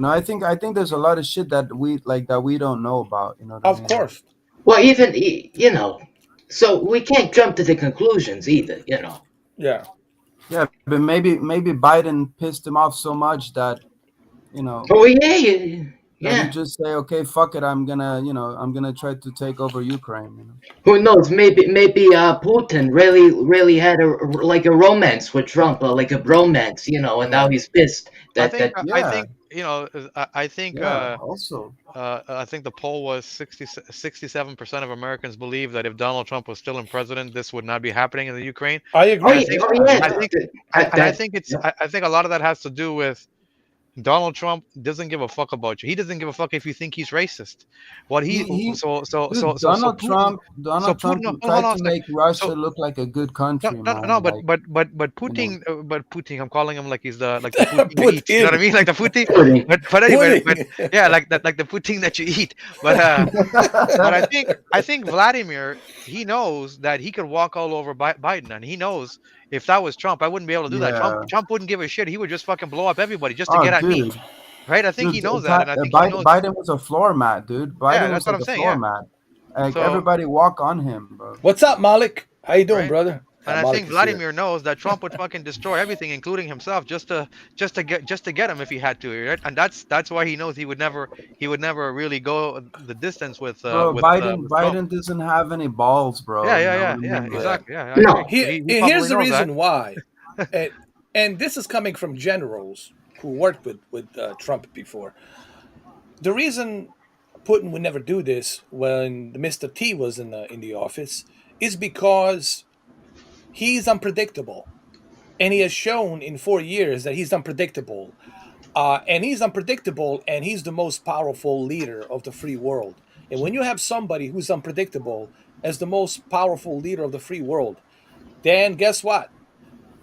I think there's a lot of shit that we don't know about. You know what I mean? Of course. Well, so we can't jump to the conclusions either. Yeah. Yeah, but maybe Biden pissed him off so much that Oh yeah. That he just say, okay, fuck it, I'm gonna try to take over Ukraine. You know? Who knows? Maybe Putin really had a romance with Trump, like a bromance, and now he's pissed. I think also. I think the poll was 67% of Americans believe that if Donald Trump was still in president, this would not be happening in the Ukraine. I agree. I think a lot of that has to do with Donald Trump doesn't give a fuck about you. He doesn't give a fuck if you think he's racist. Donald Trump tried to make Russia look like a good country. But Putin, I'm calling him like he's the Putin you eat. You know what I mean? Like the Putin. But anyway, yeah, like the Putin that you eat. But I think Vladimir, he knows that he could walk all over Biden, and he knows if that was Trump, I wouldn't be able to do that. Trump wouldn't give a shit. He would just fucking blow up everybody just to get at me. Right? I think he knows that. And I think Biden was a floor mat, dude. Biden was a floor mat. Like, everybody walk on him, bro. What's up, Malik? How you doing, brother? And I think Vladimir knows that Trump would fucking destroy everything, including himself, just to get him if he had to, right? And that's why he knows he would never really go the distance with Bro, with Trump. Biden doesn't have any balls, bro. Yeah, You yeah, know yeah, what I yeah, mean? Like, exactly. Yeah, I agree. No. He Here's probably the knows that. reason why, and this is coming from generals who worked with Trump before. The reason Putin would never do this when Mr. T was in the office is because he's unpredictable, and he has shown in 4 years that he's unpredictable. And he's unpredictable, and he's the most powerful leader of the free world. And when you have somebody who's unpredictable as the most powerful leader of the free world, then guess what?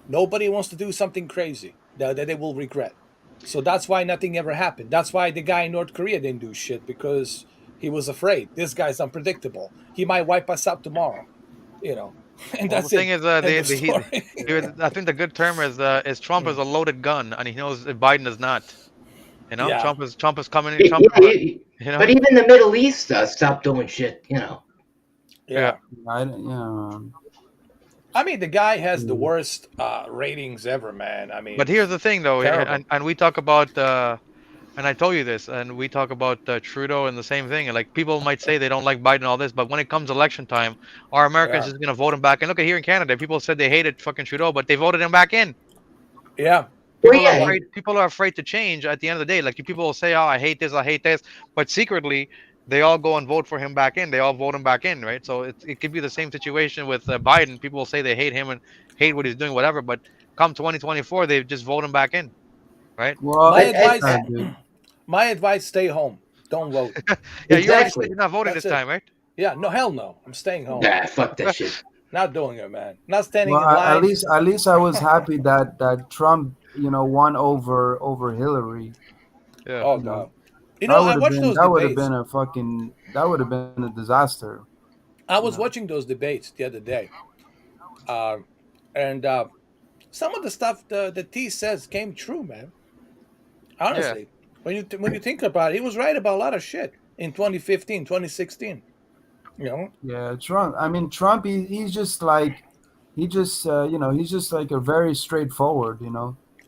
Nobody wants to do something crazy that they will regret. So that's why nothing ever happened. That's why the guy in North Korea didn't do shit, because he was afraid. This guy's unpredictable. He might wipe us out tomorrow, you know. And Well, the that's thing it. is, End of story. I think the good term is Trump is a loaded gun, and he knows that Biden is not. You know, Yeah. Trump is coming. Trump Yeah, is, you but know, even the Middle East stopped doing shit. yeah. yeah. I mean, the guy has the worst ratings ever, man. I mean, But here's the thing, though, terrible. and we talk about, and I told you this, and we talk about Trudeau and the same thing. And like people might say they don't like Biden and all this, but when it comes election time, our Americans Yeah. is gonna vote him back. And look at here in Canada, people said they hated fucking Trudeau, but they voted him back in. Yeah. Well, People are yeah, afraid. People are afraid to change. At the end of the day, like people will say, "Oh, I hate this, I hate this," but secretly, they all go and vote for him back in. They all vote him back in, right? So it could be the same situation with Biden. People will say they hate him and hate what he's doing, whatever. But come 2024, they just vote him back in, right? Well, My I, advice, my advice: stay home. Don't vote. Yeah, you already said exactly. you're not voting That's this it. time, right? Yeah. No, hell no. I'm staying home. Nah, fuck that shit. Not doing it, man. Not standing well, in line. at least I was happy that Trump, won over Hillary. Yeah. Oh You know, god. You know, I watched those that would have debates. been a fucking that would have been a disaster. I was watching those debates the other day, uh, and some of the stuff the T says came true, man. Yeah. Honestly, when you think about it, he was right about a lot of shit in 2015, 2016. You know. Yeah, Trump. I mean, Trump. He's just like he's just like a very straightforward.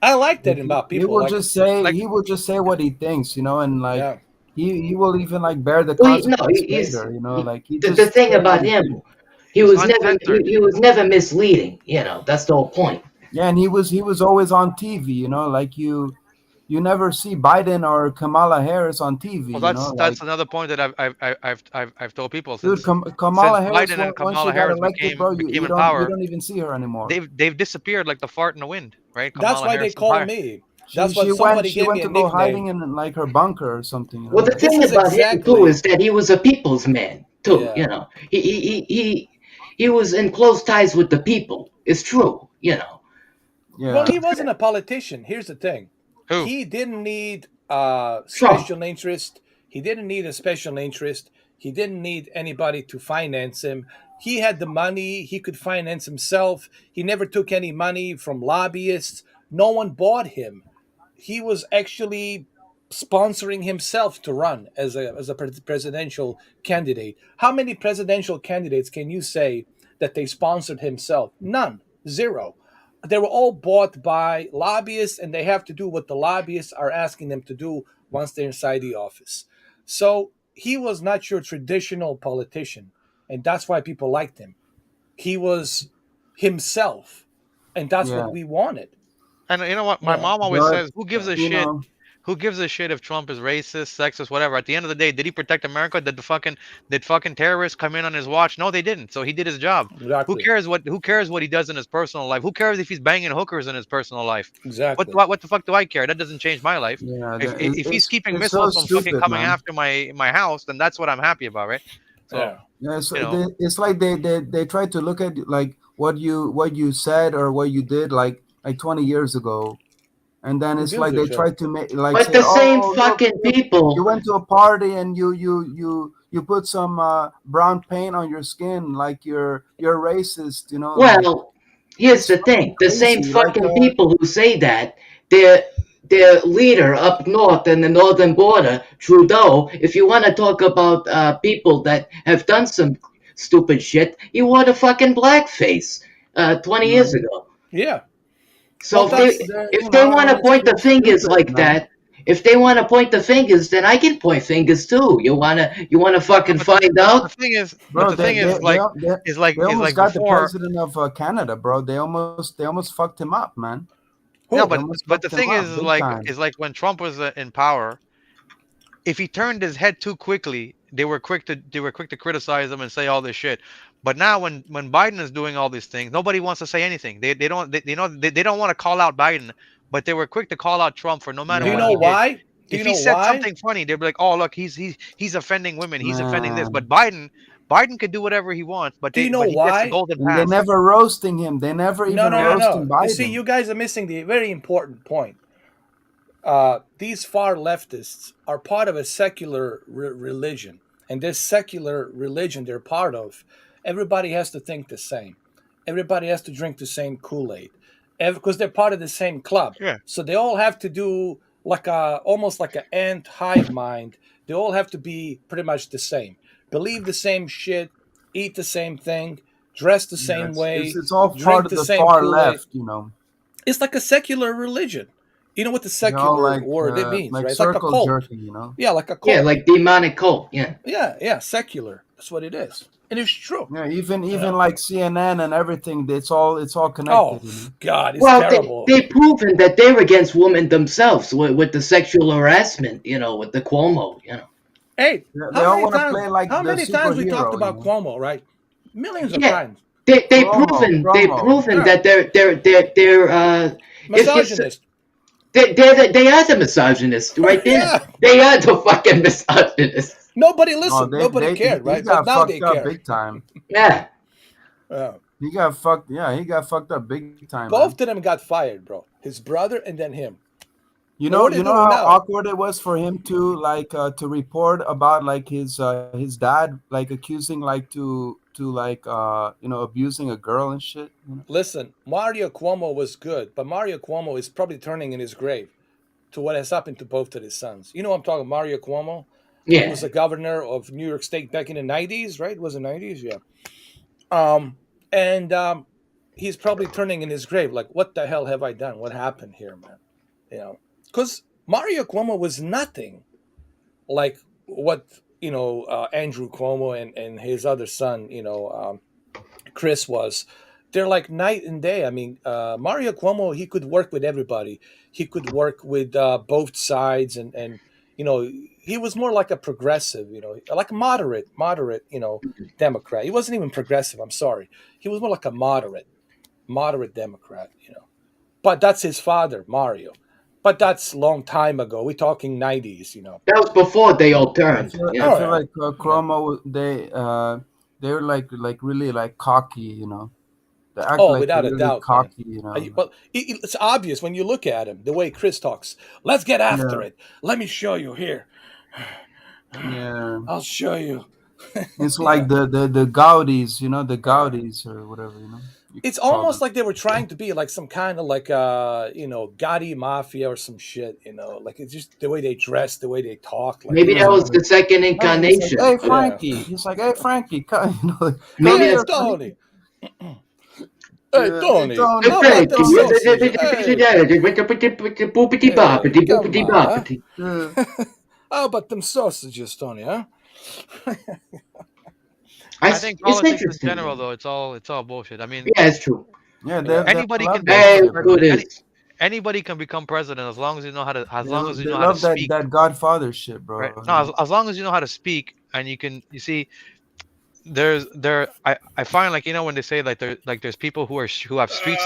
I like that Like, about people. Like, Like he will just say what he thinks. And like yeah, he will even like bear the Well, no, consequence he's later. Like he the just thing says what about he him. thinks. He he's was never uncensored. he was never misleading. That's the whole point. Yeah, and he was always on TV. Like you never see Biden or Kamala Harris on TV. Well, Like that's another point that I've told people dude, since Kamala Harris Biden and once she Kamala got Harris elected, became bro, became you in don't you power, don't even see her anymore. they've disappeared like the fart in the wind, right? that's Kamala why they Harris and call Fire. me. She That's what she went somebody she gave went me a to go hiding nickname. in like her bunker or something. Well, the Like This thing is about him too exactly. is that he was a people's man too. Yeah. He was in close ties with the people. It's true. Well, yeah, he wasn't a politician. Here's the thing. Who? He didn't need Trump. special interest. He didn't need a special interest. He didn't need anybody to finance him. He had the money. He could finance himself. He never took any money from lobbyists. No one bought him. He was actually sponsoring himself to run as a presidential candidate. How many presidential candidates can you say that they sponsored himself? None. Zero. They were all bought by lobbyists, and they have to do what the lobbyists are asking them to do once they're inside the office. So he was not your traditional politician, and that's why people liked him. He was himself, and that's yeah. what we wanted. And you know what? My Yeah. mom always But says, "Who gives Yeah. a you shit? know, Who gives a shit if Trump is racist, sexist, whatever?" At the end of the day, did he protect America? Did fucking terrorists come in on his watch? No, they didn't. So he did his job. Who Exactly. cares what he does in his personal life? Who cares if he's banging hookers in his personal life? What Exactly. what the fuck do I care? That doesn't change my life. yeah, If he's keeping it's so missiles from fucking stupid, coming man. after my house, then that's what I'm happy about, right? So Yeah. Yeah, so you know, it's like they try to look at like what you said or what you did like 20 years ago, and then Who it's gives like a they shit? try to make like But say, the same oh look, fucking you people. went to a party and you put some brown paint on your skin like you're racist, like Well, here's it's the thing: the same crazy. Like fucking people who say that their leader up north in the northern border, Trudeau. If you want to talk about people that have done some stupid shit, he wore the fucking blackface. 20 years ago. Yeah. So Well, if they want to point the fingers like that, if they want to point the fingers, then I can point fingers too. You wanna fucking find out? The thing is, they almost like got the before. president of Canada, bro. They almost fucked him up, man. No, They almost but the fucked him thing up is, big time. when Trump was in power, if he turned his head too quickly, they were quick to criticize him and say all this shit. But now when Biden is doing all these things, nobody wants to say anything. They don't they don't want to call out Biden, but they were quick to call out Trump for no matter do you what know he did. why? If he said something funny, they'd be like, "Oh, look, he's offending women. He's offending this." But Biden could do whatever he wants, but do you know he gets the why? golden And pass. they never roasting him. They never even roasting Biden. You see, you guys are missing the very important point. These far leftists are part of a secular religion, and this secular religion they're part of, everybody has to think the same. Everybody has to drink the same Kool-Aid, because they're part of the same club. Yeah. So they all have to do almost like an ant hive mind. They all have to be pretty much the same, believe the same shit, eat the same thing, dress the same way. It's all drink part of the the same far Kool-Aid. left, you know. It's like a secular religion. You know what the secular word it means, like right? It's like a cult. jerking, you know? Yeah, like a cult. Yeah, like demonic cult. Yeah. Yeah, secular. That's what it is. And it's true. Yeah, even like CNN and everything, it's all connected. Oh, you know? God, it's terrible. They've proven that they're against women themselves with the sexual harassment, with the Cuomo, Hey, they all want to play like how many times we talked about you know? Cuomo, right? Millions of times. They've proven that they're misogynist. They are the misogynist right there. Yeah. They are the fucking misogynist. Nobody listened. Nobody cared, right? Got now they fucked up care. big time. Yeah. He got fucked. Yeah, he got fucked up big time. Both of them got fired, bro. His brother and then him. You know how awkward it was for him to to report about like his dad like accusing abusing a girl and shit. You know? Listen, Mario Cuomo was good, but Mario Cuomo is probably turning in his grave to what has happened to both of his sons. You know what I'm talking, Mario Cuomo? Yeah. He was the governor of New York State back in the 90s, right? Was it 90s? Yeah. And he's probably turning in his grave like, what the hell have I done? What happened here, man? You know, because Mario Cuomo was nothing like what, Andrew Cuomo and his other son, Chris was. They're like night and day. I mean, Mario Cuomo, he could work with everybody. He could work with both sides, and he was more like a progressive, like a moderate, Democrat. He wasn't even progressive. I'm sorry. He was more like a moderate Democrat, But that's his father, Mario. But that's a long time ago. We're talking 90s, That was before they all turned. I feel like Cuomo, they're like really like cocky, They act like without really a doubt, cocky, Well, it's obvious when you look at him, the way Chris talks. Let's get after it. Let me show you here. Yeah, I'll show you. It's like the Gaudis, the Gaudis or whatever, It's almost like they were trying to be like some kind of like Gotti mafia or some shit, like it's just the way they dress, the way they talk. Like, Maybe that was the second incarnation. Hey, Frankie. He's like, hey, Frankie, maybe that's Tony. Hey, Tony. How about them sausages, Tony, huh? I think politics in general, though, it's all bullshit. I mean, yeah, it's true. Yeah, anybody can anybody can become president as long as you know how to. As long as you know how to speak. That Godfather shit, bro. Right? No, as long as you know how to speak and you can. You see, I find like when they say there's people who have street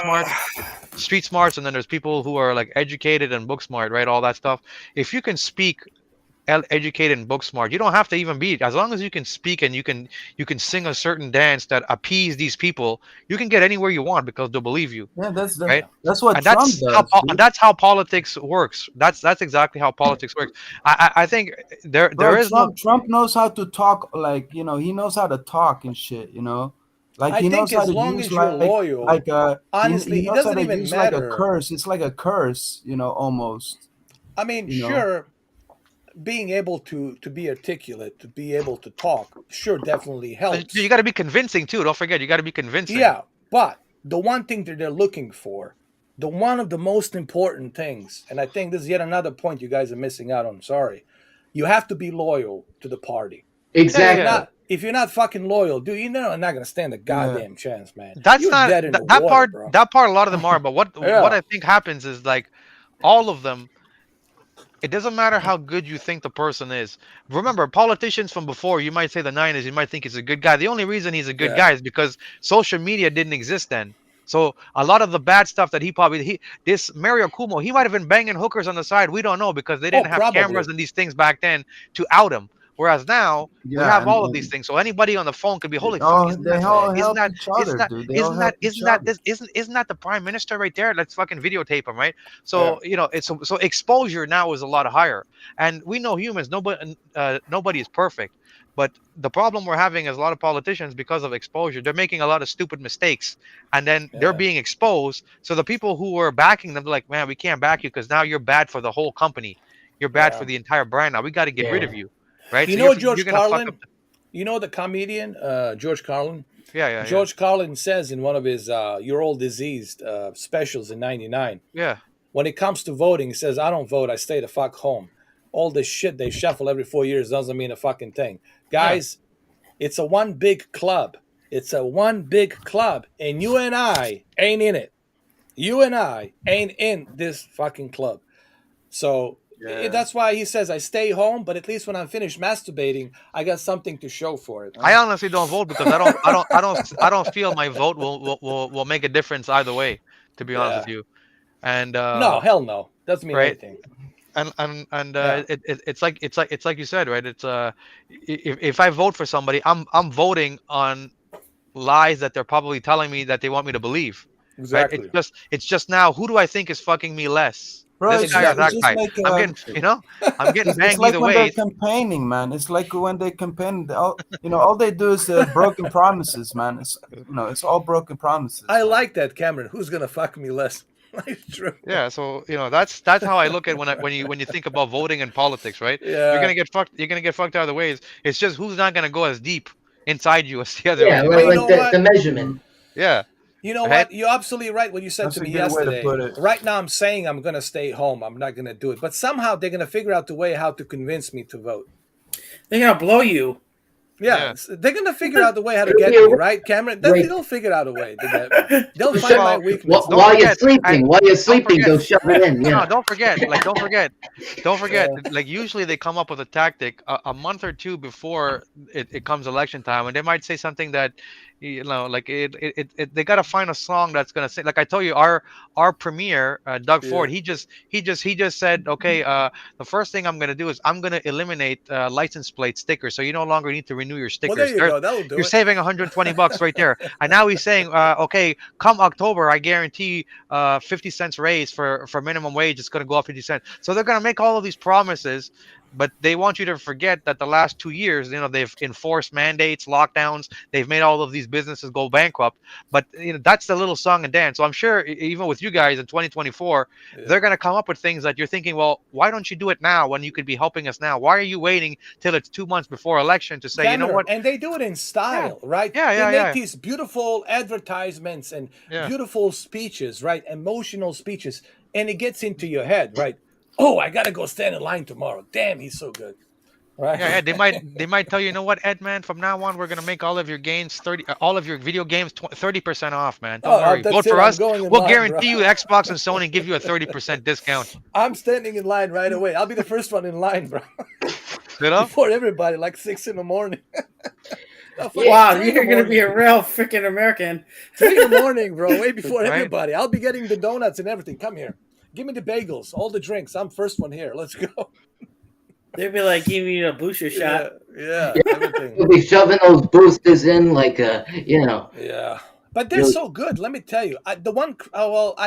smarts, and then there's people who are like educated and book smart, right? All that stuff. If you can speak, educated and book smart, you don't have to even be, as long as you can speak and you can sing a certain dance that appease these people, you can get anywhere you want because they'll believe you. Yeah, that's right. That's what and Trump that's does. and that's how politics works. That's exactly how politics works. I think there is Trump knows how to talk, like he knows how to talk and shit, like I he think knows how as to long use as you're loyal, honestly, he it knows how doesn't to even use matter. like a curse. It's like a curse, almost. I mean, sure, being able to be articulate, to be able to talk, sure, definitely helps. You got to be convincing too. Don't forget, you got to be convincing. Yeah, but the one thing that they're looking for, the one of the most important things, and I think this is yet another point you guys are missing out on. Sorry, you have to be loyal to the party. Exactly. If you're not fucking loyal, dude, you're not gonna stand a goddamn chance, man. That's You're not dead in the that water, part. bro. That part. A lot of them are, but what Yeah. I think happens is like all of them. It doesn't matter how good you think the person is. Remember, politicians from before, you might say the 90s, you might think he's a good guy. The only reason he's a good guy is because social media didn't exist then. So a lot of the bad stuff that this Mario Cuomo, he might have been banging hookers on the side. We don't know because they didn't have cameras and these things back then to out him. Whereas now we have all of these things. So anybody on the phone could be, holy fuck, isn't that the prime minister right there? Let's fucking videotape him, right? So so exposure now is a lot higher, and we know humans. Nobody is perfect, but the problem we're having is a lot of politicians, because of exposure, they're making a lot of stupid mistakes, and then they're being exposed. So the people who were backing them, they're like, man, we can't back you because now you're bad for the whole company. You're bad for the entire brand. Now we got to get rid of you. Right? You so know you're gonna Carlin? fuck up You know the comedian George Carlin? Yeah. George Carlin says in one of his You're All Diseased specials in 99. Yeah. When it comes to voting, he says, I don't vote, I stay the fuck home. All this shit they shuffle every 4 years doesn't mean a fucking thing. Guys, it's a one big club. It's a one big club. And you and I ain't in it. You and I ain't in this fucking club. So that's why he says I stay home, but at least when I'm finished masturbating, I got something to show for it. I honestly don't vote because I don't feel my vote will make a difference either way, to be honest with you. And no, hell no. Doesn't mean anything. And it's like you said, right? It's if I vote for somebody, I'm voting on lies that they're probably telling me that they want me to believe. Exactly. Right? It's just now, who do I think is fucking me less? Bro, this guy or that guy. Like, I'm getting banged it's like either when way. they're campaigning, man. It's like when they campaign. All they do is broken promises, man. It's all broken promises. I like that, Cameron. Who's gonna fuck me less? It's true. Yeah, so that's how I look at when you think about voting and politics, right? Yeah. You're gonna get fucked. You're gonna get fucked either ways. It's just who's not gonna go as deep inside you as the other. Yeah, like the measurement. Yeah. You know what? You're absolutely right what you said to me yesterday. Right now I'm saying I'm going to stay home. I'm not going to do it. But somehow they're going to figure out the way how to convince me to vote. They're going to blow you. Yeah, they're going to figure out the way how to get me, right, Cameron? They'll figure out a way to get me. They'll find my weakness. While you're sleeping, they'll shove it in. Yeah. No, don't forget. Like usually they come up with a tactic a month or two before it comes election time, and they might say something that, like they got to find a song that's gonna say. Like I told you, our premier Doug Ford, he just said, okay, the first thing I'm gonna do is I'm gonna eliminate license plate stickers, so you no longer need to renew your stickers. Well, there you go. That'll do You're saving $120 right there. And now he's saying, okay, come October, I guarantee 50 cents raise for minimum wage. It's gonna go up 50 cents. So they're gonna make all of these promises. But they want you to forget that the last 2 years, they've enforced mandates, lockdowns. They've made all of these businesses go bankrupt. But that's the little song and dance. So I'm sure even with you guys in 2024, they're going to come up with things that you're thinking, well, why don't you do it now when you could be helping us now? Why are you waiting till it's 2 months before election to say, Cameron, you know what? And they do it in style, right? Yeah, they make these beautiful advertisements and beautiful speeches, right? Emotional speeches. And it gets into your head, right? Oh, I gotta go stand in line tomorrow. Damn, he's so good. Right? Yeah, they might tell you, you know what, Ed, man, from now on we're gonna make all of your games all of your video games 30% off, man. Don't worry. Vote for us. We'll guarantee you Xbox and Sony give you a 30% discount. I'm standing in line right away. I'll be the first one in line, bro. Before everybody, like 6 a.m. Wow, you're gonna be a real freaking American. 3 a.m, bro. Way before everybody. I'll be getting the donuts and everything. Come here. Give me the bagels, all the drinks. I'm first one here. Let's go. They'd be like giving you a booster shot. Yeah, everything. They'll be shoving those boosters in like Yeah. But they're so good. Let me tell you. I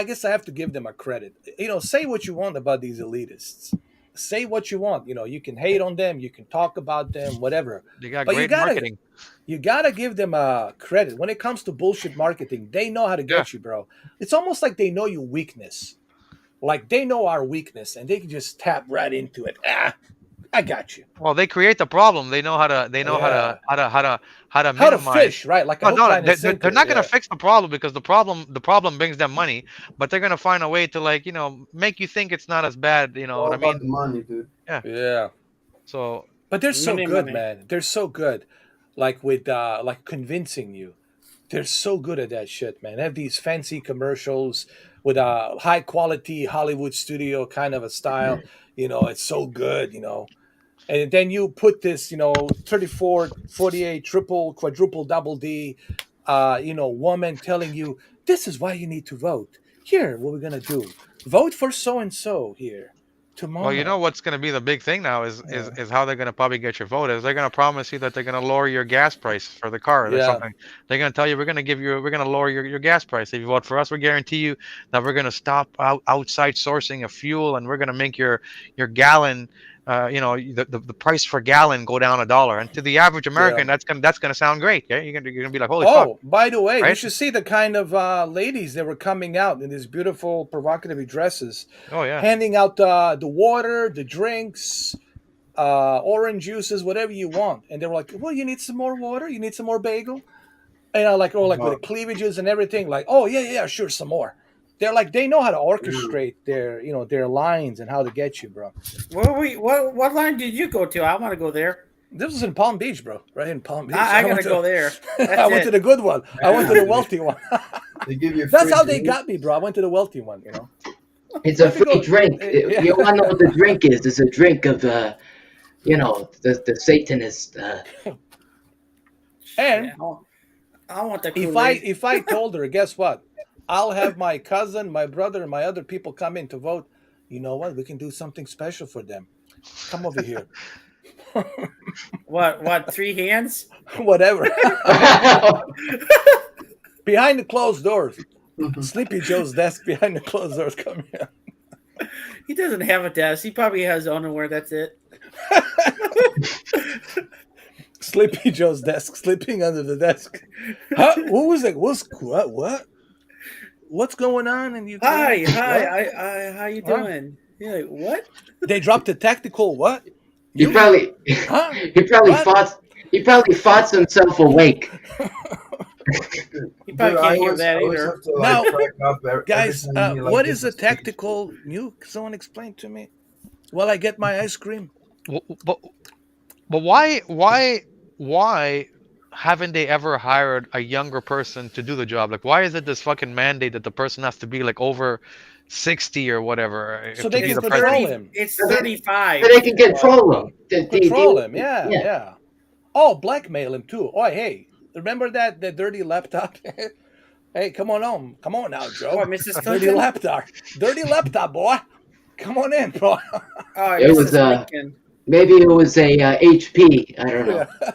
guess I have to give them a credit. Say what you want about these elitists. Say what you want. You can hate on them. You can talk about them, whatever. They got great marketing. You gotta give them credit. When it comes to bullshit marketing, they know how to get you, bro. It's almost like they know your weakness. Like they know our weakness and they can just tap right into it. I got you. Well, they create the problem. They know how to. They know how to How to minimize. fish, right? Like a No, hook, no, line, and they're sinker. not gonna fix the problem because the problem brings them money. But they're gonna find a way to make you think it's not as bad. You know All what I about mean? the money, dude. Yeah. Yeah. So But they're so Money, good, money. man. They're so good. Like with like convincing you. They're so good at that shit, man. They have these fancy commercials with a high quality Hollywood studio kind of a style. It's so good, And then you put this, 34, 48, triple, quadruple, double D, woman telling you, this is why you need to vote. Here, what we're going to do. Vote for so and so here Well, you know tomorrow. what's going to be the big thing now is is Yeah. is how they're going to probably get your vote. Is they're going to promise you that they're going to lower your gas price for the car or Yeah. something. They're going to tell you we're going to lower your gas price if you vote for us. We guarantee you that we're going to stop outside sourcing of fuel and we're going to make your gallon, the price for gallon go down $1. And to the average Yeah. American, that's gonna sound great. Yeah, you're gonna be like, holy fuck, Oh, by the way, you right? should see the kind of ladies that were coming out in these beautiful, provocative dresses, Oh yeah. handing out the water, the drinks, orange juices, whatever you want. And they were like, well, you need some more water? You need some more bagel? And like with the cleavages and everything, like, oh, yeah, sure, some more. They're like, they know how to orchestrate their lines and how to get you, bro. What line did you go to? I want to go there. This was in Palm Beach, bro. Right in Palm Beach. I gotta go there. I went to the good one. I went to the wealthy one. They give you. That's free how they drink. got me, bro. I went to the wealthy one. It's a Where'd you free go? drink. Yeah. You want to know what the drink is? It's a drink of the Satanist. And Yeah, I want the if I told her, guess what? I'll have my cousin, my brother, and my other people come in to vote. You know what? We can do something special for them. Come over here. What? 3 hands? Whatever. Behind the closed doors. Sleepy Joe's desk behind the closed doors. Come here. He doesn't have a desk. He probably has underwear. That's it. Sleepy Joe's desk, sleeping under the desk. Huh? What was it? What? What's going on? And you? Hi. What? How you Huh? doing? You're like, what? They dropped the tactical. What? He probably Huh? he probably What? fought himself awake. He probably Dude, can't hear that I always either. have to, Now, crack up every Guys, time he, what gives is a speech. tactical nuke? Someone explain to me. While I get my ice cream. But why haven't they ever hired a younger person to do the job? Like, why is it this fucking mandate that the person has to be like over 60 or whatever So to they be can the control president? him. It's 35. So they can control him. Control him. Yeah. Oh, blackmail him too. Oh, hey, remember that dirty laptop? Hey, come on home. Come on now, Joe. What, Mrs. Dirty Clinton? laptop. Dirty laptop, boy. Come on in, bro. Oh, It was Mrs. Lincoln. maybe it was a HP. I don't know. Yeah.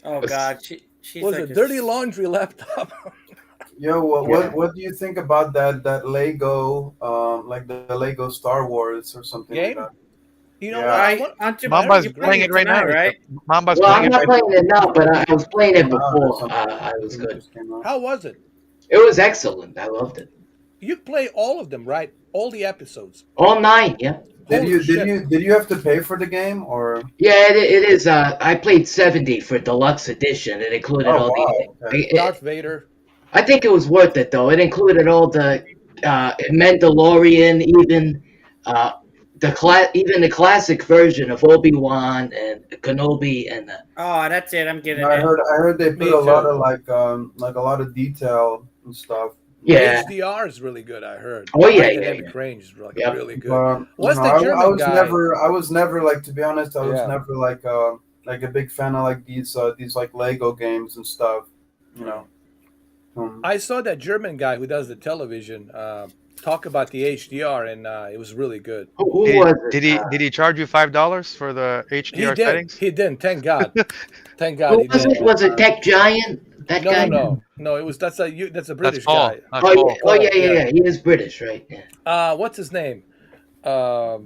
Oh God, she's Was like it dirty laundry laptop? Yo, what do you think about that Lego, like the Lego Star Wars or something Game? like that? You know Yeah. what? Mamba's you're playing it right now, right? Mamba's Well, playing I'm it not right playing it now, but I was playing it Or before. something. I was good. Just came out. How was it? It was excellent. I loved it. You play all of them, right? All the episodes. All 9, yeah. Did Holy shit. you have to pay for the game or? Yeah, it is. I played 70 for deluxe edition. It included Oh, all wow, okay. Darth Vader. I think it was worth it though. It included all the Mandalorian, even even the classic version of Obi-Wan and Kenobi, and Oh, that's it. I'm getting I it. heard they Me put a lot too. of like a lot of detail and stuff. yeah. HDR is really good, I heard. Oh, yeah, Dynamic range is like Yep. really good. But What's you the know, German I was guy? never like, to be honest, I was Yeah. never like a big fan of like these like Lego games and stuff. You know. I saw that German guy who does the television talk about the HDR, and it was really good. Who was it? Did he charge you $5 for the He HDR did. settings? He didn't. Thank God. Thank God Who he was did. it? Was it Tech Giant? That guy? No. It was that's a British That's Paul. guy. That's Oh, Paul. yeah. Oh, yeah, Yeah. yeah. He is British, right? Yeah. What's his name? I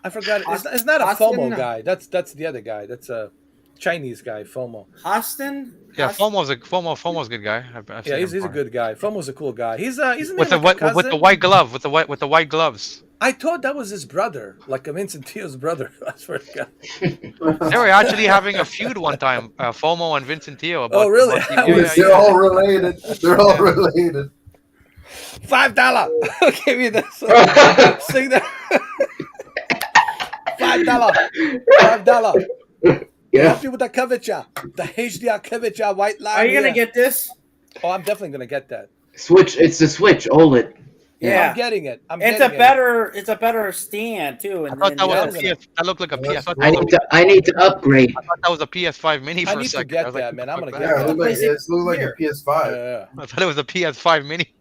forgot. It's not a Austin? FOMO guy. That's the other guy. That's a Chinese guy. FOMO. Austin? Yeah, FOMO's a good guy. I've seen Yeah, him he's a before. good guy. FOMO's a cool guy. He's isn't he with the like a white with the cousin? white glove with the white gloves. I thought that was his brother, like a Vincent Tio's brother. I swear to God. They were actually having a feud one time, FOMO and Vincent Tio. About, Oh, really? They're all related. They're all related. $5. Give me this. Sing that. $5. Yeah. Help you with the Kavicha. The HDR Kavicha white line. Are you gonna get this? Oh, I'm definitely gonna get that. Switch. It's the Switch OLED. Yeah, I'm getting it. it's a better stand too. I thought that was yeah. a PS. That looked like a PS. I need to upgrade. I thought that was a PS5 Mini I for a need to second. get I was like, that, man. I'm gonna fuck get Yeah, that. it looks like a PS5. Yeah. I thought it was a PS5 Mini.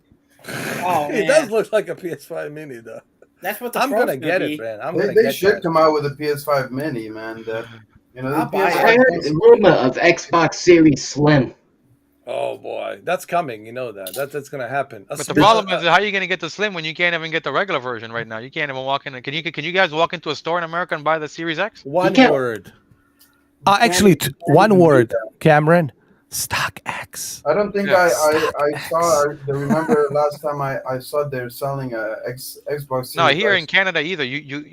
Oh, It does look like a PS5 Mini, though. That's what the I'm Pro's gonna get be. it, man. They should come out with a PS5 Mini, man. The I'll buy PS5 it. I heard a rumor of Xbox Series Slim. Oh boy, that's coming. You know that. That's gonna happen. But the problem is, how are you going to get the Slim when you can't even get the regular version right now? You can't even walk in. Can you guys walk into a store in America and buy the Series X? One word. Actually, one word, Cameron. StockX. I don't think I saw. I remember last time I saw they're selling a Xbox Series No, here X. in Canada either.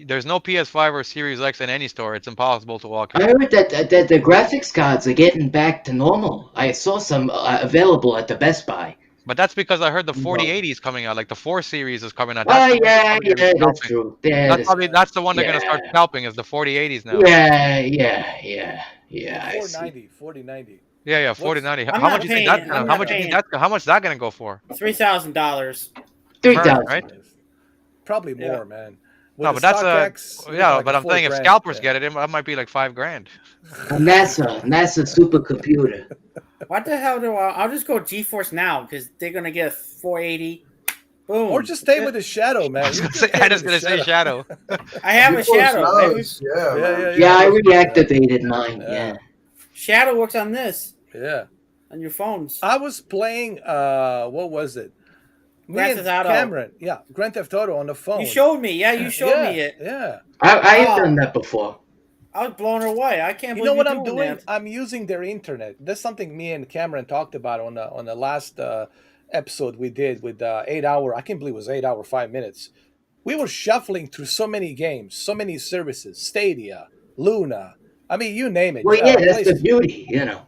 There's no PS5 or Series X in any store. It's impossible to walk in. I heard that the graphics cards are getting back to normal. I saw some available at the Best Buy. But that's because I heard the 4080 is coming out. Like the 4 Series is coming out. Oh That's the one yeah, they're that's scalping. true. That's the one they're going to start scalping is the 4080s now. Yeah. I see. 4090. Yeah, 4090. I'm How not much you think paying- that's gonna? I'm How not much you think paying- that's? How much is that gonna go for? $3,000. 3,000. Right? Probably Yeah. more, man. No, With but the that's StockX, yeah. like But I'm saying if $4,000, scalpers yeah. get it, that might be like $5,000. A NASA supercomputer. What the hell do I'll just go GeForce Now because they're gonna get a 480. Boom. Or just stay with the Shadow, man. I was gonna say Shadow. I have a GeForce Shadow. Now Baby. is- yeah, man. Yeah, I reactivated mine. Yeah. Shadow works on this Yeah. on your phones. I was playing. What was it? Me Grand and Theft Auto. Cameron. Yeah, Grand Theft Auto on the phone. You showed me. Yeah, you showed yeah, me it. Yeah. I have Oh. done that before. I was blown away. I can't You believe know what you're I'm doing? that. I'm using their internet. That's something me and Cameron talked about on the last episode we did with 8 hour. I can't believe it was 8 hour 5 minutes. We were shuffling through so many games, so many services, Stadia, Luna. I mean, you name it. Well, yeah, that's the places. beauty, you know.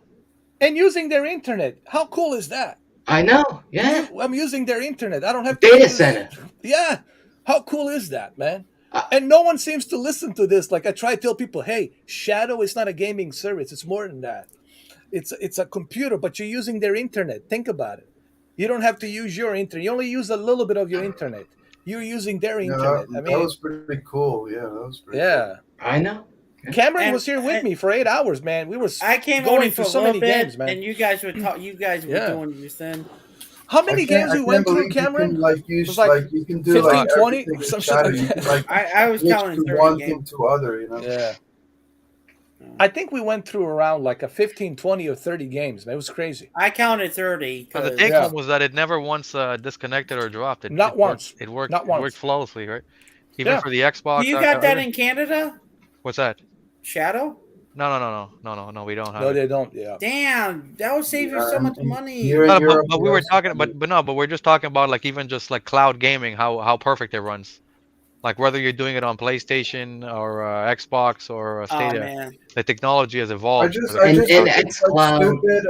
And using their internet. How cool is that? I know. Yeah. I'm using their internet. I don't have to Data use- center. Yeah. How cool is that, man? And no one seems to listen to this. Like I try to tell people, hey, Shadow is not a gaming service. It's more than that. It's a computer, but you're using their internet. Think about it. You don't have to use your internet. You only use a little bit of your internet. You're using their internet. That was pretty cool. Yeah, that was pretty yeah. I know. Cameron And- was here with me for 8 hours, man. We were I came going only through for so a many little bit, games, man. and you guys were you guys were Yeah. doing your thing. How many games we went through, Cameron? You can, like, use, It was like you can do 15, like 20, everything with some shit Shadow. like You that. can, like, I was switch counting to 30 one games. thing to other, you know. Yeah. I think we went through around like a 15, 20, or 30 games, man. It was crazy. I counted 30. And the 'cause- take Yeah. home was that it never once disconnected or dropped. Not once. It worked. Not It once. worked flawlessly, right? Even Yeah. for the Xbox. Do you got that in Canada? What's that? Shadow? No. We don't have No, it. they don't. Yeah. Damn, that would save you so much money. Here in No, Europe, but we were also- talking, but we're just talking about like even just like cloud gaming, how perfect it runs. Like whether you're doing it on PlayStation or Xbox or Oh Stadia, man, the technology has I evolved. just And think it's like xCloud. stupid.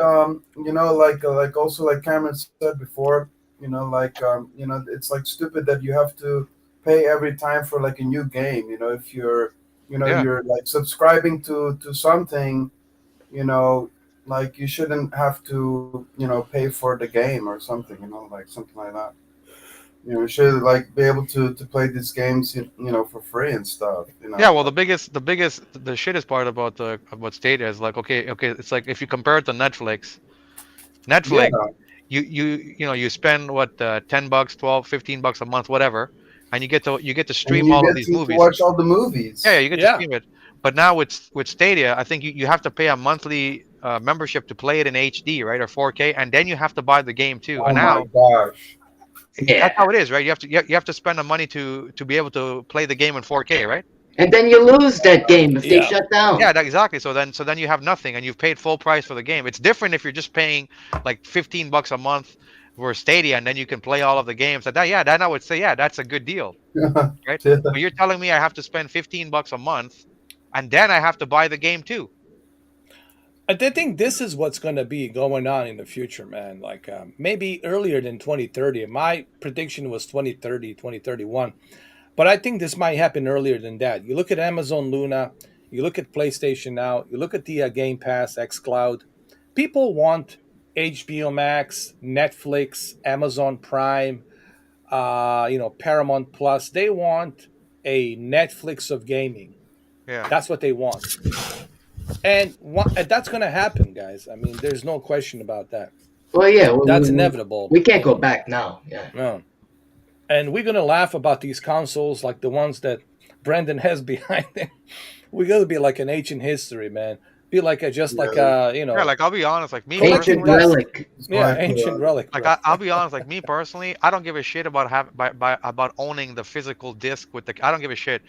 You know, like also like Cameron said before. You know, it's like stupid that you have to pay every time for like a new game. You know, if you're, Yeah. you're like subscribing to something, like you shouldn't have to, pay for the game or something. You know, like something like that. You should like be able to play these games, for free and stuff. Yeah, well, the shittest part about Stadia is like, okay, it's like if you compare it to Netflix, you spend what $10, 12, $15 a month, whatever, and you get to stream all of these movies. Watch all the movies. Yeah, you get to stream it. But now with Stadia, I think you have to pay a monthly membership to play it in HD, right, or 4K, and then you have to buy the game too. Oh and my now gosh. that's how it is, right? You have to spend the money to be able to play the game in 4K, right? And then you lose that game if they Yeah. shut down. Yeah, exactly. So then you have nothing, and you've paid full price for the game. It's different if you're just paying like $15 a month were Stadia, and then you can play all of the games. That then I would say, yeah, that's a good deal, right? Yeah. But you're telling me I have to spend $15 a month, and then I have to buy the game too. I think this is what's going to be going on in the future, man. Like maybe earlier than 2030. My prediction was 2030, 2031. But I think this might happen earlier than that. You look at Amazon Luna, you look at PlayStation Now, you look at the Game Pass, xCloud. People want HBO Max, Netflix, Amazon Prime, Paramount Plus. They want a Netflix of gaming. Yeah. That's what they want. And that's going to happen, guys. I mean, there's no question about that. Well, yeah, that's inevitable. We can't go back now. Yeah. No. And we're going to laugh about these consoles like the ones that Brandon has behind him. We're going to be like an ancient history, man. Be like Yeah, like I'll be honest, like me ancient relic. Yeah, ancient relic. Like I'll be honest, like me personally, I don't give a shit about about owning the physical disc with the. I don't give a shit.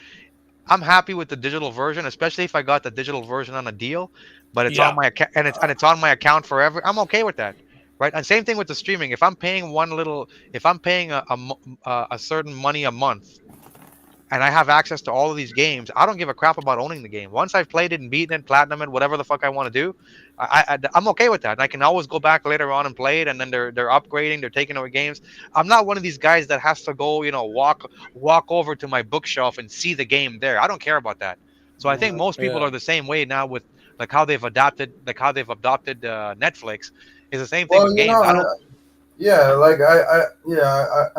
I'm happy with the digital version, especially if I got the digital version on a deal, but it's on my account and it's on my account forever. I'm okay with that, right? And same thing with the streaming. If I'm paying a certain money a month, and I have access to all of these games, I don't give a crap about owning the game. Once I've played it and beaten it, platinum it, whatever the fuck I want to do, I'm okay with that. And I can always go back later on and play it. And then they're upgrading, they're taking away games. I'm not one of these guys that has to go, walk over to my bookshelf and see the game there. I don't care about that. So I think most people are the same way now with like how they've adopted Netflix. Is the same thing with games. I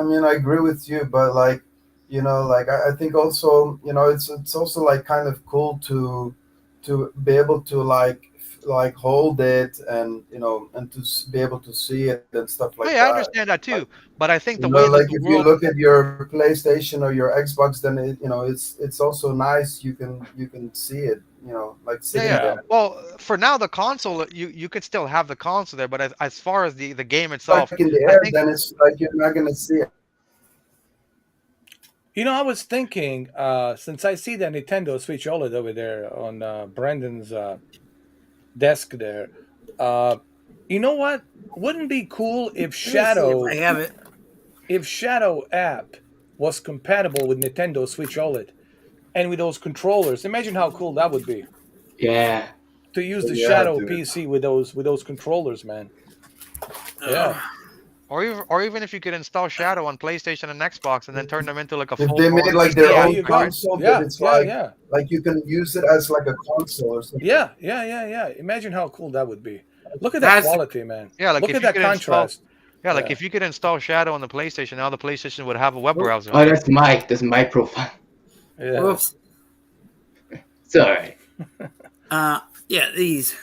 mean, I agree with you, but like, I think also, it's also like kind of cool to be able to like hold it and and to be able to see it and stuff like that. I understand that too, but I think the way like if you look at your PlayStation or your Xbox, then it's also nice. You can see it, like sitting there. Well, for now the console, you could still have the console there, but as far as the game itself, in the air, then it's like you're not gonna see it. I was thinking, since I see the Nintendo Switch OLED over there on Brandon's desk there, you know what? Wouldn't it be cool if Shadow app was compatible with Nintendo Switch OLED and with those controllers? Imagine how cool that would be. Yeah. To use the Shadow PC with those controllers, man. Yeah. Or even if you could install Shadow on PlayStation and Xbox and then turn them into like a if full. They made like their own console, yeah, it's like you can use it as like a console or something. Yeah. Imagine how cool that would be. Look at that quality, man. Yeah, like look at that contrast. Like if you could install Shadow on the PlayStation, now the PlayStation would have a web browser. Oh, that's my profile. Yeah. Whoops. Sorry. These.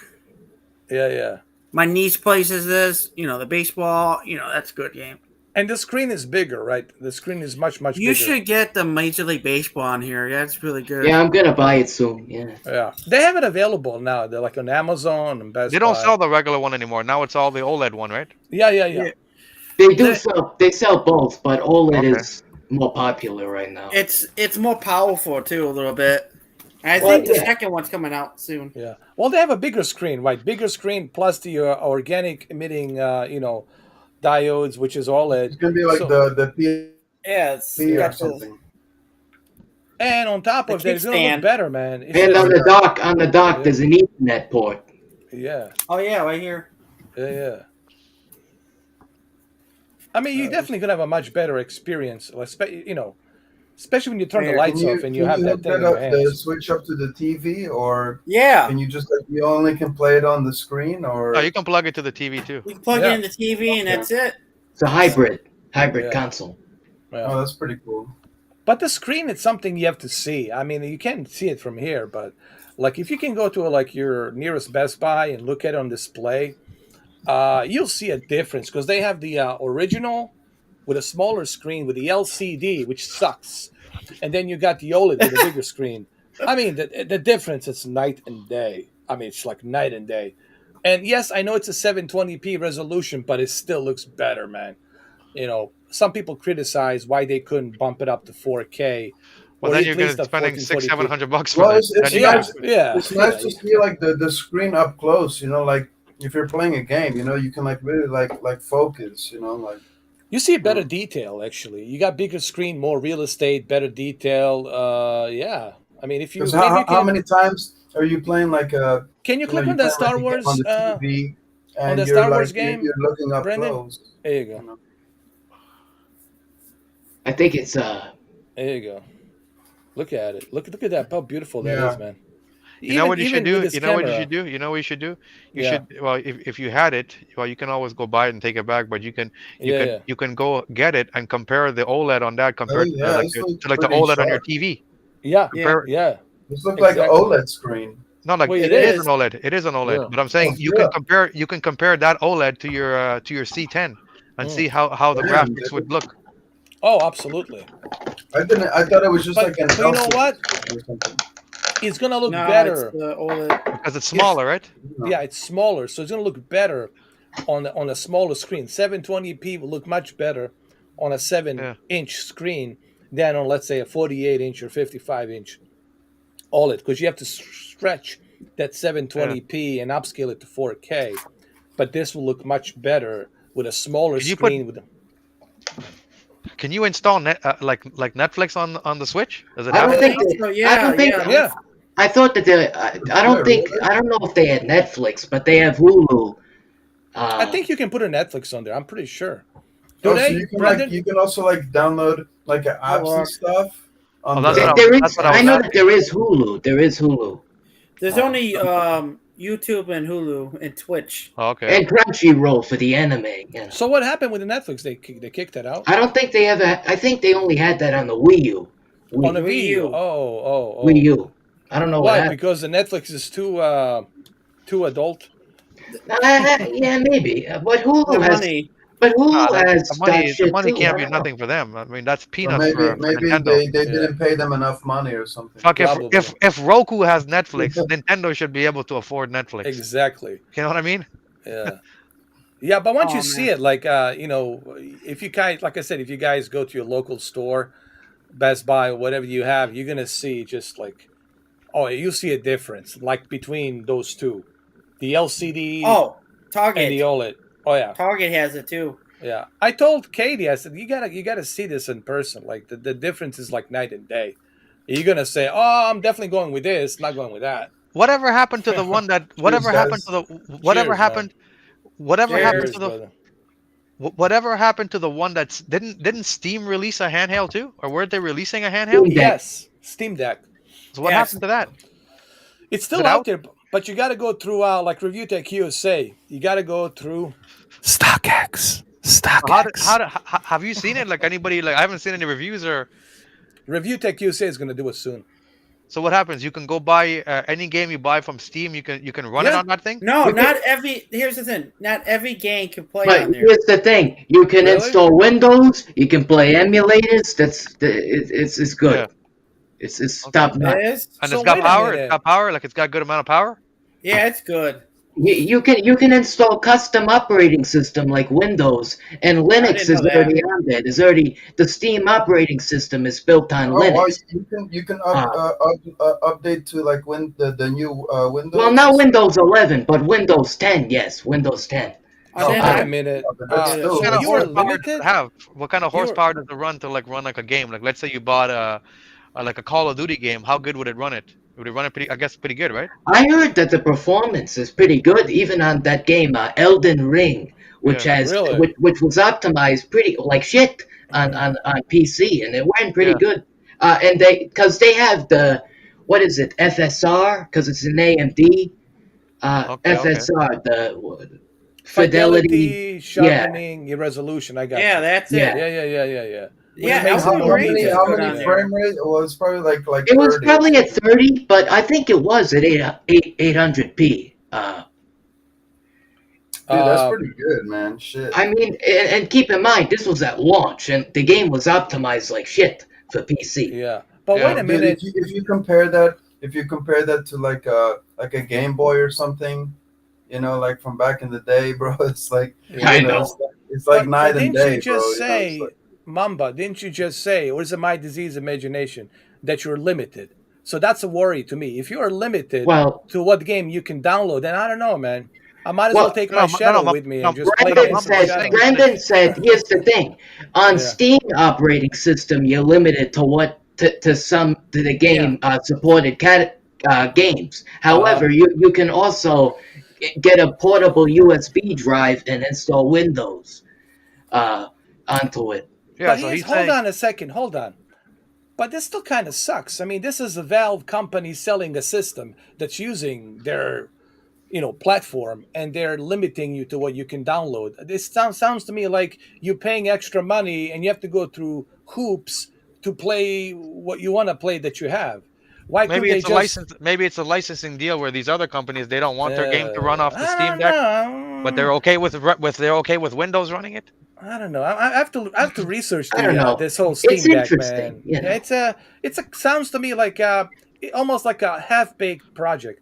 Yeah. My niece plays this, the baseball, that's a good game. And the screen is bigger, right? The screen is much bigger. You should get the Major League Baseball on here. Yeah, it's really good. Yeah, I'm gonna buy it soon. Yeah. They have it available now. They're like on Amazon and Best Buy. They don't sell the regular one anymore. Now it's all the OLED one, right? Yeah. They sell both, but OLED is more popular right now. It's more powerful too, a little bit. I think the second one's coming out soon. Yeah. Well, they have a bigger screen, right? Bigger screen plus the organic emitting, diodes, which is OLED. It's gonna be like the it's or something. And on top of that, it's gonna look better, man. And on the dock, there's an Ethernet port. Yeah. Oh yeah, right here. Yeah. I mean, you're definitely gonna have a much better experience, especially when you turn the lights off and you have that thing in your hands. Switch up to the TV, or can you just you only can play it on the screen, or no, you can plug it to the TV too. You can plug it in the TV and that's it. It's a hybrid console. Yeah. Oh, that's pretty cool. But the screen is something you have to see. I mean, you can't see it from here, but like if you can go to like your nearest Best Buy and look at it on display, you'll see a difference because they have the original with a smaller screen with the LCD, which sucks. And then you got the OLED with a bigger screen. I mean, the difference is night and day. I mean, it's like night and day. And yes, I know it's a 720p resolution, but it still looks better, man. Some people criticize why they couldn't bump it up to 4K. Well, then you're going to be spending $600-700 for well, this. It's nice to see like the screen up close. Like if you're playing a game, you can like really like focus, like You see better detail actually. You got bigger screen, more real estate, better detail. Yeah, I mean, if because you maybe you how can many times are you playing like a can you click on you're the playing like Star a game on Wars the TV on and the you're Star like Wars game, you're looking up Brendan? close, There you go. you know. I think it's There you go. Look at it. Look at that. How beautiful that Yeah. is, man. You know what you should Even with do? this You know what you should camera. do? You know what you should do? You Yeah. should, well, if you had it, well, you can always go buy it and take it back, but Yeah, yeah. you can go get it and compare the OLED on that Oh compared to yeah, this looks to like the pretty OLED on your sharp. TV. Yeah. Yeah. Compare, Yeah. This looks like an Exactly. OLED screen. not like Well, it it is is. an OLED. It is an OLED. Yeah. But I'm Oh saying yeah. you can compare that OLED to your C10 and Mm. see how the Damn, graphics would dude. look. Oh, absolutely. I thought it was just like an But you know LCD what? screen or something. It's gonna look No, it's better. the OLED. Because it's smaller, right? Yeah, it's smaller, so it's gonna look better on a smaller screen. 720p will look much better on a 7-inch screen than on, let's say, a 48-inch or 55-inch OLED, because you have to stretch that 720p and upscale it to 4K. But this will look much better with a smaller Can you put screen. Can you install like Netflix on the Switch? Does it I have don't it? think So, I don't think Yeah, I thought that I don't think I don't know if they had Netflix, but they have Hulu. I think you can put a Netflix on there. I'm pretty sure. Do Oh, so they, you can Brendan? you can also like download like apps and stuff on Oh, that's the. what there that's is. what I I was know that asking. there is Hulu. There is Hulu there's only YouTube and Hulu and Twitch. Oh, okay. and Crunchyroll for the anime. You know. So what happened with the Netflix? They kicked that out I don't think they ever. I think they only had that on the Wii U. on a Wii Wii U. U. Oh. Wii U. I don't know what Why? happened. Because the Netflix is too adult. Yeah, maybe. But Hulu The has. money. But Hulu has The that money shit too. can't I be don't know. nothing for them. I mean, that's Or peanuts maybe for Nintendo. they Yeah. didn't pay them enough money or something. Fuck, Probably. if Roku has Netflix, Nintendo should be able to afford Netflix. Exactly. You know what I mean? Yeah. Yeah, but once Oh, you see man. it, like if you guys, like I said, if you guys go to your local store, Best Buy or whatever you have, you're gonna see just like, oh, you see a difference, like between those two, the LCD Oh, and Target. the OLED. Oh yeah, Target has it too. yeah. I told Katie, I said, you gotta see this in person. Like the difference is like night and day. You're gonna say, oh, I'm definitely going with this, not going with that. Whatever happened to the one that whatever happened guys. to the whatever Cheers, happened whatever happened Cheers, to the brother. whatever happened to the one that's didn't Steam release a handheld too, or weren't they releasing a handheld? Steam Deck. Yes, Steam Deck. So what Yes. happened to that? It's Is still it out out? there, but you got to go through like Review Tech USA. You got to go through StockX. Have you seen it? Like anybody? Like I haven't seen any reviews or. Review Tech USA is going to do it soon. So what happens? You can go buy any game you buy from Steam. You can run it Yeah. on that thing. No, You not every. Here's the thing. Not every game can play But on there. here's the thing: you can Really? install Windows. You can play emulators. It's good. Yeah. It's Okay. top notch. It is. And So it's got wait a power. It's minute. got power. Like it's got good amount of power. Yeah, it's good. You can install custom operating system like Windows, and Linux didn't is know that. already on there. There's already the Steam operating system is built on Oh, wow, Linux. you can Uh, update to like when the new Windows. Well, not Windows 11, but Windows 10. Yes, Windows 10. Oh, So then wait I- a minute. but that's still- What kind of you were horsepower does limited. it have? What kind of You were- horsepower does it run to run like a game? Like let's say you bought like a Call of Duty game. How good would it run it? Would it run it pretty? I guess pretty good, right? I heard that the performance is pretty good, even on that game, Elden Ring, which Yeah. has Really? which was optimized pretty like shit on PC, and it went pretty Yeah. good. And because they have the what is it FSR because it's an AMD Okay, FSR the fidelity. sharpening, your resolution. I got Yeah, you. that's Yeah. it. Yeah. Yeah, makes How, it Elden more Ring many, is how good many on there. frame rate? Well, it's probably like It was 30. probably at 30, but I think it was at 800p. Dude, that's Uh, pretty good, man. Shit. I mean, and keep in mind, this was at launch, and the game was optimized like shit for PC. Yeah, but Yeah. wait a Dude, minute. if you compare that to like a Game Boy or something, like from back in the day, bro, it's like I you know. it's like But night and didn't day, you just bro. It's say, like- Mamba? Didn't you just say, or is it my disease imagination, that you're limited? So that's a worry to me. If you are limited Well, to what game you can download, then I don't know, man. I might as well Well, take No, my no, no, shadow no, with me no, and just play no, Brandon against Mamba the was said, saying shadow. is Brandon said, here's the thing. On Yeah. Steam operating system, you're limited to what to the game supported games. However, you can also get a portable USB drive and install Windows onto it. yeah. But So he's hold saying on a second, hold on. But this still kind of sucks. I mean, this is a Valve company selling a system that's using their, platform, and they're limiting you to what you can download. This sounds to me like you're paying extra money and you have to go through hoops to play what you want to play that you have. Why couldn't maybe they it's a just? license. Maybe it's a licensing deal where these other companies they don't want their game to run off the I Steam don't Deck, but know. they're okay with Windows running it. I don't know. I have to research I don't know. this whole It's Steam Deck, interesting, man. you Yeah, know. it's a sounds to me like almost like a half baked project,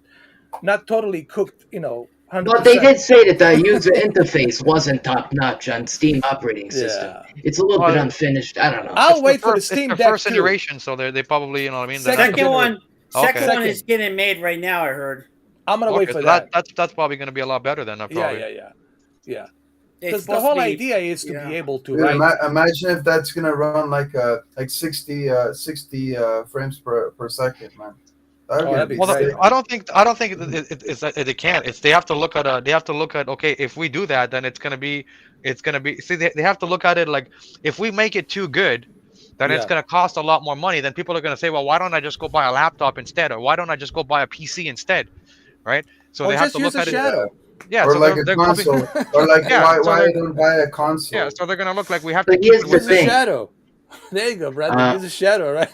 not totally cooked. 100. But they percent did say that the user interface wasn't top notch on Steam operating system. Yeah. It's a little bit Well, unfinished. I don't know. I'll wait for the it's Steam their Deck first too. iteration, so they probably you know what I mean. They're not Second gonna. Second one, Okay. second one is Second. getting made right now. I heard. I'm gonna wait Okay, for so that. that's probably going to be a lot better then, Yeah, probably. yeah. It's Because the supposed to whole be. idea is to be Yeah. able to Dude, write. imagine if that's gonna run like 60 frames per second, man. That would Oh, gonna that'd be be Well, great, sick. I man. don't think it's that they can't. It's they have to look at they have to look at okay, if we do that, then it's gonna be see they have to look at it like if we make it too good, then it's Yeah. gonna cost a lot more money. Then people are gonna say, well, why don't I just go buy a laptop instead, or why don't I just go buy a PC instead, right? So Or they have just to use look a at it. Yeah. shadow. Yeah, Or so like a they're probably console. Or like yeah, so why they're don't buy a yeah, console? so they're gonna look like we have So to keep here's it the Use a within. thing. shadow. There you go, Brandon. Use a shadow, right?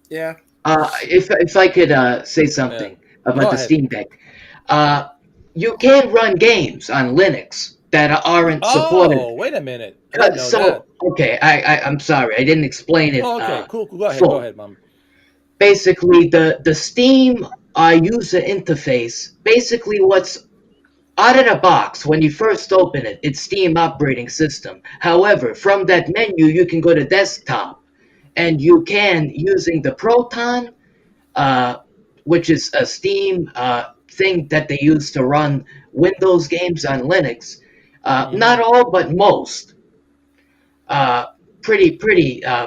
Yeah. If I could say Yeah. something Go about the ahead. Steam Deck, you can run games on Linux that aren't supported. Oh, wait a minute. I didn't know that. So okay, I'm sorry, I didn't explain it Oh, okay. Cool. Go ahead. Go full. ahead, Mom. Basically, the Steam user interface, basically what's out of the box when you first open it, it's Steam operating system. However, from that menu, you can go to desktop, and you can using the Proton, uh, which is a Steam thing that they use to run Windows games on Linux. Not all, but most. Uh, pretty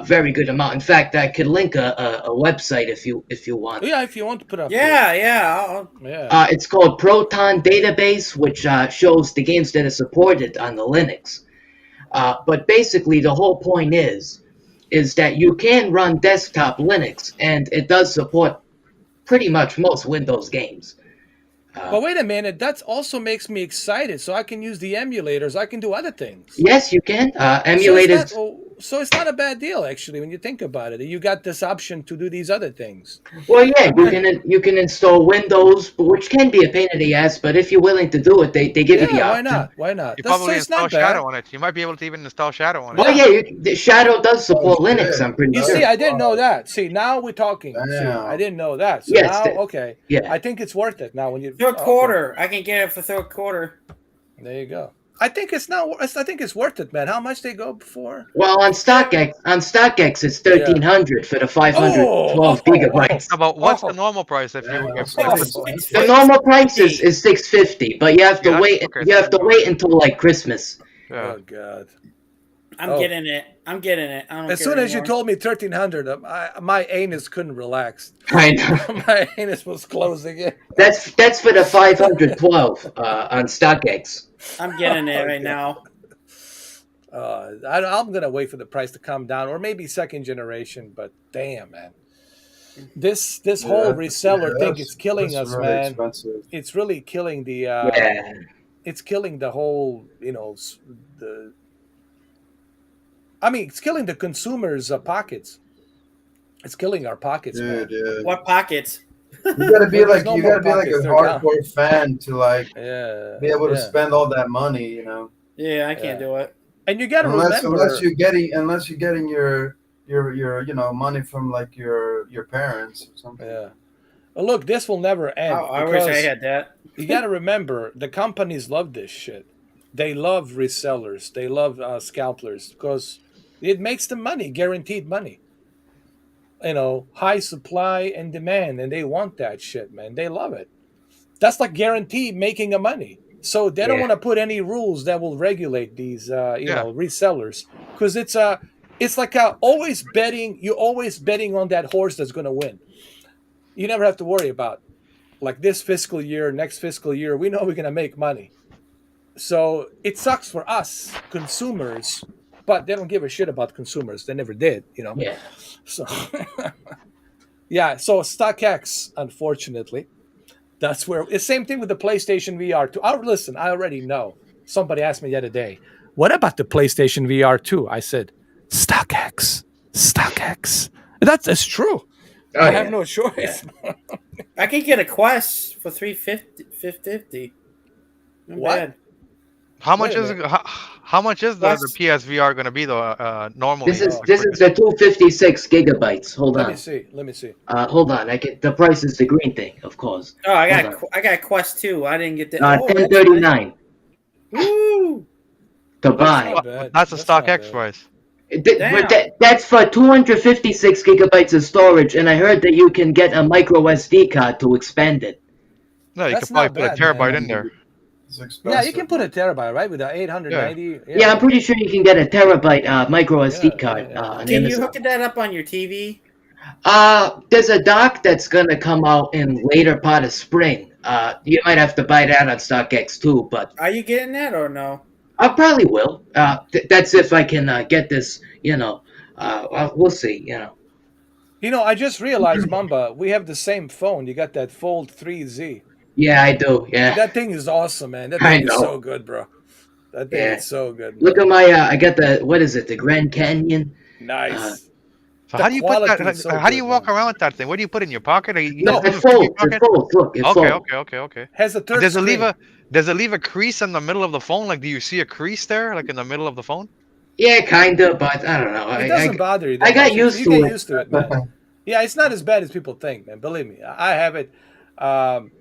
very good amount. In fact, I could link a website if you want. Yeah, if you want to put up. Yeah. Yeah. It's called Proton Database, which shows the games that are supported on the Linux. But basically, the whole point is that you can run desktop Linux, and it does support pretty much most Windows games. But wait a minute. That also makes me excited. So I can use the emulators. I can do other things. Yes, you can. Emulators. So it's not a bad deal actually when you think about it. You got this option to do these other things. Well, yeah, you can install Windows, which can be a pain in the ass, but if you're willing to do it, they give you the Yeah, why option. not? Why not? You So probably it's install not bad. Shadow on it. You might be able to even install Shadow on it. Well, yeah, the Shadow does support Linux, shit. I'm pretty You sure. see, I didn't know that. See, now we're talking. See, Damn. I didn't know that. So Yes, now, okay. yeah. I think it's worth it now when you Third okay. quarter. I can get it for third quarter. There you go. I think it's now. I think it's worth it, man. How much they go for? Well, on StockX, it's 1,300 for the 512 gigabytes. About what's the normal price if you if The normal price is 650, but you have to Yeah, wait. okay, You have to wait until like Christmas. yeah. Oh God! I'm getting it. I don't As care soon as you anymore. told me 1,300, my anus couldn't relax. I know. My anus was closing in. That's for the 512 on StockX. I'm getting it right now. I'm gonna wait for the price to come down, or maybe second generation. But damn, man, this whole reseller thing is killing us, really man. expensive. It's really killing the. Yeah. It's killing the whole. The. I mean, it's killing the consumers' pockets. It's killing our pockets, man. Dude, yeah. What pockets? You gotta be There's like no you more gotta be like a pockets, they're gone. hardcore fan to like Yeah. be able to yeah. spend all that money, you know. Yeah, I can't do it. And you got to Unless remember, unless you're getting your money from like your parents or something. yeah. Look, this will never end. I wish I because had that. You got to remember, the companies love this shit. They love resellers. They love scalpers because it makes them money, guaranteed money. High supply and demand, and they want that shit, man. They love it. That's like guaranteed making of money. So they don't want to put any rules that will regulate these, resellers, because it's like always betting. You're always betting on that horse that's going to win. You never have to worry about like this fiscal year, next fiscal year. We know we're going to make money. So it sucks for us consumers, but they don't give a shit about consumers. They never did, Yeah. So yeah. So StockX, unfortunately. That's where it's same thing with the PlayStation VR 2. Listen, I already know. Somebody asked me the other day, what about the PlayStation VR 2? I said, StockX. That's true. Oh, I have no choice. Yeah. I can get a Quest for $350. What? Bad. How much is it? How much is the PSVR going to be though? Normally, this is the 256 gigabytes. Hold on. Let me see. Hold on. The price is the green thing, of course. Oh, I got Quest 2. I didn't get that. 1039. Woo! To buy. That's a StockX price. That's for 256 gigabytes of storage, and I heard that you can get a micro SD card to expand it. No, you can probably put a terabyte in there. Yeah, you can put a terabyte, right? With the 890. Yeah, I'm pretty sure you can get a terabyte micro SD card. Can you hook that up on your TV? There's a dock that's gonna come out in later part of spring. You might have to buy that on StockX too, but are you getting that or no? I probably will. That's if I can get this. We'll see. I just realized, Mamba, we have the same phone. You got that Fold 3Z. Yeah, I do. Yeah, that thing is awesome, man. That thing is so good, bro. That thing is so good. Man. Look at my. I got the the Grand Canyon. Nice. So how do you put that? How do you walk around with that thing? What do you put in your pocket? No, it folds. It folds. Look, it folds. Okay. Has a third. Does it leave a crease in the middle of the phone? Like, do you see a crease there, like in the middle of the phone? Yeah, kinda, but I don't know. It doesn't bother you. I got used to it. You get used to it, man. Yeah, it's not as bad as people think, man. Believe me, I have it.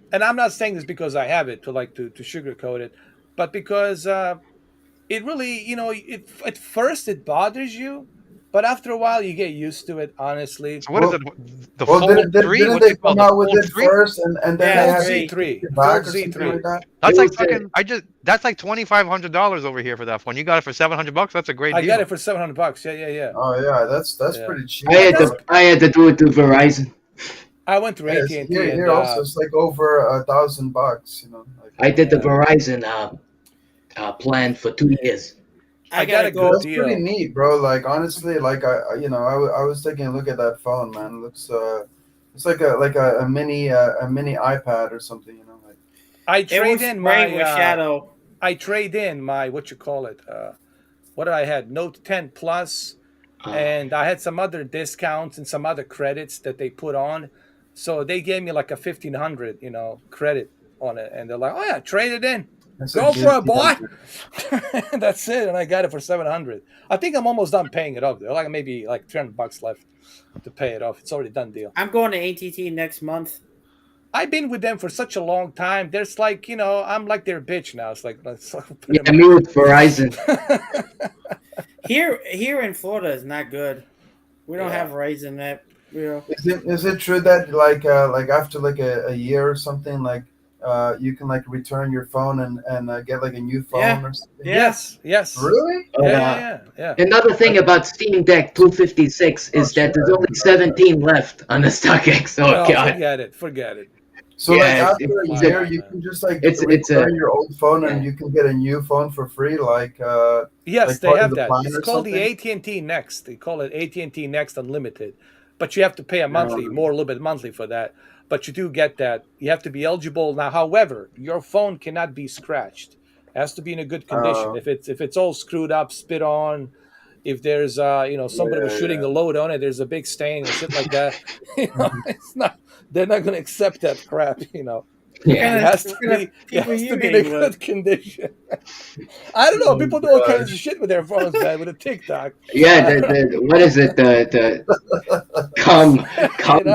And I'm not saying this because I have it to sugarcoat it, but because it really, at first it bothers you, but after a while you get used to it. Honestly. So what is it? The Fold 3? Didn't they come out with it first, and then they had Z3. Z3. That's like fucking. That's like $2,500 over here for that phone. You got it for $700. That's a great deal. I got it for $700. Yeah. Oh yeah, that's pretty cheap. I had to do it through Verizon. I went through AT&T. Here also it's like over $1,000. I did the Verizon plan for 2 years. I got a good deal. That's pretty neat, bro. Like honestly, like I was taking a look at that phone, man. It looks it's like a mini iPad or something, Like I trade in my Shadow. I trade in my what did I had? Note 10 Plus, and I had some other discounts and some other credits that they put on. So they gave me like a 1,500, credit on it, and they're like, "Oh yeah, trade it in, go for it, boy." That's it, and I got it for $700. I think I'm almost done paying it off. There, like maybe like $300 left to pay it off. It's already done deal. I'm going to AT&T next month. I've been with them for such a long time. There's like, I'm like their bitch now. It's like yeah, me with Verizon. Here in Florida is not good. We don't have Verizon that. Is it true that like after like a year or something you can like return your phone and get like a new phone or something? Yes. Really? Yeah. Another thing about Steam Deck 256 is that there's only 17 left on the StockX. Oh God! Forget it. So like after a year, you can just like return your old phone and you can get a new phone for free. Yes, they have that. It's called the AT&T Next. They call it AT&T Next Unlimited, but you have to pay a little bit monthly for that. But you do get that. You have to be eligible now. However, your phone cannot be scratched. It has to be in a good condition. If it's all screwed up, spit on, if there's somebody was shooting the load on it, there's a big stain and shit like that. It's not. They're not going to accept that crap. Yeah, it has to be in a good condition. I don't know. People do all kinds of shit with their phones, man. With a TikTok. Yeah, what is it? The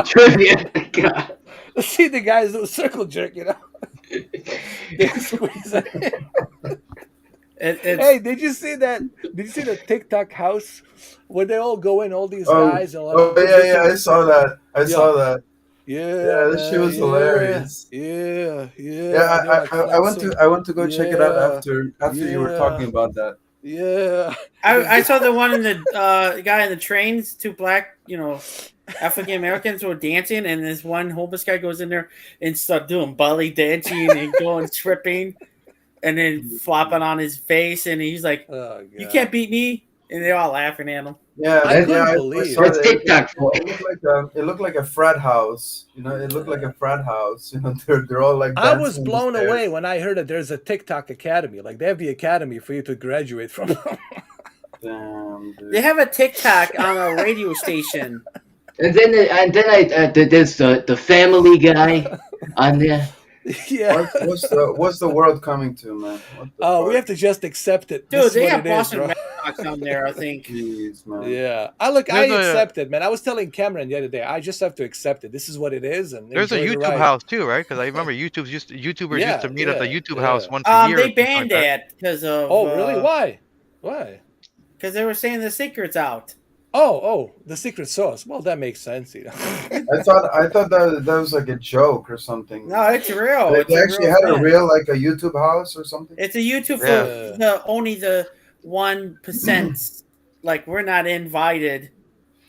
trivia. God. See the guys do circle jerk, They squeeze it. Hey, did you see that? Did you see the TikTok house where they all go in, all these guys? And yeah, I saw that. I saw that. Yeah, this shit man. was hilarious. Yeah. Yeah, They're like flexing. I went to go check it out Yeah. after you were talking about that. Yeah. I saw the one in the guy in the trains. Two black, African Americans were dancing, and this one homeless guy goes in there and start doing belly dancing and going tripping, and then flopping on his face, and he's like, Oh, "You God. can't beat me," and they're all laughing at him. Yeah, I couldn't I believe saw it. That's that. TikTok for It looked like a frat house. It looked like a frat house. They're all like. I was dancing on the blown stairs. away when I heard that there's a TikTok academy. Like they have the academy for you to graduate from. Damn, dude. They have a TikTok on a radio station. And then there's the Family Guy on there. Yeah. What's the world coming to, man? What the We fuck? have to just accept it. Dude, This is they what have it is, Boston bro. Red Sox on there, I think. Jeez, man. Yeah. I There's accept it, man. I was telling Cameron the other day, I just have to accept it. This is what it is, and There's a enjoy the YouTube ride. house too, right? Because I remember YouTubers used to meet at the YouTube house once a year. They or something banned like that. that because of. Oh, really? Why? Why? Because they were saying the secret's out. Oh, the secret sauce. Well, that makes sense, you know. I thought that was like a joke or something. No, it's real. They It's a actually real had a thing. real like a YouTube house or something. It's a YouTube for Yeah. only the 1%. Like we're not invited.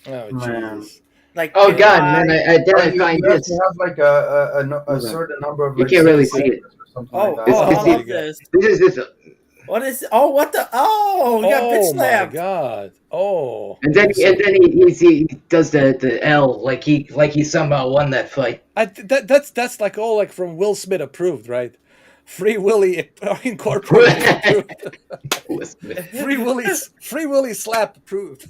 Oh, Man. Jesus. Like Oh God, man! I You find have this. to have like a certain number of. You Like, can't really see it. subscribers or something Oh, like that. I This is- love this. This is. What is? Oh, what the? Oh, you got bitch Oh my slapped. God. Oh. And then he does the L like he somehow won that fight. That's like all like from Will Smith approved, right? Free Willy Incorporated approved. Free Willy slap approved.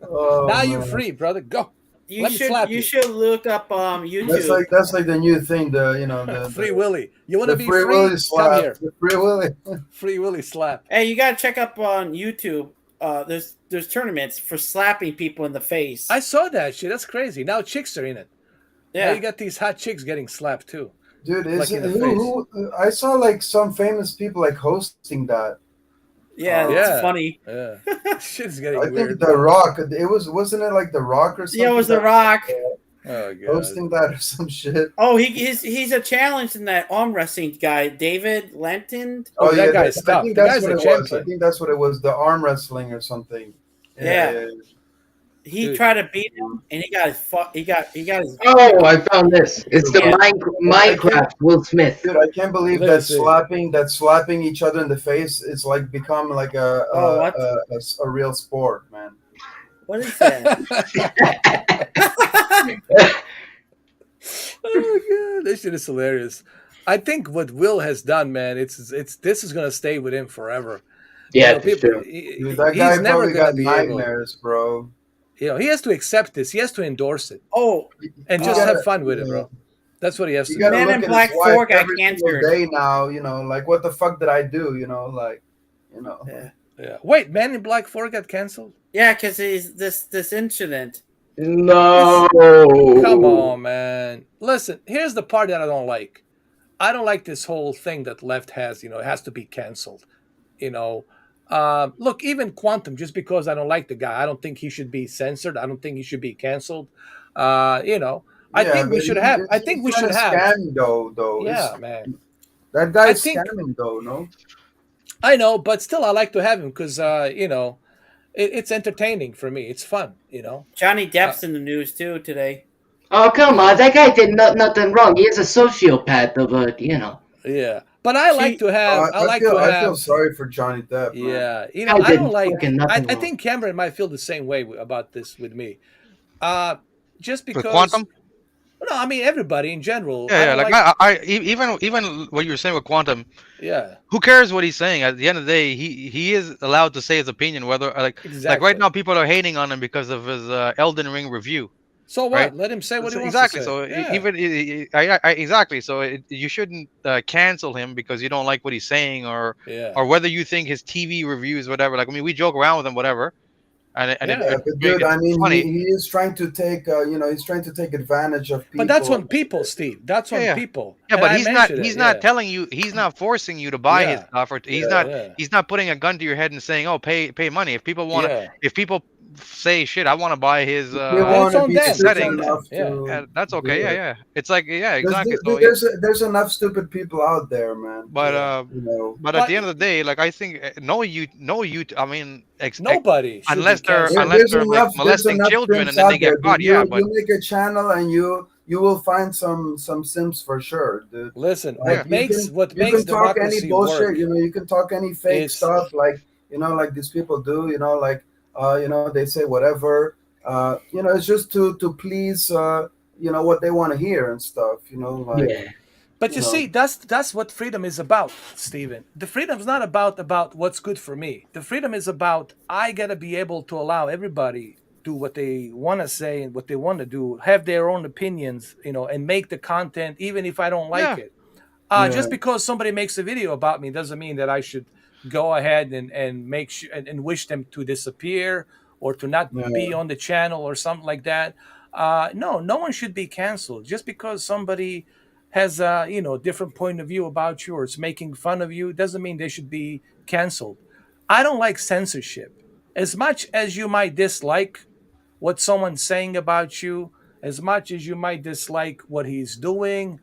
Oh, Now you're man. free, brother. Go. You Let me slap you you. should look up YouTube. That's like the new thing. The Free Willy. You want to the be free free? Willy Come slap. here. The free Willy. Free Willy slap. Hey, you gotta check up on YouTube. There's tournaments for slapping people in the face. I saw that shit. That's crazy. Now chicks are in it. Now yeah. you got these hot chicks getting slapped too. Dude, Like in the who I saw like some famous people like hosting that. Yeah, Yeah. it's funny. Yeah. Shit's getting I think weird. The Rock. Wasn't it like The Rock or something? Yeah, it was The that- Rock. Oh god. hosting that or some shit. Oh, he's a challenge in that arm wrestling guy, David Lenton. Oh, that guy's I tough. think The that's guy's what a it was. champion. I think that's what it was. The arm wrestling or something. Yeah. He Dude. tried to beat him, and he got his. Oh, I found this. It's the Yeah. Minecraft Will Smith. Dude, I can't believe Let me see. that slapping each other in the face is like become like a real sport, man. What is that? Oh god, this shit is hilarious. I think what Will has done, man, it's this is gonna stay with him forever. Yeah, You know, it's true. Dude, that guy he's never probably gonna got be able. nightmares, bro. You know, he has to accept this. He has to endorse it Oh, and You just gotta- have fun with it, bro. That's what he has to You do. gotta Man look in at Black his wife 4 got every single cancer. day now. Like what the fuck did I do? yeah, Yeah. Wait, Man in Black 4 got canceled? yeah, because he's this incident. No. Come on, man. Listen, here's the part that I don't like. I don't like this whole thing that left has, it has to be canceled. Look, even Quantum, just because I don't like the guy, I don't think he should be censored. I don't think he should be canceled. I think we should have. I think we should have. Scamming though. Yeah, man. That guy's I think- scamming though. No. I know, but still, I like to have him because, it's entertaining for me. It's fun, Johnny Depp's in the news too today. Oh, come on. That guy did nothing wrong. He is a sociopath of a. Yeah. But I like to have. I feel sorry for Johnny Depp. Man. Yeah, I I did don't like. fucking nothing I wrong. think Cameron might feel the same way about this with me. Just because. With Quantum? No, I mean everybody in general. Yeah, don't like even what you were saying with Quantum, yeah, who cares what he's saying? At the end of the day, he is allowed to say his opinion. Whether like exactly. right now, people are hating on him because of his Elden Ring review. So what? right? Let him say what he wants Exactly. to say. So Yeah. exactly. So you shouldn't cancel him because you don't like what he's saying or whether you think his TV reviews, whatever. Like, I mean, we joke around with him, whatever. And But dude, I mean, he is trying to take, he's trying to take advantage of people. But that's on people, Steve. That's on people. Yeah, And but I he's not. mentioned He's it, not telling you. He's not forcing you to buy his Yeah. stuff. Or he's Yeah. not. He's not putting a gun to your head and saying, "Oh, pay money." If people want to, if people say shit. I want to buy his If you then it's want to on be his them. It's stupid on settings. them. enough Yeah. to That's okay. do Yeah, it, yeah. It's like yeah, because exactly. So there's enough stupid people out there, man. but Yeah. You know, but at But the end of the day, like I think no you. I mean, nobody should be canceled. unless they're like there's molesting enough children pimps and then they out get there, dude. caught. Yeah, You but make a channel and you will find some sims for sure, dude. Listen, Like yeah, what you makes can talk any democracy bullshit, work you know, you can talk any fake is stuff, like like these people do, like they say whatever, it's just to please, what they want to hear and stuff, like, Yeah. but you you know, see, that's what freedom is about, Stephen. The freedom's not about what's good for me. The freedom is about I gotta be able to allow everybody do what they want to say and what they want to do, have their own opinions, and make the content even if I don't like yeah. it. yeah, Just because somebody makes a video about me doesn't mean that I should go ahead and make sure and wish them to disappear or to not yeah, be on the channel or something like that. No, no one should be canceled just because somebody has a different point of view about you or is making fun of you doesn't mean they should be canceled. I don't like censorship. As much as you might dislike what someone's saying about you, as much as you might dislike what he's doing,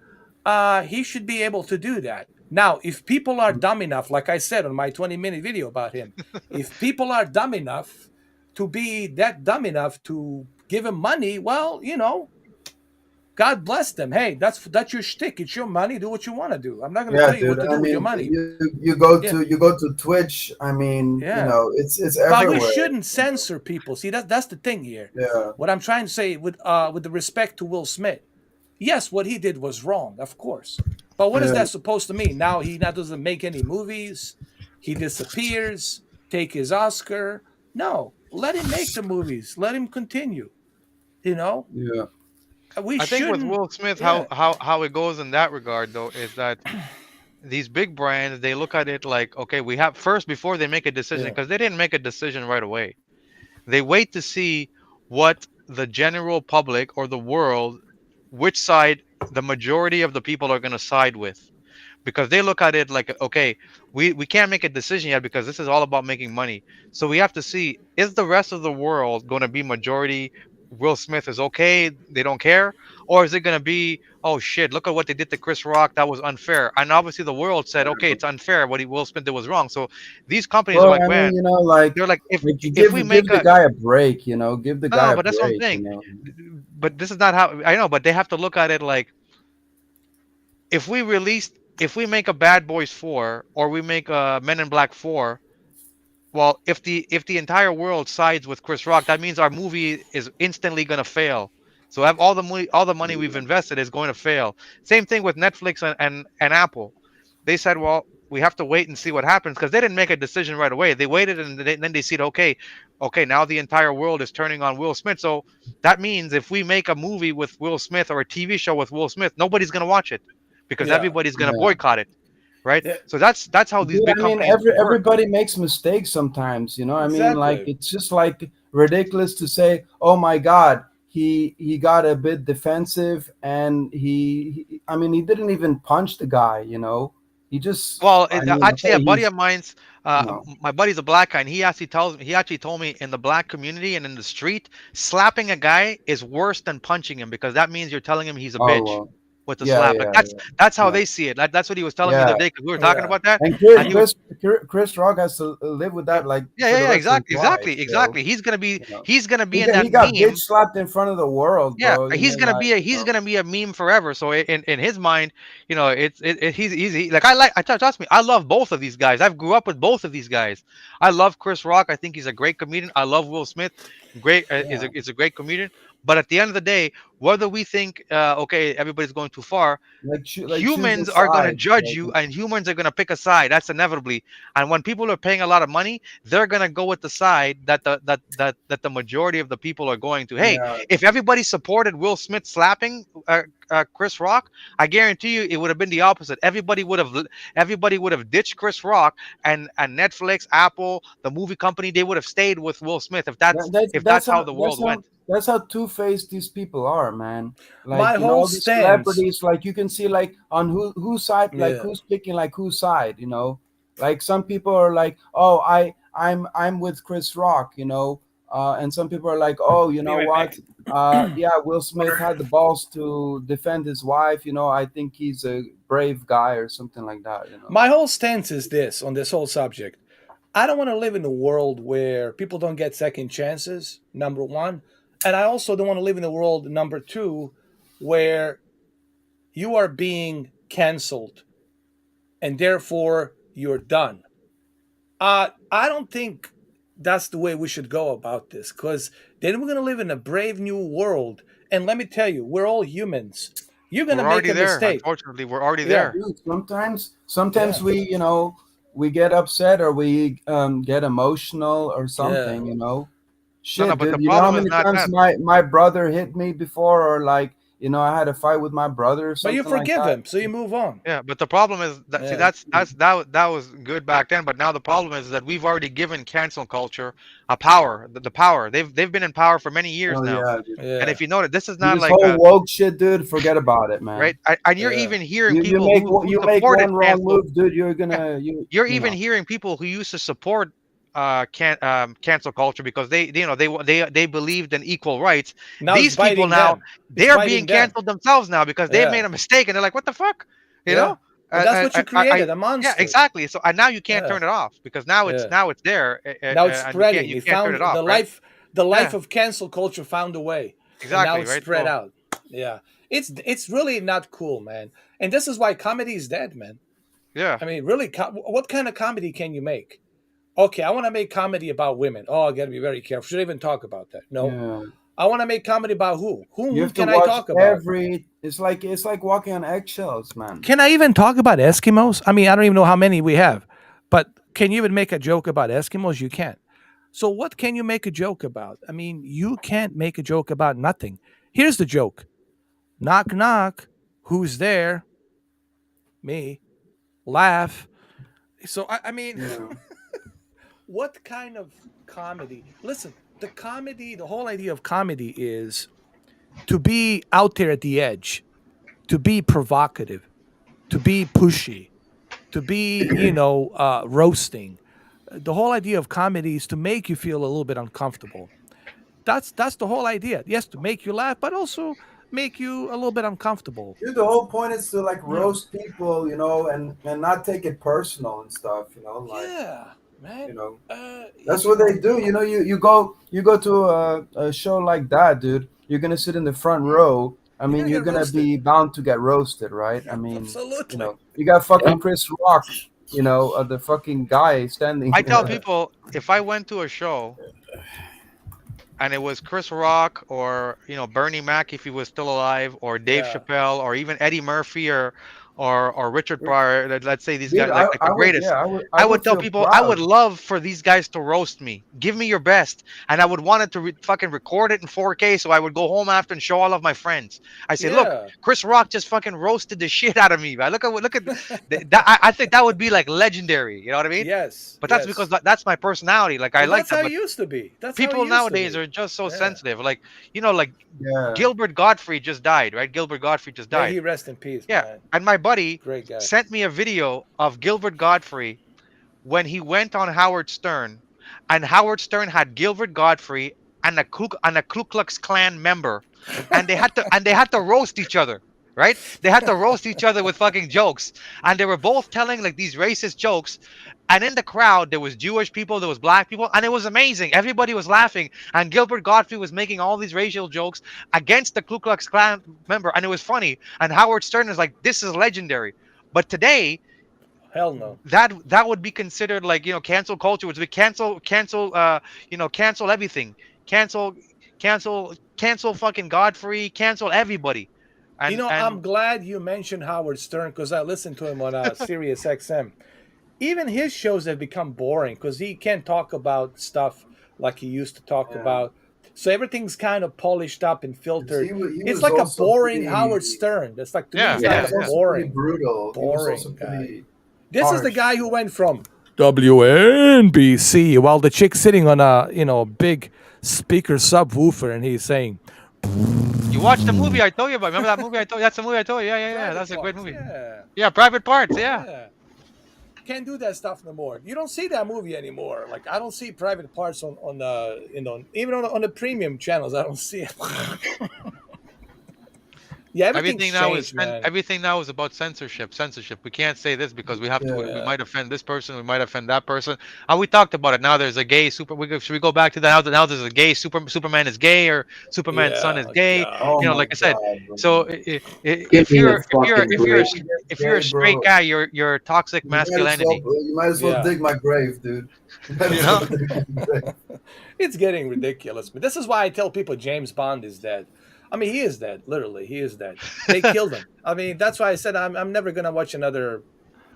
he should be able to do that. Now, if people are dumb enough, like I said on my 20-minute video about him, if people are dumb enough to be that dumb enough to give him money, well, God bless them. Hey, that's your shtick. It's your money. Do what you want to do. I'm not going to yeah, tell you dude. what to I do with your mean, money. Yeah, you go to Twitch. I mean, yeah. it's But we everywhere. shouldn't You know? censor people. See, that's the thing here. Yeah, What I'm trying to say with the respect to Will Smith, yes, what he did was wrong, of course. But what is yeah, that supposed to mean? Now he now doesn't make any movies. He disappears. Take his Oscar. No, let him make the movies. Let him continue. You know, yeah, we I think with shouldn't. Will Smith, Yeah, how it goes in that regard though is that these big brands they look at it like okay, we have first before they make a decision yeah, because they didn't make a decision right away. They wait to see what the general public or the world, which side the majority of the people are going to side with because they look at it like okay, we can't make a decision yet because this is all about making money, so we have to see is the rest of the world going to be majority Will Smith is okay, they don't care, or is it going to be oh shit, look at what they did to Chris Rock, that was unfair, and obviously the world said okay it's unfair what Will Smith did was wrong, so these companies are well, like I mean, man, like, they're like you if we give make the a guy a break, give the no, guy a but that's what I'm break, saying. But this is not how I know. But they have to look at it like if we make a Bad Boys 4 or we make a Men in Black 4. Well, if the entire world sides with Chris Rock, that means our movie is instantly gonna fail. So have all the money we've invested is going to fail. Same thing with Netflix and Apple. They said, well, we have to wait and see what happens because they didn't make a decision right away. They waited and then they said, okay, now the entire world is turning on Will Smith. So that means if we make a movie with Will Smith or a TV show with Will Smith, nobody's gonna watch it because yeah, everybody's gonna Yeah. boycott it, right? yeah. So that's how these Dude, big I mean, companies work. everybody makes mistakes sometimes, I mean, like Exactly. it's just like ridiculous to say, "Oh my God, he got a bit defensive," and I mean, he didn't even punch the guy, He just, Well, I mean, actually, okay, a buddy of mine's, you know, my buddy's a black guy, and he actually told me in the black community and in the street, slapping a guy is worse than punching him because that means you're telling him he's a oh bitch well, with the yeah, slap. Like yeah, that's how yeah, they see it. That's what he was telling me the yeah. other day because we were talking Yeah. about that, And and he was Chris Rock has to live with that like for the yeah, rest of his life. So, exactly. you know, He's gonna be in that he got bitch meme. slapped in front of the world, Yeah, bro. he's gonna be a meme forever. So in his mind, like trust me, I love both of these guys. I've grew up with both of these guys. I love Chris Rock. I think he's a great comedian. I love Will Smith. Great Yeah, is a great comedian. But at the end of the day, whether we think okay everybody's going too far, like choose a humans are going to side. judge Like, you and humans are going to pick a side, that's inevitably, and when people are paying a lot of money they're going to go with the side that the majority of the people are going to. Hey, yeah, if everybody supported Will Smith slapping Chris Rock, I guarantee you it would have been the opposite. Everybody would have ditched Chris Rock, and Netflix, Apple, the movie company, they would have stayed with Will Smith if that's how the world went. that's how two-faced these people are, man. Like, My whole all these stance. celebrities, like you can see like on whose side, like Yeah. who's picking like whose side. Like some people are like, oh, I'm with Chris Rock, And some people are like, oh, you Be know right what? back. Yeah, Will Smith had the balls to defend his wife. You know, I think he's a brave guy or something like that. You know. My whole stance is this on this whole subject. I don't want to live in a world where people don't get second chances, number one. And I also don't want to live in a world, number two, where you are being canceled and therefore you're done. I don't think that's the way we should go about this, because then we're going to live in a brave new world. And let me tell you, we're all humans. You're going to We're make already a there. mistake. Unfortunately, we're already Yeah. there. Dude, sometimes Yeah. we, you know, we get upset or we get emotional or something. Yeah. You know, No, shit, but the dude. You know how problem is many not times that. my brother hit me before, or like, you know, I had a fight with my brother or But you something like forgive that. him, so you move on. Yeah, but the problem is that see Yeah. that was good back then, but now the problem is that we've already given cancel culture a power, the power. They've been in power for many years Oh now. yeah, dude. And Yeah. if you notice, this is not This like whole a woke shit, dude. Forget about it, man. right. And you're Yeah. even hearing You people make who you make supported one wrong cancel. move, dude. You're Yeah, gonna you're you even know. hearing people who used to support cancel culture because they you know they believed in equal rights. Now it's These people biting now them. It's they're being biting them. canceled themselves now because they've made Yeah. a mistake and they're like, what the fuck, you Yeah. know? And that's what you created, a Yeah, monster. exactly. So and now you can't Yeah. turn it off because now Yeah. it's there, Now it's and you can't spreading. It turn it found off, right? the life Yeah, of cancel culture found a way. And now exactly, it's right. spread So out. Yeah. It's really not cool, man. And this is why comedy is dead, man. yeah, I mean, really, what kind of comedy can you make? Okay, I want to make comedy about women. Oh, I got to be very careful. Should I even talk about that? No. Yeah. I want to make comedy about who? You Who have to can I watch talk about? every. It's like walking on eggshells, man. Can I even talk about Eskimos? I mean, I don't even know how many we have, but can you even make a joke about Eskimos? You can't. So, what can you make a joke about? I mean, you can't make a joke about nothing. Here's the joke: knock, knock. Who's there? Me. Laugh. So, I mean, Yeah. what kind of comedy? Listen, the whole idea of comedy is to be out there at the edge, to be provocative, to be pushy, to be, roasting. The whole idea of comedy is to make you feel a little bit uncomfortable. That's the whole idea. Yes, to make you laugh, but also make you a little bit uncomfortable. Dude, the whole point is to like Yeah. roast people, you know, and not take it personal and stuff, you know, like Yeah, man. you know. Uh, That's what they do. You know, you go to a show like that, dude. You're gonna sit in the front row. I you're mean, gonna you're get gonna roasted. be bound to get roasted, right? I mean, you Absolutely. know, you got fucking Chris Rock, you know, the fucking guy standing. I tell people if I went to a show and it was Chris Rock or Bernie Mac if he was still alive, or Dave Yeah. Chappelle, or even Eddie Murphy or Richard Pryor. Let's say these Dude, guys like the I would, greatest. yeah, I I would would tell feel people I would proud. love for these guys to roast me. Give me your best, and I would want it to fucking record it in 4K, so I would go home after and show all of my friends. I say, look, Yeah. Chris Rock just fucking roasted the shit out of me. Man. Look at that. I think that would be like legendary. You know what I mean? Yes. But that's because that's my personality. Like I Well, like that's that. how But it used to be. That's how it people used to nowadays be. are just so Yeah. sensitive. Like Yeah. Gilbert Godfrey just died, right? Gilbert Godfrey just May died. he rest in peace, Yeah. man. And my buddy Great guy. sent me a video of Gilbert Godfrey when he went on Howard Stern, and Howard Stern had Gilbert Godfrey and a Ku Klux Klan member, and they had to roast each other. Right? They had to roast each other with fucking jokes. And they were both telling like these racist jokes. And in the crowd, there was Jewish people, there was black people, and it was amazing. Everybody was laughing. And Gilbert Godfrey was making all these racial jokes against the Ku Klux Klan member, and it was funny. And Howard Stern is like, this is legendary. But today, Hell no. that would be considered like cancel culture, which would be cancel everything, cancel cancel fucking Godfrey, cancel everybody, I'm and glad you mentioned Howard Stern because I listened to him on Sirius XM. Even his shows have become boring because he can't talk about stuff like he used to talk Yeah. about. So everything's kind of polished up and filtered. He It's was like a also boring pretty, Howard Stern. That's like to Yeah, me, it's yeah, like he was a also pretty boring. brutal. He was also guy. pretty This is the harsh. guy who went from WNBC while the chick's sitting on a big speaker subwoofer and he's saying you watched the movie I told you about. Remember that movie I told you? That's the movie I told you. Yeah, that's a great Private movie. Parts, Yeah, Private Parts. Yeah. yeah. can't do that stuff no more. You don't see that movie anymore. Like I don't see private parts on the even on the premium channels. I don't see it. Yeah, everything's changed, man. Everything now is about censorship. Censorship. We can't say this because we have to. We might offend this person. We might offend that person. And we talked about it. Now there's a gay super. Should we go back to that? Now there's a gay Superman is gay or Superman's son is gay. Oh You know, my like I said. God, So Give if me you're a fucking break. if you're a straight guy, you're toxic masculinity. You might as well dig my grave, dude. You might You as know? well dig my grave. It's getting ridiculous. But this is why I tell people James Bond is dead. I mean, he is dead. Literally, he is dead. They killed him. I mean, that's why I said I'm never gonna watch another.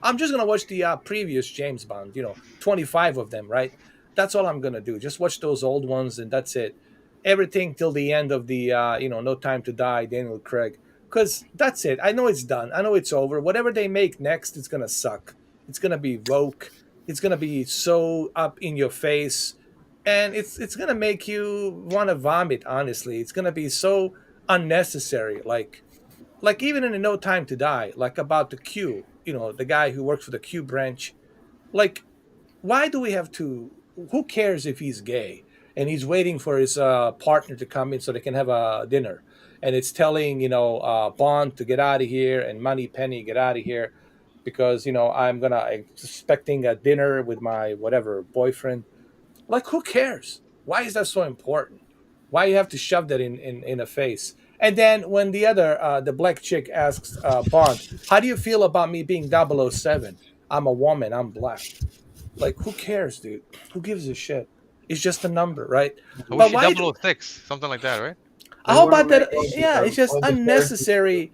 I'm just gonna watch the previous James Bond. 25 of them, right? That's all I'm gonna do. Just watch those old ones, and that's it. Everything till the end of the No Time to Die, Daniel Craig, because that's it. I know it's done. I know it's over. Whatever they make next, it's gonna suck. It's gonna be woke. It's gonna be so up in your face, and it's gonna make you want to vomit. Honestly, it's gonna be so unnecessary. Like even in No Time to Die, like about the Q, the guy who works for the Q branch. Like, why do we have to? Who cares if he's gay and he's waiting for his partner to come in so they can have a dinner? And it's telling Bond to get out of here and Money Penny get out of here because I'm expecting a dinner with my whatever boyfriend. Like, who cares? Why is that so important? Why you have to shove that in a face? And then when the black chick asks Bond, how do you feel about me being 007? I'm a woman. I'm black. Like, who cares, dude? Who gives a shit? It's just a number, right? I But wish why? 006, something like that, right? How about that? Yeah, it's just unnecessary.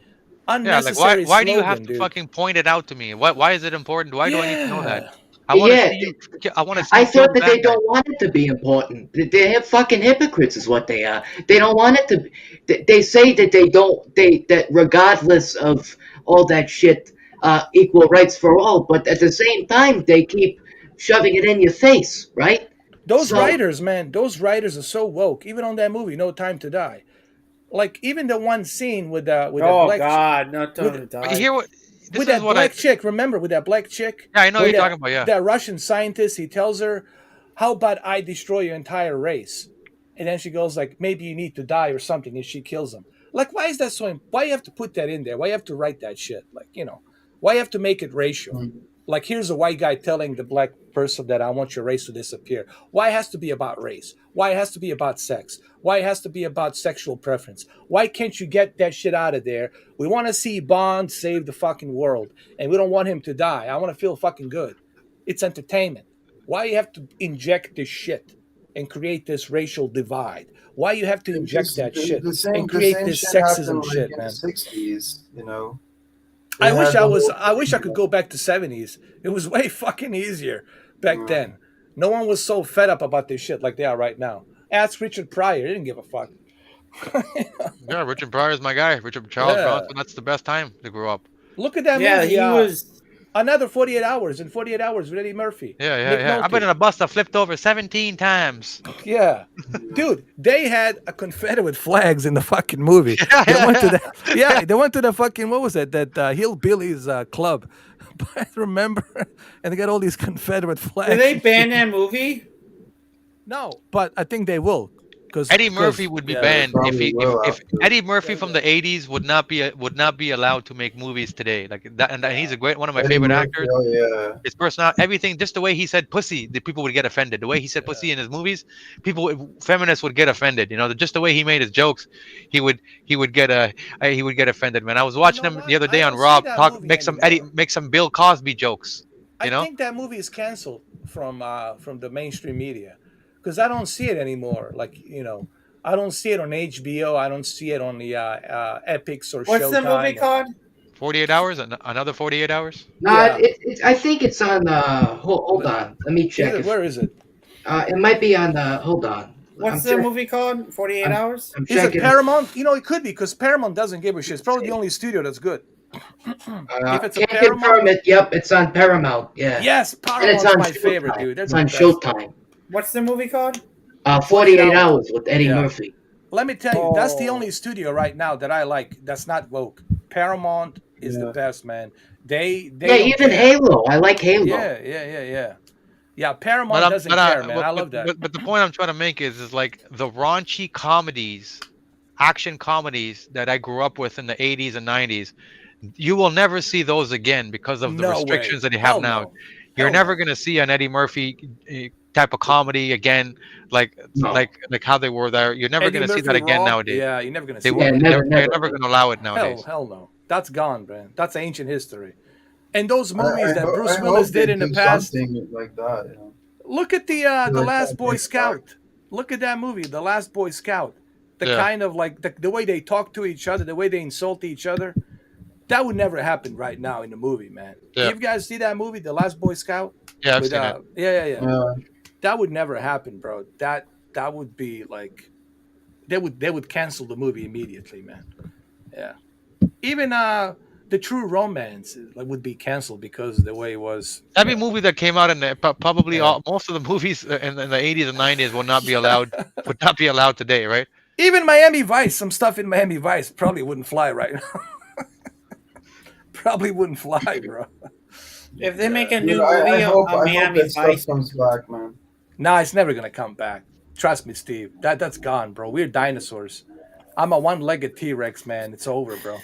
Yeah, like why do you have to fucking point it out to me? Why is it important? Why do I need to know that? I want to see you. I want to see. I thought kill that they bad guys. don't want it to be important. They're fucking hypocrites, is what they are. They don't want it to. They say that they don't. That regardless of all that shit, equal rights for all. But at the same time, they keep shoving it in your face, right? Those writers, man, those writers are so woke. Even on that movie, No Time to Die. Like even the one scene with the black. God, No Time to Die. But you hear what? This with is that what black chick, remember with that black chick? Yeah, I know what you're talking about. Yeah, that Russian scientist. He tells her, "How about I destroy your entire race?" And then she goes like, "Maybe you need to die or something," and she kills him. Like, why is that so? Why you have to put that in there? Why you have to write that shit? Like, why you have to make it racial? Like, here's a white guy telling the black person that I want your race to disappear. Why it has to be about race? Why it has to be about sex? Why it has to be about sexual preference? Why can't you get that shit out of there? We want to see Bond save the fucking world, and we don't want him to die. I want to feel fucking good. It's entertainment. Why you have to inject this shit and create this racial divide? Why you have to inject that shit and create this sexism shit, man? In the 60s, I wish I could go back to 70s. It was way fucking easier back then. No one was so fed up about this shit like they are right now. Ask Richard Pryor. He didn't give a fuck. Yeah, Richard Pryor is my guy. Richard Charles Bronson. That's the best time to grow up. Look at that movie. Yeah, he was another 48 hours in 48 hours with Eddie Murphy. Yeah. I've been in a bus that flipped over 17 times. Yeah. Dude, they had a Confederate flags in the fucking movie. They went to the fucking, what was it? That Hillbillies club. But remember? And they got all these Confederate flags. Did they ban that movie? No, but I think they will. Eddie Murphy would be banned if Eddie Murphy from the 80s would not be allowed to make movies today. Like that, and he's a great one of my favorite actors. Oh yeah. His personality, everything, just the way he said pussy, the people would get offended. The way he said pussy in his movies, feminists would get offended. Just the way he made his jokes, he would get offended. Man, I was watching him the other day on Rob make some Bill Cosby jokes. I think that movie is canceled from the mainstream media. Because I don't see it anymore. Like, I don't see it on HBO. I don't see it on the Epics or Showtime. What's the movie called? 48 hours? Another 48 hours? I think it's on. Hold on. Let me check. Where is it? It might be on the. Hold on. What's the movie called? 48 Hours? Is it Paramount? It could be because Paramount doesn't give a shit. It's probably the only studio that's good. If it's can't confirm it. Yep, it's on Paramount. Yeah. Yes, Paramount's my favorite, dude. It's on Showtime. What's the movie called? 48 Hours with Eddie Murphy. Let me tell you, that's the only studio right now that I like that's not woke. Paramount, is the Yeah. best, man. They Yeah, don't even care. Halo. I like Halo. Yeah, Paramount doesn't care, man. I love that. But the point I'm trying to make is like the raunchy comedies, action comedies that I grew up with in the 80s and 90s. You will never see those again because of the No way. restrictions that you have Hell now. no. You're Hell never no. going to see an Eddie Murphy type of comedy again, like No. like how they were there. You're never Eddie going to see that Murphy again Raw? nowadays. Yeah, you're never gonna They see will. Yeah, that. never, They're never. never going to allow it Hell, nowadays. hell no. That's gone, man. That's ancient history. And those I, movies that I Bruce Willis hope they did in the do past. something like that. You know, Look at I feel the like Last that Boy brings back. Scout. Look at that movie, The Last Boy Scout. The Yeah, kind of like the way they talk to each other, the way they insult each other. That would never happen right now in the movie, man. yeah, You guys see that movie, The Last Boy Scout? yeah. I've With seen it. yeah. Yeah. That would never happen, bro. That would be like they would cancel the movie immediately, man. Yeah. Even the True Romance like would be canceled because of the way it was. Every movie that came out in probably Yeah. most of the movies in the 80s and 90s will not be allowed. Would not be allowed today, right? Even Miami Vice, some stuff in Miami Vice probably wouldn't fly right now. Probably wouldn't fly, bro. If they make a Dude, new I movie hope on Miami that stuff Vice, comes back, man. Nah, it's never gonna come back. Trust me, Steve. That's gone, bro. We're dinosaurs. I'm a one-legged T-Rex, man. It's over, bro.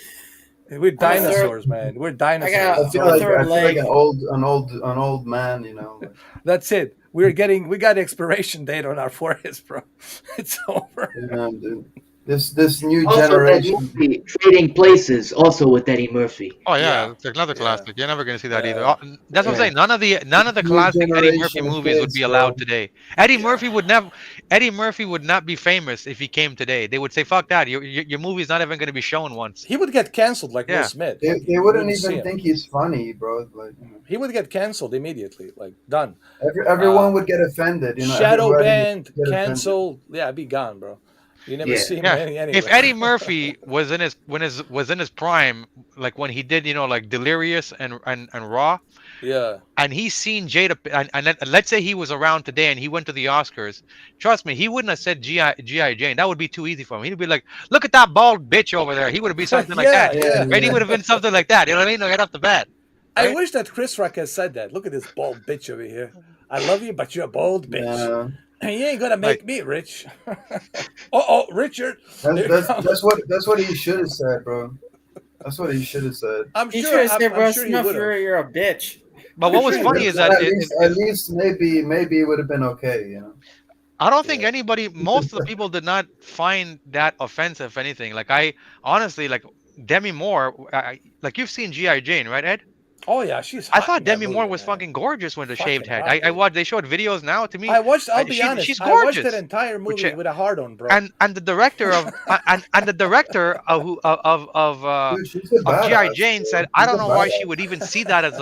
We're dinosaurs, man. We're dinosaurs. got- I It's feel over. like third I feel leg. like an old man. You know. Like, That's it. We got expiration date on our foreheads, bro. It's over. yeah, dude. This new Also, that generation. movie, Trading Places, also with Eddie Murphy. Oh yeah, Yeah. it's another Yeah. classic. You're never gonna see that either. Yeah. That's what I'm Yeah. saying. None of the New classic Eddie Murphy generation of movies would kids, be allowed bro. today. Eddie Murphy would never. Eddie Murphy would not be famous if he came today. They would say, "Fuck that! Your movie's not even gonna be shown once." He would get canceled like Will Yeah. Smith. They, Like, they you wouldn't see even him. think he's funny, bro. Like, you know, He would get canceled immediately. Like done. everyone would get offended. You know, Shadow everybody banned, would get offended. canceled. Yeah, be gone, bro. You never Yeah. see him Yeah. anywhere. If Eddie Murphy was in his prime, like when he did, like Delirious and Raw, Yeah. and he's seen Jada, and let's say he was around today and he went to the Oscars. Trust me, he wouldn't have said G.I. Jane. That would be too easy for him. He'd be like, "Look at that bald bitch over there." He would have been something like Yeah, that. yeah. Right? He would have been something like that. You know what I mean? Right off the bat. I Right? wish that Chris Rock had said that. Look at this bald bitch over here. I love you, but you're a bald bitch. Yeah. You ain't gonna make Like- me rich. Oh, Richard. There That's, comes- that's what he should have said, bro. That's what he should have said. I'm he sure. should have said, I'm "Bro, sure he enough. would have. You're a bitch." But what was funny is that At least maybe it would have been okay, you know. I don't think Yeah. anybody, most of the people did not find that offensive, if anything. Like I honestly, like Demi Moore, like you've seen G.I. Jane, right, Ed? Oh yeah, she's. I hot thought in that Demi movie, Moore was man. fucking gorgeous with a Fucking shaved head. hot, I dude. watched. They showed videos now to me. I watched. I'll be she's honest. I gorgeous. watched that entire movie Which, with a hard on, bro. and the director of and the director of Dude, she's a of G.I. badass, Jane bro. said, "I She's don't a know why badass. she would even see that as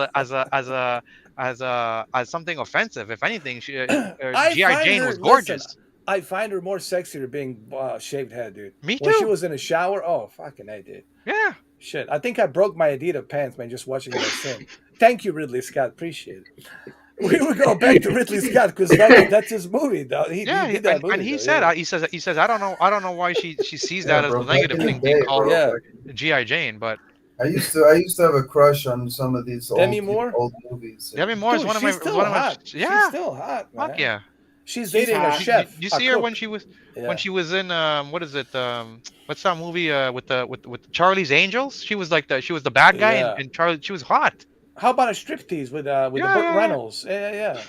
something offensive. If anything, I G.I. find Jane her- was gorgeous." listen, I find her more sexier being shaved head, dude. Me When she too. was in a shower, oh fucking I did. Yeah. Shit, I think I broke my Adidas pants, man, just watching that scene. Thank you, Ridley Scott. Appreciate it. We would go back to Ridley Scott because that's his movie, though. He did that movie. and he though, said, yeah. he says, I don't know why she sees Yeah, that as bro, a back negative in the thing being day, called bro. Yeah. G.I. Jane, but I used to have a crush on some of these Demi Moore? old movies. Demi Moore is Dude, one of she's my still one of my hot. yeah. She's still hot, man. Fuck yeah. She's She's dating a hot. chef. Did you a see her cook. when she was Yeah. when she was in what is it what's that movie with Charlie's Angels? She was she was the bad guy Yeah. and Charlie, she was hot. How about a striptease with the Yeah, Burt yeah, yeah. Reynolds? Yeah. Yeah,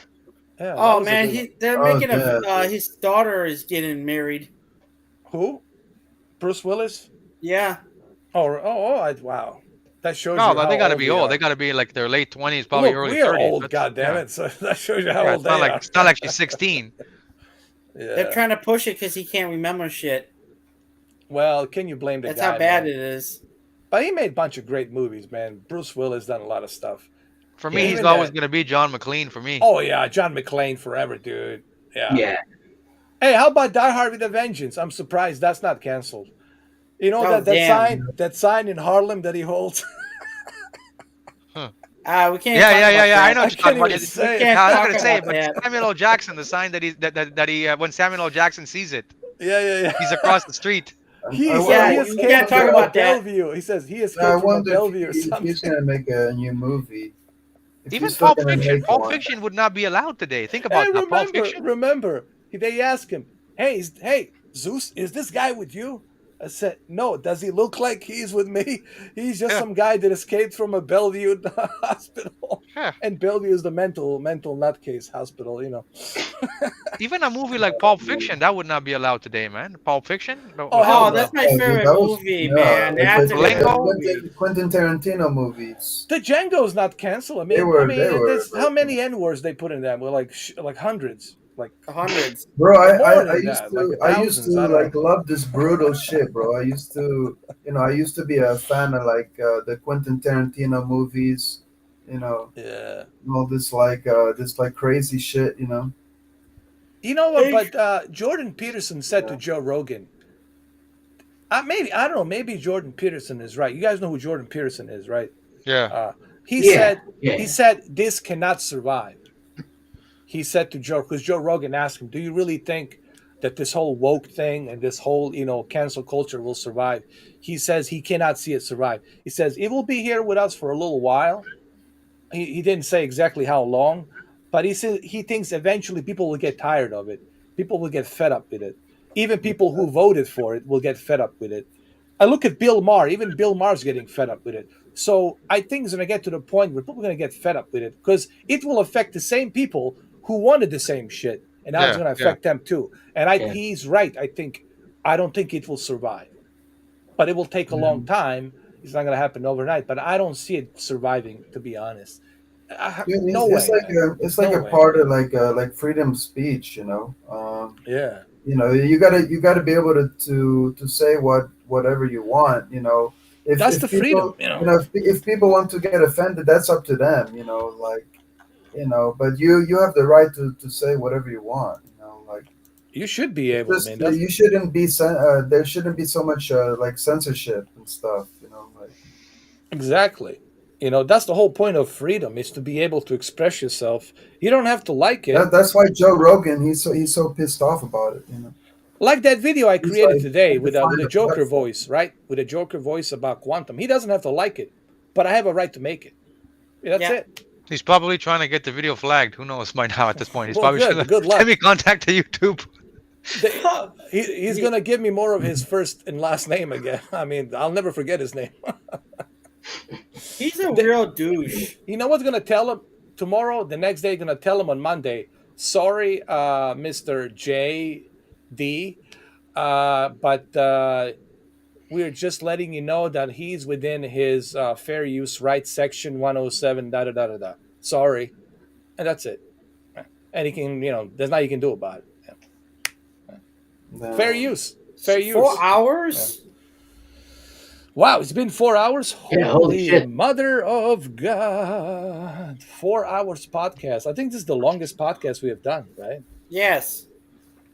that Oh was a man, good they're Oh, making yeah. his daughter is getting married. one. Who? Bruce Willis? Yeah. Wow. That shows No, you but how they got to old be they old. are. They got to be like their late 20s, probably Look, early we are 30s. old, That's- goddammit. So that shows you how Yeah, old they are. it's not like she's 16. Yeah. They're trying to push it because he can't remember shit. Well, can you blame the That's guy? how bad man? it is. But he made a bunch of great movies, man. Bruce Willis done a lot of stuff. For me, Yeah, he's even always that- going to be John McClane for me. Oh yeah, John McClane forever, dude. Yeah. Yeah. Hey, how about Die Hard with a Vengeance? I'm surprised that's not canceled. You know Oh, that damn. sign in Harlem that he holds. We can't. Yeah, talk yeah, about yeah, yeah. I that. know I what you're talking can't about. even It's- say it. can't I'm not talk going to say it, about but that. Samuel L. Jackson, the sign that he when Samuel L. Jackson sees it, Yeah. he's across the street. He I, said I, he Yeah, you can't escaped talk from a about that. Bellevue. He says he I escaped from a wonder Bellevue or if he's something. gonna make a new movie. If Even he's still Pulp gonna Fiction. make Pulp one. Fiction would not be allowed today. Think Hey, about that. Pulp Fiction. remember. They asked him, hey, Zeus, is this guy with you? I said, no. Does he look like he's with me? He's just Yeah, some guy that escaped from a Bellevue hospital. yeah. And Bellevue is the mental nutcase hospital, Even a movie like Pulp Fiction, that would not be allowed today, man. Pulp Fiction. No, Oh, hell Oh, no. no. that's my Oh, dude, favorite that was movie, yeah. man. That's a good Blanco? movie. Quentin Tarantino movies. The Django's not canceled. They were There's how like, many N words they put in that? Well, like hundreds, like Hundreds. bro. more I than used that, like to thousands. I don't like know. love this brutal shit, bro. I used to be a fan of like the Quentin Tarantino movies, you know, Yeah. all this like crazy shit, you know. You know what? Hey, But Jordan Peterson said to Yeah. Joe Rogan, maybe I don't know. Maybe Jordan Peterson is right. You guys know who Jordan Peterson is, right? Yeah. He Yeah, said this cannot survive. He said to Joe, because Joe Rogan asked him, "Do you really think that this whole woke thing and this whole cancel culture will survive?" He says he cannot see it survive. He says it will be here with us for a little while. He didn't say exactly how long, but he said he thinks eventually people will get tired of it. People will get fed up with it. Even people who voted for it will get fed up with it. I look at Bill Maher. Even Bill Maher's getting fed up with it. So I think it's going to get to the point where people are going to get fed up with it because it will affect the same people who wanted the same shit, and now it's Yeah. going to Yeah. affect them too. And Yeah. he's right. I don't think it will survive, but it will take a long time. It's not going to happen overnight, but I don't see it surviving, to be honest. Dude, No way, man. it's like No a way. part of like freedom of speech, you know. Yeah. You know, you gotta be able to say whatever you want, you know. That's If the freedom, people if people want to get offended, that's up to them, you know, like but you have the right to say whatever you want, you know, like You should be able, just man. That's you shouldn't be there shouldn't be so much like censorship and stuff, you know, like exactly. That's the whole point of freedom is to be able to express yourself. You don't have to like it. that's why Joe Rogan he's so pissed off about it, you know. Like that video I He's created like today trying to with a find a Joker platform. voice, right? With a Joker voice about quantum. He doesn't have to like it, but I have a right to make it. That's Yeah. it. He's probably trying to get the video flagged. Who knows by now at this point? He's Well, probably good. trying to Good luck. let me contact the YouTube. He's going to give me more of his first and last name again. I mean, I'll never forget his name. He's a real douche. You know what's going to tell him tomorrow? The next day, going to tell him on Monday, sorry, Mr. J.D., but we're just letting you know that he's within his fair use rights section 107, da da da da da. Sorry. And that's it. And he can, there's nothing you can do about it. No. Fair use. Fair use. 4 hours? Yeah. Wow, it's been 4 hours. Yeah, holy Holy shit. mother of God. 4 hours podcast. I think this is the longest podcast we have done, right? Yes.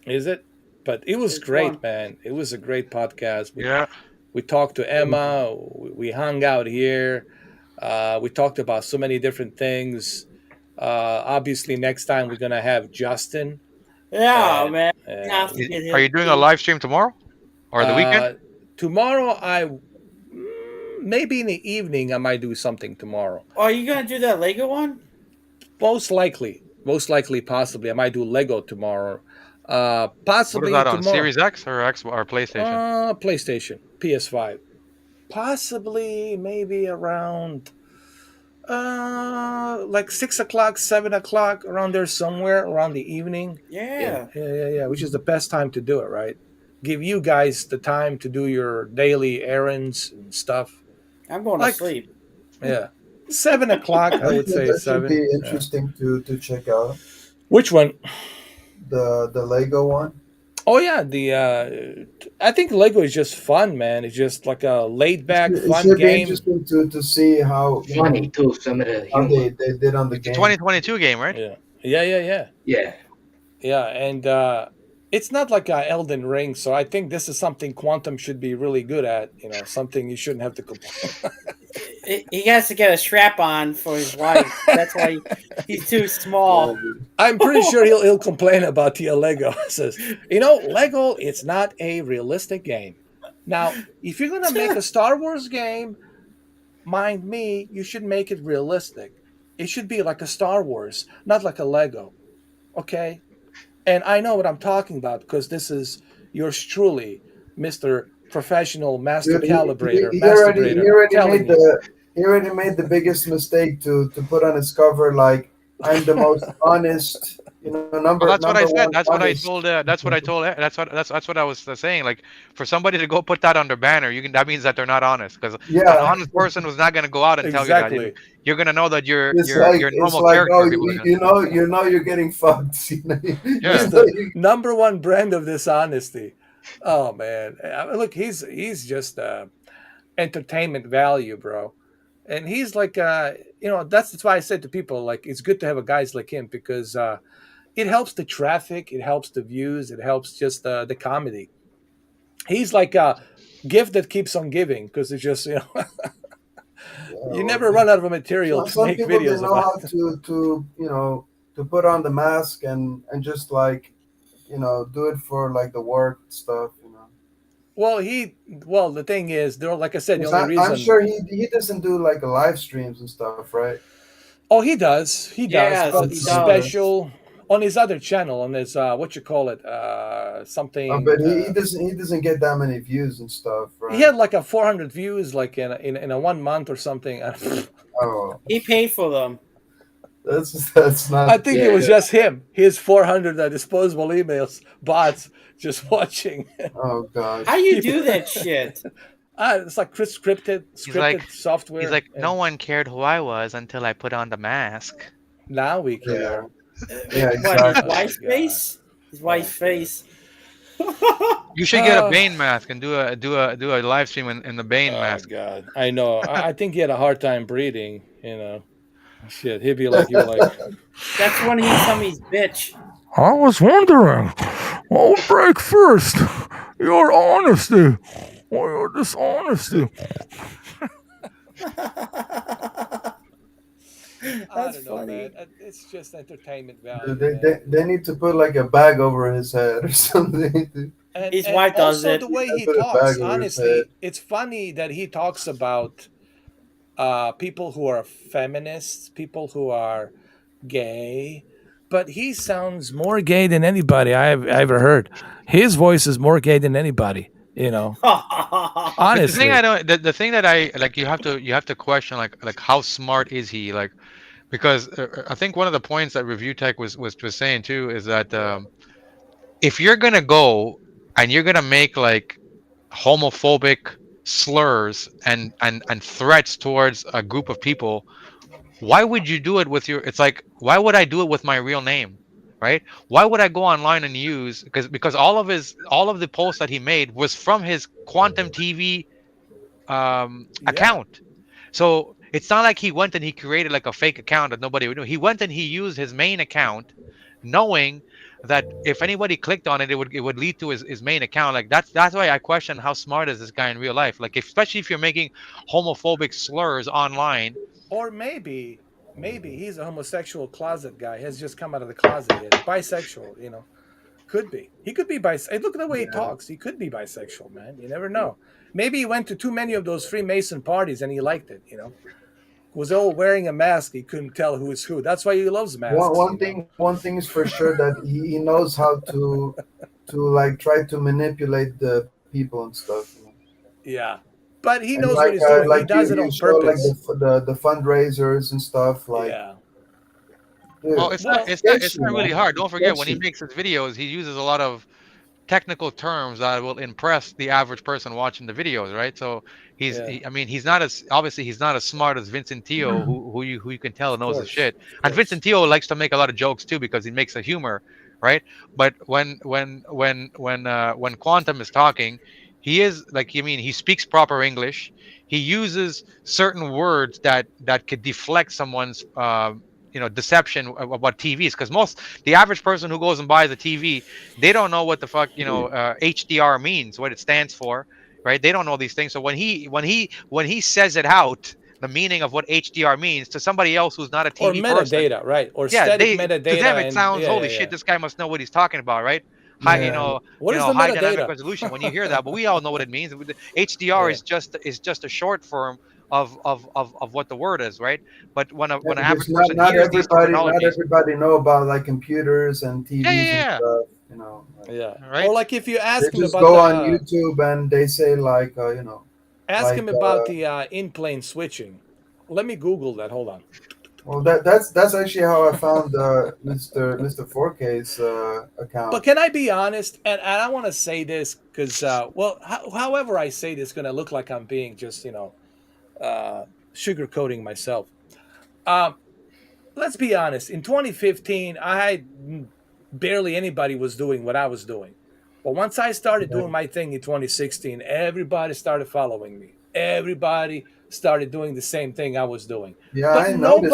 Is it? But it was It's great, fun. man. It was a great podcast. Yeah. We talked to Emma. We hung out here. We talked about so many different things. Obviously, next time we're going to have Justin. Yeah, And, man. uh, You have to get him Are you doing a live stream tomorrow or the weekend? Tomorrow, maybe in the evening, I might do something tomorrow. Oh, are you gonna do that Lego one? Most likely, possibly, I might do Lego tomorrow. What Possibly is that on? tomorrow. Series X or X or PlayStation? PlayStation, PS5. Possibly, maybe around like 6 o'clock, 7 o'clock, around there somewhere, around the evening. Yeah. Yeah. Which is the best time to do it, right? Give you guys the time to do your daily errands and stuff. I'm going Like- to sleep. Yeah, 7 o'clock. I would say that 7. should be Yeah. interesting to check out. Which one? The Lego one. Oh yeah, I think Lego is just fun, man. It's just like a laid back, It fun should be game. interesting to see how Funny too, some of the how humor. they did on the It's a game. 2022 game, right? Yeah. Yeah. And it's not like Elden Ring, so I think this is something Quantum should be really good at. Something you shouldn't have to complain. He has to get a strap on for his wife. That's why he's too small. I'm pretty sure he'll complain about the Lego. Says, Lego, it's not a realistic game. Now, if you're gonna make a Star Wars game, mind me, you should make it realistic. It should be like a Star Wars, not like a Lego. Okay? And I know what I'm talking about because this is yours truly, Mr. Professional Master Dude, Calibrator, Masturbator, telling you. he already made the biggest mistake to put on his cover like I'm the most honest, Well, that's what number I said. one That's what I honest. told. That's what I told. That's what I was saying. Like for somebody to go put that on their banner, you can. That means that they're not honest. Because an Yeah, honest person was not going to go out and tell you that. Exactly. You're going to know that your it's normal like oh character. People are gonna, you're getting fucked. He's yeah. the number one brand of dishonesty. Oh man, look, he's just entertainment value, bro. And he's like, that's why I said to people, like, it's good to have a guys like him because it helps the traffic, it helps the views, it helps just the comedy. He's like a gift that keeps on giving because it's just you never run out of a material to some make people they videos know how about. to put on the mask and just like do it for like the work stuff. Well, the thing is, there, like I said, the 'Cause only I'm reason. sure he doesn't do like live streams and stuff, right? Oh, he does. He does, Yes, but he does. special on his other channel, on his what you call it, something. But he doesn't get that many views and stuff, He right? had like a 400 views, like in a 1 month or something. Oh, He paid for them. that's I not. think it was just him. His 400 disposable emails, bots, just watching. Oh God. How you do that shit? It's like scripted, He's like, he's software, like, no and one cared who I was until I put on the mask. now we Yeah. care. Yeah. What, his Exactly. wife's God. face? His wife's face. You should get a Bane mask and do a live stream in the Bane Oh mask. God, I know. I think he had a hard time breathing. Shit. He'd be like, you're like. That's when he tell me he's bitch. I was wondering, what would break first? Your honesty or your dishonesty? I don't know, funny. man. It's just entertainment value. Dude, They, Man. they, they need to put like a bag over his head or something. His wife does also it. the way he Put a talks. bag over his head. Honestly, it's funny that he talks about people who are feminists, people who are gay, but he sounds more gay than anybody I've ever heard. His voice is more gay than anybody. But the thing Honestly. I don't, the thing that I like, you have to question like how smart is he, like, because I think one of the points that Review Tech was saying too is that if you're gonna go and you're gonna make like homophobic slurs and threats towards a group of people, why would you do it with your, it's like, why would I do it with my real name, right? Why would I go online and use, because all of the posts that he made was from his Quantum TV Yeah. account. So it's not like he went and he created like a fake account that nobody would know. He went and he used his main account, knowing that if anybody clicked on it, it would lead to his main account. Like that's why I question how smart is this guy in real life. Like especially if you're making homophobic slurs online. Or maybe he's a homosexual closet guy. Has just come out of the closet yet. Bisexual. Could be. He could be bisexual. Look at the way he Yeah. talks. He could be bisexual, man. You never know. Maybe he went to too many of those Freemason parties and he liked it. Was all wearing a mask. He couldn't tell who is who. That's why he loves masks. One thing is for sure that he knows how to like try to manipulate the people and stuff. Yeah. But he And knows what he's doing. like He does it you on show like purpose. the fundraisers and stuff. Like, Yeah. dude, Well, it's Well, not really hard. Don't forget when he sketchy. makes his videos, he uses a lot of technical terms that will impress the average person watching the videos, right? So Yeah. I mean, he's not as obviously he's not as smart as Vincent Tio, who you can tell Of knows his course. shit. Of And course. Vincent Tio likes to make a lot of jokes too because he makes a humor, right? But when Quantum is talking, he is like, I mean, he speaks proper English. He uses certain words that could deflect someone's deception about TVs, because the average person who goes and buys a TV, they don't know what the fuck HDR means, what it stands for, right? They don't know these things. So when he says it out, the meaning of what HDR means to somebody else who's not a Or TV person, metadata, right? Or yeah, static to them metadata. it And sounds, yeah, holy yeah, shit, yeah. this guy must know what he's talking about, right? high, Yeah. What is the high dynamic metadata? resolution. When you hear that, but we all know what it means. HDR Yeah. is just a short form of what the word is, right? But Yeah, when an because average person hears these not terminologies, everybody know about like computers and yeah, TVs and yeah, stuff. You know, like, Yeah. yeah, Or right. like if you they ask him just about go on the YouTube and they say like, ask like, him about the in-plane switching. Let me Google that. Hold on. well, that's actually how I found Mr. 4K's But account. can I be honest? And I want to say this because, well, however I say this, going to look like I'm being just, uh, sugarcoating myself. Um, let's be honest. In 2015, I had barely anybody was doing what I was doing. But once I started Yeah, doing my thing in 2016, everybody started following me. Everybody started doing the same thing I was doing. yeah, But I noticed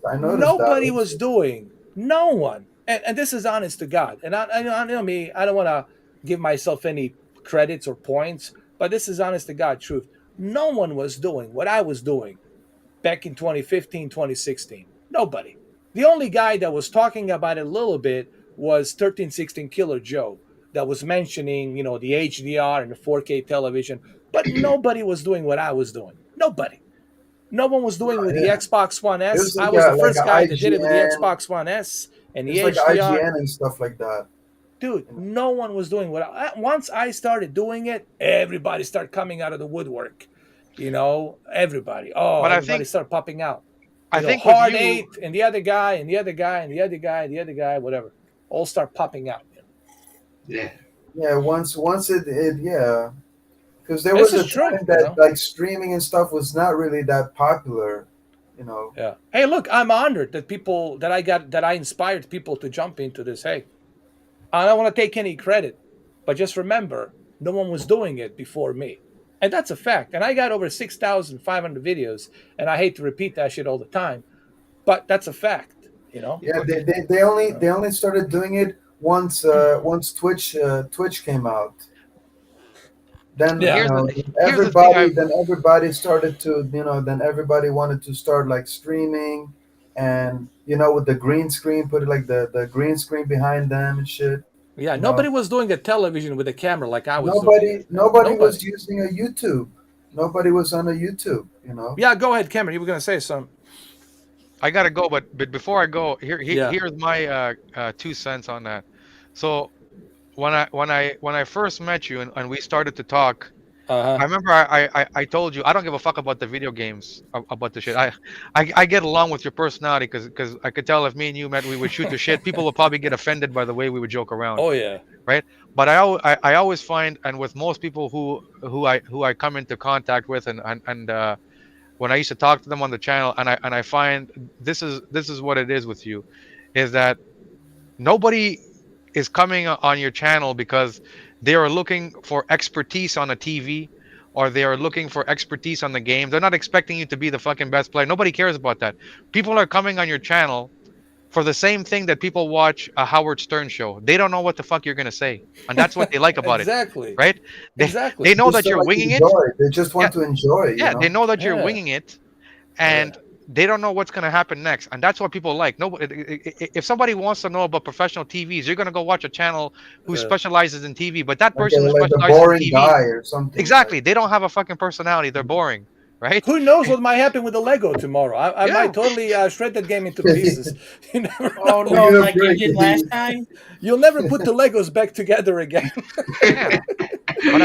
that nobody was also. doing, no one. And this is honest to God. And I know me, I don't want to give myself any credits or points, but this is honest to God truth. No one was doing what I was doing back in 2015, 2016. Nobody. The only guy that was talking about it a little bit was 1316 Killer Joe that was mentioning, the HDR and the 4K television, but nobody was doing what I was doing. Nobody. No one was doing with the Yeah, Xbox One it S. was I was the like first a guy that did it with the IGN. Xbox One S and the It's like HDR. IGN and stuff like that. Dude, You know? no one was doing once I started doing it, everybody started coming out of the woodwork. Everybody. Oh, But everybody started popping out. I think with Hard you, Eight and the other guy and the other guy and the other guy and the other guy, whatever, all start popping out. Yeah. Yeah, once it yeah, because there This was a is true, time that like streaming and stuff was not really that popular. You know. Yeah. Hey, look, I'm honored that I inspired people to jump into this. Hey, I don't want to take any credit, but just remember, no one was doing it before me. And that's a fact. And I got over 6,500 videos, and I hate to repeat that shit all the time, but that's a fact, Yeah, they only started doing it once Twitch came out. Then but Yeah. here's the thing. everybody started to then everybody wanted to start like streaming, and with the green screen, put it like the green screen behind them and shit. Yeah, You know, nobody was doing a television with a camera like I was doing it. nobody was Nobody. using a YouTube. Nobody was on a YouTube. Yeah, go ahead, Cameron. You were going to say something. I gotta go, but before I go, Yeah. here's my 2 cents on that. So when I first met you and we started to talk, Uh-huh. I remember I told you I don't give a fuck about the video games about the shit. I get along with your personality because I could tell if me and you met we would shoot the shit. People would probably get offended by the way we would joke around, Oh, yeah. right? But I always find, and with most people who I come into contact with, and when I used to talk to them on the channel, and I find this is what it is with you, is that nobody is coming on your channel because they are looking for expertise on a TV, or they are looking for expertise on the game. They're not expecting you to be the fucking best player. Nobody cares about that. People are coming on your channel for the same thing that people watch a Howard Stern show. They don't know what the fuck you're gonna say, and that's what they like about it, Exactly. right? They Exactly. they know just that to you're like winging it. enjoy. They just Yeah, want to enjoy. yeah, they know that you're Yeah. winging it, Yeah. and they don't know what's going to happen next, and that's what people like. If somebody wants to know about professional TVs, you're going to go watch a channel who specializes in TV. But that Like person who a specializes in boring TV, guy or something. exactly, they don't have a fucking personality. They're boring, right? Who knows what might happen with the Lego tomorrow? I Yeah, might totally shred that game into pieces. You never Oh know. no, You're like you great, did last time. You'll never put the Legos back together again. yeah. But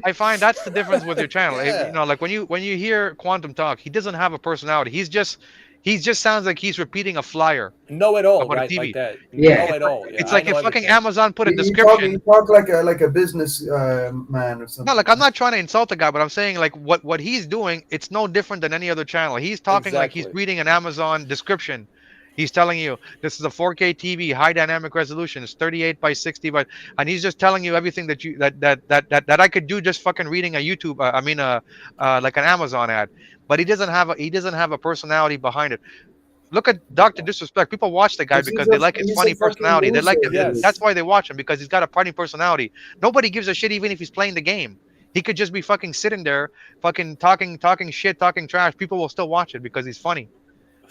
I find that's the difference with your channel. Yeah. Like when you hear Quantum talk, he doesn't have a personality. He just sounds like he's repeating a flyer Know it all, about a right? Like TV. that. Yeah. Know it all. Yeah, It's I like know if fucking everything. Amazon put a He description. talk like a business man or No, something. like I'm not trying to insult the guy, but I'm saying like what he's doing, it's no different than any other channel. He's talking like he's Exactly. reading an Amazon description. He's telling you this is a 4K TV, high dynamic resolution, it's 38 by 60, and he's just telling you everything that I could do just fucking reading a YouTube, like an Amazon ad. But he doesn't have a personality behind it. Look at Doctor Disrespect. People watch the guy Because because they like his he's a funny fucking personality. They loser, like it. dude. That's Yes. why they watch him, because he's got a funny personality. Nobody gives a shit even if he's playing the game. He could just be fucking sitting there, fucking talking shit, talking trash. People will still watch it because he's funny.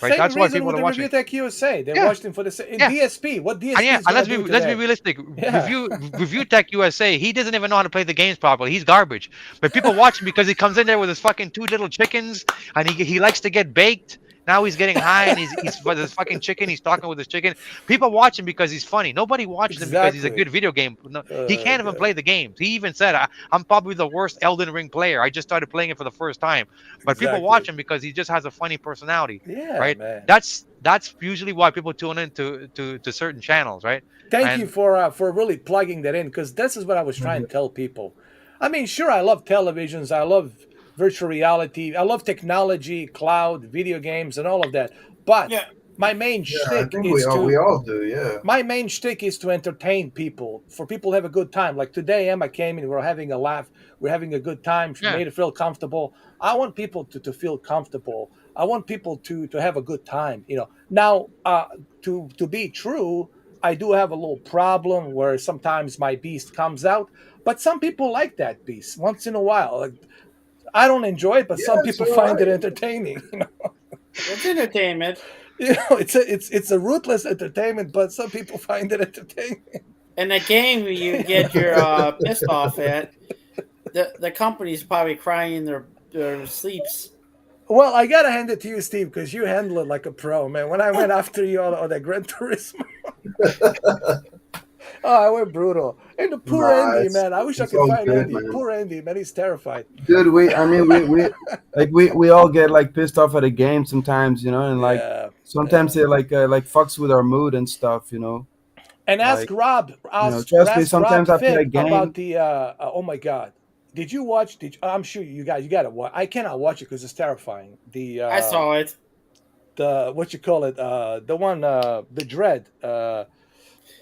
right? Same That's why reason people with are the watching. Review Tech USA. They Yeah, watched him for the in yeah. DSP. What And DSP yeah, is and gonna do let's be today? realistic. Yeah, Review Tech USA. He doesn't even know how to play the games properly. He's garbage. But people watch him because he comes in there with his fucking two little chickens, and he likes to get baked. Now he's getting high, and he's with his fucking chicken. He's talking with his chicken. People watch him because he's funny. Nobody watches him because he's a exactly. good video game. No, he can't even God. play the games. He even said, "I'm probably the worst Elden Ring player. I just started playing it for the first time." But people watch Exactly. him because he just has a funny personality, Yeah, right? man. That's usually why people tune in to certain channels, right? Thank you And for really plugging that in, because this is what I was trying Mhm. to tell people. I mean, sure, I love televisions, I love virtual reality, I love technology, cloud, video games, and all of that. But Yeah. my main Yeah, I shtick think is we to all do. Yeah. my main shtick is to entertain people, for people to have a good time. Like today, Emma came and we're having a laugh, we're having a good time. She yeah, made it feel comfortable. I want people to feel comfortable. I want people to have a good time. Now, to be true, I do have a little problem where sometimes my beast comes out, but some people like that beast once in a while. Like, I don't enjoy it, but some Yeah, people so find it I. entertaining. It's entertainment. It's a ruthless entertainment, but some people find it entertaining. In the game you get your pissed off at, the company's probably crying in their sleeps. Well, I gotta hand it to you, Steve, because you handle it like a pro, man. When I went after you on that Gran Turismo, oh, I went brutal. And the poor Nah, Andy, man. I wish I it's could all find good, Andy. man. Poor Andy, man. He's terrified. Dude, I mean, we all get like pissed off at a game sometimes, and like Yeah, sometimes yeah. it like fucks with our mood and stuff, And like trust me. ask Rob Sometimes I play a Fig about game. the. Oh my God, did you watch? I'm sure you gotta watch. I cannot watch it because it's terrifying. I saw it. The what you call it? The one, the Dread. The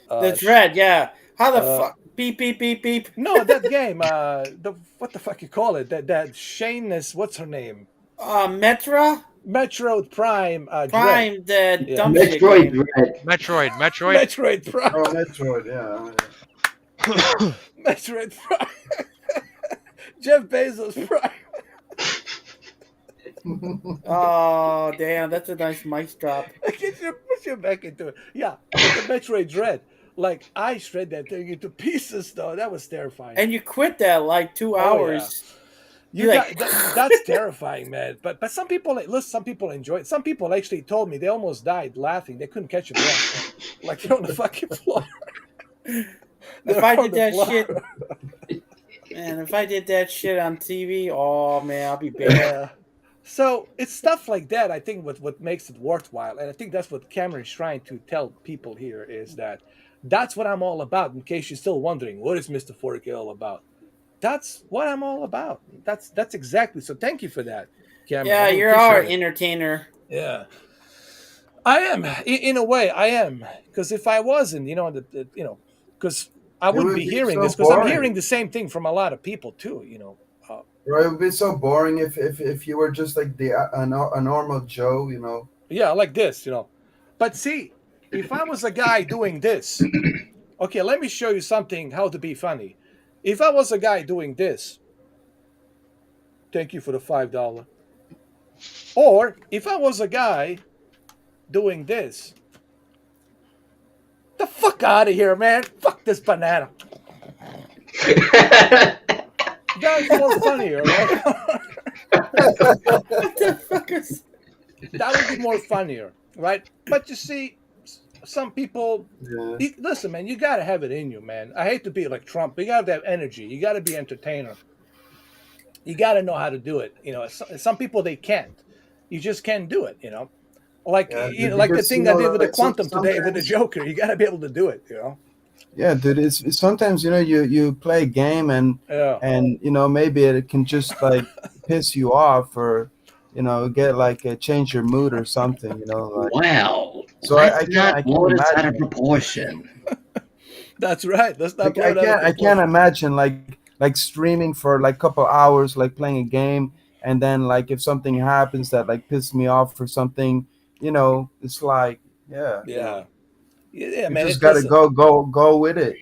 Uh, sh- dread, yeah. How the uh, fuck? Beep beep beep beep. no, that game. The what the fuck you call it? That Shayness. What's her name? Metra Metroid Prime. Dread. Prime, the Yeah. dumb shit Metroid game. Dread. Metroid. Metroid Prime. Oh, Metroid, yeah. Metroid Prime. Jeff Bezos Prime. Oh damn, that's a nice mic drop. Get your back into it. Yeah, the Metroid Dread. Like, I shred that thing into pieces, though. That was terrifying. And you quit that like 2 Oh, yeah. hours. You got that's terrifying, man. But some people, listen, some people enjoy it. Some people actually told me they almost died laughing. They couldn't catch a breath. Like, they're on the fucking floor. If I did that shit, man, if I did that shit on TV, oh man, I'll be bad. Yeah. So it's stuff like that, I think, what makes it worthwhile. And I think that's what Cameron's trying to tell people here, is that that's what I'm all about. In case you're still wondering, what is Mr. 4K all about? That's what I'm all about. That's exactly. So thank you for that, Cameron. Yeah, I really you're our appreciate it. entertainer. Yeah, I am. In a way, I am. Because if I wasn't, because I It wouldn't would be be hearing so this. Because I'm boring. hearing the same thing from a lot of people too. Right, it would be so boring if you were just like a normal Joe, Yeah, like this. But see, if I was a guy doing this, okay, let me show you something how to be funny. If I was a guy doing this, thank you for the $5. Or if I was a guy doing this, the fuck out of here, man. Fuck this banana. That's more funnier, right? What the fuck is? That would be more funnier, right? But you see, some people, Yeah. listen, man, you got to have it in you, man. I hate to be like Trump, but you got to have energy. You got to be entertainer. You got to know how to do it. Some people, they can't. You just can't do it, Like, Yeah, like the because, thing I did with the like, Quantum today with the sometimes. Joker. You got to be able to do it, Yeah, dude. It's sometimes you play a game Yeah. and maybe it can just like piss you off or get like change your mood or something. Like Wow. so Let's I not can't blow this out of imagine. proportion. That's right. Let's not Like blow it out of I can't proportion. imagine like streaming for like couple hours like playing a game and then like if something happens that like pisses me off or something, it's like Yeah. Yeah, you man. just gotta Listen, go with it.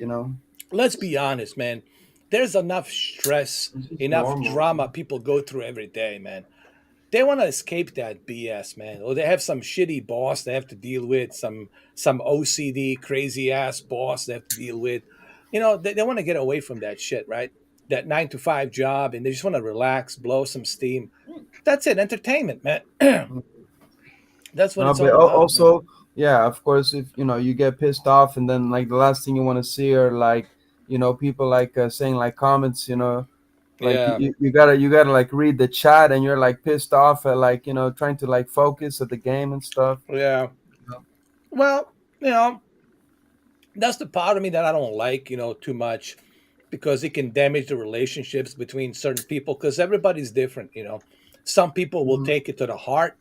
let's be honest, man. There's enough stress, It's just enough normal. drama people go through every day, man. they want to escape that BS, man. Or they have some shitty boss they have to deal with, some OCD crazy ass boss they have to deal with. They want to get away from that shit, right? That 9 to 5 job, and they just want to relax, blow some steam. That's it, entertainment, man. That's what No, it's but all about, man. also, yeah, of course, if you get pissed off, and then like the last thing you want to see are like people like saying like comments, like Yeah, you gotta like read the chat, and you're like pissed off at like trying to like focus at the game and stuff. yeah. Well, you know, that's the part of me that I don't like, too much, because it can damage the relationships between certain people, because everybody's different. Some people will Mhm. take it to the heart,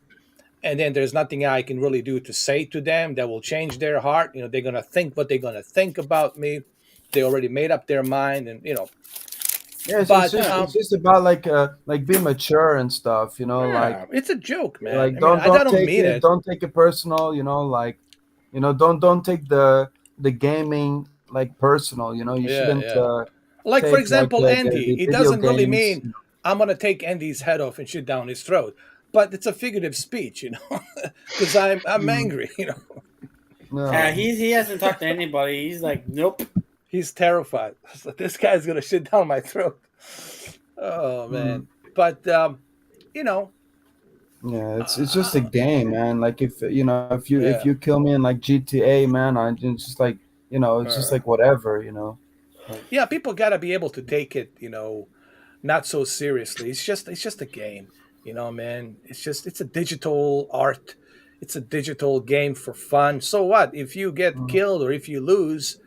and then there's nothing I can really do to say to them that will change their heart. They're going to think what they're going to think about me. They already made up their mind, and Yeah, it's but just it's just about like being mature and stuff, yeah, it's a joke, man. like I mean, don't I don't don't take mean it it. don't take it personal, like don't take the gaming like personal, you Yeah, shouldn't yeah. Like, for take like example, Andy, the it video doesn't really games. mean I'm going to take Andy's head off and shoot down his throat, but it's a figurative speech, because I'm Mhm. angry. Yeah, No. he hasn't talked to anybody. He's like, nope. He's terrified. So this guy's going to shit down my throat. Oh Mm. man. But you know, Yeah, it's just a uh, game, man. Like if yeah. you kill me in like GTA, man, it's just like it's just uh, like whatever, like. yeah, people got to be able to take it, not so seriously. It's just a game, man. It's a digital art. It's a digital game for fun. So what? If you get Mhm. killed or if you lose,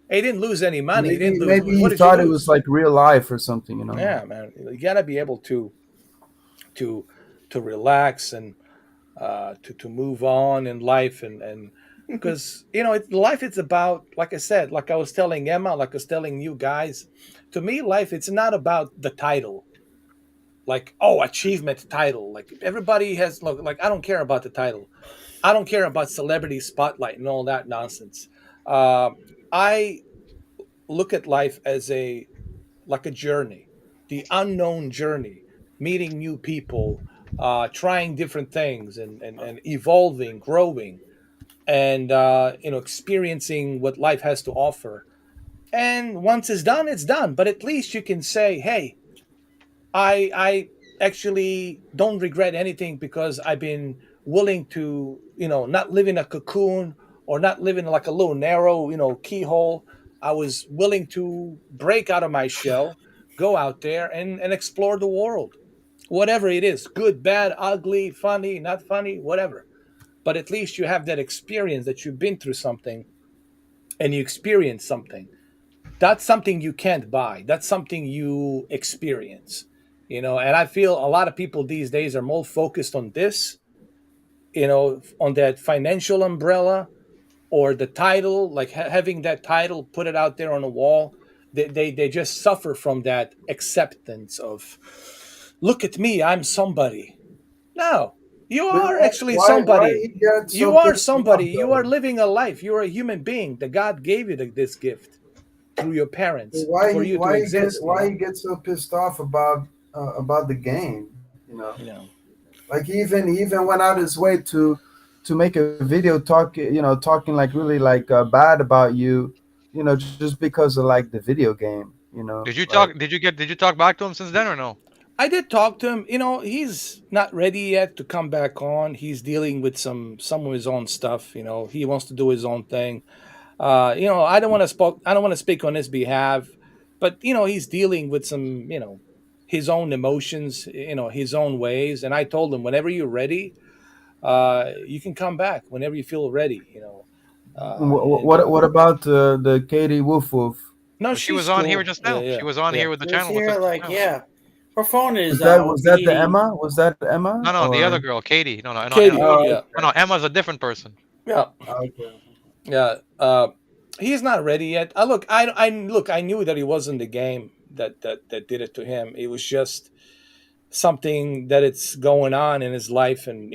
hey, you didn't lose any money. You Maybe didn't lose. maybe he What did you thought it was lose? like real life or something. Yeah, man. You gotta be able to to relax and to move on in life, and because life, it's about, like I said, like I was telling Emma, like I was telling you guys, to me life, it's not about the title, like, oh, achievement title, like everybody has, look, like I don't care about the title. I don't care about celebrity spotlight and all that nonsense. I look at life as a like a journey, the unknown journey, meeting new people, trying different things, and evolving, growing, and experiencing what life has to offer. And once it's done, it's done. But at least you can say, hey, I actually don't regret anything, because I've been willing to, not live in a cocoon, or not living like a little narrow, keyhole. I was willing to break out of my shell, go out there and explore the world. Whatever it is, good, bad, ugly, funny, not funny, whatever. But at least you have that experience, that you've been through something and you experience something. That's something you can't buy. That's something you experience. And I feel a lot of people these days are more focused on this, on that financial umbrella, or the title, like having that title, put it out there on the wall. They just suffer from that acceptance of, look at me, I'm somebody. No, you But are actually why somebody. he get so You are pissed somebody. off You are though? living a life. You are a human being. The God gave you this gift through your But parents for you to exist. why he get so pissed off about the game? You know. Like he even went out his way To make a video talking like really like bad about you, just because of like the video game, Did you like. talk? Did you talk back to him since then or no? I did talk to him. He's not ready yet to come back on. He's dealing with some of his own stuff. He wants to do his own thing. I don't want to speak on his behalf, but he's dealing with some, his own emotions, his own ways. And I told him, whenever you're ready, you can come back whenever you feel ready. And What about the Katie Woof Woof? no, Well, she she's was on here cool. just Yeah, now. She yeah, was on yeah. here with the Just channel with us here, just like, now. yeah. Her phone is Was that the overheating. Emma? Was that Emma No, no, the other or? girl, Katie. No, no, no, no, Katie. Oh, Yeah, no, no. Emma's a different person. yeah, okay. yeah. He's not ready yet. I knew that it wasn't the game that did it to him. It was just something that it's going on in his life, and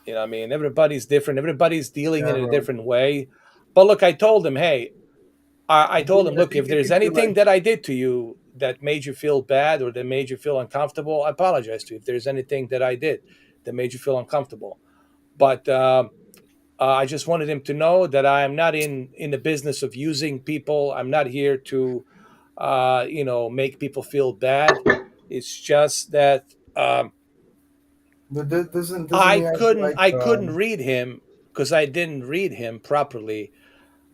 I mean, everybody's different. Everybody's dealing Yeah, in a bro. different way. But look, I told him, hey, I told him, I look, think if if there's you feel anything like that I did to you that made you feel bad or that made you feel uncomfortable, I apologize to you. If there's anything that I did that made you feel uncomfortable, but I just wanted him to know that I am not in the business of using people. I'm not here to, make people feel bad. It's just that but doesn't he have like I couldn't read him because I didn't read him properly.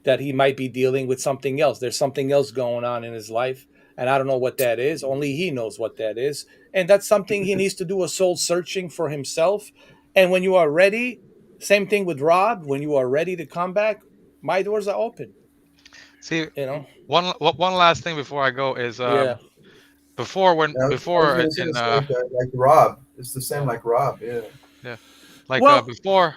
That he might be dealing with something else. There's something else going on in his life, and I don't know what that is. Only he knows what that is, and that's something he needs to do a soul searching for himself. And when you are ready, same thing with Rob. When you are ready to come back, my doors are open. See, You know? one last thing before I go is Yeah, I was before gonna say in it's like Rob. It's the same yeah, like Rob. Yeah. yeah, like well, before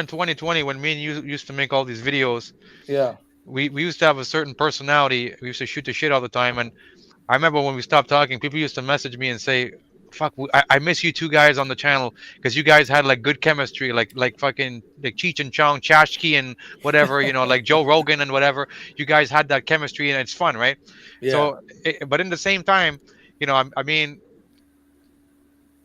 in 2020 when me and you used to make all these videos, yeah, we used to have a certain personality. We used to shoot the shit all the time, and I remember when we stopped talking, people used to message me and say, "Fuck, I miss you two guys on the channel because you guys had like good chemistry, like fucking like Cheech and Chong, Chashki and whatever, like Joe Rogan and whatever. You guys had that chemistry and it's fun, right? yeah, So, but in the same time, I mean,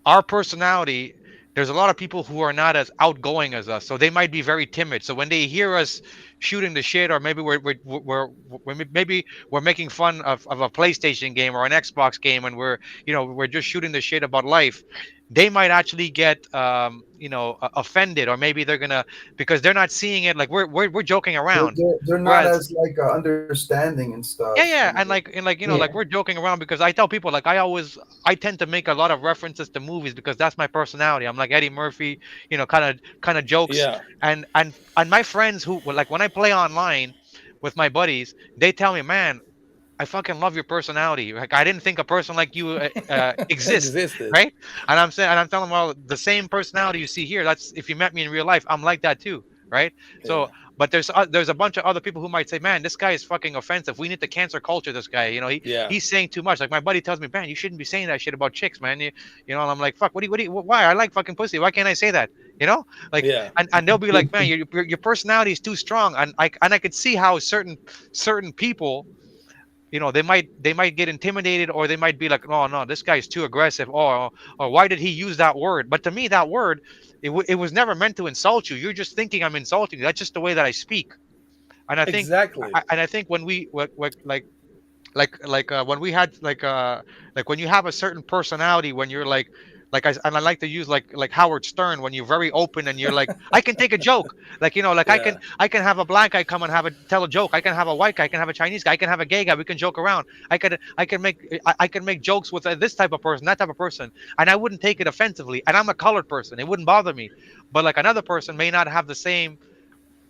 our personality, there's a lot of people who are not as outgoing as us, so they might be very timid. So when they hear us shooting the shit, or maybe maybe we're making fun of a PlayStation game or an Xbox game, and we're just shooting the shit about life, they might actually get offended, or maybe they're gonna, because they're not seeing it like we're joking around, They're not whereas as like understanding and yeah, stuff. yeah, and like we're joking around because I tell people like I tend to make a lot of references to movies because that's my personality. I'm like Eddie Murphy, kind of jokes, yeah, and my friends who like when I play online with my buddies, they tell me, man, I fucking love your personality. Like I didn't think a person like you exists, existed. right? And I'm telling them, well, the same personality you see here. That's if you met me in real life, I'm like that too, right? Yeah, So, but there's a bunch of other people who might say, man, this guy is fucking offensive. We need to cancel culture this guy. yeah, He's saying too much. Like my buddy tells me, man, you shouldn't be saying that shit about chicks, man. And I'm like, fuck, why? I like fucking pussy. Why can't I say that? You know, like, yeah, and they'll be like, man, your personality is too strong, and I could see how certain people, they might get intimidated, or they might be like, oh no, this guy's too aggressive, or why did he use that word? But to me, that word, it was never meant to insult you. You're just thinking I'm insulting you. That's just the way that I speak. And I think exactly. and I think when we when we had like when you have a certain personality, when you're and I like to use like Howard Stern, when you're very open and you're like, I can take a joke, like Yeah, I can have a black guy come and tell a joke. I can have a white guy, I can have a Chinese guy, I can have a gay guy, we can joke around. I can make jokes with this type of person, that type of person, and I wouldn't take it offensively, and I'm a colored person, it wouldn't bother me. But like another person may not have the same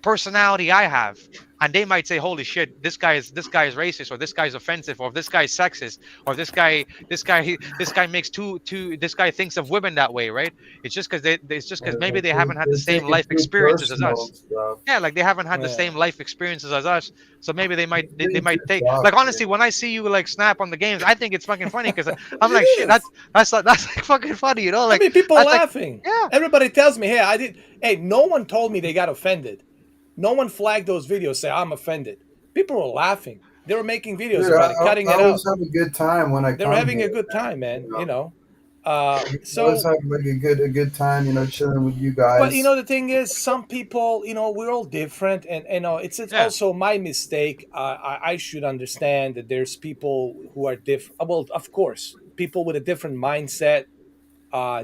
personality I have, and they might say, "Holy shit, this guy is racist, or this guy's offensive, or this guy's sexist, or this guy makes this guy thinks of women that way, right?" It's just because maybe they haven't had the They same take it life too experiences as personal us. and stuff. Yeah, like they haven't had the yeah. same life experiences as us, so maybe they might It's they, they getting too might take, like, soft. honestly, when I see you like snap on the games, I think it's fucking funny because I'm like, It shit, is. that's like fucking funny, I like mean, people that's like, laughing. yeah, Everybody tells me, "Hey, I did." Hey, no one told me they got offended. No one flagged those videos. Say I'm offended. People were laughing. They were making videos Dude, about it, cutting I it always out. have a good time when I They were come having here, a good man. time, man. You know, I always So, have like a good time, chilling with you but guys. the thing is, some people, we're all different, and it's yeah, also my mistake. I should understand that there's people who are different. Well, of course, people with a different mindset,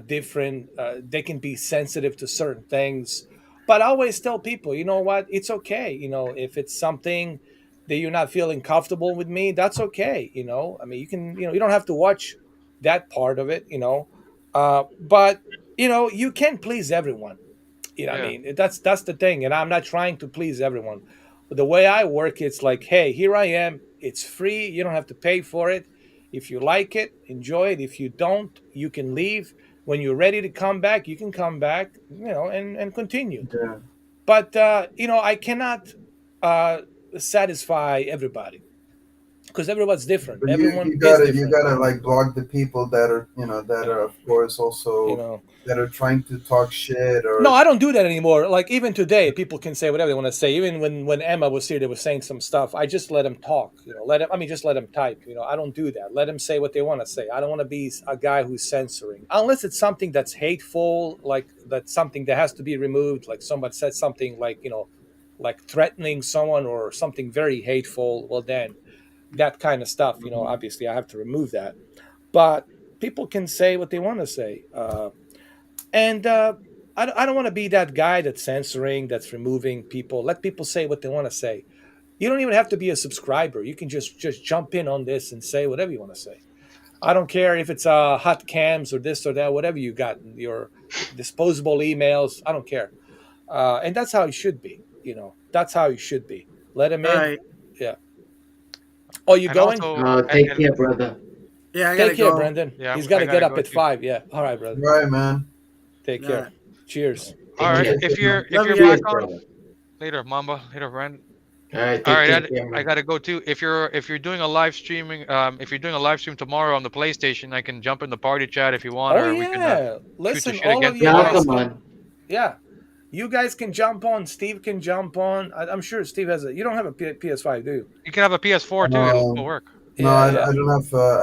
different. They can be sensitive to certain things, but I always tell people, you know what? It's okay. If it's something that you're not feeling comfortable with me, that's okay. I mean, you can. You don't have to watch that part of it. But you can please everyone. I yeah, mean, that's the thing, and I'm not trying to please everyone. But the way I work, it's like, hey, here I am. It's free. You don't have to pay for it. If you like it, enjoy it. If you don't, you can leave. When you're ready to come back, you can come back. And continue. Yeah, But I cannot uh, satisfy everybody. because everyone's different. But Everyone is you different. gotta like block the people that are that are Yeah. of course You also know. that are trying to talk shit No, or I don't do that anymore. Like even today, people can say whatever they want to say. Even when Emma was here, they were saying some stuff. I just let them talk. Let them. I mean, just let them type. I don't do that. Let them say what they want to say. I don't want to be a guy who's censoring, unless it's something that's hateful, like that's something that has to be removed. Like someone said something like like threatening someone or something very hateful. Well, then that kind of stuff. Obviously, I have to remove that. But people can say what they want to say. And I don't want to be that guy that's censoring, that's removing people. Let people say what they want to say. You don't even have to be a subscriber. You can just jump in on this and say whatever you want to say. I don't care if it's hot cams or this or that, whatever you got, your disposable emails. I don't care. And that's how it should be. That's how it should be. Let them All in. right. Yeah. Oh, you And going? also, Take care, brother. Yeah, I gotta Take care, go. Brendan. yeah, He's got I to get gotta up go at too. 5. Yeah. All right, brother. right, man. Take All care. right. Cheers. All right, care. if you're Love you back guys. on brother. later, Mamba, later, Brandon. All right, All take right, care, Ed, I Cameron. gotta go too. If you're doing a live streaming, if you're doing a live stream tomorrow on the PlayStation, I can jump in the party chat if you want, Oh or we can yeah. shoot the Listen, shit all again of you Yeah, tomorrow. guys come can. on. Yeah. You guys can jump on. Steve can jump on. I'm sure Steve has a. You don't have a PS5, do you? You can have a PS4 too; it'll still work. No, Yeah, yeah. I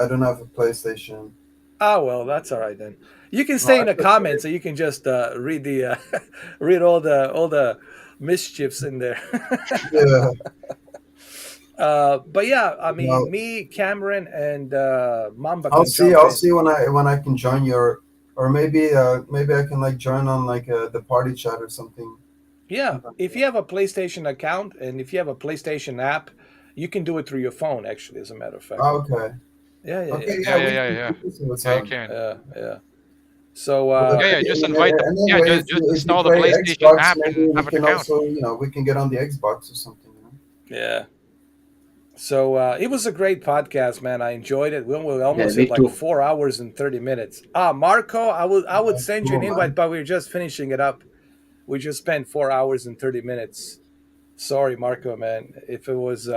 don't have a PlayStation. Oh well, that's all right then. You can No, stay in I the could play. comments, so you can just read the read all the mischiefs in there. Yeah, But yeah, I no, mean, me, Cameron, and Mamba I'll can see. jump I'll in. see when I can join your, or maybe I can like join on like the party chat or something. Yeah, Something if like you have a PlayStation account and if you have a PlayStation app, you can do it through your phone. Actually, as a matter of that. fact. Okay. Yeah, yeah, Okay. yeah, Yeah, Yeah, yeah, yeah, yeah. we can see what's Yeah, you up. can. yeah. So But Yeah, yeah. Just invite the. and Yeah, anyway, just if you install the play PlayStation Xbox, app maybe and we have an can account. also we can get on the Xbox or something. yeah. So it was a great podcast, man. I enjoyed it. We Yeah, almost me hit like too. 4 hours and 30 minutes. Marco, I would That's send you cool, an invite, man. but we are just finishing it up. We just spent 4 hours and 30 minutes. Sorry, Marco, man. If it was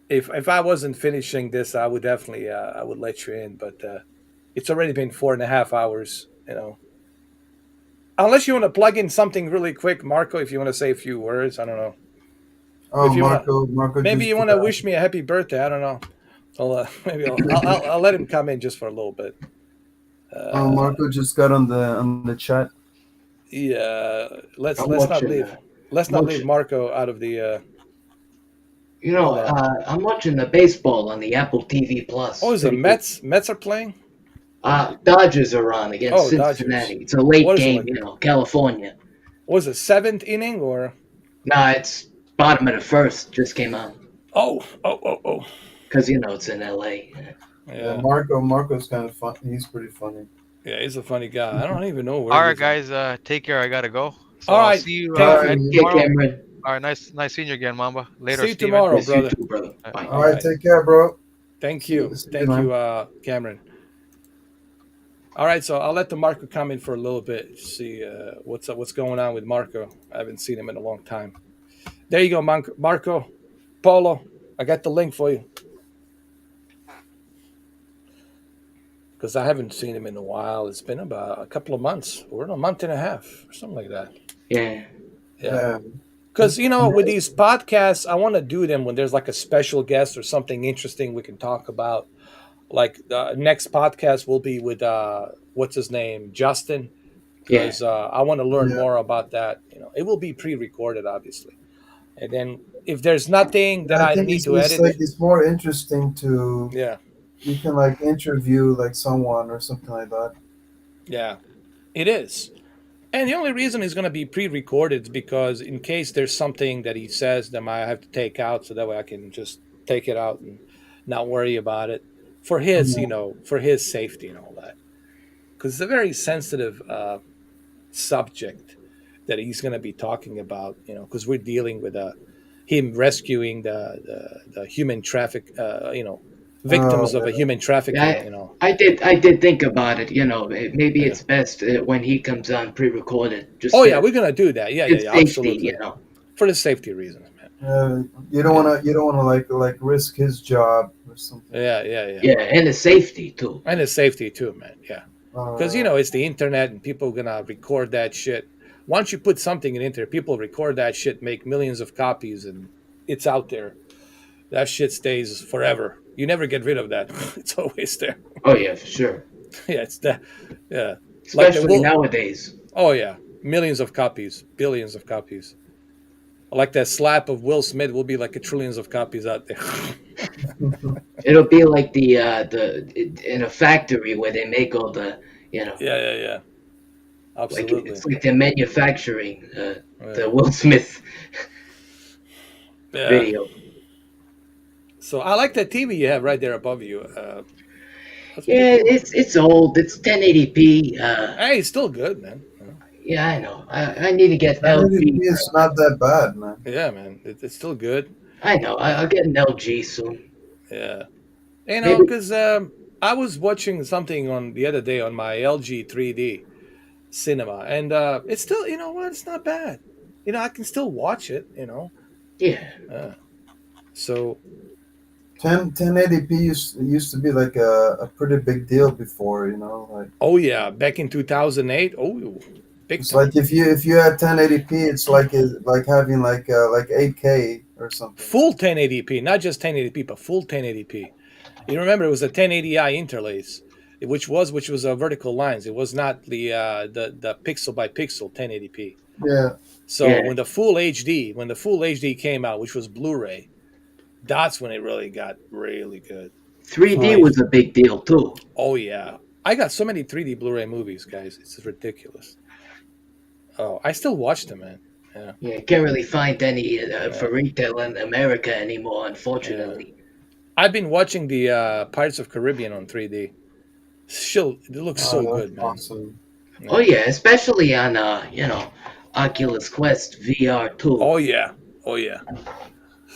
if I wasn't finishing this, I would definitely I would let you in. But it's already been 4.5 hours. Unless you want to plug in something really quick, Marco. If you want to say a few words, I don't know. Oh, If you want to, Marco maybe just you want to wish me a happy birthday. I don't know. Maybe I'll let him come in just for a little bit. Marco just got on the chat. Yeah, let's I'm let's not watching. leave let's not leave Marco out of the. You know, Hold on. I'm watching the baseball on the Apple TV Plus. Oh, is it Pretty good. Mets are playing? Dodgers are on against Oh, Cincinnati. Dodgers. It's a late What is it game, like? you know, California. Was it seventh inning or? Nah, it's bottom of the first. Just came out Oh. because you know it's in LA. Yeah, Yeah, Marco's kind of fun. He's pretty funny. yeah, he's a funny guy. I don't even know where All he right, is. At. guys. Take care. I gotta go. So All I'll right, see you, thank Ed, you. Yeah, tomorrow. Cameron. All right, nice seeing you again, Mamba. Later, See you Steven. tomorrow, Yes, you brother. too, brother. Bye. All right, take care, bro. Thank See you, you, man. Cameron. All right, so I'll let the Marco come in for a little bit. See what's up, what's going on with Marco. I haven't seen him in a long time. There you go, Marco. Polo, I got the link for you. Because I haven't seen him in a while. It's been about a couple of months, or a month and a half, or something like that. Yeah. Yeah. Because, with these podcasts, I want to do them when there's like a special guest or something interesting we can talk about. Like the next podcast will be with, what's his name, Justin. Yeah. Because I want to learn Yeah. more about that. It will be pre-recorded, obviously. And then if there's nothing that I I think need it's, to it's edit, like it's more interesting to yeah, you can like interview like someone or something like that. yeah, it is. And the only reason it's going to be pre-recorded is because in case there's something that he says that I have to take out, so that way I can just take it out and not worry about it for his, for his safety and all that. Because it's a very sensitive subject that he's going to be talking about, because we're dealing with him rescuing the human traffic, victims of a human trafficking, Yeah, I did think about it. You know, maybe it's best when he comes on pre-recorded. Just Oh yeah, we're gonna do that. Yeah, it's yeah, safety, absolutely. you know. For the safety reasons, man. You don't want to like risk his job or something. Yeah, and the safety too. And the safety too, man. Yeah, because Uh, it's the internet and people are gonna record that shit. Once you put something in the internet, people record that shit, make millions of copies, and it's out there. That shit stays forever. You never get rid of that. It's always there. Oh yeah, for sure. Yeah, it's that. Yeah, like the Especially nowadays. Oh yeah, millions of copies, billions of copies. Like that slap of Will Smith will be like a trillions of copies out there. It'll be like the in a factory where they make all the Yeah. Absolutely. It's like they're manufacturing the Will Smith video. So I like that TV you have right there above you. Yeah, cool. It's old. It's 1080p. Hey, it's still good, man. Yeah, I know. I need to get LG. It's not that bad, man. Yeah, man. It's still good. I know. I'll get an LG soon. Yeah. Because I was watching something on the other day on my LG 3D cinema, and it's still, you know what? It's not bad. I can still watch it. Yeah. So 1080p used to be like a pretty big deal before, like. Oh yeah, back in 2008. Oh, big it's time. like if you had 1080p, it's like having like 8K or something. Full 1080p, not just 1080p, but full 1080p. You remember it was a 1080i interlace, which was a vertical lines. It was not the pixel by pixel 1080p. Yeah. So when the full HD came out, which was Blu-ray, that's when it really got really good. 3D was a big deal too. Oh yeah, I got so many 3D Blu-ray movies, guys. It's ridiculous. Oh, I still watch them, man. Yeah. Yeah, can't really find any for retail in America anymore, unfortunately. Yeah. I've been watching the Pirates of Caribbean on 3D. Still, it looks so good, man. Awesome. Yeah. Oh yeah, especially on Oculus Quest VR 2. Oh yeah.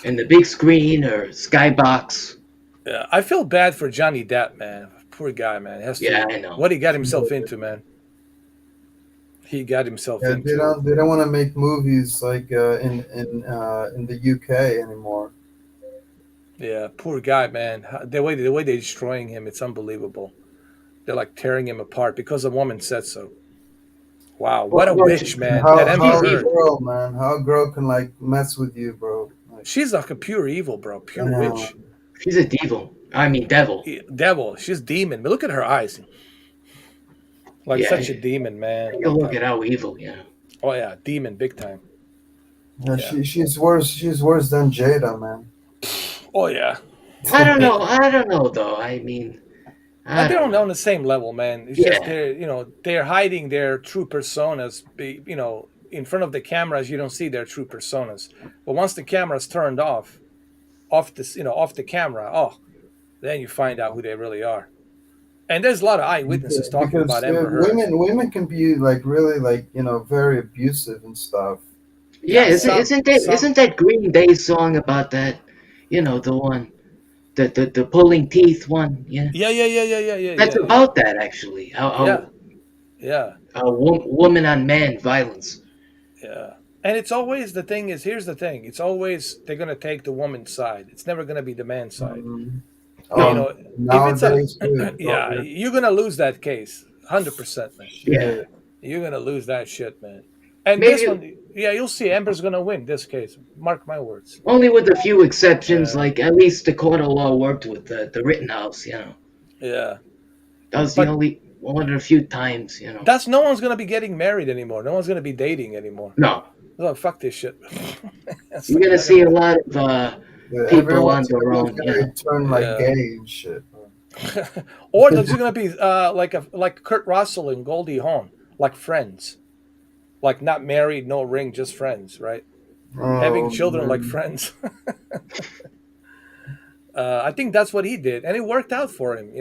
And the big screen or Skybox. Yeah, I feel bad for Johnny Depp, man. Poor guy, man. I know. What he got himself into, man. He got himself into. They don't want to make movies like in the UK anymore. Yeah, poor guy, man. The way they're destroying him, it's unbelievable. They're like tearing him apart because a woman said so. Wow, what a witch, man. How girl, man? How a girl can like mess with you, bro? Like, she's like a pure evil, bro. Pure witch. She's a devil. I mean, devil. Devil. She's demon. But look at her eyes. Like such a demon, man. Take a look at how evil, yeah. Oh yeah, demon, big time. Yeah. She's worse. She's worse than Jada, man. Oh yeah. I don't know though. I mean, they're on the same level, man. It's just they're hiding their true personas. In front of the cameras, you don't see their true personas. But once the camera's turned off the camera, then you find out who they really are. And there's a lot of eyewitnesses talking about Amber Heard. Women can be like really like very abusive and stuff. Yeah, isn't that Green Day song about that? The one, the pulling teeth one. Yeah. Yeah. That's about that actually. Yeah. Woman on man violence. Yeah. And it's always the thing is here's the thing. It's always they're gonna take the woman's side. It's never gonna be the man's side. Mm-hmm. If it's you're gonna lose that case, 100%, man. Yeah, you're gonna lose that shit, man. And maybe, this one, you'll see. Amber's gonna win this case. Mark my words. Only with a few exceptions, like at least the court of law worked with the Rittenhouse, Yeah. That was the only one of the few times, That's no one's gonna be getting married anymore. No one's gonna be dating anymore. No. Oh, fuck this shit. You're gonna see a lot of people on their own. Turn like gay and shit. Or there's gonna be like Kurt Russell and Goldie Hawn, like friends, like not married, no ring, just friends, right? Having children like friends. I think that's what he did, and it worked out for him.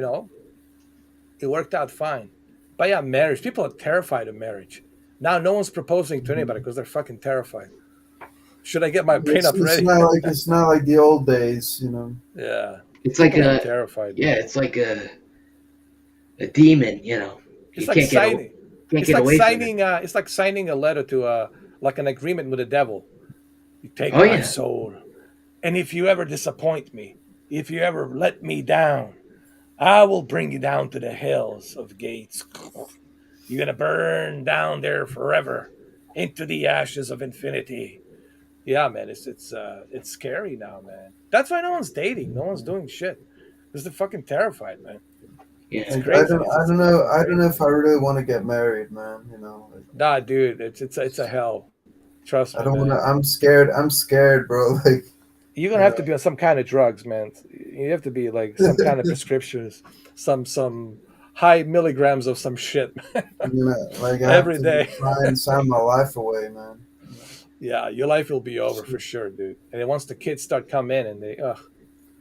It worked out fine. But yeah, marriage. People are terrified of marriage. Now no one's proposing to anybody because they're fucking terrified. Should I get my prenup ready? It's not like the old days, Yeah. It's like terrified. Yeah, it's like a demon, It's like signing. It's like signing a letter to like an agreement with the devil. You take my soul. And if you ever disappoint me, if you ever let me down, I will bring you down to the hills of Gates. You're gonna burn down there forever into the ashes of infinity. Yeah, man, it's scary now, man. That's why no one's dating, no one's doing shit. Because they're fucking terrified, man. It's Yeah. Like crazy. It's fucking I don't know crazy. if I really want to get married, man. You know, like, Nah, dude, it's a hell. Trust I me, don't want to. man. I'm scared, bro. Like, You're you gonna have to be on some kind of drugs, man. You have to be like some kind of prescriptions, some high milligrams of some shit like I have every to day. try and sign my life away, man. Yeah, your life will be over for sure, dude. And then once the kids start coming in, and they, ugh,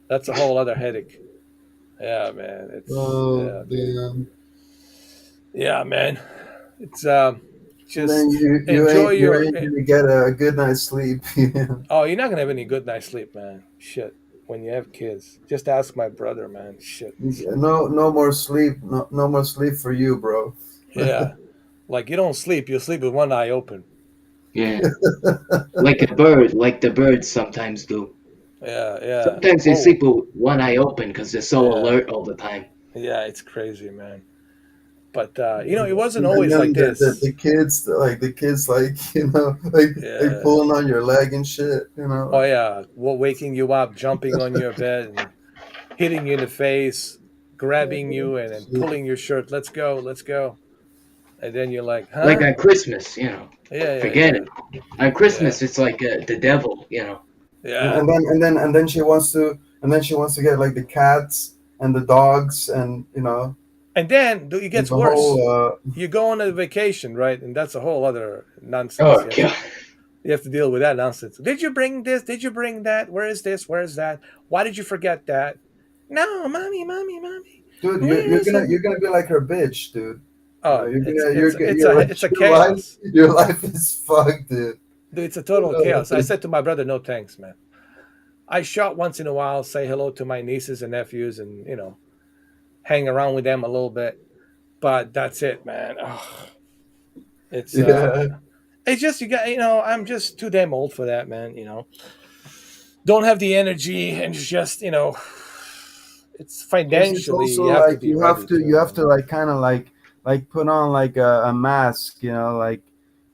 that's a whole other headache. Yeah, man. It's Oh yeah, dude. damn! Yeah, man. It's And then just enjoy you your. ain't gonna get a good night's sleep. Oh, you're not gonna have any good night's sleep, man. Shit. When you have kids, just ask my brother, man. Shit. No more sleep. No more sleep for you, bro. Yeah. Like you don't sleep, you sleep with one eye open. Yeah. Like a bird, like the birds sometimes do. Yeah, yeah. Sometimes they Oh, sleep with one eye open because they're so yeah. alert all the time. Yeah, it's crazy, man. But it wasn't And always then like this. the kids, like like Yeah. pulling on your leg and shit. Oh yeah. Well, waking you up, jumping on your bed and hitting you in the face, grabbing you and then Shit. pulling your shirt. Let's go, let's go. And then you're like, Like huh? on Christmas, Yeah, yeah, forget yeah. it. On Yeah. Christmas, it's like the devil. Yeah. And then she wants to get like the cats and the dogs and And then it like gets the worse. whole You go on a vacation, right? And that's a whole other nonsense. Oh god. You have to deal with that nonsense. Did you bring this? Did you bring that? Where is this? Where is that? Why did you forget that? No, mommy, mommy, mommy. dude. Where is it? You're gonna be like her bitch, dude. Oh, You're it's a your life chaos. your life is fucked, dude. Dude, it's a total chaos. I said to my brother, no thanks, man. I shot once in a while, say hello to my nieces and nephews, and hang around with them a little bit. But that's it, man. Ugh. It's Yeah. it's just I'm just too damn old for that, man. Don't have the energy, and it's just it's Plus, it's financially also you have to like be ready too, you have man. to like kind of like put on like a mask, like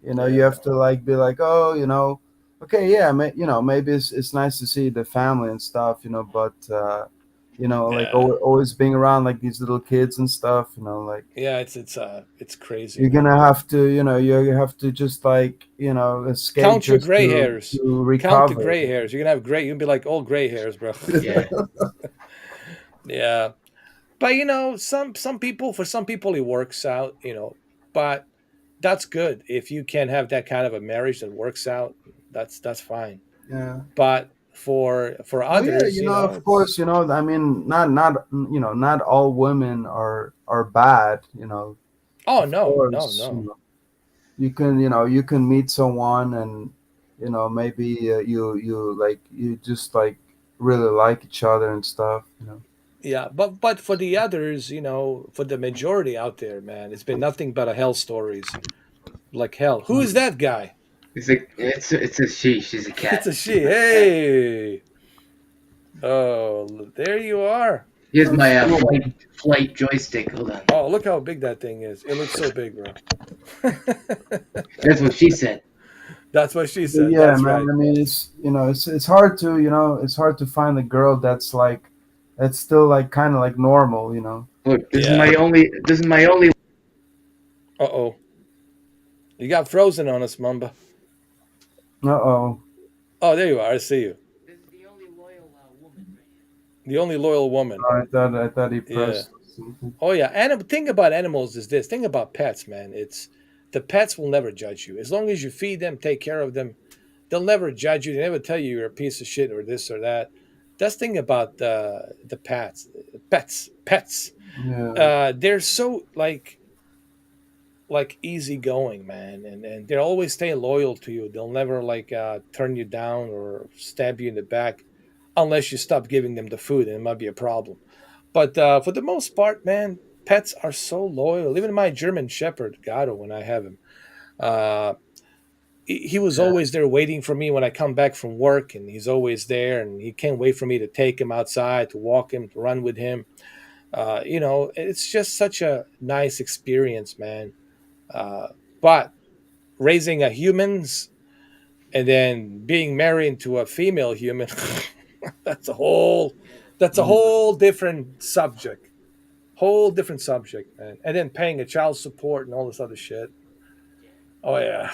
you Yeah, have to like be like, oh, okay, yeah, maybe it's nice to see the family and stuff, but like yeah, always being around like these little kids and stuff, like yeah. It's crazy, you're man. gonna have to, you have to just like escape Count your just gray hairs. to Count the recover. gray hairs. You're gonna have gray. You'll be like old gray hairs, bro. Yeah. Yeah, but some people it works out. But that's good if you can have that kind of a marriage that works out. That's fine. Yeah. But for Well, yeah, others, of it's course, I mean, not all women are bad, oh of no, no, course, no. you can meet someone and maybe you like you just like really like each other and stuff. Yeah, but for the others, for the majority out there, man, it's been nothing but a hell stories. Like hell. Who is that guy? It's a she. She's a It's cat. a she. She's a cat. Hey. Oh, there you are. Here's my flight joystick. Hold on. Oh, look how big that thing is. It looks so big, bro. That's what she said. That's what she But said. yeah, That's man, right. I mean, it's hard to it's hard to find a girl that's still like kind of like normal. Look, this is Yeah. my only. This is my only. Uh-oh. You got frozen on us, Mamba. Uh-oh. Oh, there you are. I see you. This is the only loyal woman right here. The only loyal woman. I thought he Yeah. pressed something. Oh yeah. Thing about animals is this. Thing about pets, man. It's the pets will never judge you. As long as you feed them, take care of them, they'll never judge you. They never tell you you're a piece of shit or this or that. That's the thing about the pets. Yeah. They're so like easygoing, man, and they're always stay loyal to you. They'll never like turn you down or stab you in the back, unless you stop giving them the food, and it might be a problem. But for the most part, man, pets are so loyal. Even my German Shepherd, Gato, when I have him, uh, he was Yeah. always there waiting for me when I come back from work, and he's always there, and he can't wait for me to take him outside, to walk him, to run with him. It's just such a nice experience, man. Uh, but raising a humans and then being married to a female human, that's a whole that's a Yeah. whole different subject. Whole different subject, man. And then paying a child support and all this other shit. Oh yeah.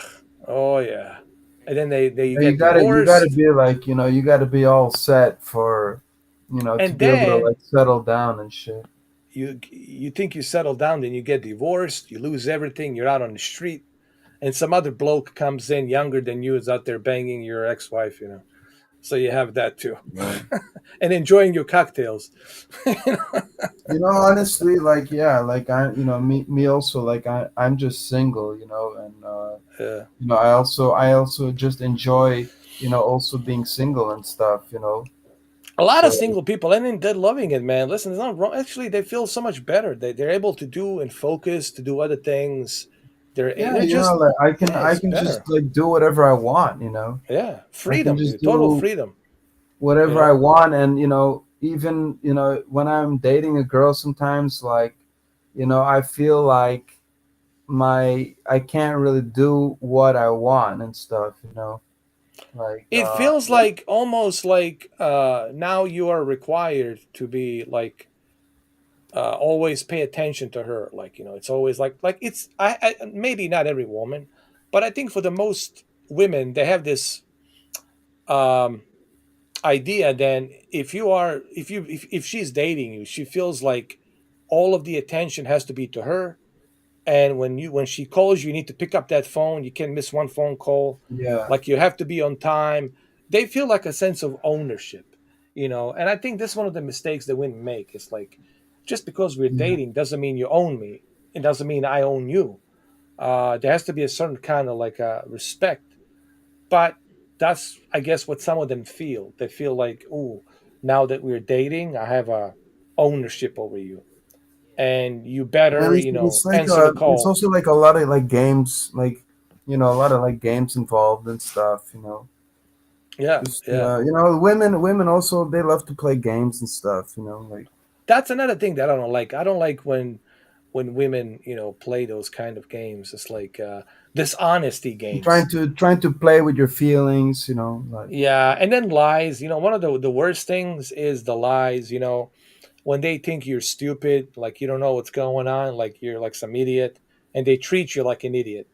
Oh yeah. And then they Yeah, get you gotta divorced. be like, you gotta be all set for, to And be able to then like settle down and shit. you think you settle down, then you get divorced, you lose everything, you're out on the street, and some other bloke comes in younger than you is out there banging your ex-wife. So you have that too. Yeah. And enjoying your cocktails. Honestly, like, yeah, like me also, like I'm just single, and Yeah. I also just enjoy, also being single and stuff. A lot of So single people, and then they're loving it, man. Listen, it's not wrong. Actually, they feel so much better. They're able to do and focus to do other things. yeah, They're just, like I can yeah, I it's can just better. like do whatever I want. Yeah, I can freedom, just dude. Total do freedom. You whatever I know, want, and even when I'm dating a girl, sometimes, like, I feel like I can't really do what I want and stuff. Like, it feels like almost like now you are required to be like always pay attention to her. Like it's always like it's maybe not every woman, but I think for the most women they have this um idea. Then if she's dating you, she feels like all of the attention has to be to her, and when she calls you, you need to pick up that phone. You can't miss one phone call. yeah, Like you have to be on time. They feel like a sense of ownership. And I think this is one of the mistakes that women make. It's like, just because we're yeah. dating doesn't mean you own me. It doesn't mean I own you. There has to be a certain kind of like respect. But that's, I guess, what some of them feel. They feel like, oh, now that we're dating, I have a ownership over you, and you And better, it's like answer the it's call. also like a lot of like games, like, a lot of like games involved and stuff. Yeah, Just yeah. women also, they love to play games and stuff. Like, That's another thing that I don't like. I don't like when women, play those kind of games. It's like dishonesty games. trying to play with your feelings. Like, Yeah, and then lies. One of the worst things is the lies. When they think you're stupid, like you don't know what's going on, like you're like some idiot, and they treat you like an idiot.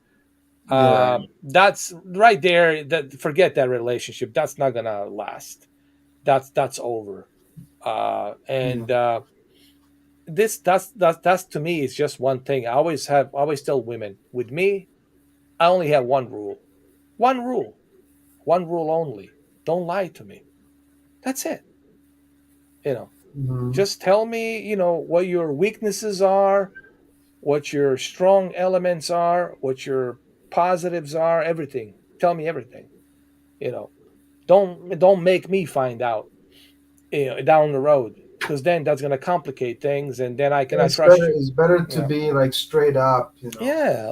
yeah, That's right there. That forget that relationship. That's not gonna last. That's over. yeah, And this that's to me is just one thing. I always tell women, with me, I only have one rule. One rule. One rule only. Don't lie to me. That's it. You know, hmm, just tell me, what your weaknesses are, what your strong elements are, what your positives are, everything. Tell me everything. You know, don't make me find out, down the road, because then that's going to complicate things, and then I yeah. cannot It's better trust you. it's better You to know, be like straight up. yeah.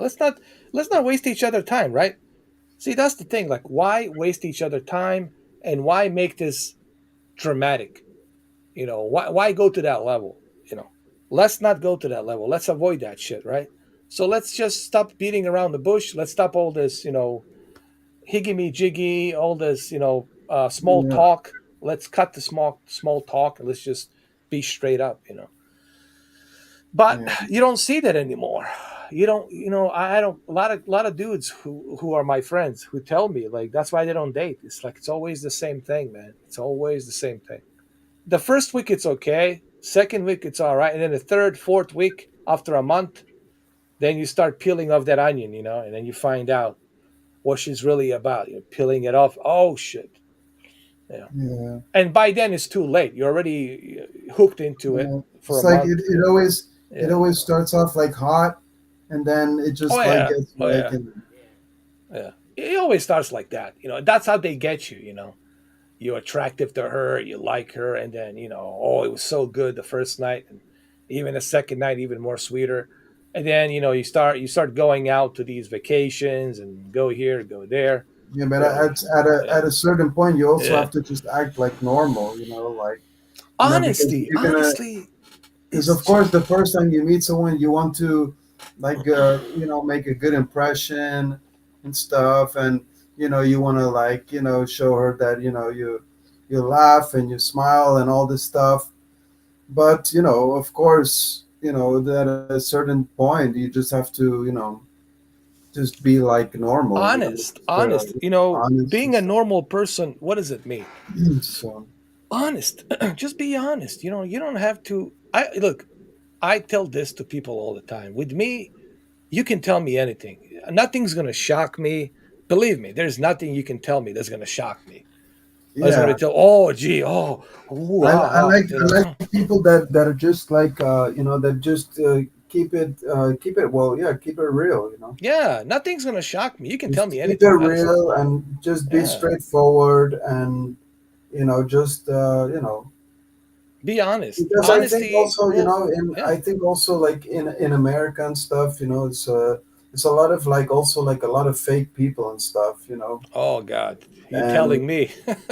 Let's not waste each other time, right? See, that's the thing. Like, why waste each other time, and why make this dramatic? Why go to that level? Let's not go to that level. Let's avoid that shit, right? So let's just stop beating around the bush. Let's stop all this, higgy me jiggy, all this, small Yeah, talk. Let's cut the small talk, and let's just be straight up. But yeah. you don't see that anymore. You don't, I don't. A lot of dudes who are my friends who tell me, like, that's why they don't date. It's like it's always the same thing, man. It's always the same thing. The first week it's okay. Second week it's all right, and then the third, fourth week, after a month, then you start peeling off that onion, and then you find out what she's really about. You're peeling it off. Oh shit. Yeah. Yeah. And by then it's too late. You're already hooked into it Yeah. for a It's like month. it always starts off like hot, and then it Oh just like yeah. gets Oh like, yeah. Yeah. It always starts like that. That's how they get you. You're attractive to her, you like her, and then, oh, it was so good the first night, and even the second night, even more sweeter. And then you start going out to these vacations and go here, go there. Yeah, but Bro, at a certain point, you also yeah. have to just act like normal, like because Honesty, you're gonna. honestly, Because is of course, the first time you meet someone, you want to, like, make a good impression and stuff, and you want to, like, show her that you laugh and you smile and all this stuff. But of course, at a certain point, you just have to, just be like normal, honest, just, honest. honest and Being a stuff. normal person, what does it mean? So Honest. Just be honest. You don't have to. I look. I tell this to people all the time. With me, you can tell me anything. Nothing's gonna shock me. Believe me, there's nothing you can tell me that's gonna shock me. I was yeah, gonna tell. Oh, gee. Oh, ooh, ah, I ah. like I like people that are just like that just keep it, well, yeah, keep it real, Yeah, nothing's gonna shock me. You can tell just me keep it anything, honestly. real and just be Yeah, straightforward, and just be honest. because I think Honesty also, will. I Yeah. think also, like, in America and stuff, it's a lot of, like, also, like, a lot of fake people and stuff, Oh God, you and telling me?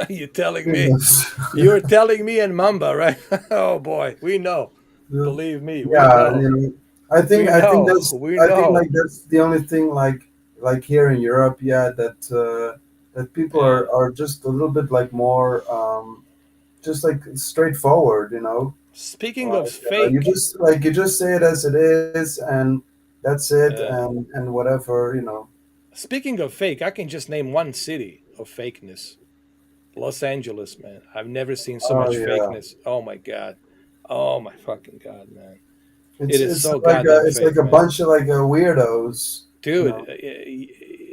You telling you me? know, You're telling me and Mamba, right? Oh boy, we know. Believe me, we yeah, know. We I think know. that's We I think, like, know. that's the only thing, like here in Europe, yeah, that people Yeah. are just a little bit, like, more just, like, straightforward, Speaking of like, fake, you just say it as it is, and that's it, uh, and whatever, speaking of fake, I can just name one city of fakeness. Los Angeles, man. I've never seen so Oh much yeah, fakeness. Oh my God. Oh my fucking God, man. It it's is it's so like goddamn it's like fake, a man. bunch of, like, weirdos, Dude,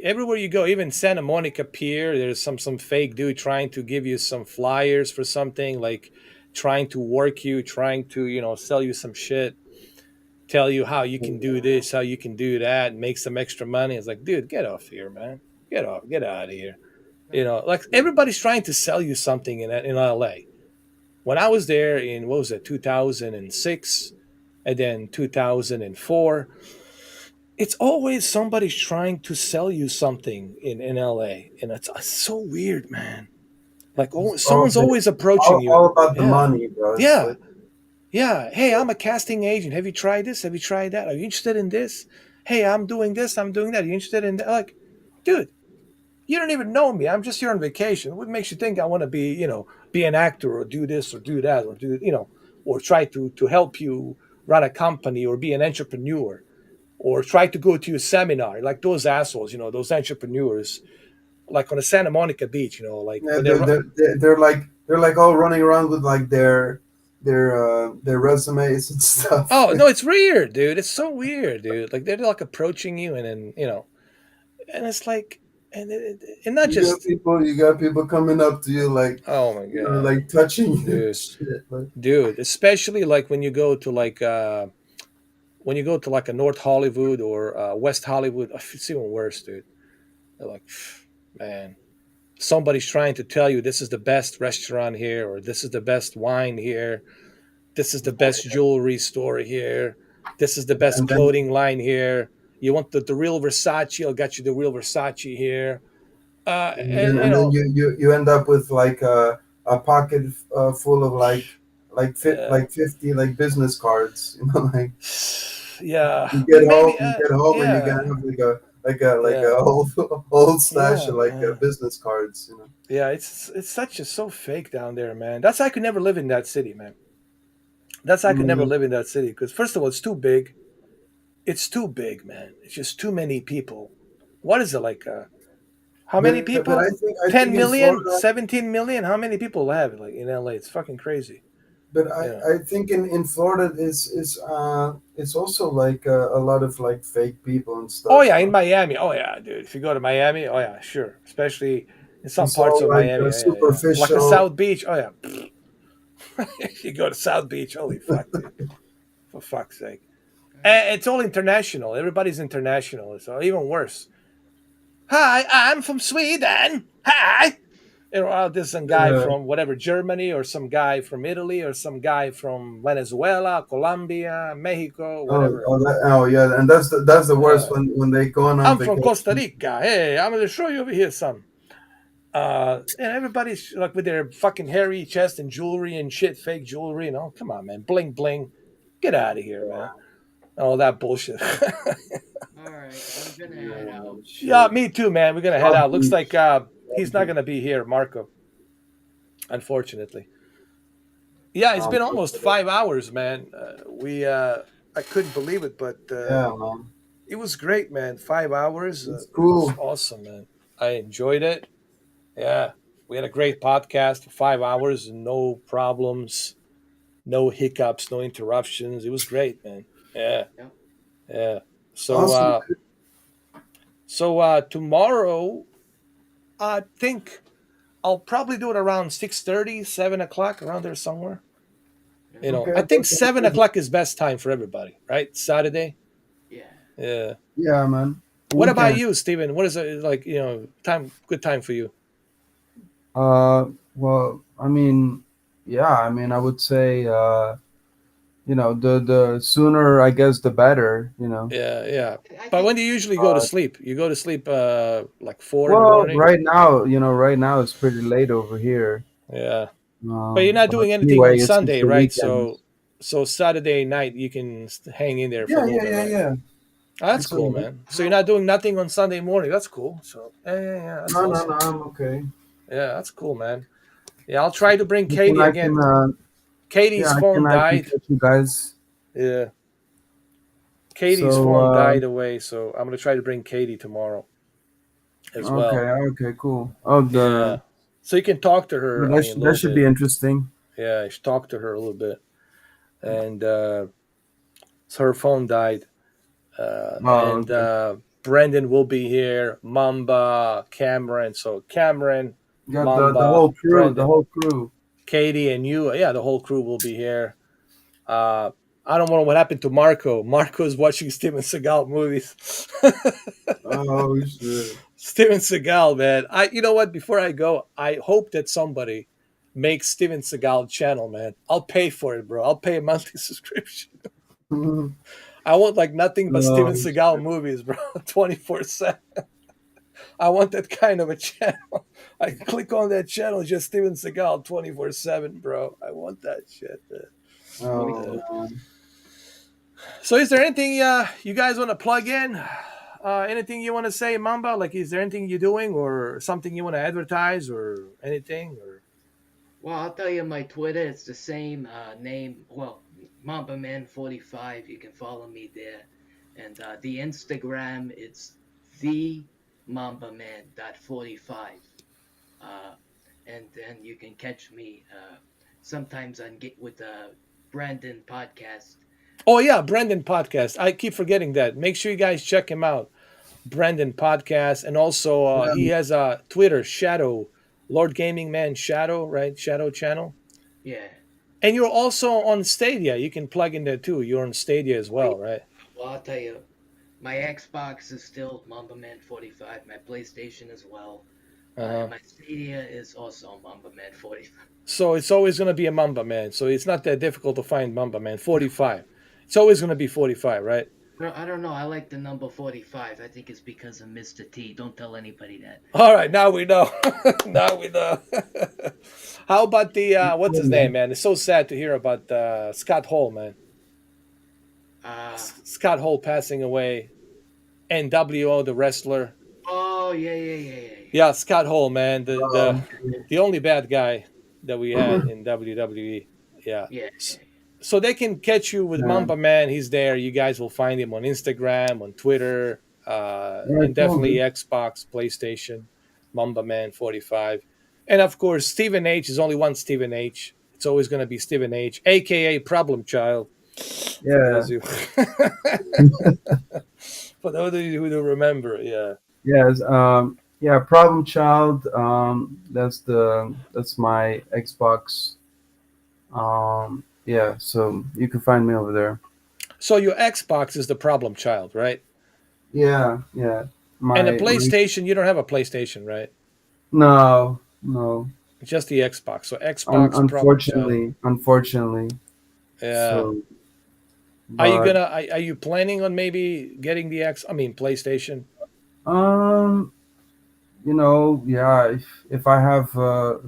everywhere you go, even Santa Monica Pier, there's some fake dude trying to give you some flyers for something, like trying to work you, trying to sell you some shit, tell you how you can do this, how you can do that, and make some extra money. It's like, dude, get off here, man. Get out of here. Like everybody's trying to sell you something in LA. When I was there in, what was it, 2006, and then 2004, it's always somebody's trying to sell you something in LA, and it's so weird, man. Like, oh, it's someone's always approaching you. all about the Yeah, money, bro. It's yeah, like, yeah. Hey, I'm a casting agent. Have you tried this? Have you tried that? Are you interested in this? Hey, I'm doing this. I'm doing that. Are you interested in that? Like, dude, you don't even know me. I'm just here on vacation. What makes you think I want to be an actor or do this or do that or or try to help you run a company or be an entrepreneur or try to go to a seminar, like those assholes, those entrepreneurs, like on a Santa Monica Beach, like yeah, when they're they're like all running around with, like, their resumes and stuff. oh no, it's weird, dude. It's so weird, dude. Like they're like approaching you, and then and it's like, and not just, You got people coming up to you, like, oh my god, like, touching you and dude, shit. Like, dude. Especially like when you go to like a North Hollywood or West Hollywood, it's even worse, dude. They're like, man, somebody's trying to tell you this is the best restaurant here, or this is the best wine here, this is the best jewelry store here, this is the best and then clothing line here. You want the real Versace? I'll get you the real Versace here. And you end up with, like, a pocket full of, uh, like 50, like, business cards, like, yeah, but maybe, you get home and you yeah, gotta have, like a yeah, whole stash yeah, of, like, man. business cards, Yeah, it's such a so fake down there, man. That's I could never live in that city, man. That's I could never Mm, live in that city because first of all, it's too big. It's too big, man. It's just too many people. What is it like? How many but people? I think 10 in million? Florida, 17 million? How many people have like in LA? It's fucking crazy. but Yeah. I think in Florida it's also, like, a lot of, like, fake people and Oh stuff, yeah, in no? Miami. Oh yeah, dude. If you go to Miami, oh yeah, sure. Especially in some It's parts all, of like, Miami. Yeah, yeah, yeah. Like the superficial. South Beach. Oh yeah. You go to South Beach. Holy fuck, dude. For fuck's sake. And it's all international. Everybody's international. So even worse. Hi, I'm from Sweden. Hi. There's some guy from whatever Germany, or some guy from Italy, or some guy from Venezuela, Colombia, Mexico, whatever. Yeah, and that's the worst when they go on I'm vacation. from Costa Rica. Hey, I'm gonna show you over here some. And everybody's like with their fucking hairy chest and jewelry and shit, fake jewelry. Come on, man, bling bling, get out of here, man. All that bullshit. All right, I'm gonna head out. Yeah, me too, man. We're gonna head out. Looks like he's not gonna be here, Marco. Unfortunately. Yeah, it's been almost 5 hours, man. I couldn't believe it, but man. It was great, man. 5 hours. It's cool. It was awesome, man. I enjoyed it. Yeah, we had a great podcast for 5 hours, no problems, no hiccups, no interruptions. It was great, man. Yeah. So, awesome. Tomorrow, I think I'll probably do it around 6:30, 7 o'clock, around there somewhere. I think 7 o'clock is best time for everybody, right? Saturday. Yeah. Yeah, man. What about you, Steven? What is it like? Time, good time for you. Well, I mean, I would say, the sooner, I guess, the better, Yeah. But when do you usually go to sleep? You go to sleep like 4 in the Well, morning? right now it's pretty late over here. Yeah. But you're not doing anything anyway, on Sunday, right? weekend. So Saturday night you can hang in there for a little bit. Right? Yeah. Oh, that's cool, man. So you're not doing nothing on Sunday morning. That's cool. So yeah. That's awesome. No, I'm okay. Yeah, that's cool, man. Yeah, I'll try to bring Katie again. Katie's phone died. You guys. Yeah. Katie's phone died away, so I'm gonna try to bring Katie tomorrow as well. Okay, cool. Oh, so you can talk to her. That should be interesting. Yeah, you should talk to her a little bit. And so her phone died. Brendan will be here. Mamba, Cameron. So Cameron, Mamba, the whole crew. Brendan, the whole crew. Katie, and you. Yeah, the whole crew will be here. I don't know what happened to Marco. Marco's watching Steven Seagal movies. Oh shit. Steven Seagal, man. You know what? Before I go, I hope that somebody makes Steven Seagal channel, man. I'll pay for it, bro. I'll pay a monthly subscription. I want like nothing but Steven Seagal movies, bro. 24/7. I want that kind of a channel. I click on that channel, just Steven Seagal 24/7, bro. I want that shit, man. So is there anything you guys want to plug in? Anything you want to say, Mamba? Like, is there anything you're doing or something you want to advertise or anything? Or Well, I'll tell you my Twitter. It's the same name. Well, Mamba Man 45. You can follow me there. And the Instagram, it's the Mamba Man .45. And then you can catch me sometimes on Get with the Brandon podcast. Oh yeah, Brandon podcast. I keep forgetting that. Make sure you guys check him out. Brandon podcast, and also he has a Twitter, Shadow, Lord Gaming Man Shadow, right? Shadow channel. Yeah. And you're also on Stadia. You can plug in there too. You're on Stadia as well, right? Well, I'll tell you, my Xbox is still Mamba Man 45. My PlayStation as well. My Stadia is also Mamba Man 45. So it's always going to be a Mamba Man. So it's not that difficult to find Mamba Man 45. It's always going to be 45, right? I don't know. I like the number 45. I think it's because of Mr. T. Don't tell anybody that. All right, now we know. Now we know. How about the what's his name, man? It's so sad to hear about Scott Hall, man. Scott Hall passing away. NWO, the wrestler. Oh yeah. Yeah, Scott Hall, man, the only bad guy that we had in WWE. Yeah. So they can catch you with Mamba Man. He's there. You guys will find him on Instagram, on Twitter, and definitely Xbox, PlayStation, Mamba Man 45. And of course, Stephen H. is only one Stephen H. It's always going to be Stephen H., aka Problem Child. Yeah. For those of you who don't remember, yeah. Yes. Problem Child. That's my Xbox. So you can find me over there. So your Xbox is the Problem Child, right? Yeah. And a PlayStation, you don't have a PlayStation, right? No. No. Just the Xbox. So Xbox Pro. Unfortunately. Yeah. So, Are you but gonna? Are you planning on maybe getting the X? I mean, PlayStation. um, yeah, if I have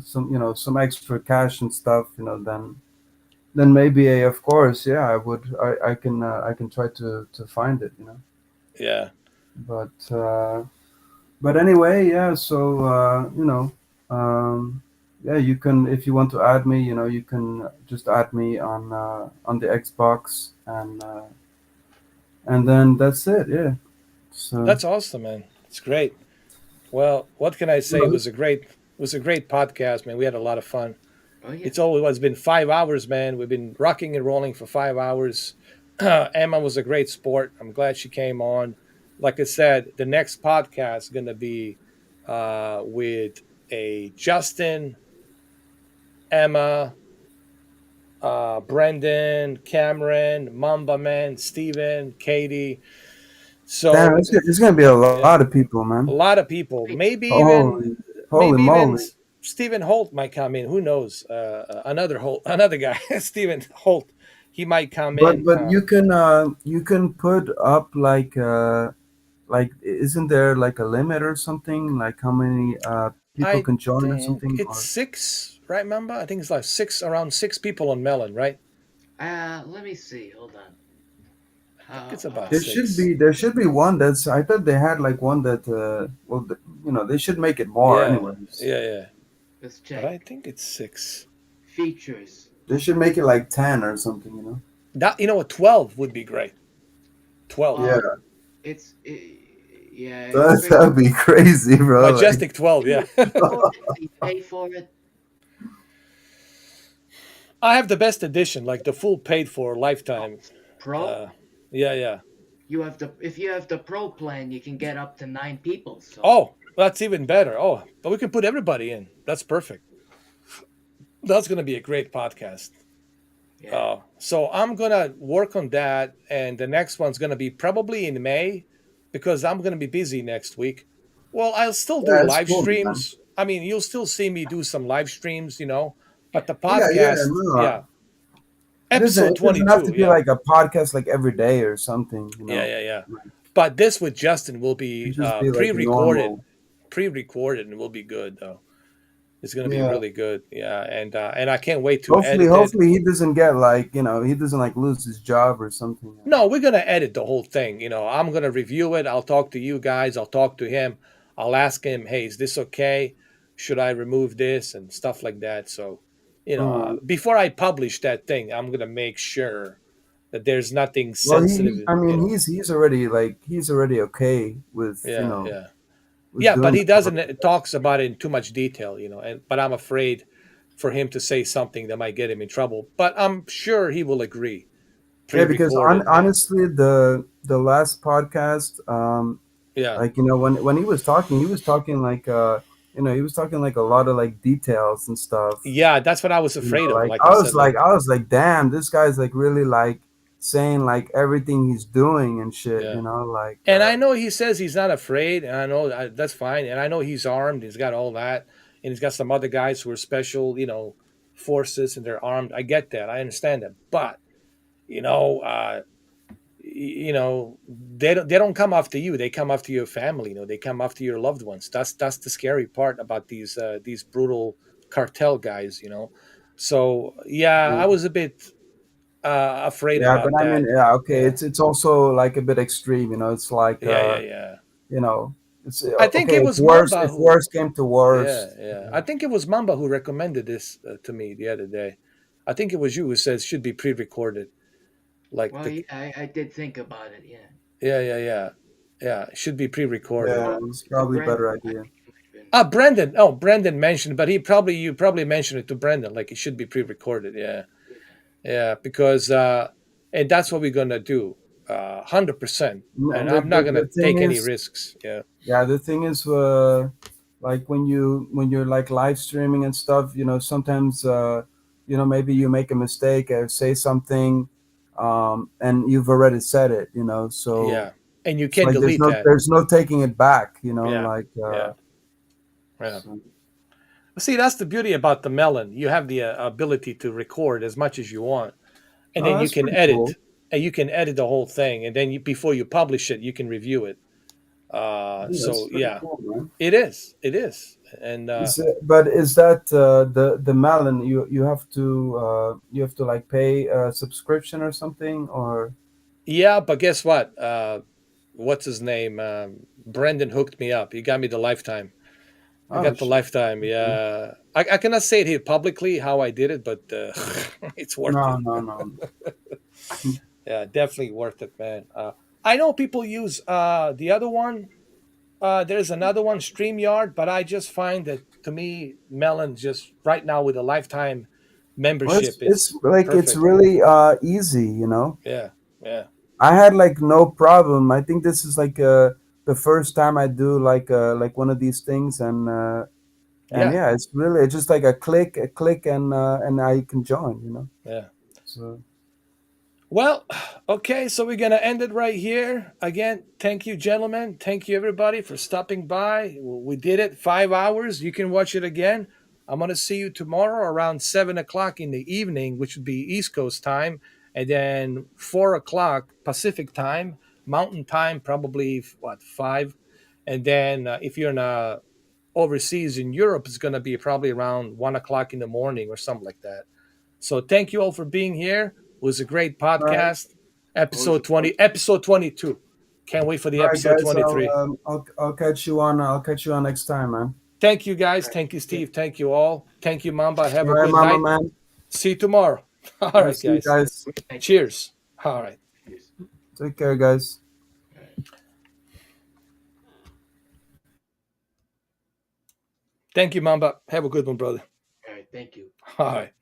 some, some extra cash and stuff, then maybe, of course, yeah, I would, I can try to find it, Yeah. but anyway, yeah. So yeah, you can, if you want to add me, you can just add me on the Xbox, and then that's it. Yeah. So That's awesome, man. It's great. Well, what can I say? well, It was a great podcast, man. We had a lot of fun. Oh yeah. It's always been 5 hours, man. We've been rocking and rolling for 5 hours. Emma was a great sport. I'm glad she came on. Like I said, the next podcast is gonna be with a Justin, Emma, Brendan, Cameron, Mamba Man, Steven, Katie. damn, So it's gonna be a lot yeah, of people, man. a lot of people. Great. Holy Maybe even moly! Stephen Holt might come in. Who knows? Another Holt, another guy, Stephen Holt. He might come in. But you can put up like, isn't there like a limit or something, like how many people can I join or something, think or it's six, right? Remember? I think it's like six, around six people on Melon, right? Let me see. Hold on. I think it's about there should six. be one that's, I thought they had like one that well, they should make it more Yeah, anyways. yeah. Let's But I check. think it's six. Features. They should make it like 10 or something. That, you know what? 12 would be great. 12. Yeah, It's yeah. It's that'd be crazy, bro. Like, Majestic 12. do Yeah. you pay for it? Do you pay for it? I have the best edition, like the full paid for lifetime. Pro. Yeah. You have the if you have the pro plan, you can get up to 9 people. So Oh, that's even better. Oh, but we can put everybody in. That's perfect. That's going to be a great podcast. yeah. So I'm going to work on that. And the next one's going to be probably in May because I'm going to be busy next week. Well, I'll still do yeah, it's live cool, man. streams. I mean, you'll still see me do some live streams, Yeah. but the Yeah, podcast, no. yeah, episode It doesn't have to 22, be yeah. like a podcast like every day or something, Yeah. But this with Justin will It be just be like pre-recorded, normal. and will be good though. It's gonna be Yeah. really good. Yeah, and I can't wait to edit it. Hopefully he doesn't get like, he doesn't like lose his job or something. No, we're gonna edit the whole thing. I'm gonna review it. I'll talk to you guys. I'll talk to him. I'll ask him, hey, is this okay? Should I remove this and stuff like that? So, before I publish that thing, I'm gonna make sure that there's nothing Well, sensitive. I mean, he's already okay with, Yeah. with Yeah, but doing he that. doesn't talks about it in too much detail, and but I'm afraid for him to say something that might get him in trouble. But I'm sure he will agree. Yeah, because Pre-recorded, yeah. honestly, the last podcast, Yeah. like, when he was talking like he was talking like a lot of like details and stuff. Yeah, that's what I was afraid of. Like Like I said, like I was like, damn, this guy's like really like saying like everything he's doing and shit. yeah. Like. And I know he says he's not afraid, and I know that's fine. And I know he's armed. He's got all that, and he's got some other guys who are special, forces, and they're armed. I get that. I understand that. But you know, uh, they don't come after you. They come after your family. They come after your loved ones. That's the scary part about these brutal cartel guys. So yeah, I was a bit afraid Yeah, but about I mean, that. yeah, okay. Yeah, It's also like a bit extreme. It's like yeah. you know, it's I think okay. it was Mamba If who. worse came to worst, Yeah. I think it was Mamba who recommended this to me the other day. I think it was you who says should be pre-recorded. Like Well, the yeah, I did think about it. Yeah. yeah, it should be pre-recorded. yeah, it's probably a Brandon, better I idea. think it might have been. Brendan. Oh, Brendan mentioned, but you probably mentioned it to Brendan. Like it should be pre-recorded. Yeah, because and that's what we're gonna do, 100%. And And I'm not gonna the thing take any is, risks. Yeah, yeah, the thing is, like when you're like live streaming and stuff, sometimes maybe you make a mistake or say something, and you've already said it, so yeah, and you it's can like delete that. there's no taking it back, Yeah, like yeah. so. See, that's the beauty about the Melon. You have the ability to record as much as you want, and Oh, then you that's can pretty edit, cool. and you can edit the whole thing, and then before you publish it, you can review it. Yeah, that's So pretty yeah, cool, man. it is, and But is that the Melon? You have to like pay a subscription or something or? yeah. But guess what? What's his name? Brendan hooked me up. He got me the lifetime. I Oh got the shit. lifetime. Okay. Yeah, I cannot say it here publicly how I did it, but it's worth No, it. no, no. Yeah, definitely worth it, man. I know people use the other one. There's another one, StreamYard, but I just find that to me, Melon just right now with a lifetime Well, membership, it's it's like it's perfect. really easy, you know. Yeah, yeah, I had like no problem. I think this is like the first time I do like one of these things, and yeah, yeah, it's just like a click, and I can join, you know. yeah. So Well, okay, so we're going to end it right here. Again, thank you, gentlemen. Thank you, everybody, for stopping by. We did it 5 hours. You can watch it again. I'm going to see you tomorrow around 7 o'clock in the evening, which would be East Coast time, and then 4 o'clock Pacific time, Mountain time, probably, what, 5? And then if you're in overseas in Europe, it's going to be probably around 1 o'clock in the morning or something like that. So thank you all for being here. It was a great all right, podcast. Always a Episode 20, pleasure. episode 22. Can't wait for the all right, episode guys. 23. I'll catch you on next time, man. Thank you guys. All right. Thank you, Yeah. Steve. Thank you all. Thank you, Mamba. Have All a right, good Mama night. Man. See you tomorrow. All All right, right, see you guys. guys. Thank you. Cheers. All right. Cheers. Take care, guys. All right. Thank you, Mamba. Have a good one, brother. All right. Thank you. All right.